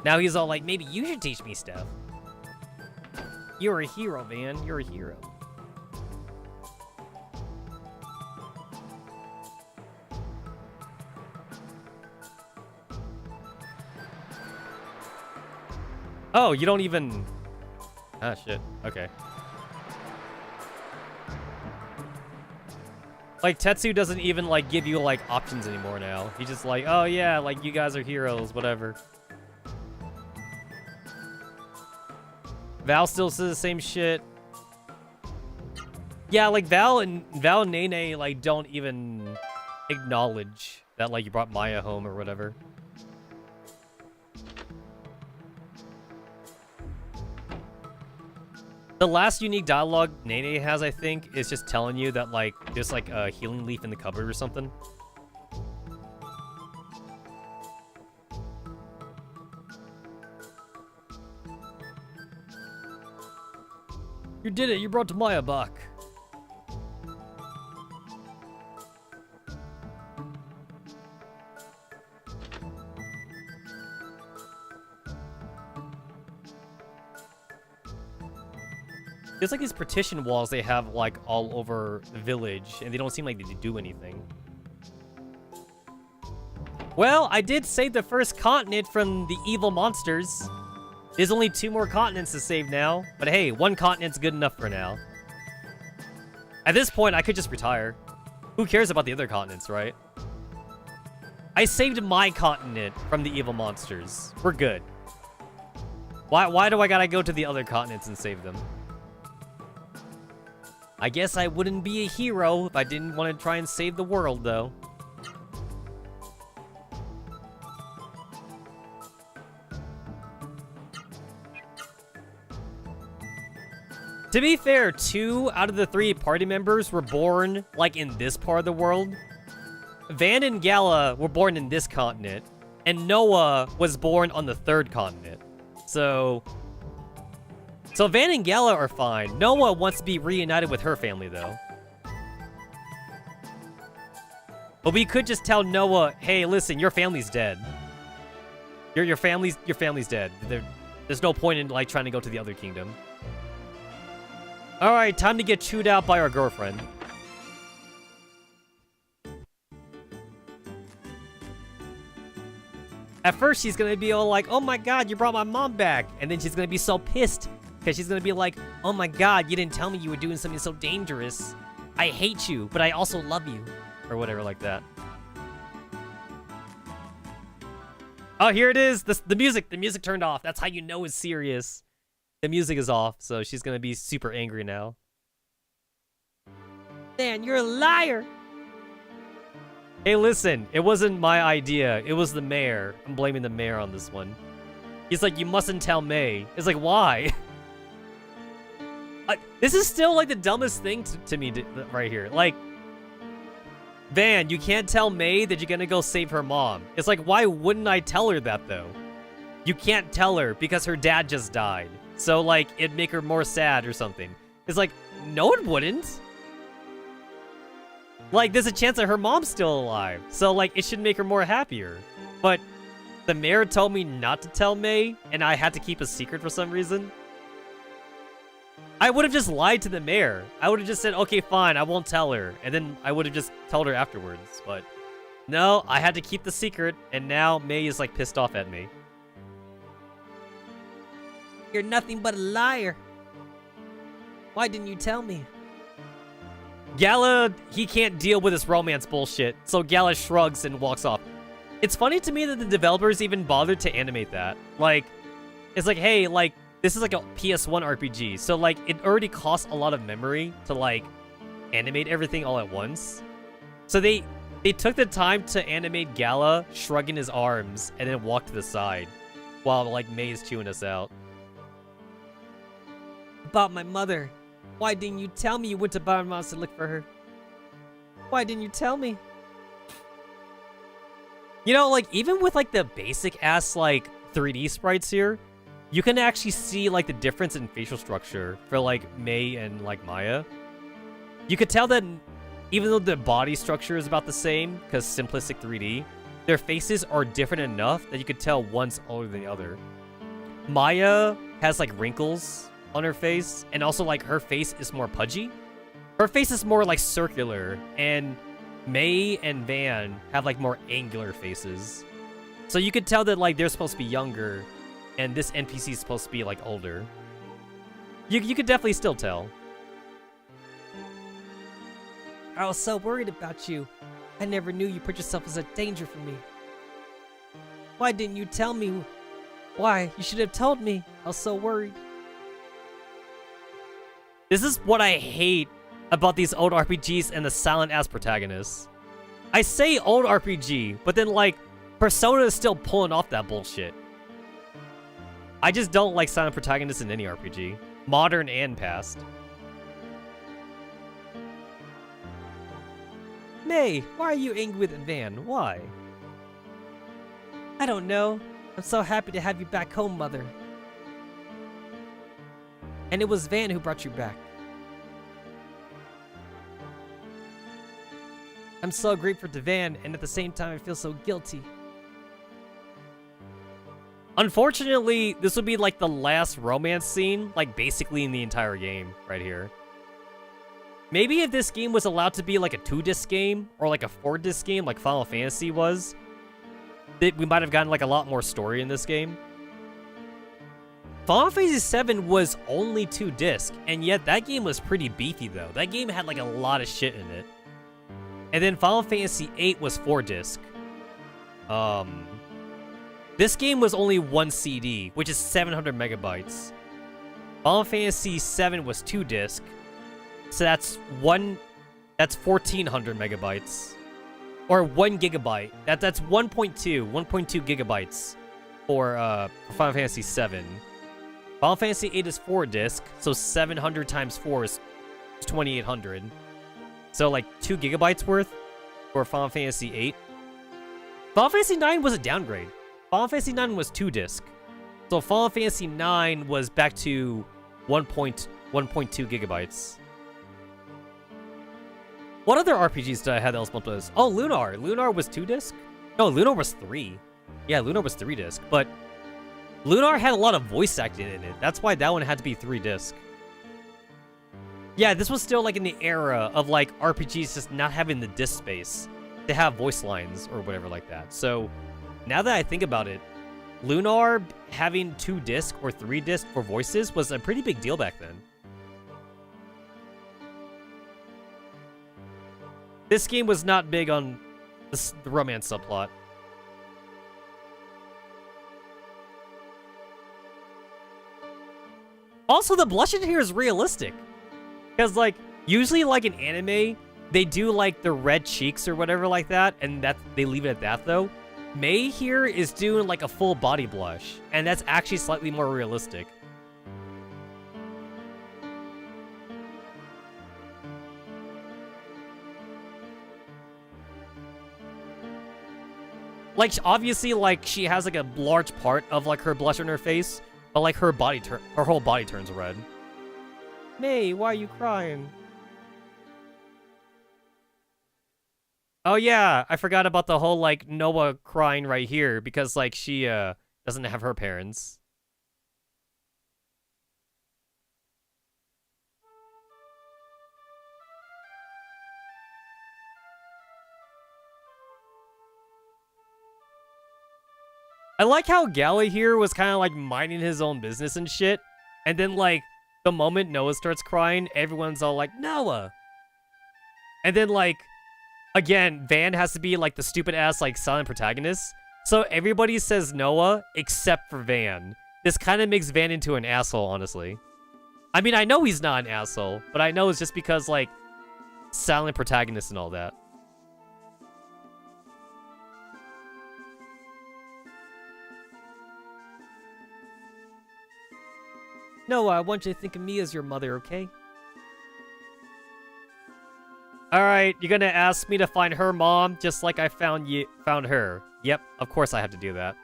Now he's all like, maybe you should teach me stuff. You're a hero, man. You're a hero. Oh, you don't even... Ah, shit. Okay. Like, Tetsu doesn't even, like, give you, like, options anymore now. He's just like, oh, yeah, like, you guys are heroes, whatever. Val still says the same shit. Yeah, like, Val and Nene, like, don't even acknowledge that, like, you brought Maya home or whatever. The last unique dialogue Nene has, I think, is just telling you that, like, there's, like, a healing leaf in the cupboard or something. You did it! You brought Maya back! There's like these partition walls they have like all over the village, and they don't seem like they do anything. Well, I did save the first continent from the evil monsters. There's only 2 more continents to save now, but hey, 1 continent's good enough for now. At this point, I could just retire. Who cares about the other continents, right? I saved my continent from the evil monsters. We're good. Why do I gotta go to the other continents and save them? I guess I wouldn't be a hero if I didn't want to try and save the world, though. To be fair, 2 out of the 3 party members were born, like, in this part of the world. Van and Gala were born in this continent, and Noah was born on the 3rd continent. So Van and Gala are fine. Noah wants to be reunited with her family, though. But we could just tell Noah, hey, listen, your family's dead. Your family's dead. There's no point in, like, trying to go to the other kingdom. Alright, time to get chewed out by our girlfriend. At first, she's gonna be all like, oh my god, you brought my mom back. And then she's gonna be so pissed. Because she's gonna be like, oh my god, you didn't tell me you were doing something so dangerous. I hate you, but I also love you. Or whatever like that. Oh, here it is. The music. The music turned off. That's how you know it's serious. The music is off, so she's gonna be super angry now. Dan, you're a liar. Hey, listen. It wasn't my idea. It was the mayor. I'm blaming the mayor on this one. He's like, you mustn't tell May. It's like, why? This is still, like, the dumbest thing to me right here. Like, Van, you can't tell May that you're gonna go save her mom. It's like, why wouldn't I tell her that, though? You can't tell her because her dad just died. So, like, it'd make her more sad or something. It's like, no, it wouldn't. Like, there's a chance that her mom's still alive. So, like, it should make her more happier. But the mayor told me not to tell May, and I had to keep a secret for some reason. I would have just lied to the mayor. I would have just said, okay, fine, I won't tell her. And then I would have just told her afterwards. But no, I had to keep the secret, and now May is, like, pissed off at me. You're nothing but a liar. Why didn't you tell me? Gala, he can't deal with this romance bullshit, so Gala shrugs and walks off. It's funny to me that the developers even bothered to animate that. Like, it's like, hey, like, this is like a PS1 RPG, so, like, it already costs a lot of memory to, like, animate everything all at once. So they took the time to animate Gala shrugging his arms and then walk to the side while, like, May is chewing us out. About my mother. Why didn't you tell me you went to Byron Mouse to look for her? Why didn't you tell me? You know, like, even with, like, the basic-ass, like, 3D sprites here, you can actually see, like, the difference in facial structure for, like, May and, like, Maya. You could tell that even though the body structure is about the same, because simplistic 3D, their faces are different enough that you could tell one's older than the other. Maya has, like, wrinkles on her face, and also, like, her face is more pudgy. Her face is more, like, circular, and May and Van have, like, more angular faces. So you could tell that, like, they're supposed to be younger, and this NPC is supposed to be, like, older. You could definitely still tell. I was so worried about you. I never knew you put yourself as a danger for me. Why didn't you tell me? Why? You should have told me. I was so worried. This is what I hate about these old RPGs and the silent-ass protagonists. I say old RPG, but then, like, Persona is still pulling off that bullshit. I just don't like silent protagonists in any RPG. Modern and past. May, why are you angry with Van? Why? I don't know. I'm so happy to have you back home, Mother. And it was Van who brought you back. I'm so grateful to Van, and at the same time I feel so guilty. Unfortunately, this would be like the last romance scene, like basically in the entire game, right here. Maybe if this game was allowed to be like a 2-disc game, or like a 4-disc game like Final Fantasy was, we might have gotten like a lot more story in this game. Final Fantasy VII was only 2-disc, and yet that game was pretty beefy though. That game had like a lot of shit in it. And then Final Fantasy VIII was 4-disc. This game was only 1 CD, which is 700 megabytes. Final Fantasy VII was 2-disc, so that's 1400 megabytes. Or 1 gigabyte. That's 1.2 gigabytes for Final Fantasy VII. Final Fantasy VIII is 4-disc, so 700 times 4 is 2800. So, like, 2 gigabytes worth for Final Fantasy VIII. Final Fantasy IX was a downgrade. Final Fantasy IX was 2-disc. So, Final Fantasy IX was back to 1.2 gigabytes. What other RPGs did I have that was multiple disc? Oh, Lunar. Lunar was 2-disc? No, Lunar was 3. Yeah, Lunar was 3-disc. But Lunar had a lot of voice acting in it. That's why that one had to be 3-disc. Yeah, this was still like in the era of like RPGs just not having the disc space to have voice lines or whatever like that. So Now that I think about it, Lunar having 2 discs or 3 discs for voices was a pretty big deal back then. This game was not big on the romance subplot. Also, the blushing here is realistic. Because, like, usually, like, in anime, they do, like, the red cheeks or whatever like that, and they leave it at that, though. Mei here is doing, like, a full body blush, and that's actually slightly more realistic. Like, obviously, like, she has, like, a large part of, like, her blush on her face, but, like, her whole body turns red. Mei, why are you crying? Oh, yeah, I forgot about the whole, like, Noah crying right here, because, like, she, doesn't have her parents. I like how Gala here was kind of like minding his own business and shit. And then like the moment Noah starts crying, everyone's all like, Noah. And then like, again, Van has to be like the stupid ass like silent protagonist. So everybody says Noah except for Van. This kind of makes Van into an asshole, honestly. I mean, I know he's not an asshole, but I know it's just because like silent protagonist and all that. Noah, I want you to think of me as your mother, okay? Alright, you're gonna ask me to find her mom just like I found her. Yep, of course I have to do that.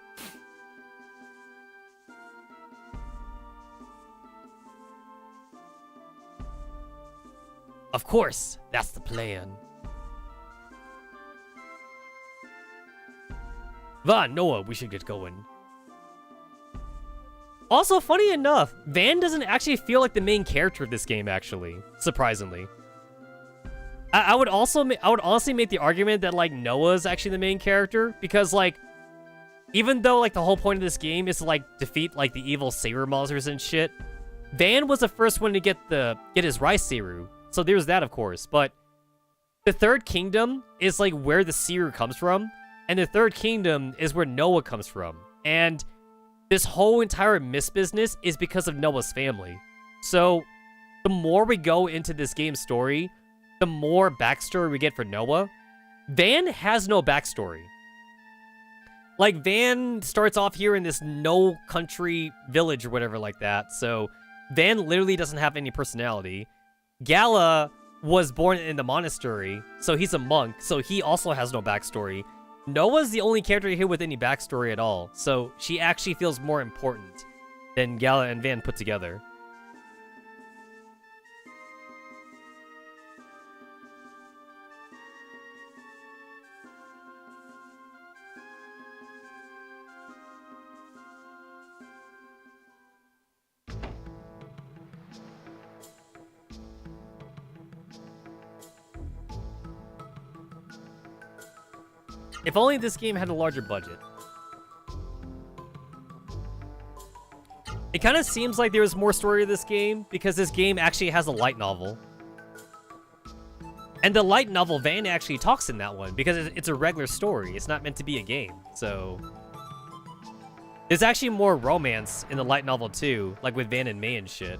Of course, that's the plan. Van, Noah, we should get going. Also, funny enough, Van doesn't actually feel like the main character of this game, actually. Surprisingly. I would honestly make the argument that, like, Noah's actually the main character, because, like, even though, like, the whole point of this game is to, like, defeat, like, the evil Seiru monsters and shit, Van was the first one to get his Rice Seiru, so there's that, of course, but the Third Kingdom is, like, where the Seiru comes from, and the Third Kingdom is where Noah comes from, and this whole entire Mist business is because of Noah's family. So, the more we go into this game's story, the more backstory we get for Noah. Van has no backstory. Like, Van starts off here in this no-country village or whatever like that, so Van literally doesn't have any personality. Gala was born in the monastery, so he's a monk, so he also has no backstory. Noah's the only character here with any backstory at all, so she actually feels more important than Gala and Van put together. If only this game had a larger budget. It kind of seems like there was more story to this game because this game actually has a light novel. And the light novel, Van actually talks in that one because it's a regular story. It's not meant to be a game, so... There's actually more romance in the light novel too, like with Van and Mei and shit.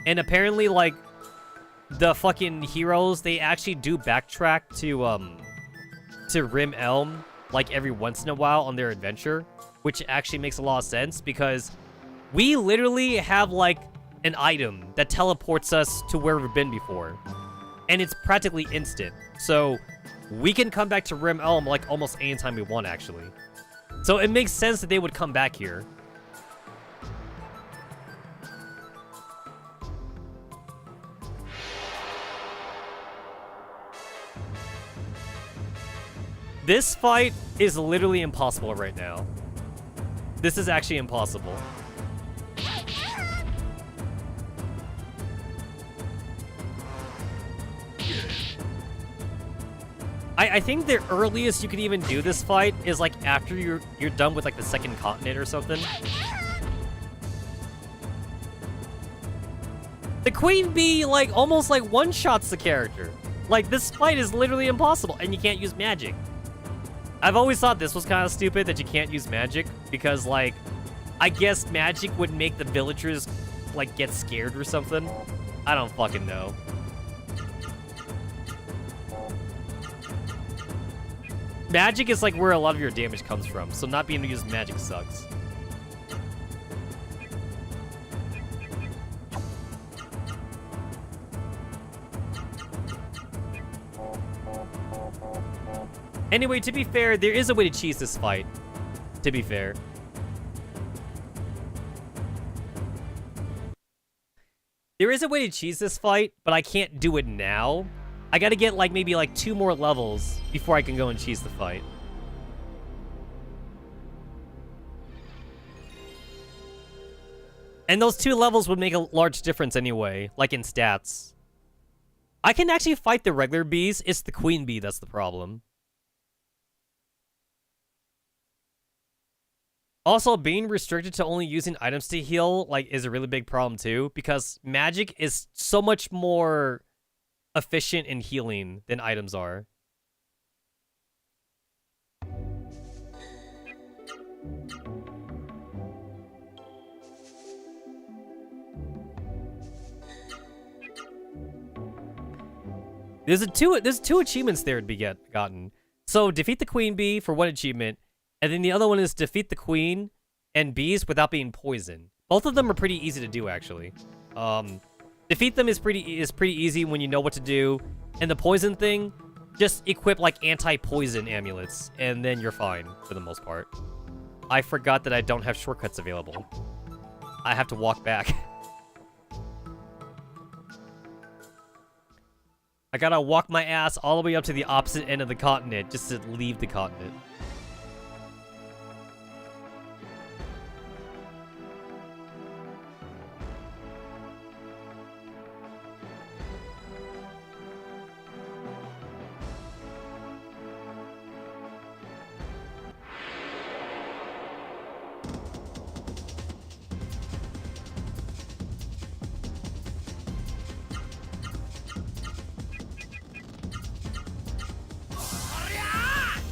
And apparently, like, the fucking heroes, they actually do backtrack to Rim Elm, like, every once in a while on their adventure, which actually makes a lot of sense, because we literally have, like, an item that teleports us to where we've been before, and it's practically instant, so we can come back to Rim Elm, like, almost anytime we want, actually. So it makes sense that they would come back here. This fight is literally impossible right now. This is actually impossible. I think the earliest you can even do this fight is like after you're done with like the second continent or something. The Queen Bee like almost like one-shots the character. Like this fight is literally impossible and you can't use magic. I've always thought this was kind of stupid that you can't use magic because like I guess magic would make the villagers like get scared or something. I don't fucking know. Magic is like where a lot of your damage comes from, so not being able to use magic sucks. Anyway, to be fair, there is a way to cheese this fight. To be fair. There is a way to cheese this fight, but I can't do it now. I gotta get like maybe like 2 more levels before I can go and cheese the fight. And those 2 levels would make a large difference anyway, like in stats. I can actually fight the regular bees, it's the queen bee that's the problem. Also, being restricted to only using items to heal like is a really big problem too, because magic is so much more efficient in healing than items are. There's two achievements there to be gotten. So defeat the queen bee for 1 achievement, and then the other one is defeat the queen and bees without being poisoned. Both of them are pretty easy to do actually. Defeat them is pretty easy when you know what to do. And the poison thing, just equip like anti-poison amulets, and then you're fine for the most part. I forgot that I don't have shortcuts available. I have to walk back. I gotta walk my ass all the way up to the opposite end of the continent just to leave the continent.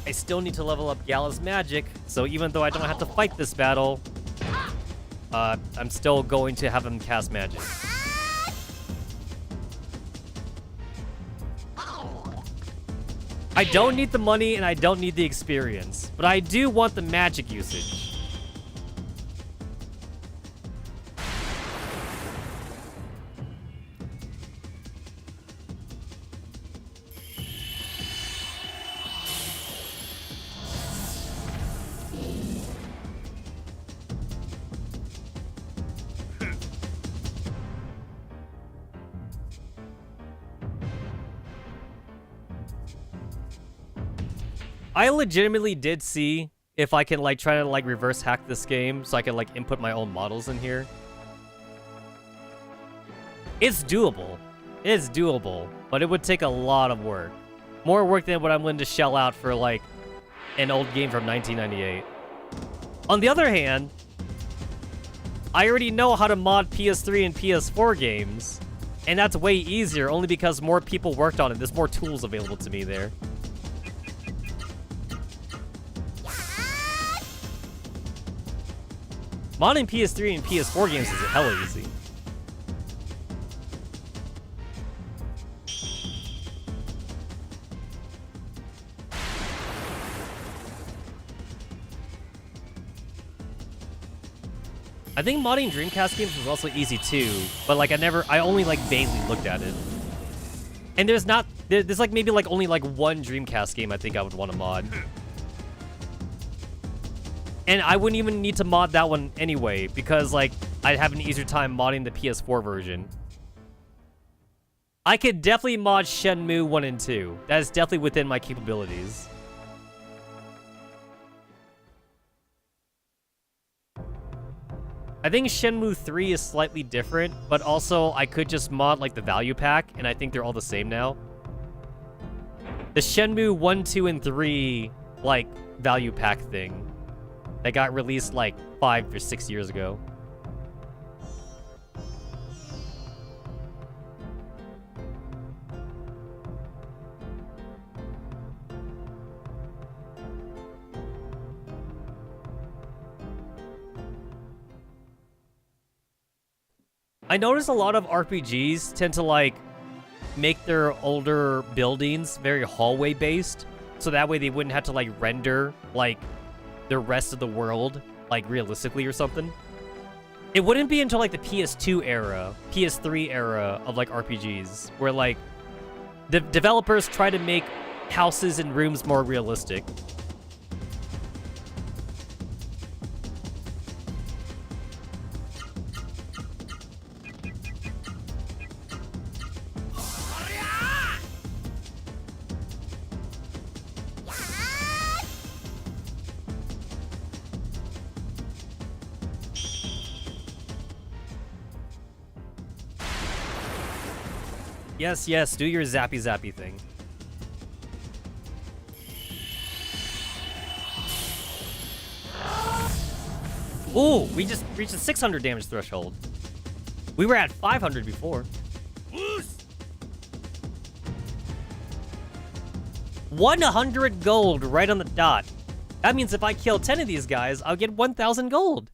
I still need to level up Gala's magic, so even though I don't have to fight this battle, I'm still going to have him cast magic. I don't need the money and I don't need the experience, but I do want the magic usage. I legitimately did see if I can like try to like reverse hack this game so I can like input my own models in here. It's doable. It's doable, but it would take a lot of work. More work than what I'm willing to shell out for like an old game from 1998. On the other hand, I already know how to mod PS3 and PS4 games, and that's way easier only because more people worked on it. There's more tools available to me there. Modding PS3 and PS4 games is hella easy. I think modding Dreamcast games was also easy too, but like I only like vaguely looked at it. And there's like maybe like only like 1 Dreamcast game I think I would want to mod. And I wouldn't even need to mod that one anyway, because, like, I'd have an easier time modding the PS4 version. I could definitely mod Shenmue 1 and 2. That is definitely within my capabilities. I think Shenmue 3 is slightly different, but also I could just mod, like, the value pack, and I think they're all the same now. The Shenmue 1, 2, and 3, like, value pack thing that got released, like, 5 or 6 years ago. I notice a lot of RPGs tend to, like, make their older buildings very hallway-based, so that way they wouldn't have to, like, render, like, the rest of the world, like, realistically or something. It wouldn't be until, like, the PS2 era, PS3 era of, like, RPGs, where, like, the developers try to make houses and rooms more realistic. Yes, yes, do your zappy zappy thing. Ooh, we just reached a 600 damage threshold. We were at 500 before. 100 gold right on the dot. That means if I kill 10 of these guys, I'll get 1,000 gold.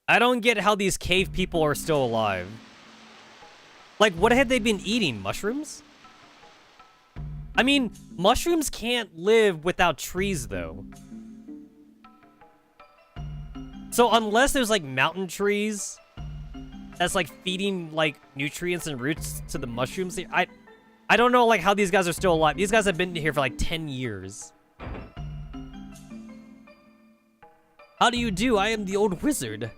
I don't get how these cave people are still alive. Like, what had they been eating? Mushrooms? I mean, mushrooms can't live without trees, though. So unless there's, like, mountain trees that's, like, feeding, like, nutrients and roots to the mushrooms, I don't know, like, how these guys are still alive. These guys have been here for, like, 10 years. How do you do? I am the old wizard.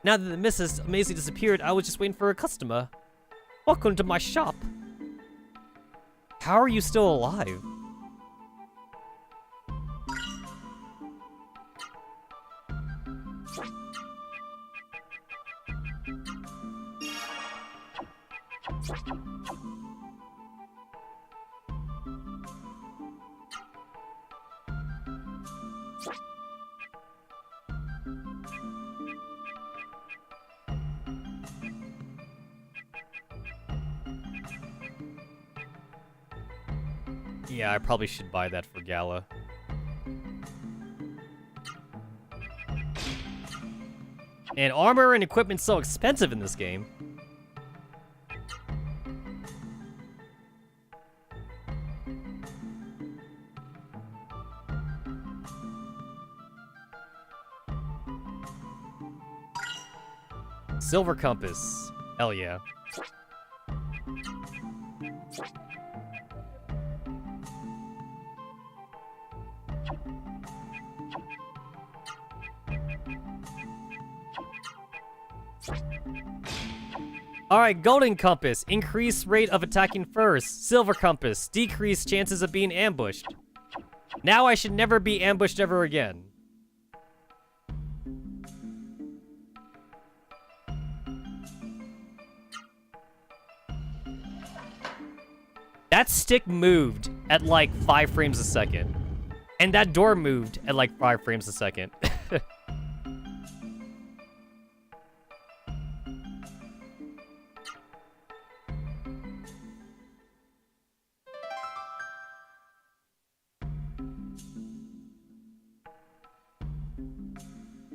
Now that the mist has amazingly disappeared, I was just waiting for a customer. Welcome to my shop. How are you still alive? Yeah, I probably should buy that for Gala. And armor and equipment's so expensive in this game. Silver compass. Hell yeah. Alright, golden compass. Increase rate of attacking first. Silver compass. Decrease chances of being ambushed. Now I should never be ambushed ever again. That stick moved at like 5 frames a second. And that door moved at like 5 frames a second.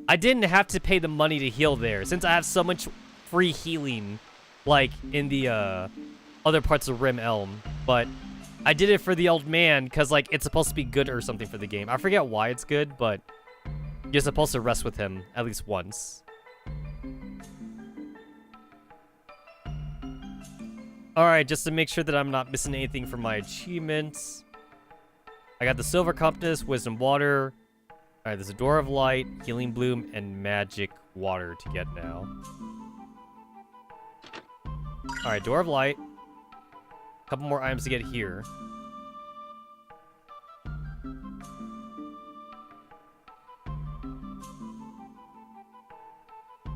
I didn't have to pay the money to heal there, since I have so much free healing, like, in the, other parts of Rim Elm. But I did it for the old man, because, like, it's supposed to be good or something for the game. I forget why it's good, but you're supposed to rest with him at least once. Alright, just to make sure that I'm not missing anything from my achievements. I got the Silver Compass, Wisdom Water. Alright, there's a Door of Light, Healing Bloom, and Magic Water to get now. Alright, Door of Light. A couple more items to get here.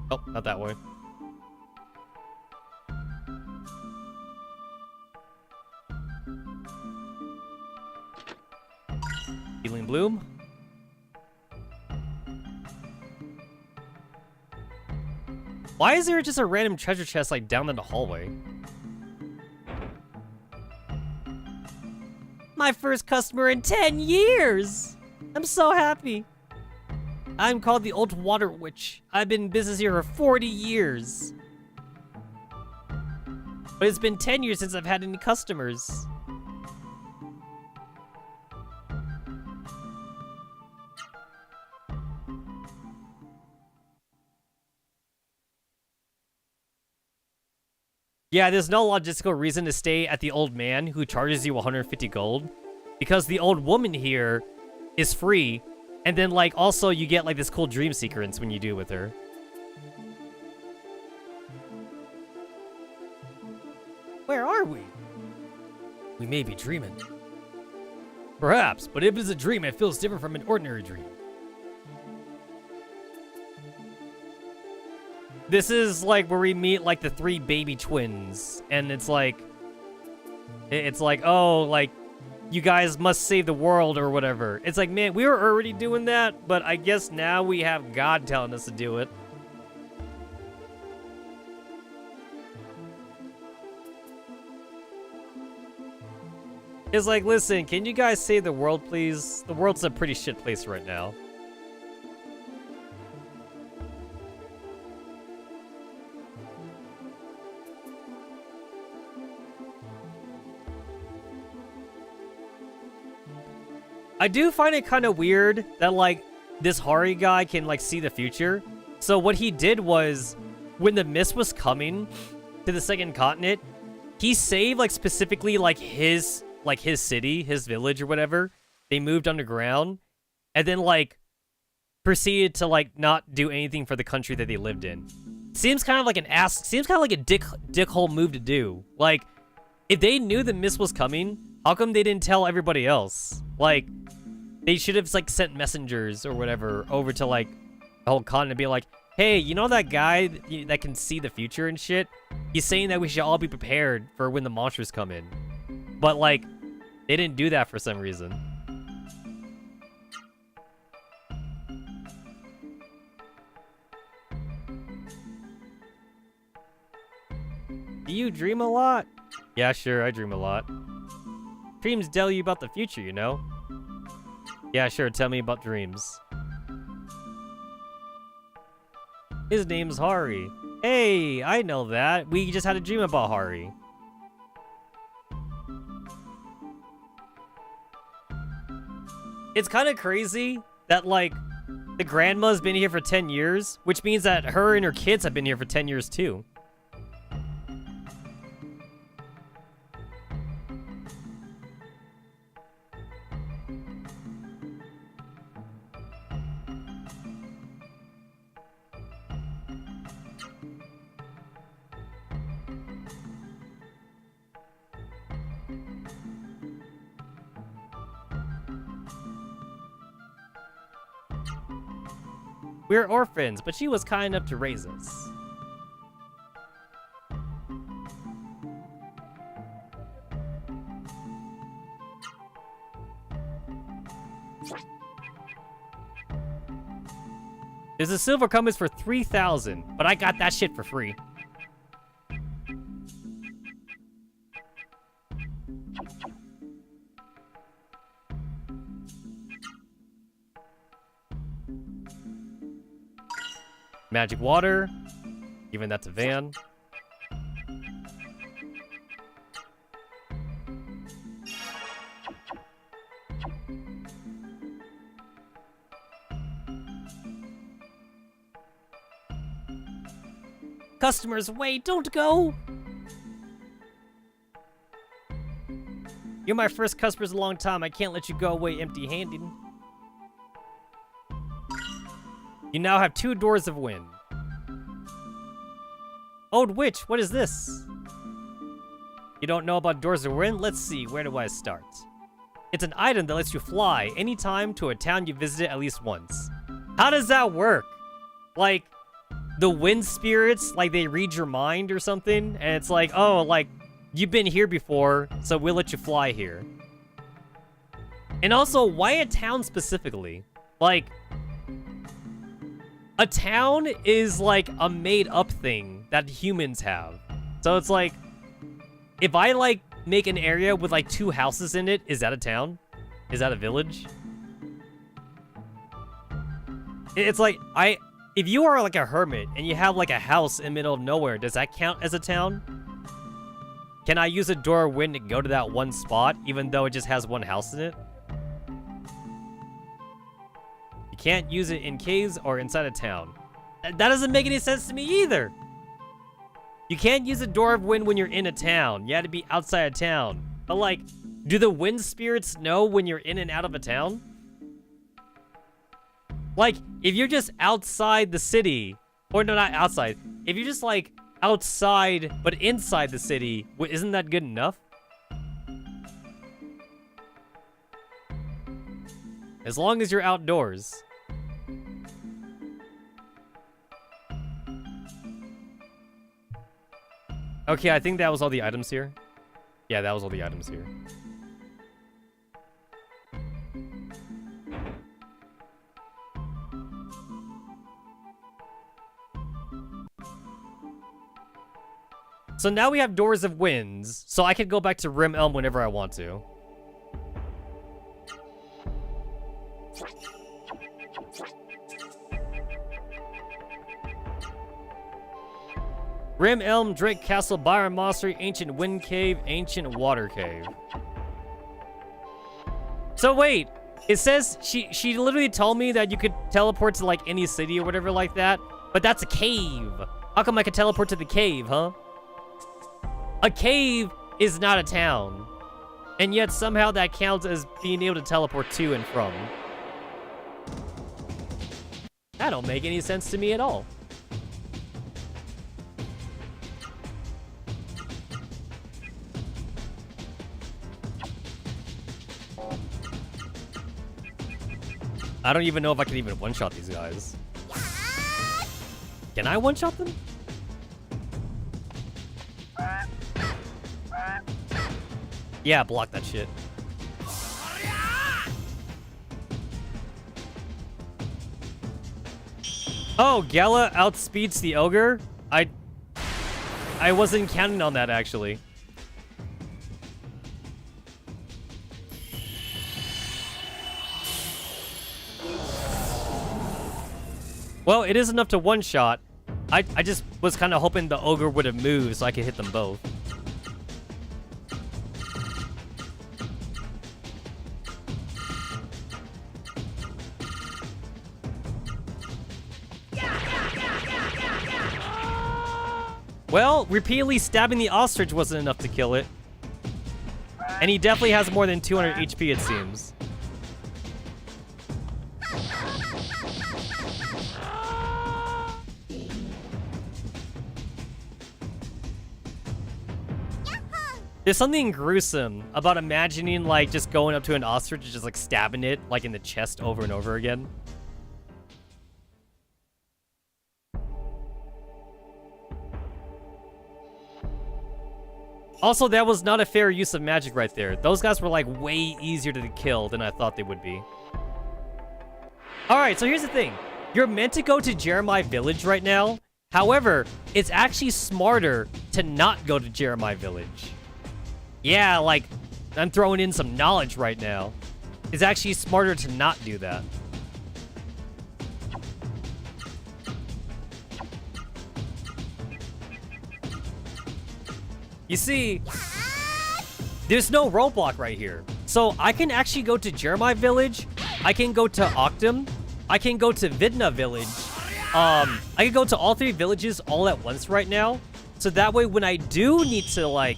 Oh, not that way. Healing Bloom. Why is there just a random treasure chest like down in the hallway? My first customer in 10 years! I'm so happy. I'm called the Old Water Witch. I've been in business here for 40 years. But it's been 10 years since I've had any customers. Yeah, there's no logistical reason to stay at the old man who charges you 150 gold. Because the old woman here is free. And then, like, also you get, like, this cool dream sequence when you do with her. Where are we? We may be dreaming. Perhaps, but if it's a dream, it feels different from an ordinary dream. This is, like, where we meet, like, the 3 baby twins. And it's like, oh, like, you guys must save the world or whatever. It's like, man, we were already doing that, but I guess now we have God telling us to do it. It's like, listen, can you guys save the world, please? The world's a pretty shit place right now. I do find it kind of weird that, like, this Hari guy can, like, see the future. So what he did was, when the mist was coming to the second continent, he saved, like, specifically, like, his city, his village or whatever. They moved underground, and then, like, proceeded to, like, not do anything for the country that they lived in. Seems kind of like a dickhole move to do. Like, if they knew the mist was coming, how come they didn't tell everybody else? Like, they should have, like, sent messengers or whatever over to, like, the whole continent and be like, hey, you know that guy that can see the future and shit? He's saying that we should all be prepared for when the monsters come in. But, like, they didn't do that for some reason. Do you dream a lot? Yeah, sure, I dream a lot. Dreams tell you about the future, you know? Yeah, sure, tell me about dreams. His name's Hari. Hey, I know that. We just had a dream about Hari. It's kind of crazy that, like, the grandma's been here for 10 years, which means that her and her kids have been here for 10 years, too. We're orphans, but she was kind enough to raise us. There's a silver compass for 3,000, but I got that shit for free. Magic water. Giving that to Van. Customers, wait, don't go! You're my first customers in a long time. I can't let you go away empty-handed. You now have 2 doors of wind. Old witch, what is this? You don't know about doors of wind? Let's see, where do I start? It's an item that lets you fly anytime to a town you visited at least once. How does that work? Like, the wind spirits, like, they read your mind or something, and it's like, oh, like, you've been here before, so we'll let you fly here. And also, why a town specifically? Like, a town is, like, a made-up thing that humans have. So it's like, if I, like, make an area with, like, 2 houses in it, is that a town? Is that a village? It's like, if you are, like, a hermit, and you have, like, a house in the middle of nowhere, does that count as a town? Can I use a door of wind to go to that one spot, even though it just has 1 house in it? You can't use it in caves or inside a town. That doesn't make any sense to me either. You can't use a door of wind when you're in a town. You had to be outside a town. But, like, do the wind spirits know when you're in and out of a town? Like, if you're just outside the city, or no, not outside. If you're just, like, outside, but inside the city, isn't that good enough? As long as you're outdoors. Okay, I think that was all the items here. Yeah, that was all the items here. So now we have Doors of Winds, so I can go back to Rim Elm whenever I want to. Rim Elm, Drake Castle, Byron Monastery, Ancient Wind Cave, Ancient Water Cave. So wait, it says she literally told me that you could teleport to like any city or whatever like that, but that's a cave. How come I could teleport to the cave, huh? A cave is not a town, and yet somehow that counts as being able to teleport to and from. That don't make any sense to me at all. I don't even know if I can even one-shot these guys. Can I one-shot them? Yeah, block that shit. Oh, Gala outspeeds the ogre? I wasn't counting on that, actually. Well, it is enough to one-shot. I just was kind of hoping the ogre would have moved so I could hit them both. Well, repeatedly stabbing the ostrich wasn't enough to kill it. And he definitely has more than 200 HP, it seems. There's something gruesome about imagining, like, just going up to an ostrich and just, like, stabbing it, like, in the chest over and over again. Also, that was not a fair use of magic right there. Those guys were, like, way easier to kill than I thought they would be. Alright, so here's the thing. You're meant to go to Jeremiah Village right now. However, it's actually smarter to not go to Jeremiah Village. Yeah, like, I'm throwing in some knowledge right now. It's actually smarter to not do that. You see, there's no roadblock right here. So I can actually go to Jeremiah Village. I can go to Octum. I can go to Vidna Village. I can go to all 3 villages all at once right now. So that way, when I do need to, like,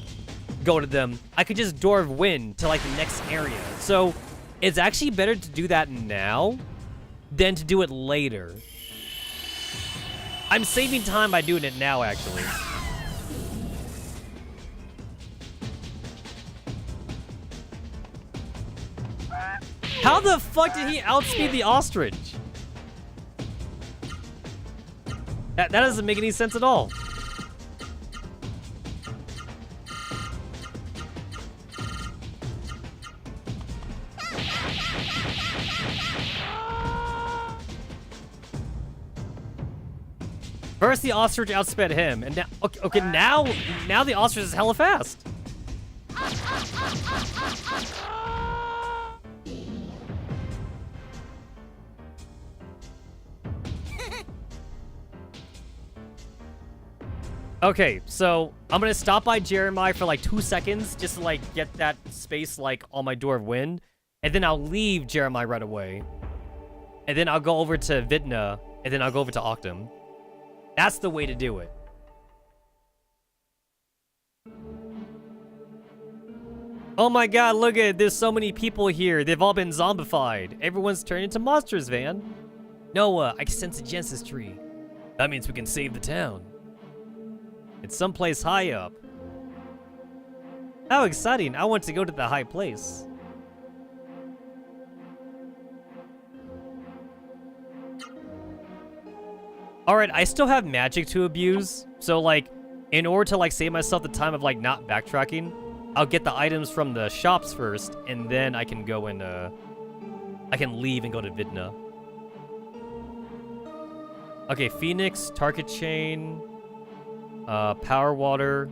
go to them, I could just Door of Wind to, like, the next area. So it's actually better to do that now than to do it later. I'm saving time by doing it now, actually. How the fuck did he outspeed the ostrich? That doesn't make any sense at all. First, the ostrich outsped him, and now, okay, now the ostrich is hella fast. Okay, so I'm gonna stop by Jeremiah for like 2 seconds just to like get that space like on my door of wind, and then I'll leave Jeremiah right away, and then I'll go over to Vidna, and then I'll go over to Octum. That's the way to do it. Oh my god, look at it. There's so many people here. They've all been zombified. Everyone's turned into monsters, Van. Noah, I can sense a Genesis tree. That means we can save the town. It's someplace high up. How exciting. I want to go to the high place. Alright, I still have magic to abuse. So, like, in order to, like, save myself the time of, like, not backtracking, I'll get the items from the shops first, and then I can go and, I can leave and go to Vidna. Okay, Phoenix, Target Chain, Power Water.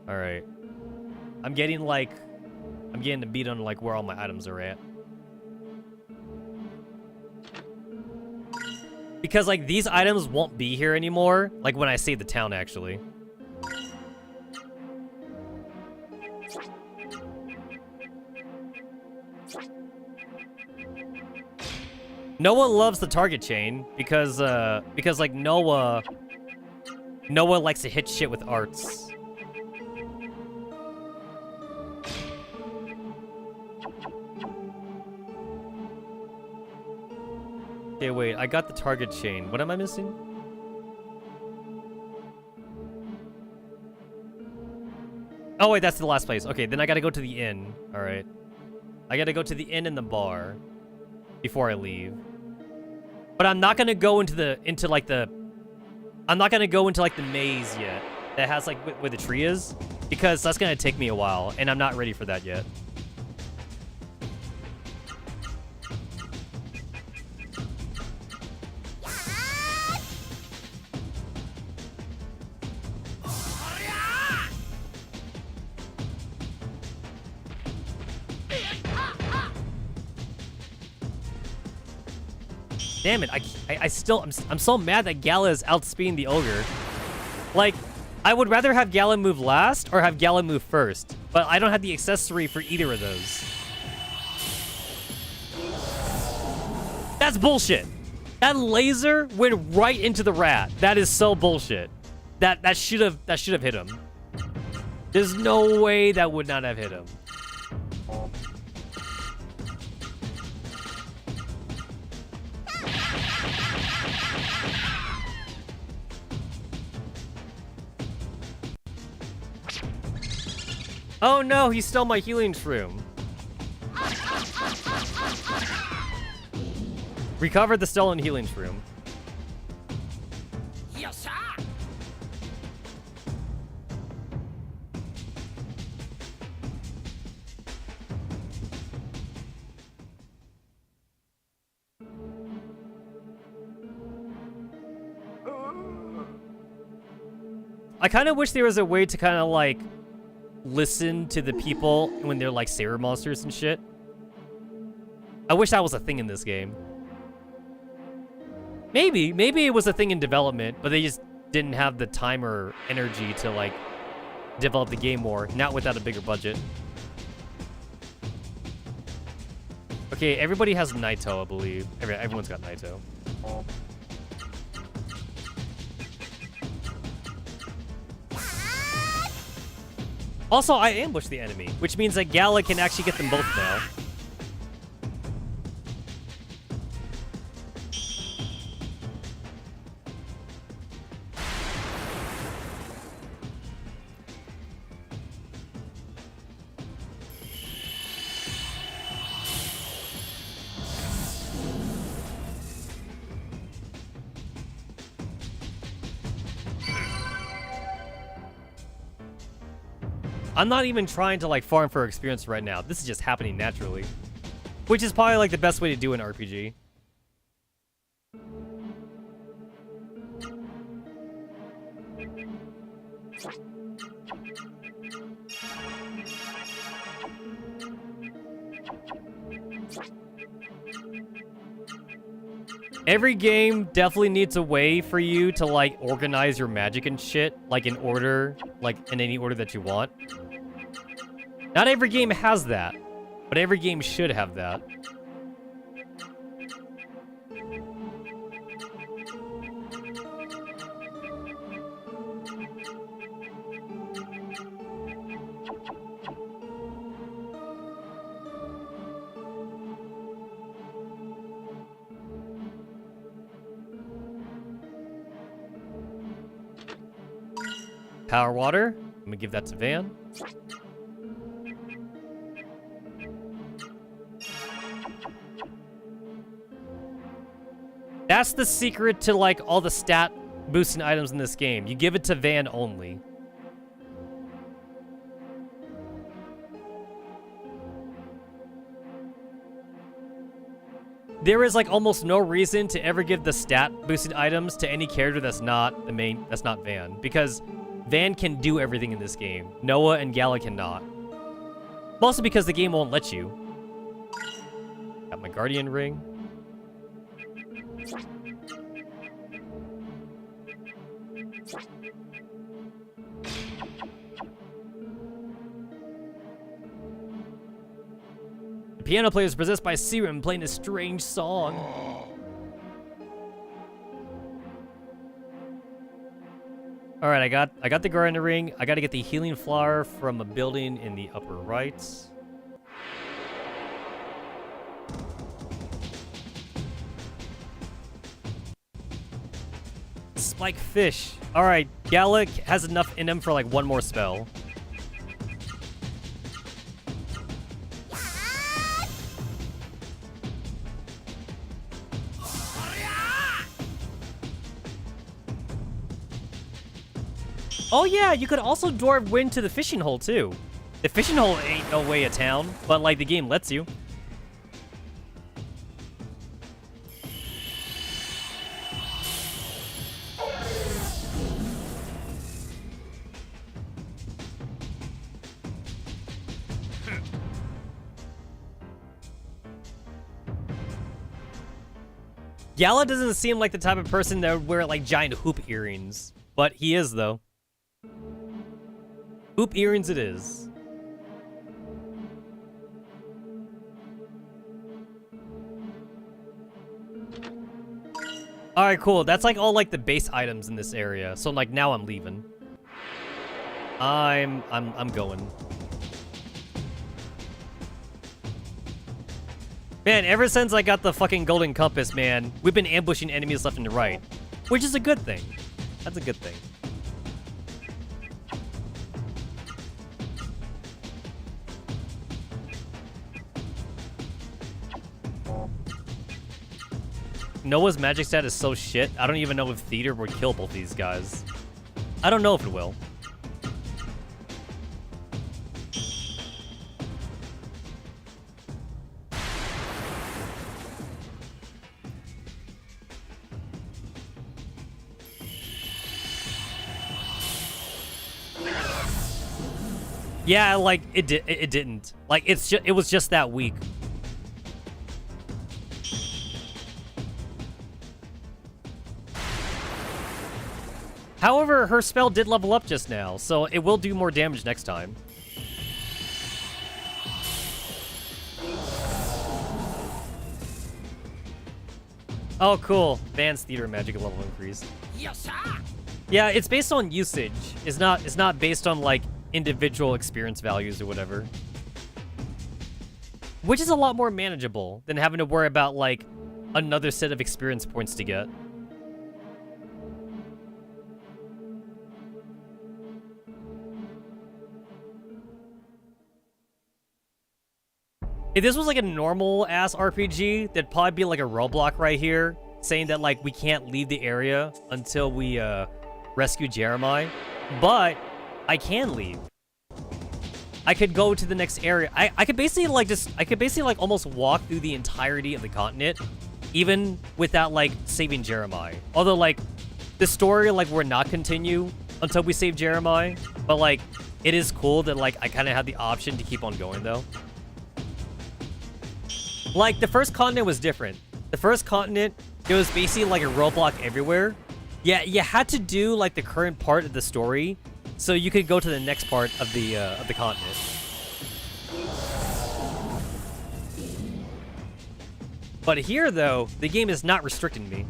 Alright. I'm getting the beat on, like, where all my items are at. Because, like, these items won't be here anymore, like, when I save the town, actually. Noah loves the target chain because like, Noah likes to hit shit with arts. Okay, wait, I got the target chain. What am I missing? Oh, wait, that's the last place. Okay, then I gotta go to the inn. Alright. I gotta go to the inn and the bar before I leave. But I'm not gonna go into the maze yet. That has, like, where the tree is. Because that's gonna take me a while, and I'm not ready for that yet. Damn it, I'm so mad that Gala is outspeeding the ogre. Like, I would rather have Gala move last or have Gala move first, but I don't have the accessory for either of those. That's bullshit. That laser went right into the rat. That is so bullshit. That should have hit him. There's no way that would not have hit him. Oh no, he stole my healing shroom. Recovered the stolen healing shroom. I kind of wish there was a way to kind of like listen to the people when they're like saber monsters and shit. I wish that was a thing in this game. Maybe it was a thing in development, but they just didn't have the time or energy to like develop the game more, not without a bigger budget. Okay, everybody has Naito, I believe. Everyone's got Naito. Also, I ambushed the enemy, which means that Gala can actually get them both now. I'm not even trying to like farm for experience right now. This is just happening naturally. Which is probably like the best way to do an RPG. Every game definitely needs a way for you to like organize your magic and shit, like in order, like in any order that you want. Not every game has that, but every game should have that. Power water. I'm gonna give that to Van. That's the secret to like all the stat boosting items in this game. You give it to Van only. There is like almost no reason to ever give the stat boosted items to any character that's not the main, that's not Van, because Van can do everything in this game. Noah and Gala cannot. Mostly because the game won't let you. Got my Guardian ring. The piano player is possessed by Serum playing a strange song. All right, I got the Guardian ring. I got to get the healing flower from a building in the upper right. Spike fish. All right, Gallic has enough in him for like one more spell. Oh yeah, you could also dwarf wind to the fishing hole too. The fishing hole ain't no way a town, but like the game lets you. Gala doesn't seem like the type of person that would wear like giant hoop earrings, but he is though. Hoop earrings it is. Alright, cool. That's like all like the base items in this area. So like now I'm leaving. I'm going. Man, ever since I got the fucking golden compass, man, we've been ambushing enemies left and right. Which is a good thing. That's a good thing. Noah's magic stat is so shit, I don't even know if Theater would kill both these guys. I don't know if it will. Yeah, like, it didn't. Like, it was just that weak. However, her spell did level up just now, so it will do more damage next time. Oh, cool. Van's theater magic level increase. Yeah, it's based on usage. It's not based on, like, individual experience values or whatever. Which is a lot more manageable than having to worry about, like, another set of experience points to get. If this was like a normal-ass RPG, there'd probably be like a roadblock right here saying that like we can't leave the area until we rescue Jeremiah. But I can leave. I could go to the next area. I could basically like almost walk through the entirety of the continent, even without like saving Jeremiah. Although like the story like will not continue until we save Jeremiah, but like it is cool that like I kind of had the option to keep on going though. Like the first continent was different. The first continent, it was basically like a roadblock everywhere. Yeah, you had to do like the current part of the story, so you could go to the next part of the continent. But here, though, the game is not restricting me.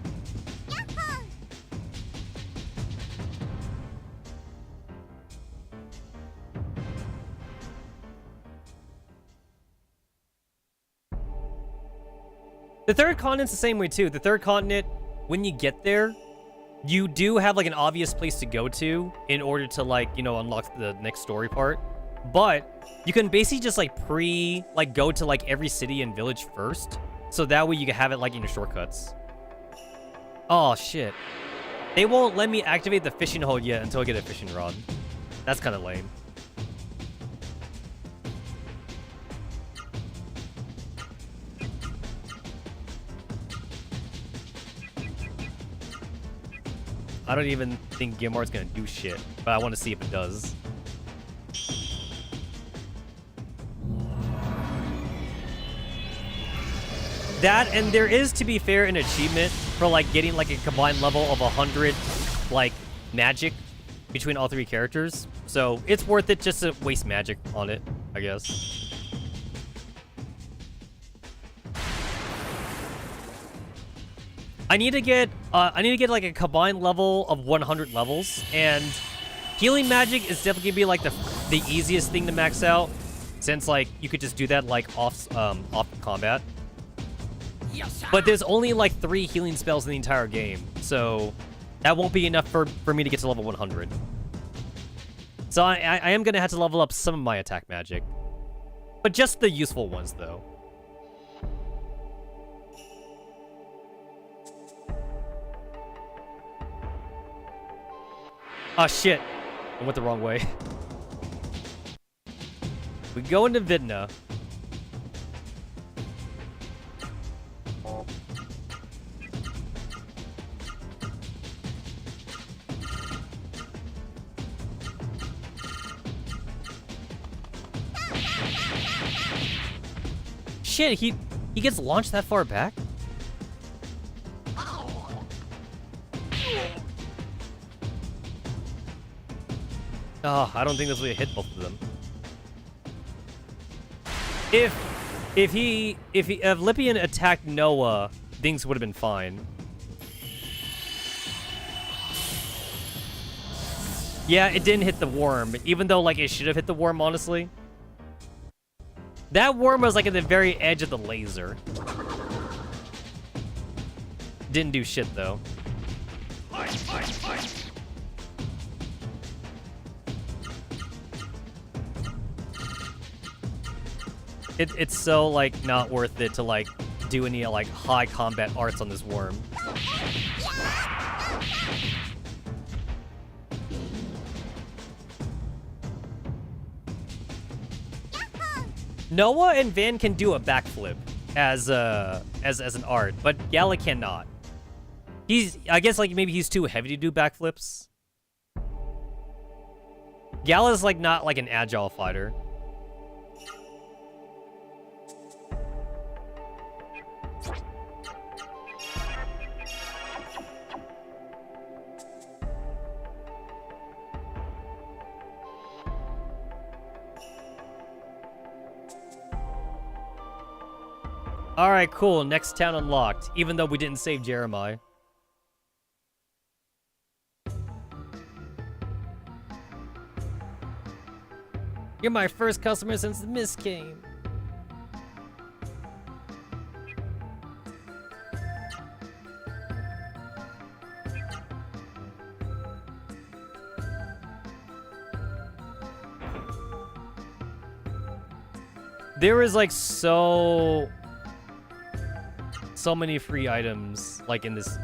The third continent's the same way, too. The third continent, when you get there, you do have, like, an obvious place to go to in order to, like, you know, unlock the next story part. But you can basically just, like, go to, like, every city and village first. So that way you can have it, like, in your shortcuts. Oh, shit. They won't let me activate the fishing hole yet until I get a fishing rod. That's kind of lame. I don't even think Gilmore's gonna do shit, but I want to see if it does. That, and there is, to be fair, an achievement for, like, getting, like, a combined level of 100, like, magic between all three characters. So, it's worth it just to waste magic on it, I guess. I need to get, like, a combined level of 100 levels, and healing magic is definitely gonna be, like, the easiest thing to max out, since, like, you could just do that, like, off combat. But there's only, like, 3 healing spells in the entire game, so that won't be enough for me to get to level 100. So I am gonna have to level up some of my attack magic. But just the useful ones, though. Oh, shit. I went the wrong way. We go into Vidna. Shit, he gets launched that far back? Oh, I don't think this would hit both of them. If Lippian attacked Noah, things would have been fine. Yeah, it didn't hit the worm, even though like it should have hit the worm, honestly. That worm was like at the very edge of the laser. Didn't do shit though. It's so, like, not worth it to, like, do any, like, high combat arts on this worm. Noah and Van can do a backflip as an art, but Gala cannot. I guess, like, maybe he's too heavy to do backflips. Gala's, like, not, like, an agile fighter. Alright, cool. Next town unlocked, even though we didn't save Jeremiah. You're my first customer since the mist came. There is like so many free items like in this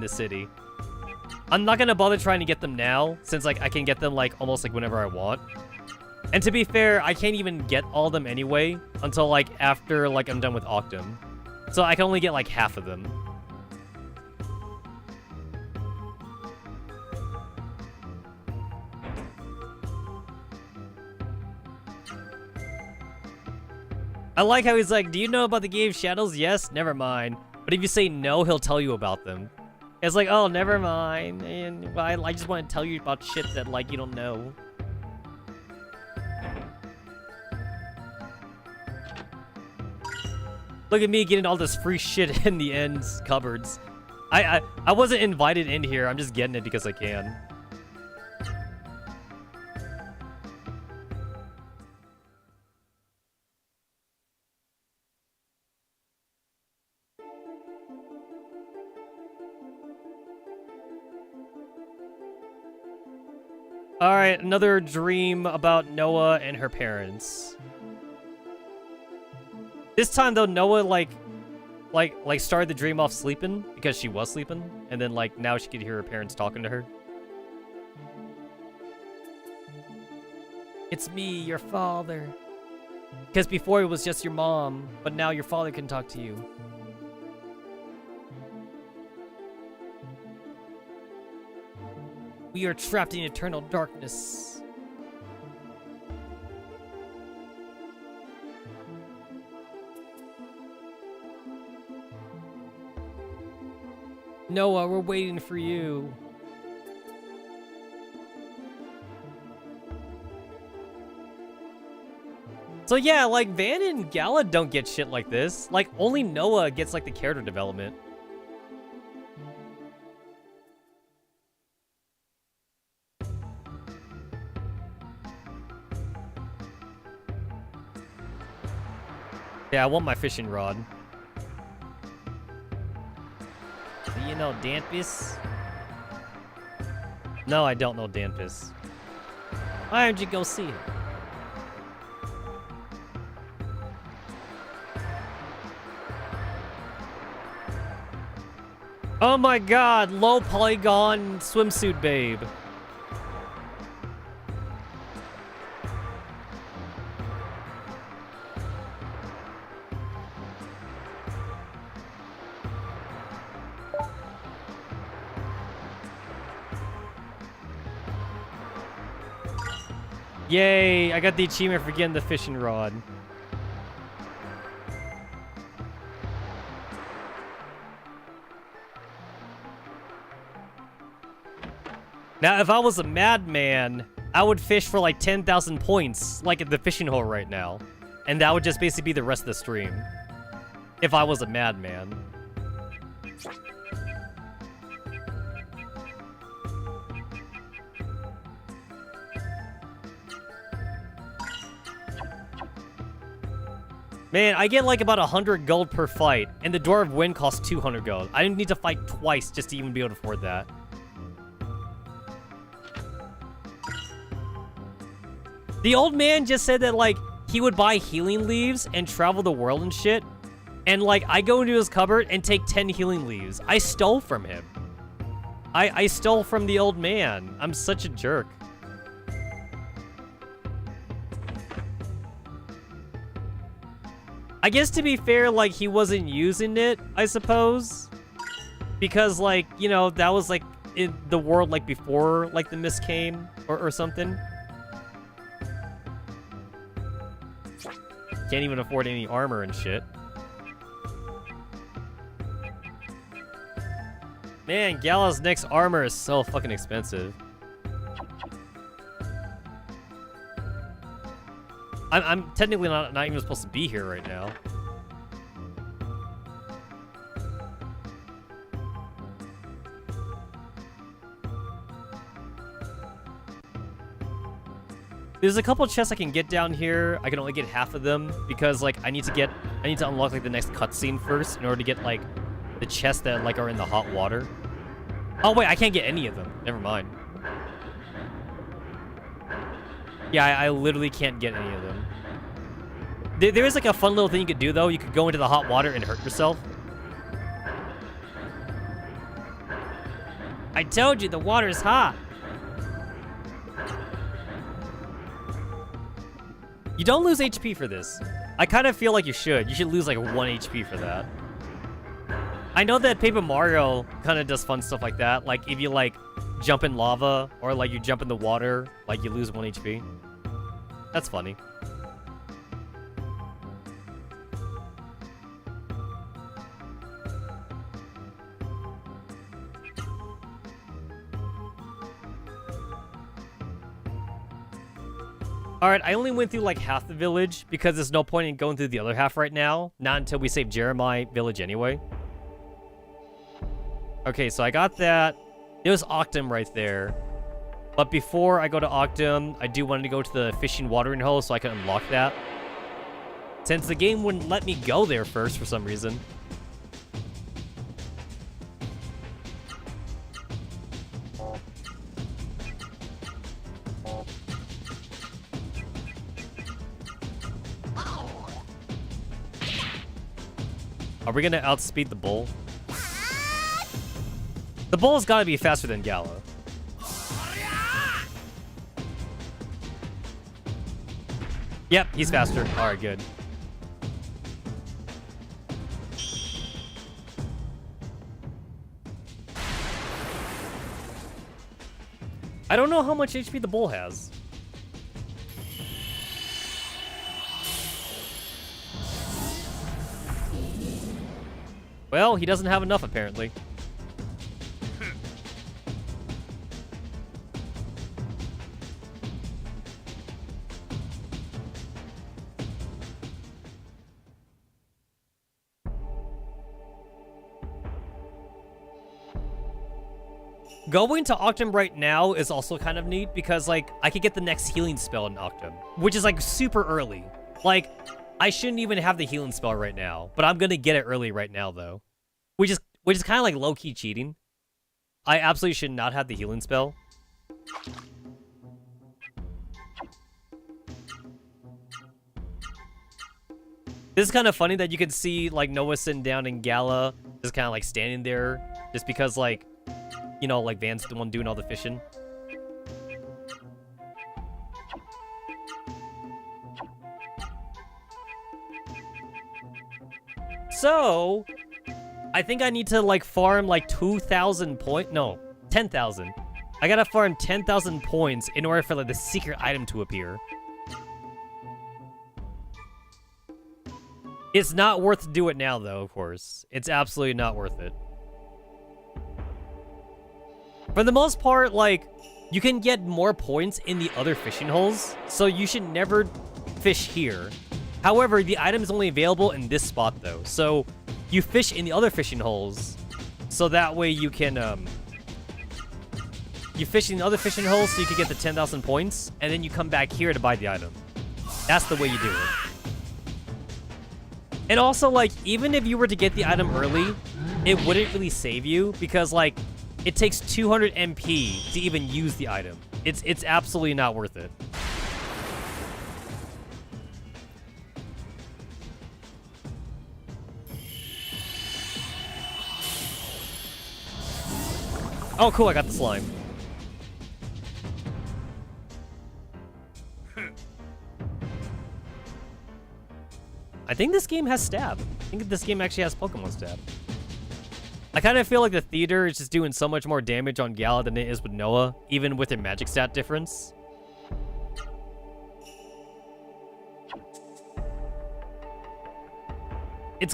city. I'm not gonna bother trying to get them now since like I can get them like almost like whenever I want. And to be fair, I can't even get all of them anyway until like after like I'm done with Octum. So I can only get like half of them. I like how he's like, do you know about the game Shadows? Yes? Never mind. But if you say no, he'll tell you about them. It's like, oh, never mind. And well, I just want to tell you about shit that like you don't know. Look at me getting all this free shit in the end's cupboards. I wasn't invited in here. I'm just getting it because I can. All right, another dream about Noah and her parents. This time though, Noah like started the dream off sleeping because she was sleeping, and then like now she could hear her parents talking to her. It's me, your father. Because before it was just your mom, but now your father can talk to you. We are trapped in eternal darkness. Noah, we're waiting for you. So yeah, like Van and Gala don't get shit like this. Like only Noah gets like the character development. Yeah, I want my fishing rod. Do you know Dampus? No, I don't know Dampus. Why don't you go see him? Oh my god, low polygon swimsuit babe. Yay, I got the achievement for getting the fishing rod. Now, if I was a madman, I would fish for like 10,000 points, like at the fishing hole right now. And that would just basically be the rest of the stream. If I was a madman. Man, I get like about 100 gold per fight, and the Door of Wind costs 200 gold. I didn't need to fight twice just to even be able to afford that. The old man just said that, like, he would buy healing leaves and travel the world and shit. And, like, I go into his cupboard and take 10 healing leaves. I stole from him. I stole from the old man. I'm such a jerk. I guess to be fair, like, he wasn't using it, I suppose. Because, like, you know, that was, like, in the world, like, before, like, the mist came or something. Can't even afford any armor and shit. Man, Gala's next armor is so fucking expensive. I'm technically not even supposed to be here right now. There's a couple chests I can get down here. I can only get half of them because like I need to unlock like the next cutscene first in order to get like the chests that like are in the hot water. Oh wait, I can't get any of them. Never mind. Yeah, I literally can't get any of them. There is like a fun little thing you could do though. You could go into the hot water and hurt yourself. I told you the water's hot. You don't lose HP for this. I kind of feel like you should. You should lose like 1 HP for that. I know that Paper Mario kind of does fun stuff like that. Like if you like jump in lava or like you jump in the water, like you lose 1 HP. That's funny. Alright, I only went through like half the village because there's no point in going through the other half right now. Not until we save Jeremiah village anyway. Okay, so I got that. There's Octum right there. But before I go to Octum, I do want to go to the fishing watering hole so I can unlock that. Since the game wouldn't let me go there first for some reason. Are we gonna outspeed the bull? The bull's gotta be faster than Gala. Yep, he's faster. Alright, good. I don't know how much HP the bull has. Well, he doesn't have enough, apparently. Going to Octum right now is also kind of neat because, like, I could get the next healing spell in Octum, which is, like, super early. Like, I shouldn't even have the healing spell right now, but I'm gonna get it early right now, though. Which is kind of like low-key cheating. I absolutely should not have the healing spell. This is kind of funny that you can see, like, Noah sitting down and Gala just kind of, like, standing there just because, like, you know, like, Van's the one doing all the fishing. So, I think I need to, like, farm, like, 2,000 points. No, 10,000. I gotta farm 10,000 points in order for, like, the secret item to appear. It's not worth to do it now, though, of course. It's absolutely not worth it. For the most part, like, you can get more points in the other fishing holes, so you should never fish here. However, the item is only available in this spot, though. So, you fish in the other fishing holes, so that way you can, you fish in the other fishing holes so you can get the 10,000 points, and then you come back here to buy the item. That's the way you do it. And also, like, even if you were to get the item early, it wouldn't really save you, because, like, it takes 200 MP to even use the item. It's absolutely not worth it. Oh, cool, I got the slime. I think this game has stab. I think this game actually has Pokemon stab. I kind of feel like the theater is just doing so much more damage on Gala than it is with Noah, even with their magic stat difference. There's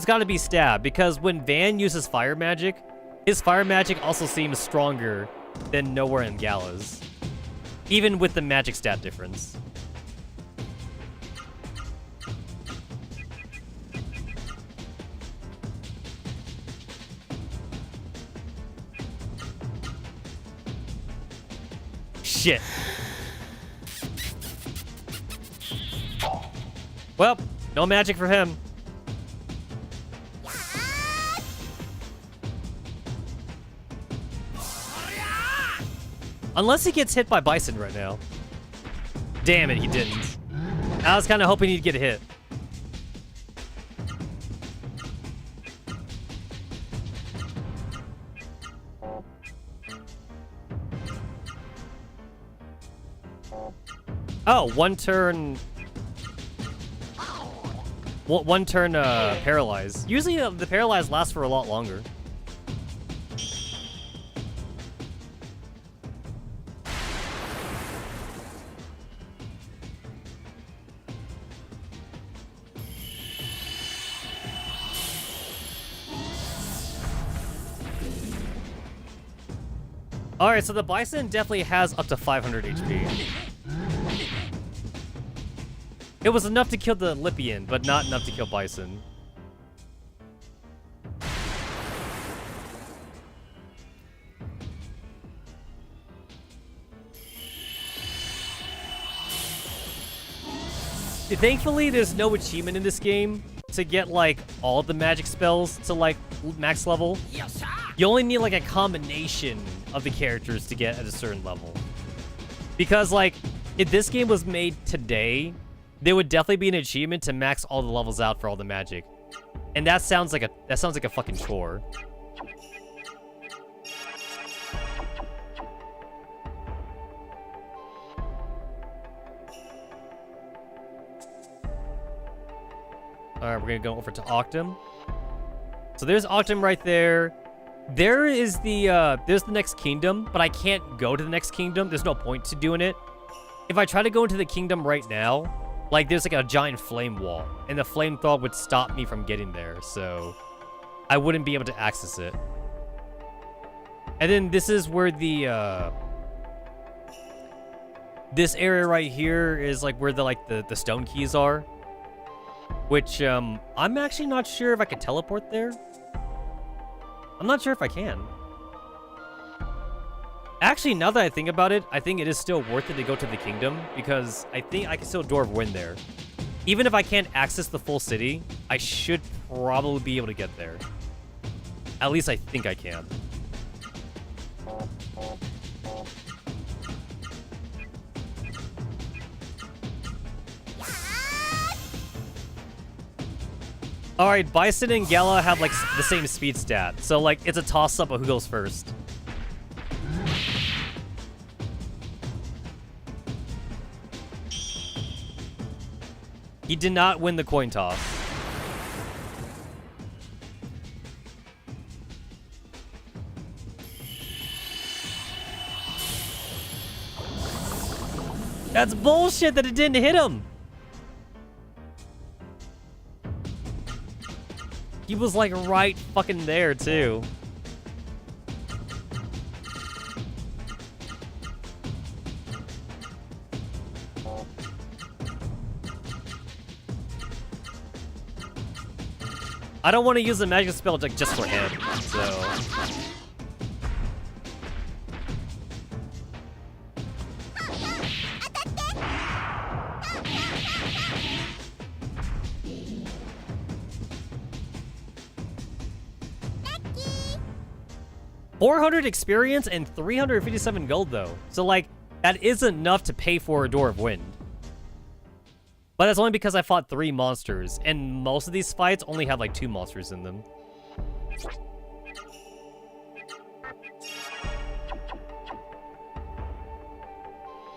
gotta be stab, because when Van uses fire magic, his fire magic also seems stronger than Noah and Gala's, even with the magic stat difference. Shit. Well, no magic for him. Unless he gets hit by Bison right now. Damn it, he didn't. I was kind of hoping he'd get hit. Oh, one turn One turn paralyzed. Usually the paralyzed lasts for a lot longer. Alright, so the Bison definitely has up to 500 HP. It was enough to kill the Lippian, but not enough to kill Bison. Thankfully, there's no achievement in this game to get, like, all the magic spells to, like, max level. You only need, like, a combination of the characters to get at a certain level. Because, like, if this game was made today, there would definitely be an achievement to max all the levels out for all the magic. And that sounds like a fucking chore. Alright, we're gonna go over to Octum. So there's Octum right there. There is there's the next kingdom, but I can't go to the next kingdom. There's no point to doing it. If I try to go into the kingdom right now, like there's like a giant flame wall, and the flamethrower would stop me from getting there, so I wouldn't be able to access it. And then this is where the this area right here is like where the stone keys are. Which, I'm actually not sure if I can teleport there. I'm not sure if I can. Actually, now that I think about it, I think it is still worth it to go to the kingdom, because I think I can still Door of Wind there. Even if I can't access the full city, I should probably be able to get there. At least I think I can. Alright, Bison and Gala have, like, the same speed stat. So, like, it's a toss-up of who goes first. He did not win the coin toss. That's bullshit that it didn't hit him! He was, like, right fucking there, too. I don't want to use the magic spell like, just for him, so... $400 experience and 357 gold, though. So, like, that is enough to pay for a Door of Wind. But that's only because I fought 3 monsters, and most of these fights only have, like, 2 monsters in them.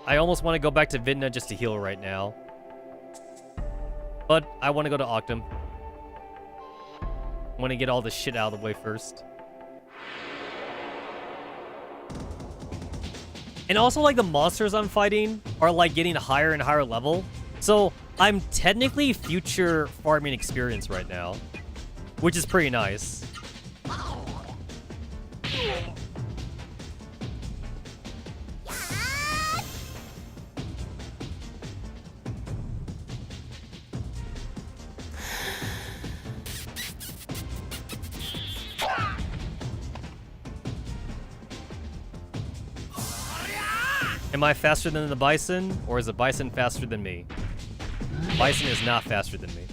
I almost want to go back to Vidna just to heal right now. But I want to go to Octum. I want to get all this shit out of the way first. And also, like, the monsters I'm fighting are, like, getting higher and higher level. So, I'm technically future farming experience right now. Which is pretty nice. Am I faster than the Bison, or is the Bison faster than me? Bison is not faster than me.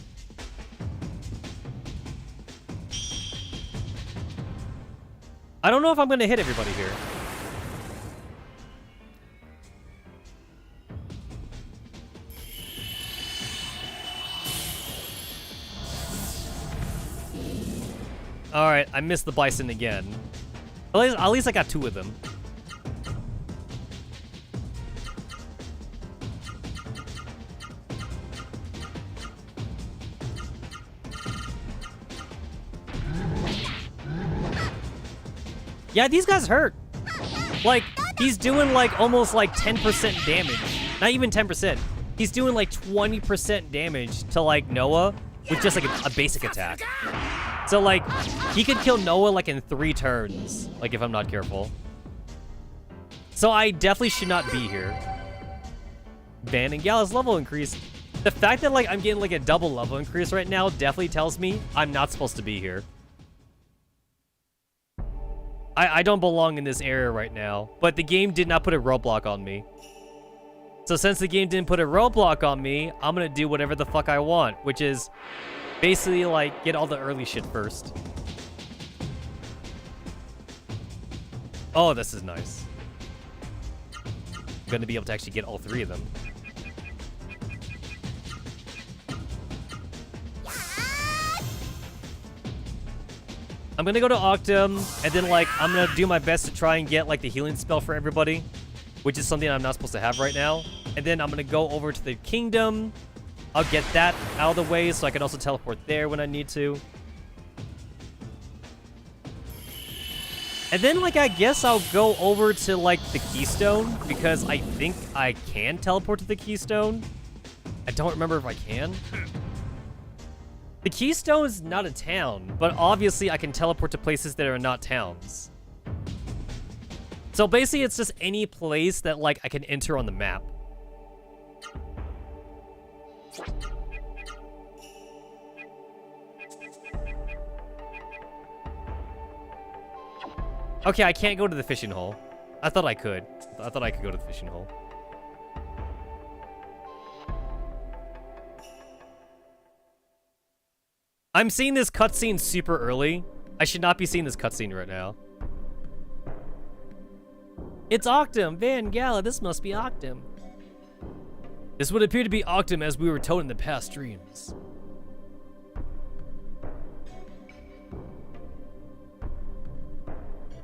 I don't know if I'm going to hit everybody here. Alright, I missed the Bison again. At least I got 2 of them. Yeah, these guys hurt. Like, he's doing like almost like 10% damage. Not even 10%. He's doing like 20% damage to like Noah with just like a basic attack. So like, he could kill Noah like in 3 turns, like if I'm not careful. So I definitely should not be here. Van and Gala's level increase. The fact that like I'm getting like a double level increase right now definitely tells me I'm not supposed to be here. I don't belong in this area right now, but the game did not put a roadblock on me. So since the game didn't put a roadblock on me, I'm gonna do whatever the fuck I want, which is basically like get all the early shit first. Oh, this is nice. I'm gonna be able to actually get all 3 of them. I'm gonna go to Octum, and then like I'm gonna do my best to try and get like the healing spell for everybody, which is something I'm not supposed to have right now. And then I'm gonna go over to the kingdom. I'll get that out of the way so I can also teleport there when I need to. And then like I guess I'll go over to like the Keystone because I think I can teleport to the Keystone. I don't remember if I can. The Keystone is not a town, but obviously I can teleport to places that are not towns. So basically it's just any place that like I can enter on the map. Okay, I can't go to the fishing hole. I thought I could. I thought I could go to the fishing hole. I'm seeing this cutscene super early. I should not be seeing this cutscene right now. It's Octum! Van Gala, this must be Octum. This would appear to be Octum as we were told in the past dreams.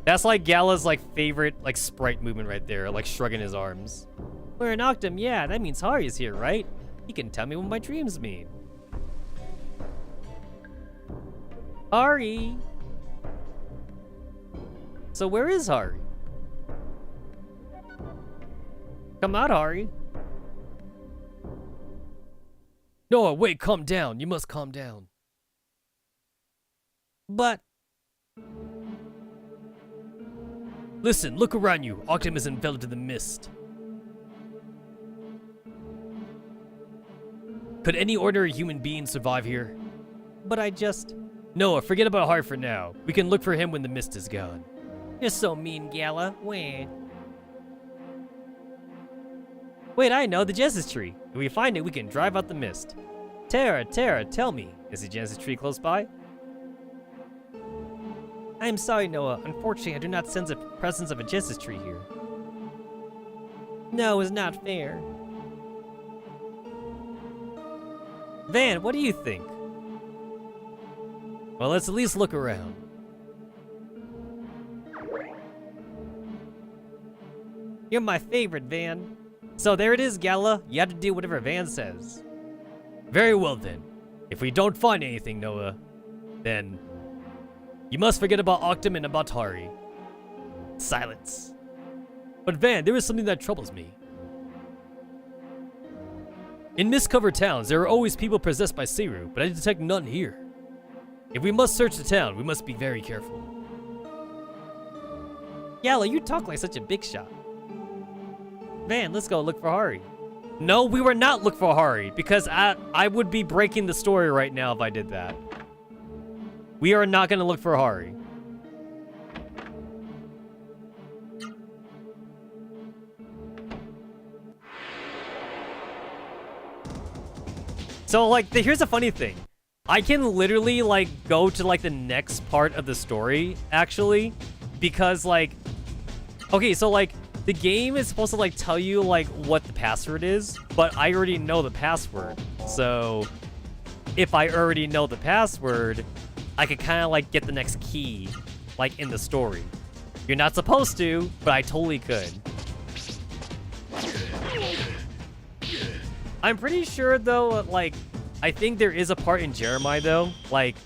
That's like Gala's like favorite like sprite movement right there, like shrugging his arms. We're in Octum, yeah, that means Hari's here, right? He can tell me what my dreams mean. Hari! So where is Hari? Come out, Hari. Noah, wait, calm down. You must calm down. But... Listen, look around you. Octum is enveloped in the mist. Could any ordinary human being survive here? But I just... Noah, forget about Hari for now. We can look for him when the mist is gone. You're so mean, Gala. Where? Wait, I know, the Genesis tree. If we find it, we can drive out the mist. Terra, tell me, is the Genesis tree close by? I'm sorry, Noah. Unfortunately, I do not sense the presence of a Genesis tree here. No, it's not fair. Van, what do you think? Well, let's at least look around. You're my favorite, Van. So there it is, Gala. You have to do whatever Van says. Very well, then. If we don't find anything, Noah, then you must forget about Octum and about Hari. Silence. But Van, there is something that troubles me. In mist-covered towns, there are always people possessed by Siru, but I detect none here. If we must search the town, we must be very careful. Gala, you talk like such a big shot. Van, let's go look for Hari. No, we were not look for Hari, because I would be breaking the story right now if I did that. We are not going to look for Hari. So, like, here's a funny thing. I can literally, like, go to, like, the next part of the story, actually, because, like... Okay, so, like, the game is supposed to, like, tell you, like, what the password is, but I already know the password. So, if I already know the password, I could kind of, like, get the next key, like, in the story. You're not supposed to, but I totally could. I'm pretty sure, though, like, I think there is a part in Jeremiah, though, like,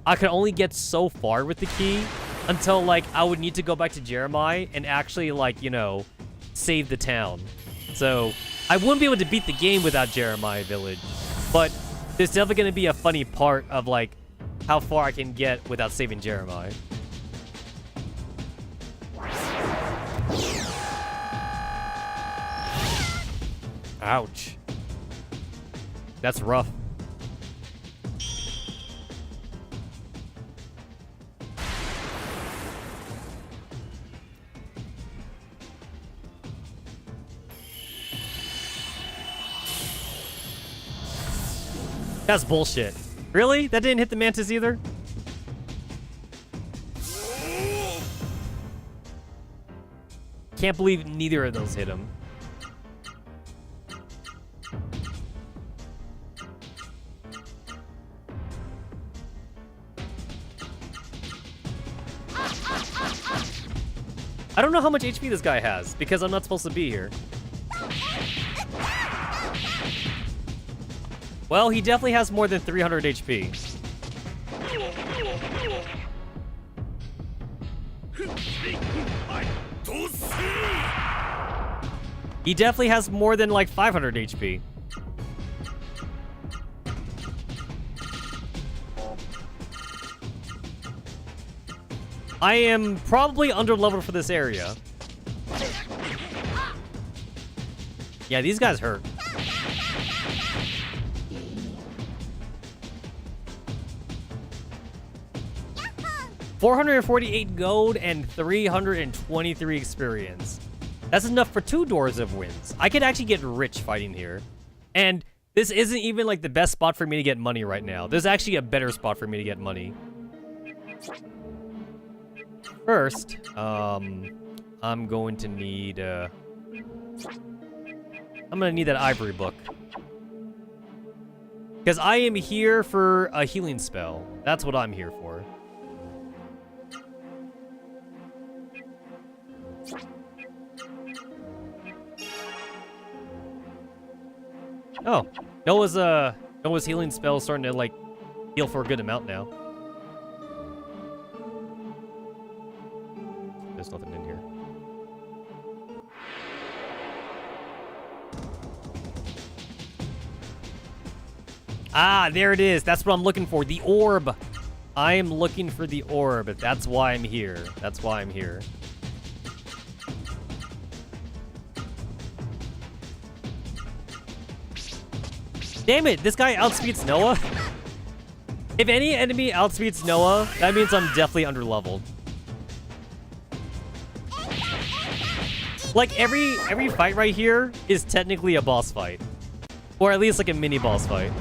I could only get so far with the key until, like, I would need to go back to Jeremiah and actually, like, you know, save the town. So, I wouldn't be able to beat the game without Jeremiah Village. But there's definitely going to be a funny part of, like, how far I can get without saving Jeremiah. Ouch. That's rough. That's bullshit. Really? That didn't hit the Mantis either? Can't believe neither of those hit him. I don't know how much HP this guy has, because I'm not supposed to be here. Well, he definitely has more than 300 HP. He definitely has more than, like, 500 HP. I am probably under-leveled for this area. Yeah, these guys hurt. $448 gold and 323 experience. That's enough for 2 doors of wins. I could actually get rich fighting here. And this isn't even like the best spot for me to get money right now. There's actually a better spot for me to get money. First, I'm going to need, I'm gonna need that ivory book. Because I am here for a healing spell. That's what I'm here for. Oh, Noah's healing spell is starting to, like, heal for a good amount now. There's nothing in here. Ah, there it is. That's what I'm looking for. The orb. I am looking for the orb. That's why I'm here. That's why I'm here. Damn it, this guy outspeeds Noah. If any enemy outspeeds Noah, that means I'm definitely underleveled. Like, every fight right here is technically a boss fight. Or at least like a mini boss fight.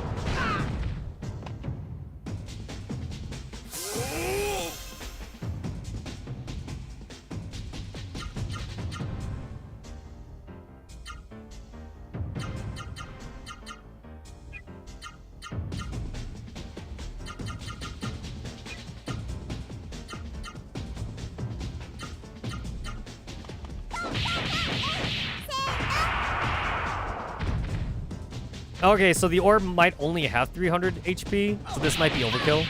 Okay, so the orb might only have 300 HP, so this might be overkill.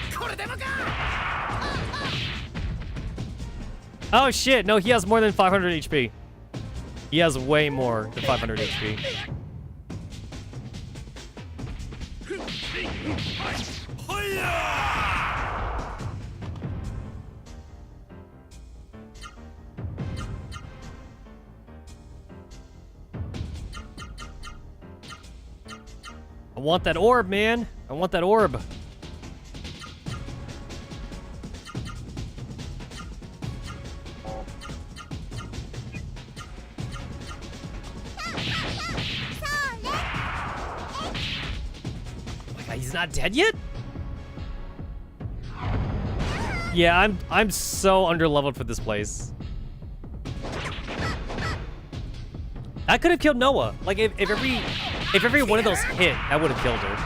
Oh shit, no, he has more than 500 HP. He has way more than 500 HP. I want that orb, man. I want that orb. He's not dead yet? Yeah, I'm so underleveled for this place. I could have killed Noah. Like, if every one of those hit, I would have killed her.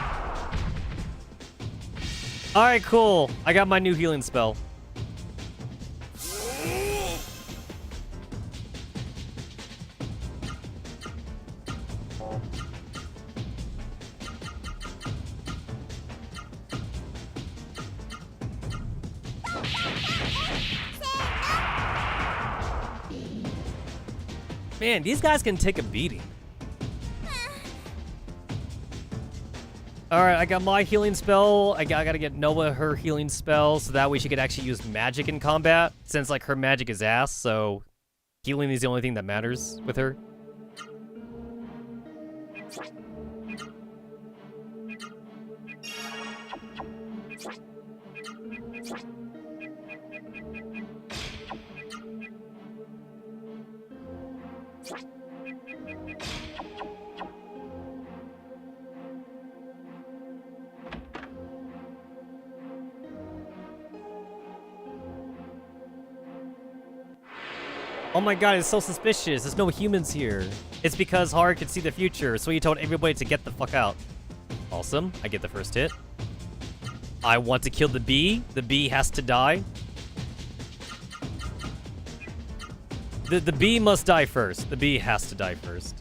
Alright, cool. I got my new healing spell. Man, these guys can take a beating. Alright, I got my healing spell. I gotta get Noah her healing spell, so that way she could actually use magic in combat, since, like, her magic is ass, so healing is the only thing that matters with her. Oh my god, it's so suspicious. There's no humans here. It's because Haru could see the future, so he told everybody to get the fuck out. Awesome. I get the first hit. I want to kill the bee. The bee has to die. The bee must die first. The bee has to die first.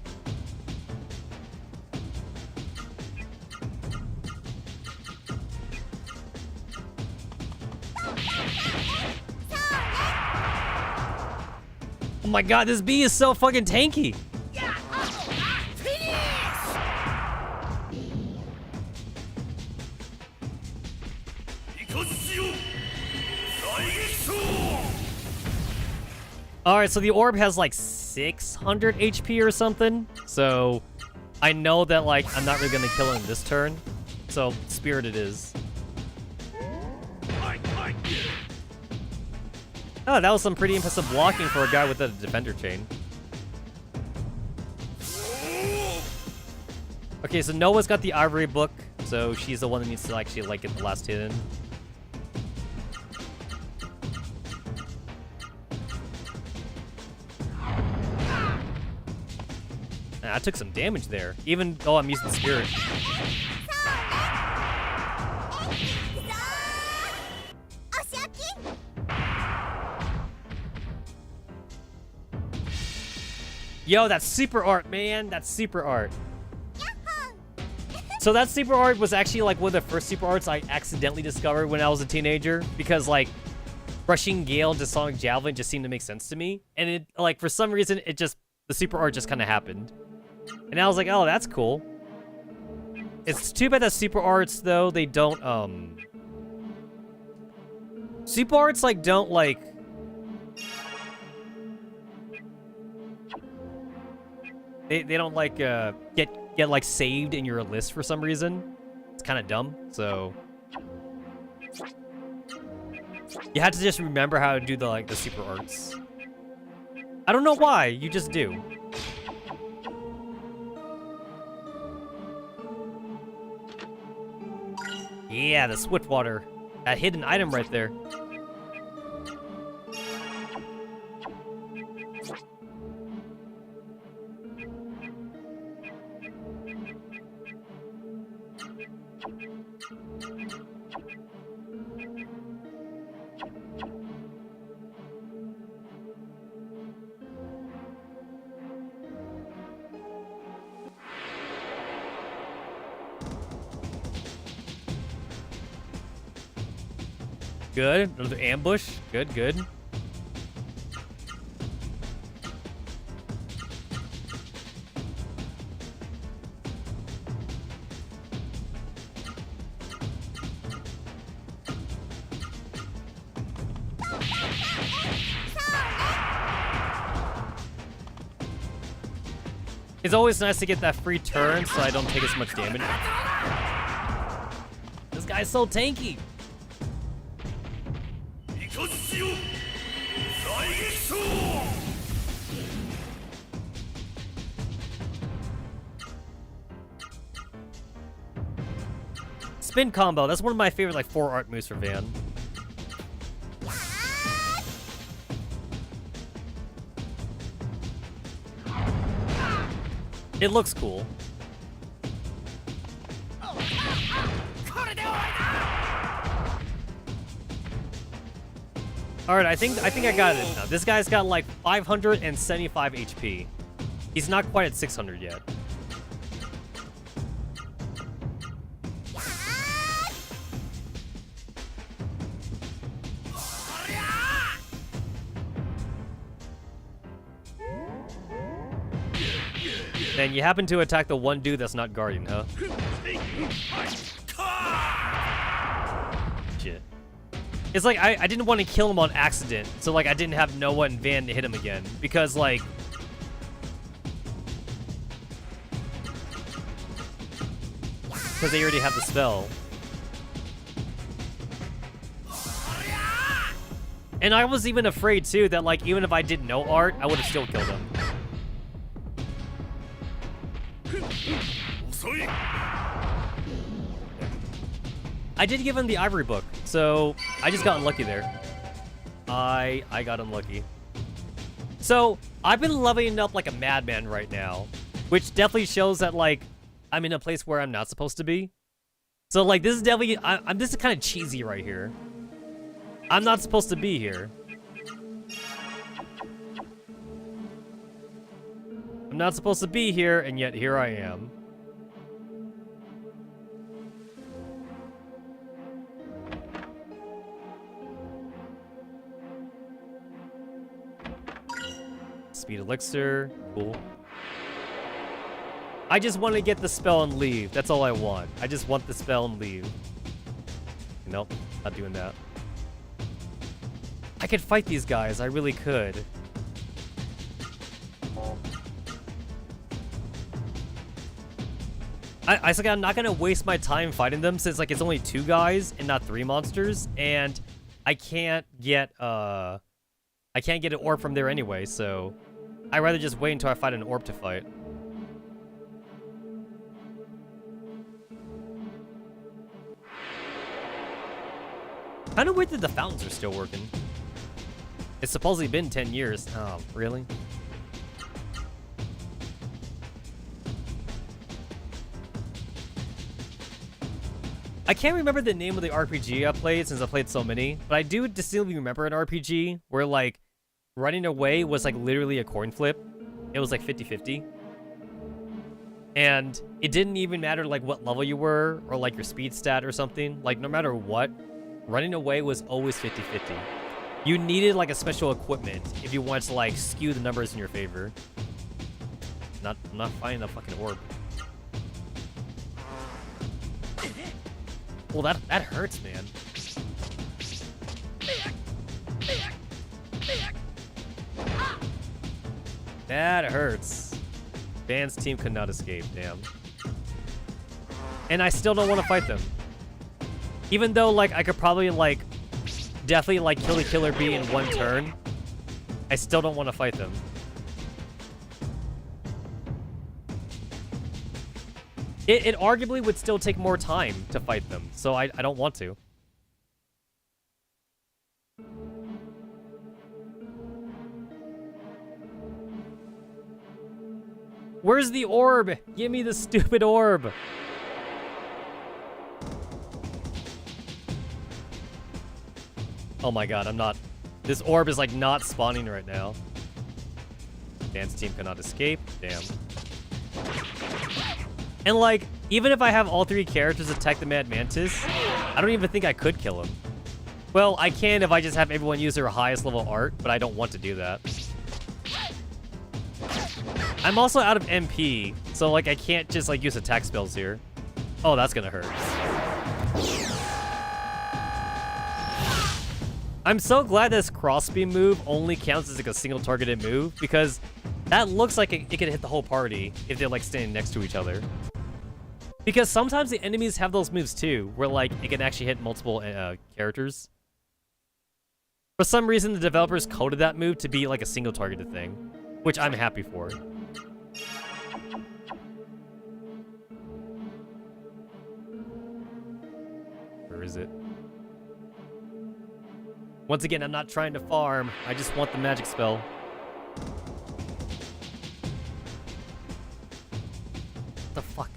Oh my god, this bee is so fucking tanky. Alright, so the orb has like 600 HP or something. So I know that, like, I'm not really gonna kill him this turn. So spirit it is. Oh, that was some pretty impressive blocking for a guy with a defender chain. Okay, so Noah's got the ivory book, so she's the one that needs to actually, like, get the last hit in. I took some damage there, even though I'm using spirit. Yo, that's super art, man. That's super art. So that super art was actually like one of the first super arts I accidentally discovered when I was a teenager, because like rushing Gale into Sonic Javelin just seemed to make sense to me. And it, like, for some reason, it just, the super art just kind of happened. And I was like, oh, that's cool. It's too bad that super arts, though, they don't, super arts, like, don't, like... They don't, like, get, like, saved in your list for some reason. It's kind of dumb, so... You have to just remember how to do the, like, the super arts. I don't know why, you just do. Yeah, the Swiftwater. That hidden item right there. Good. Another ambush. Good, good. It's always nice to get that free turn so I don't take as much damage. This guy's so tanky. Spin combo. That's one of my favorite, like, 4 art moves for Van. It looks cool. Alright, I think I got it now. This guy's got like 575 HP. He's not quite at 600 yet. And you happen to attack the one dude that's not guarding, huh? Shit. It's like, I didn't want to kill him on accident, so like I didn't have Noah and Van to hit him again. Because like... Because they already have the spell. And I was even afraid too that like even if I didn't know art, I would have still killed him. I did give him the ivory book, so I just got unlucky there. I got unlucky. So I've been leveling up like a madman right now, which definitely shows that like I'm in a place where I'm not supposed to be. So like this is definitely this is kind of cheesy right here. I'm not supposed to be here. I'm not supposed to be here, and yet here I am. Speed elixir, cool. I just want to get the spell and leave. That's all I want. I just want the spell and leave. Nope, not doing that. I could fight these guys, I really could. I like, I'm not gonna waste my time fighting them since like it's only 2 guys and not 3 monsters, and I can't get an orb from there anyway, so I'd rather just wait until I find an orb to fight. Kinda weird that the fountains are still working. It's supposedly been 10 years. Oh, really? I can't remember the name of the RPG I played since I played so many, but I do distinctly remember an RPG where, like, running away was, like, literally a coin flip. It was, like, 50-50. And it didn't even matter, like, what level you were or, like, your speed stat or something. Like, no matter what, running away was always 50-50. You needed, like, a special equipment if you wanted to, like, skew the numbers in your favor. I'm not finding the fucking orb. Well, that hurts, man. That hurts. Van's team could not escape, damn. And I still don't want to fight them. Even though, like, I could probably, like, definitely, like, kill the killer bee in 1 turn, I still don't want to fight them. It arguably would still take more time to fight them, so I don't want to. Where's the orb? Give me the stupid orb. Oh my god, I'm not... This orb is, like, not spawning right now. Dance team cannot escape. Damn. And, like, even if I have all 3 characters attack the Mad Mantis, I don't even think I could kill him. Well, I can if I just have everyone use their highest level art, but I don't want to do that. I'm also out of MP, so, like, I can't just, like, use attack spells here. Oh, that's gonna hurt. I'm so glad this crossbeam move only counts as, like, a single targeted move, because that looks like it could hit the whole party if they're, like, standing next to each other. Because sometimes the enemies have those moves too, where, like, it can actually hit multiple characters. For some reason, the developers coded that move to be, like, a single targeted thing, which I'm happy for. Where is it? Once again, I'm not trying to farm. I just want the magic spell. What the fuck?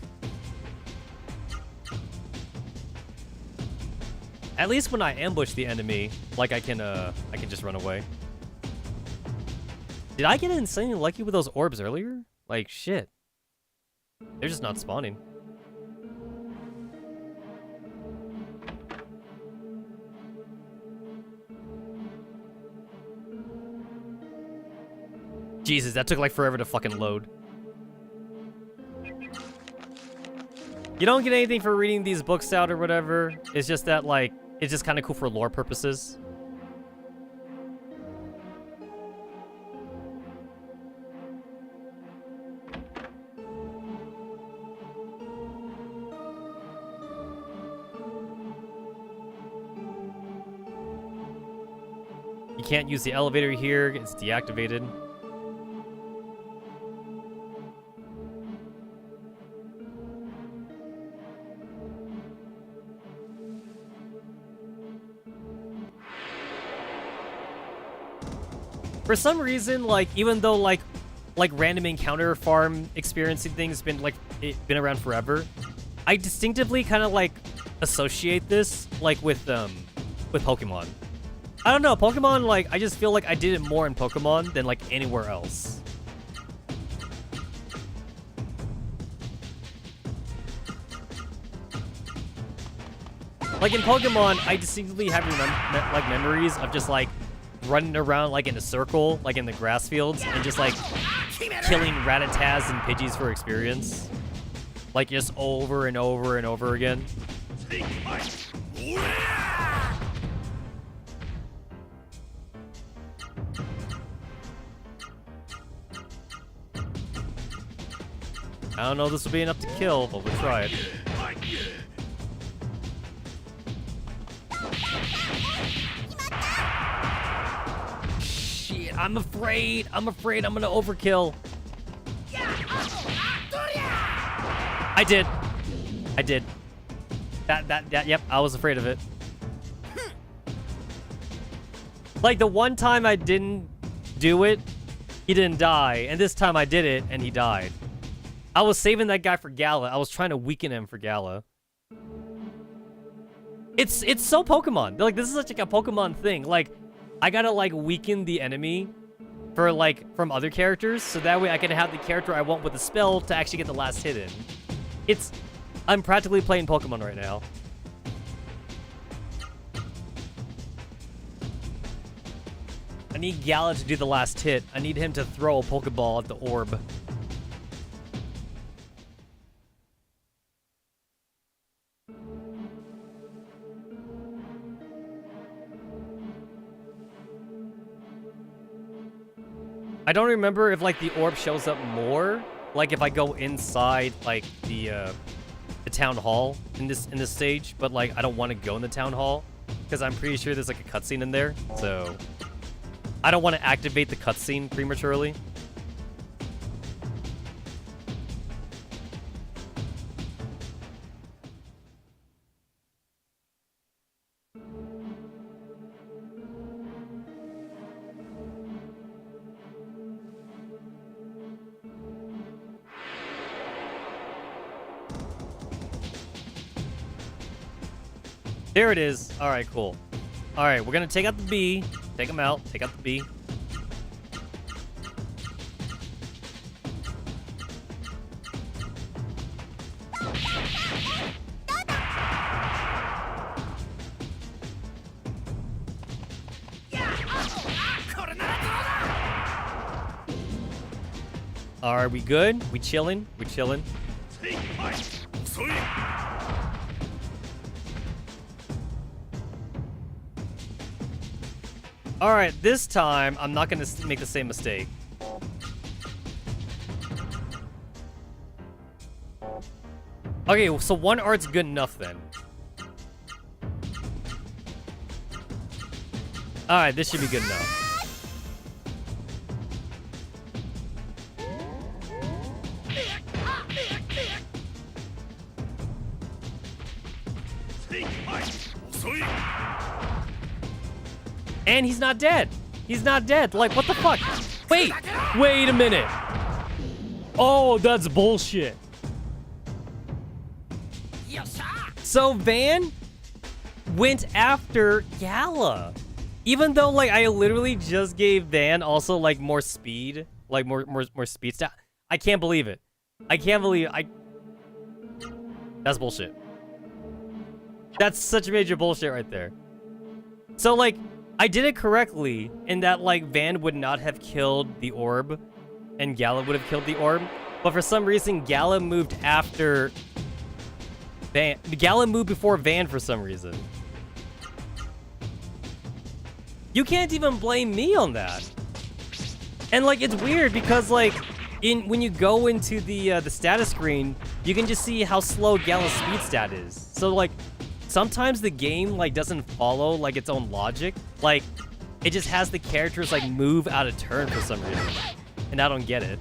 At least when I ambush the enemy, like I can just run away. Did I get insanely lucky with those orbs earlier? Like, shit. They're just not spawning. Jesus, that took like forever to fucking load. You don't get anything for reading these books out or whatever. It's just that, like, it's just kind of cool for lore purposes. You can't use the elevator here. It's deactivated. For some reason, like, even though like random encounter farm experiencing things been around forever, I distinctively kind of like associate this like with Pokemon. I don't know, Pokemon, like, I just feel like I did it more in Pokemon than like anywhere else. Like in Pokemon, I distinctly have like memories of just like running around like in a circle, like in the grass fields, and just like killing Rattatas and Pidgeys for experience. Like just over and over and over again. I don't know if this will be enough to kill, but we'll try it. Shit, I'm afraid. I'm gonna overkill. I did. Yep, I was afraid of it. Like, the one time I didn't do it, he didn't die. And this time I did it, and he died. I was saving that guy for Gala. I was trying to weaken him for Gala. It's so Pokemon. Like, this is such like a Pokemon thing. Like, I gotta, like, weaken the enemy for, like, from other characters, so that way I can have the character I want with the spell to actually get the last hit in. I'm practically playing Pokemon right now. I need Gala to do the last hit. I need him to throw a Pokeball at the orb. I don't remember if, like, the orb shows up more, like, if I go inside, like, the town hall in this stage, but, like, I don't want to go in the town hall, because I'm pretty sure there's, like, a cutscene in there, so I don't want to activate the cutscene prematurely. There it is. All right, cool. All right, we're going to take out the bee. Take him out. Take out the bee. Are we good? We chilling? We chilling? All right, this time I'm not gonna make the same mistake. Okay, so one art's good enough then. All right, this should be good enough. And he's not dead. He's not dead. Like, what the fuck? Wait a minute. Oh, that's bullshit. So Van went after Gala. Even though, like, I literally just gave Van also, like, more speed. Like, more speed stat. I can't believe it. I can't believe That's bullshit. That's such major bullshit right there. So, like, I did it correctly in that, like, Van would not have killed the orb and Gala would have killed the orb. But for some reason, Gala moved after Van. Gala moved before Van for some reason. You can't even blame me on that. And like, it's weird because like, when you go into the status screen, you can just see how slow Gala's speed stat is. So like, sometimes the game like doesn't follow like its own logic. Like, it just has the characters like move out of turn for some reason, and I don't get it.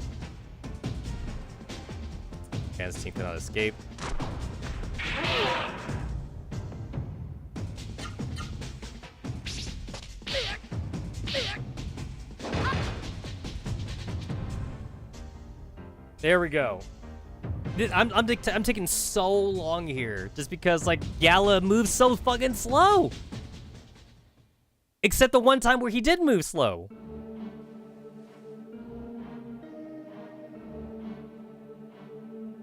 Okay, this team cannot escape. There we go. I'm taking so long here just because like Gala moves so fucking slow. Except the one time where he did move slow.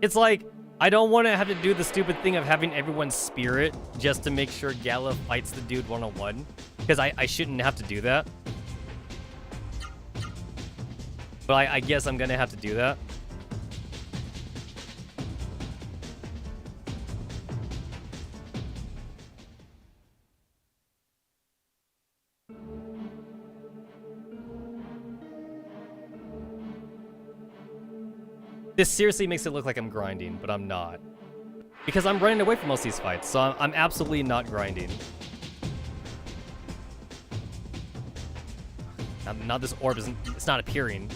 It's like, I don't want to have to do the stupid thing of having everyone's spirit just to make sure Gala fights the dude one-on-one. Because I shouldn't have to do that. But I guess I'm going to have to do that. This seriously makes it look like I'm grinding, but I'm not. Because I'm running away from most of these fights, so I'm absolutely not grinding. Now this orb isn't, it's not appearing.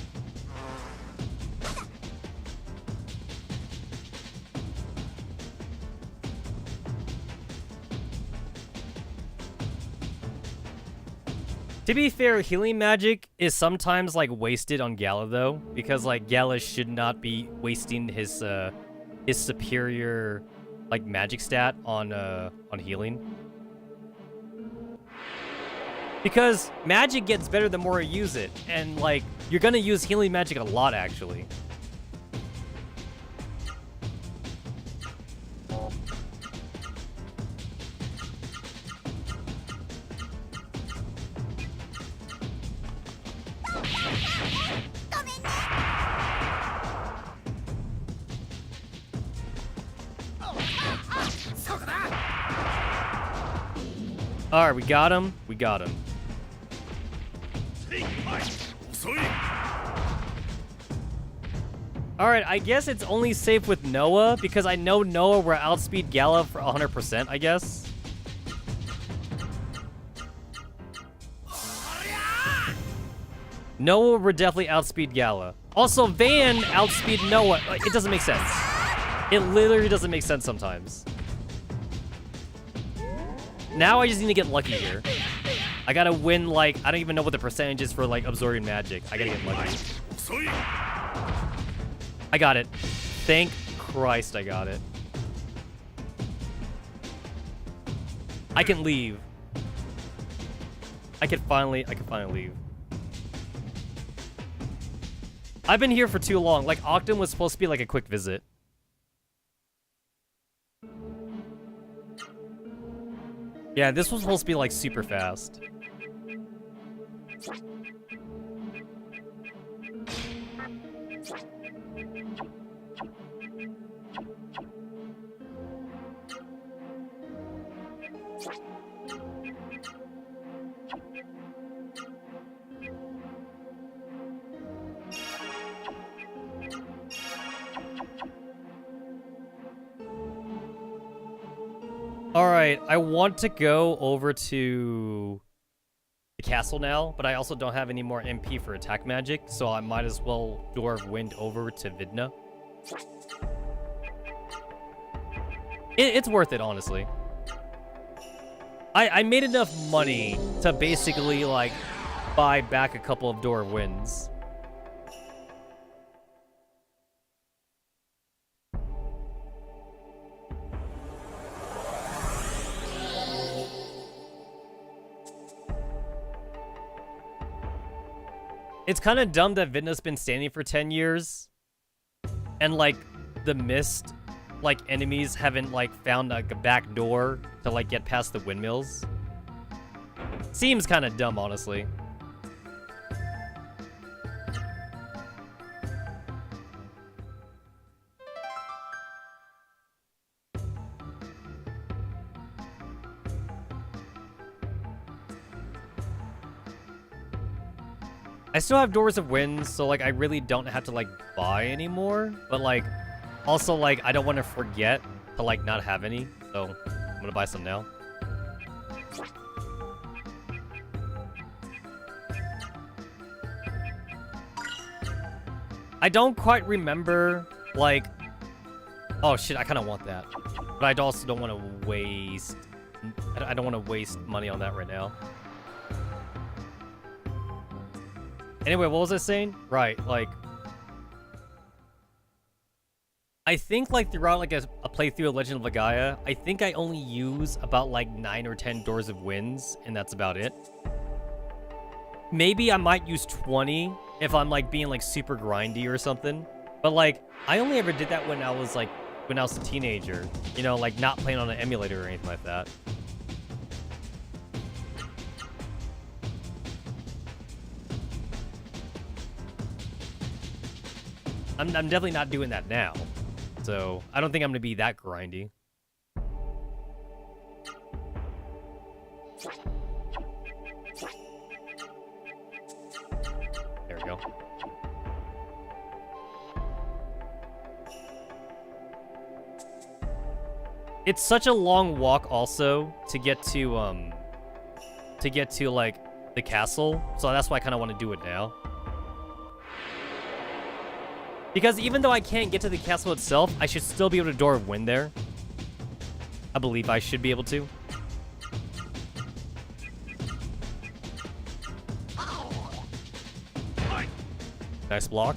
To be fair, healing magic is sometimes like wasted on Gala though, because like Gala should not be wasting his superior like magic stat on healing. Because magic gets better the more you use it, and like you're gonna use healing magic a lot actually. Alright, we got him. We got him. Alright, I guess it's only safe with Noah, because I know Noah will outspeed Gala for 100%, I guess. Noah will definitely outspeed Gala. Also, Van outspeed Noah. It doesn't make sense. It literally doesn't make sense sometimes. Now I just need to get lucky here. I gotta win, like, I don't even know what the percentage is for, like, absorbing magic. I gotta get lucky. I got it. Thank Christ I got it. I can leave. I can finally leave. I've been here for too long. Like, Octum was supposed to be, like, a quick visit. Yeah, this was supposed to be, like, super fast. Alright, I want to go over to the castle now, but I also don't have any more MP for attack magic, so I might as well Door of Wind over to Vidna. It's worth it, honestly. I made enough money to basically, like, buy back a couple of Door of Winds. It's kind of dumb that Vidna's been standing for 10 years. And, like, the mist, like, enemies haven't, like, found, like, a back door to, like, get past the windmills. Seems kind of dumb, honestly. I still have Doors of Winds, so like I really don't have to like buy anymore. But like, also like I don't want to forget to like not have any, so I'm gonna buy some now. I don't quite remember like. Oh shit! I kind of want that, but I also don't want to waste. I don't want to waste money on that right now. Anyway, what was I saying? Right, like... I think, like, throughout, like, a playthrough of Legend of Legaia, I think I only use about, like, 9 or 10 Doors of Winds, and that's about it. Maybe I might use 20 if I'm, like, being, like, super grindy or something. But, like, I only ever did that when I was, like, when I was a teenager. You know, like, not playing on an emulator or anything like that. I'm definitely not doing that now. So, I don't think I'm going to be that grindy. There we go. It's such a long walk also to get to like the castle. So that's why I kind of want to do it now. Because even though I can't get to the castle itself, I should still be able to Door of Wind there. I believe I should be able to. Nice block.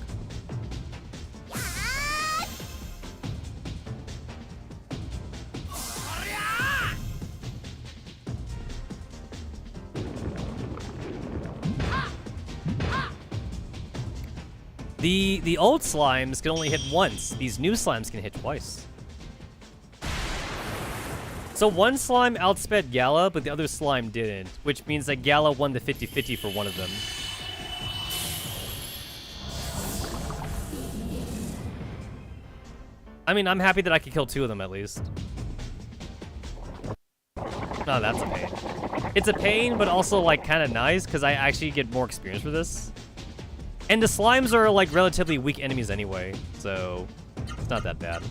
The old slimes can only hit once. These new slimes can hit twice. So one slime outsped Gala, but the other slime didn't, which means that Gala won the 50-50 for one of them. I mean, I'm happy that I could kill 2 of them at least. Oh, that's a pain. It's a pain, but also like kind of nice because I actually get more experience for this. And the slimes are, like, relatively weak enemies anyway, so it's not that bad.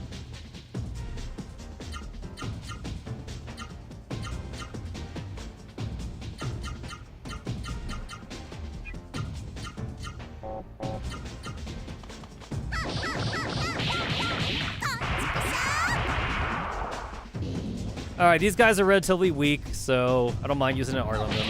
Alright, these guys are relatively weak, so I don't mind using an art on them.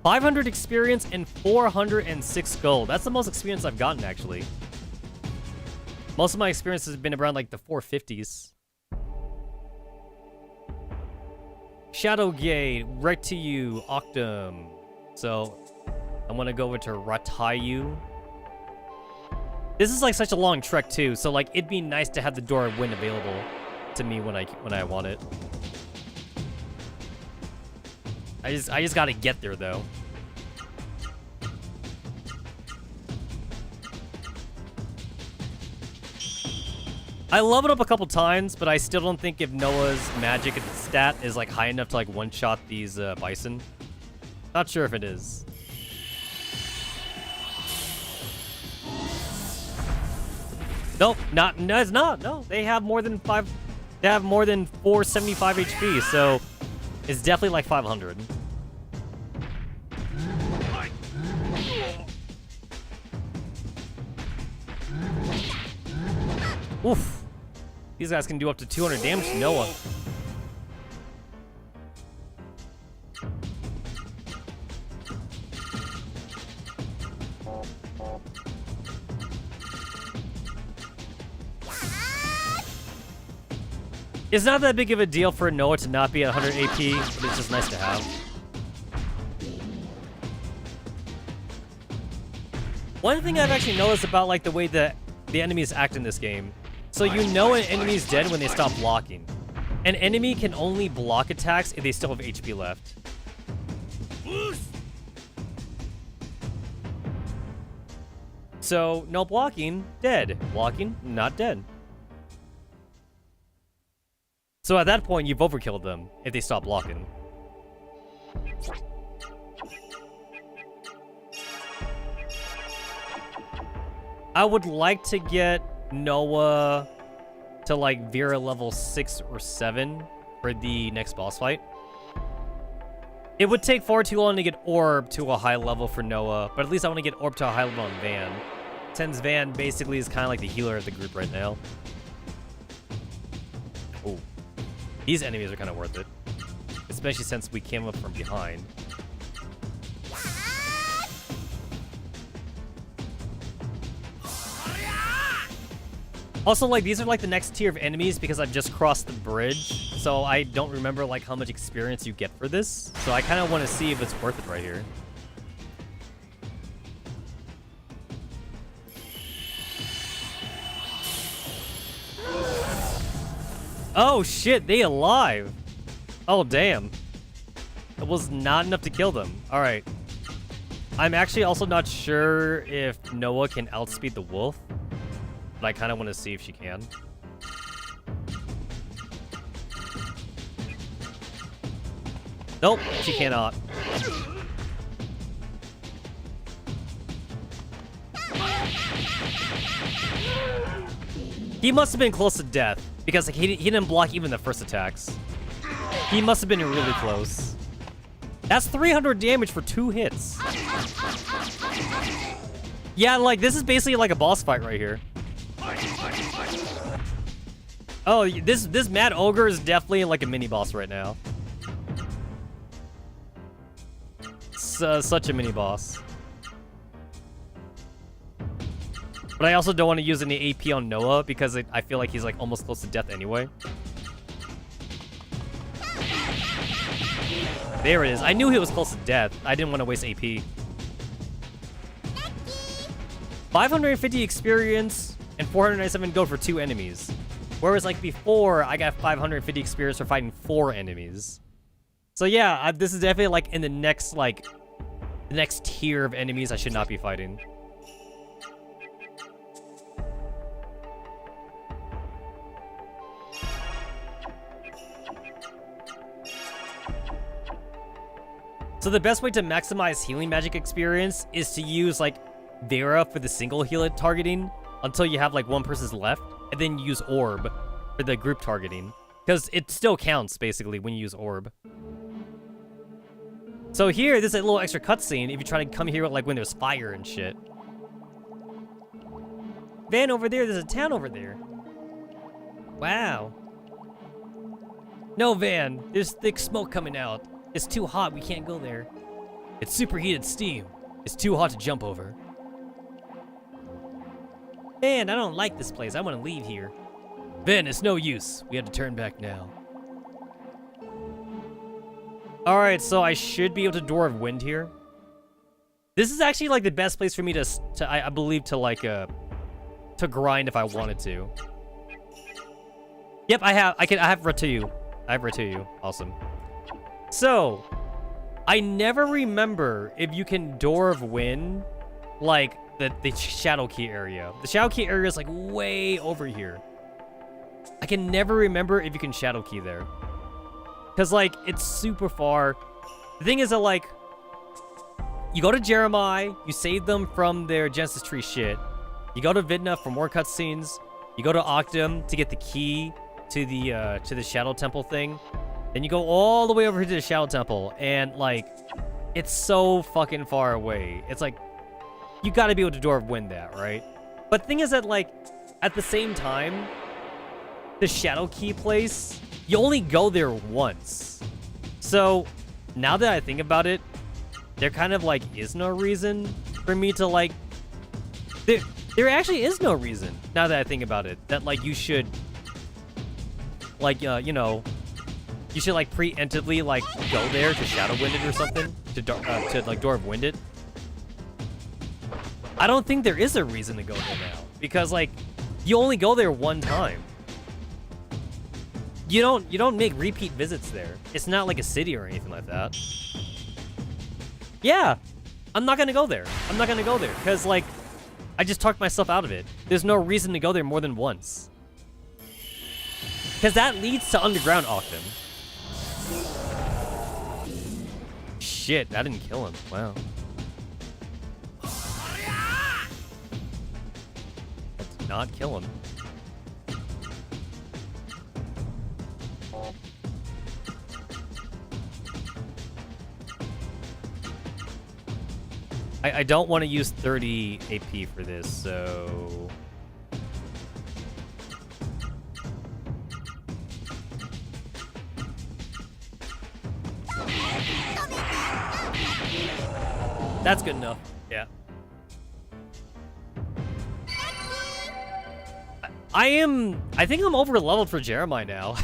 500 experience and 406 gold. That's the most experience I've gotten, actually. Most of my experience has been around, like, the 450s. Shadowgate, right to you, Octum. So, I'm gonna go over to Ratayu. This is, like, such a long trek, too, so, like, it'd be nice to have the Door of Wind available to me when I want it. I just gotta get there, though. I leveled up a couple times, but I still don't think if Noah's magic stat is like high enough to like one-shot these bison. Not sure if it is. Nope, no, it's not. No, they have more than 475 HP, so it's definitely like 500. Oof. These guys can do up to 200 damage to Noah. It's not that big of a deal for Noah to not be at 100 AP, but it's just nice to have. One thing I've actually noticed about like the way that the enemies act in this game. So you know an enemy's dead when they stop blocking. An enemy can only block attacks if they still have HP left. So, no blocking, dead. Blocking, not dead. So at that point, you've overkilled them if they stop blocking. I would like to get Noah to like Vera level 6 or 7 for the next boss fight. It would take far too long to get Orb to a high level for Noah, but at least I want to get Orb to a high level on Van. Since Van basically is kind of like the healer of the group right now. Oh, these enemies are kind of worth it. Especially since we came up from behind. Also, like, these are like the next tier of enemies because I've just crossed the bridge. So I don't remember like how much experience you get for this. So I kind of want to see if it's worth it right here. Oh shit, they alive. Oh damn. It was not enough to kill them. Alright. I'm actually also not sure if Noah can outspeed the wolf. But I kind of want to see if she can. Nope, she cannot. He must have been close to death. Because like, he didn't block even the first attacks. He must have been really close. That's 300 damage for 2 hits. Yeah, like, this is basically like a boss fight right here. Oh, this Mad Ogre is definitely like a mini-boss right now. Such a mini-boss. But I also don't want to use any AP on Noah because I feel like he's like almost close to death anyway. There it is. I knew he was close to death. I didn't want to waste AP. 550 experience and 497 gold for 2 enemies. Whereas like before, I got 550 experience for fighting 4 enemies. So yeah, this is definitely like in the next tier of enemies I should not be fighting. So the best way to maximize healing magic experience is to use like Vera for the single heal targeting until you have like 1 person's left, and then use Orb for the group targeting. Because it still counts basically when you use Orb. So here, there's a little extra cutscene if you try to come here like when there's fire and shit. Van, over there, there's a town over there. Wow. No, Van, there's thick smoke coming out. It's too hot, we can't go there. It's superheated steam. It's too hot to jump over. Man, I don't like this place. I want to leave here. Van, it's no use. We have to turn back now. Alright, so I should be able to Door of Wind here. This is actually like the best place for me to I believe to like to grind if I wanted to. Yep, I have Ratu. I have Ratu. Awesome. So, I never remember if you can Door of Wind, like, the Shadow Key area. The Shadow Key area is, like, way over here. I can never remember if you can Shadow Key there. Because, like, it's super far. The thing is that, like, you go to Jeremiah, you save them from their Genesis Tree shit. You go to Vidna for more cutscenes. You go to Octum to get the key to the Shadow Temple thing. Then you go all the way over here to the Shadow Temple, and, like, it's so fucking far away. It's like, you gotta be able to Door of Wind that, right? But the thing is that, like, at the same time, the Shadow Key place, you only go there once. So, now that I think about it, there kind of, like, is no reason for me to, like... There actually is no reason, now that I think about it, that, like, you should, like, you know... You should, like, preemptively, like, go there to Shadow Wind it or something. To like, Door of Wind it. I don't think there is a reason to go there now. Because, like, you only go there one time. You don't make repeat visits there. It's not like a city or anything like that. Yeah. I'm not gonna go there. I'm not gonna go there. Because, like, I just talked myself out of it. There's no reason to go there more than once. Because that leads to underground often. Shit, that didn't kill him. Wow. That did not kill him. I don't want to use 30 AP for this, so... That's good enough. Yeah. I think I'm over leveled for Jeremiah now.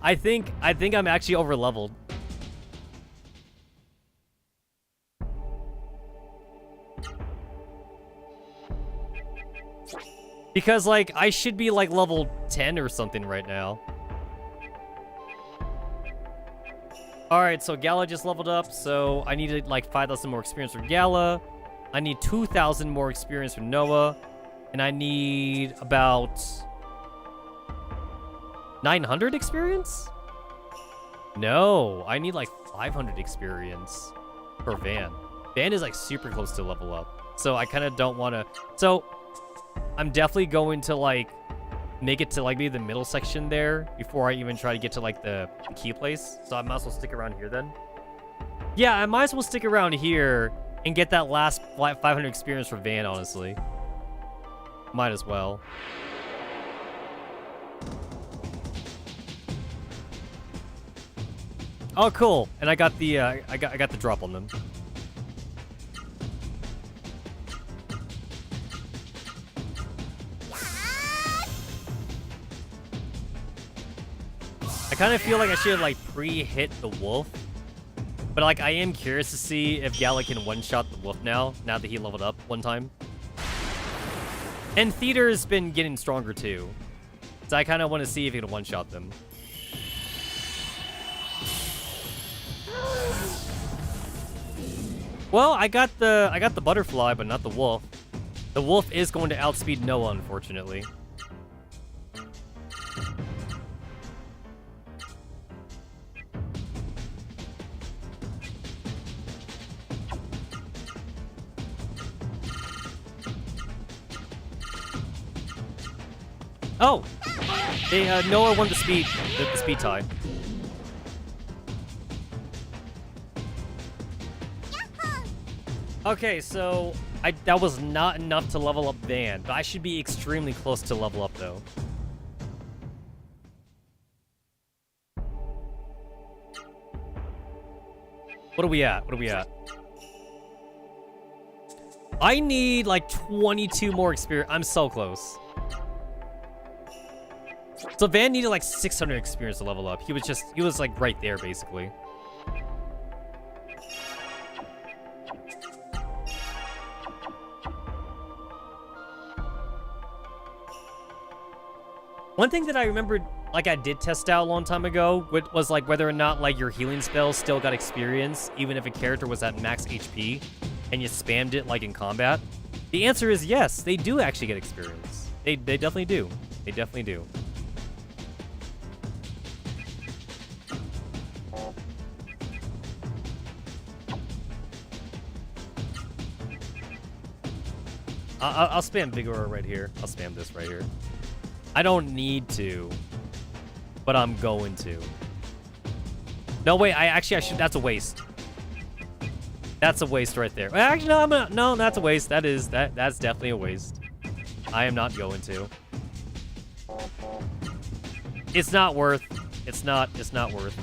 I think I'm actually over leveled. Because like I should be like level 10 or something right now. Alright, so Gala just leveled up, so I needed like 5,000 more experience for Gala. I need 2,000 more experience for Noah. And I need about 900 experience? No, I need like 500 experience for Van. Van is like super close to level up. So I kind of don't want to... So I'm definitely going to like make it to like maybe the middle section there before I even try to get to like the key place. So I might as well stick around here then. Yeah, I might as well stick around here and get that last 500 experience for Van, honestly. Might as well. Oh, cool. And I got the I got the drop on them. I kind of feel like I should like pre-hit the wolf. But like I am curious to see if Gala can one-shot the wolf now that he leveled up one time. And Theater's been getting stronger too. So I kind of want to see if he can one-shot them. Well, I got the butterfly, but not the wolf. The wolf is going to outspeed Noah, unfortunately. Oh! Noah won the speed tie. Okay, so that was not enough to level up Van, but I should be extremely close to level up though. What are we at? What are we at? I need like 22 more experience. I'm so close. So Van needed like 600 experience to level up. He was like right there basically. One thing that I remembered, like I did test out a long time ago, was like whether or not like your healing spells still got experience, even if a character was at max HP, and you spammed it like in combat. The answer is yes, they do actually get experience. They definitely do. They definitely do. I'll spam Vigor right here. I'll spam this right here. I don't need to, but I'm going to. No, wait, I should, that's a waste. That's a waste right there. Actually, no, no, that's a waste. That's definitely a waste. I am not going to. It's not worth. It's not worth.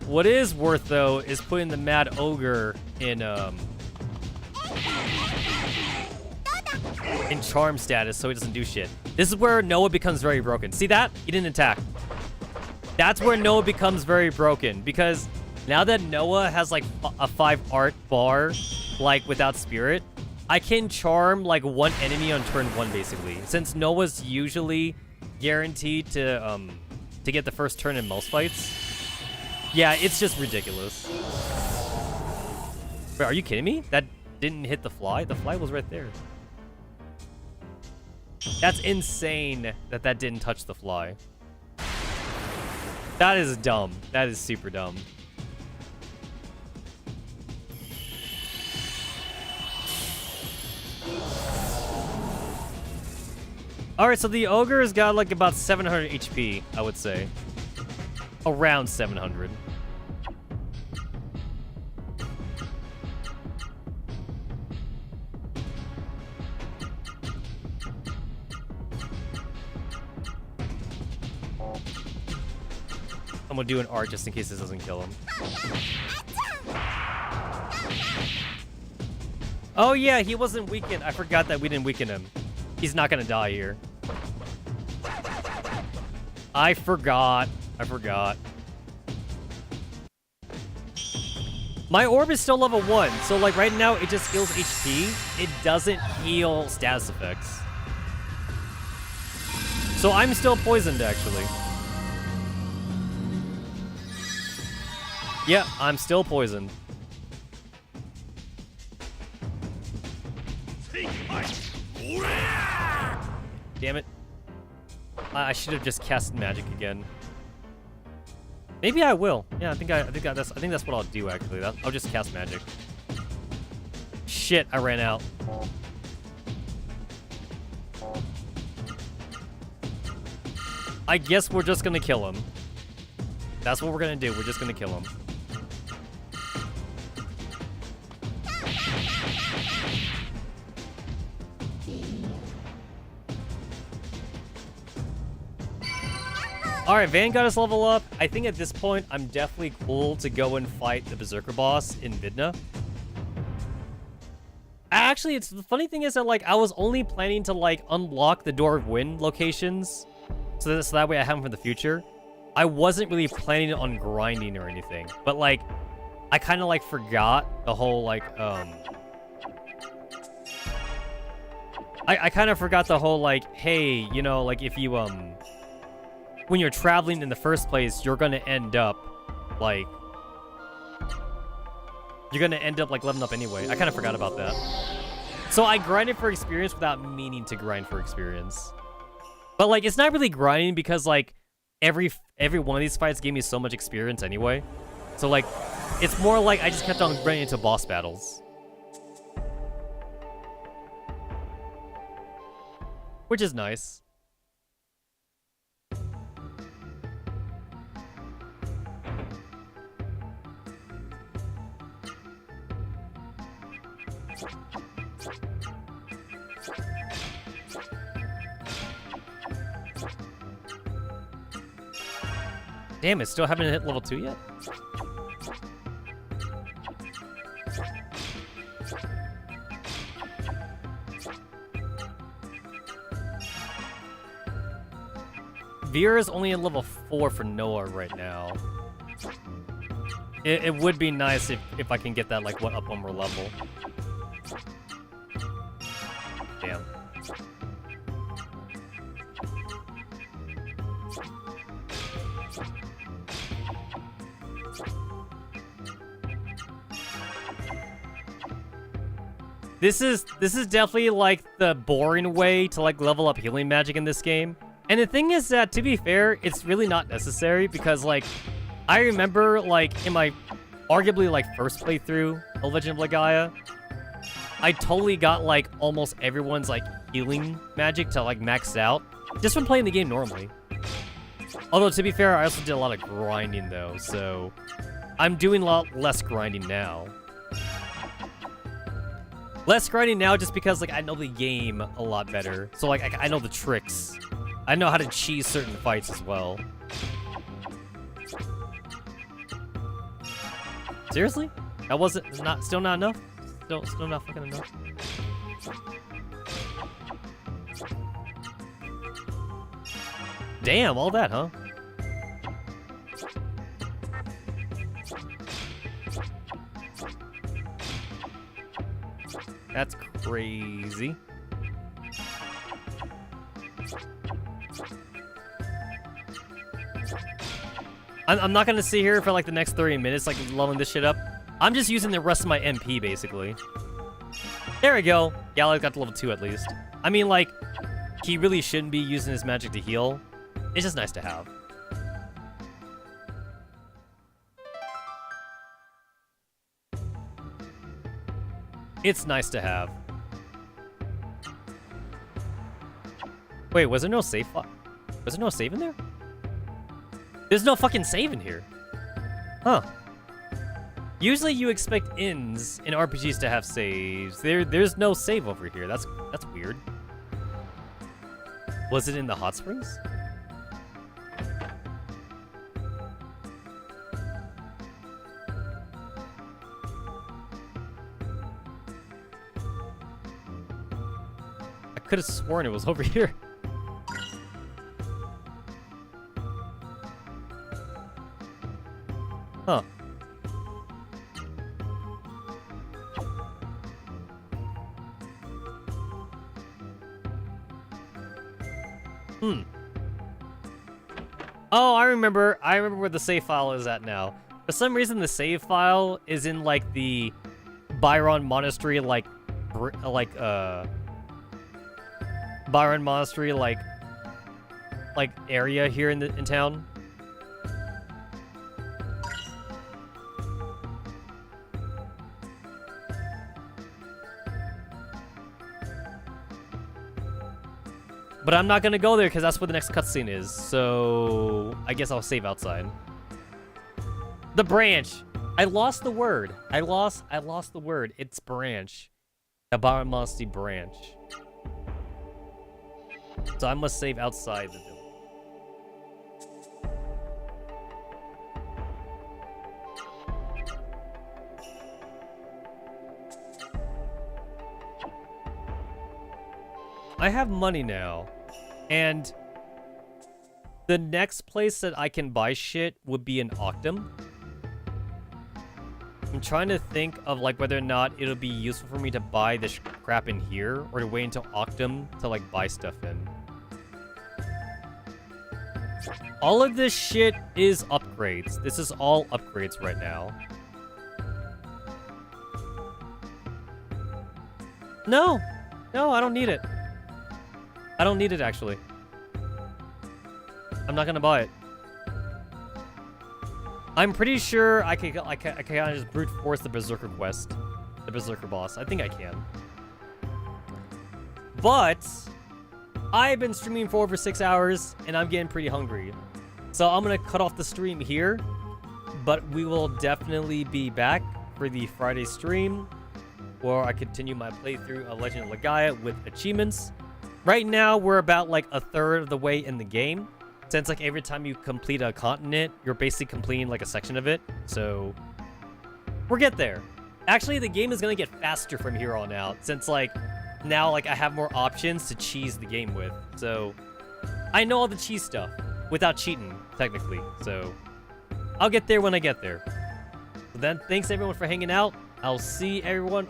What is worth, though, is putting the Mad Ogre in charm status so he doesn't do shit. This is where Noah becomes very broken. See that? He didn't attack. That's where Noah becomes very broken, because now that Noah has, like, a 5 art bar, like, without spirit, I can charm, like, one enemy on turn 1, basically. Since Noah's usually guaranteed to get the first turn in most fights. Yeah, it's just ridiculous. Wait, are you kidding me? That didn't hit the fly? The fly was right there. That's insane that that didn't touch the fly. That is dumb. That is super dumb. Alright, so the ogre's got like about 700 HP, I would say. Around 700. I'm gonna do an art just in case this doesn't kill him. Oh yeah, he wasn't weakened. I forgot that we didn't weaken him. He's not gonna die here. I forgot. My orb is still level 1, so like right now it just heals HP. It doesn't heal status effects. So I'm still poisoned actually. Yeah, I'm still poisoned. Damn it. I should have just cast magic again. Maybe I will. Yeah, I think that's what I'll do actually. I'll just cast magic. Shit, I ran out. I guess we're just gonna kill him. That's what we're gonna do. We're just gonna kill him. Alright, Van got us level up. I think at this point, I'm definitely cool to go and fight the Berserker boss in Vidna. Actually, the funny thing is that, like, I was only planning to, like, unlock the Door of Wind locations. So that way I have them for the future. I wasn't really planning on grinding or anything. But, like, I kind of, like, forgot the whole, like, I kind of forgot the whole, like, hey, you know, like, if you, when you're traveling in the first place, you're gonna end up, like, leveling up anyway. I kind of forgot about that. So I grinded for experience without meaning to grind for experience. But, like, it's not really grinding because, like, every one of these fights gave me so much experience anyway. So, like, it's more like I just kept on grinding into boss battles. Which is nice. Damn it, still haven't hit level 2 yet? Vera is only at level 4 for Noah right now. It would be nice if I can get that, like, up one more level. Damn. This is definitely, like, the boring way to, like, level up healing magic in this game. And the thing is that, to be fair, it's really not necessary because, like, I remember, like, in my arguably, like, first playthrough of Legend of Legaia, I totally got, like, almost everyone's, like, healing magic to, like, max out just from playing the game normally. Although, to be fair, I also did a lot of grinding, though, so I'm doing a lot less grinding now. Less grinding now just because, like, I know the game a lot better. So, like, I know the tricks. I know how to cheese certain fights as well. Seriously? That wasn't still not enough? Still not fucking enough. Damn, all that, huh? That's crazy. I'm not gonna sit here for like the next 30 minutes, like leveling this shit up. I'm just using the rest of my MP, basically. There we go. Gallagher got to level 2 at least. I mean, like, he really shouldn't be using his magic to heal. It's just nice to have. It's nice to have. Wait, was there no save file? Was there no save in there? There's no fucking save in here. Huh. Usually you expect ends in RPGs to have saves. There's no save over here. That's weird. Was it in the hot springs? I could have sworn it was over here. Huh. Oh, I remember where the save file is at now. For some reason, the save file is in, like, the Byron Monastery, Byron Monastery, like area here in town. But I'm not gonna go there because that's where the next cutscene is. So I guess I'll save outside. The branch. I lost the word. I lost the word. It's branch. The Byron Monastery branch. So I must save outside the village. I have money now, and the next place that I can buy shit would be in Octum. I'm trying to think of, like, whether or not it'll be useful for me to buy this crap in here, or to wait until Octum to, like, buy stuff in. All of this shit is upgrades. This is all upgrades right now. No, I don't need it. I don't need it, actually. I'm not gonna buy it. I'm pretty sure I can kind of just brute force the Berserker quest. The Berserker boss. I think I can. But I've been streaming for over 6 hours, and I'm getting pretty hungry. So I'm gonna cut off the stream here. But we will definitely be back for the Friday stream, where I continue my playthrough of Legend of Legaia with achievements. Right now, we're about, like, a third of the way in the game. Since, like, every time you complete a continent, you're basically completing, like, a section of it. So, we'll get there. Actually, the game is gonna get faster from here on out. Since, like, now, like, I have more options to cheese the game with. So, I know all the cheese stuff without cheating, technically. So, I'll get there when I get there. So then, thanks, everyone, for hanging out. I'll see everyone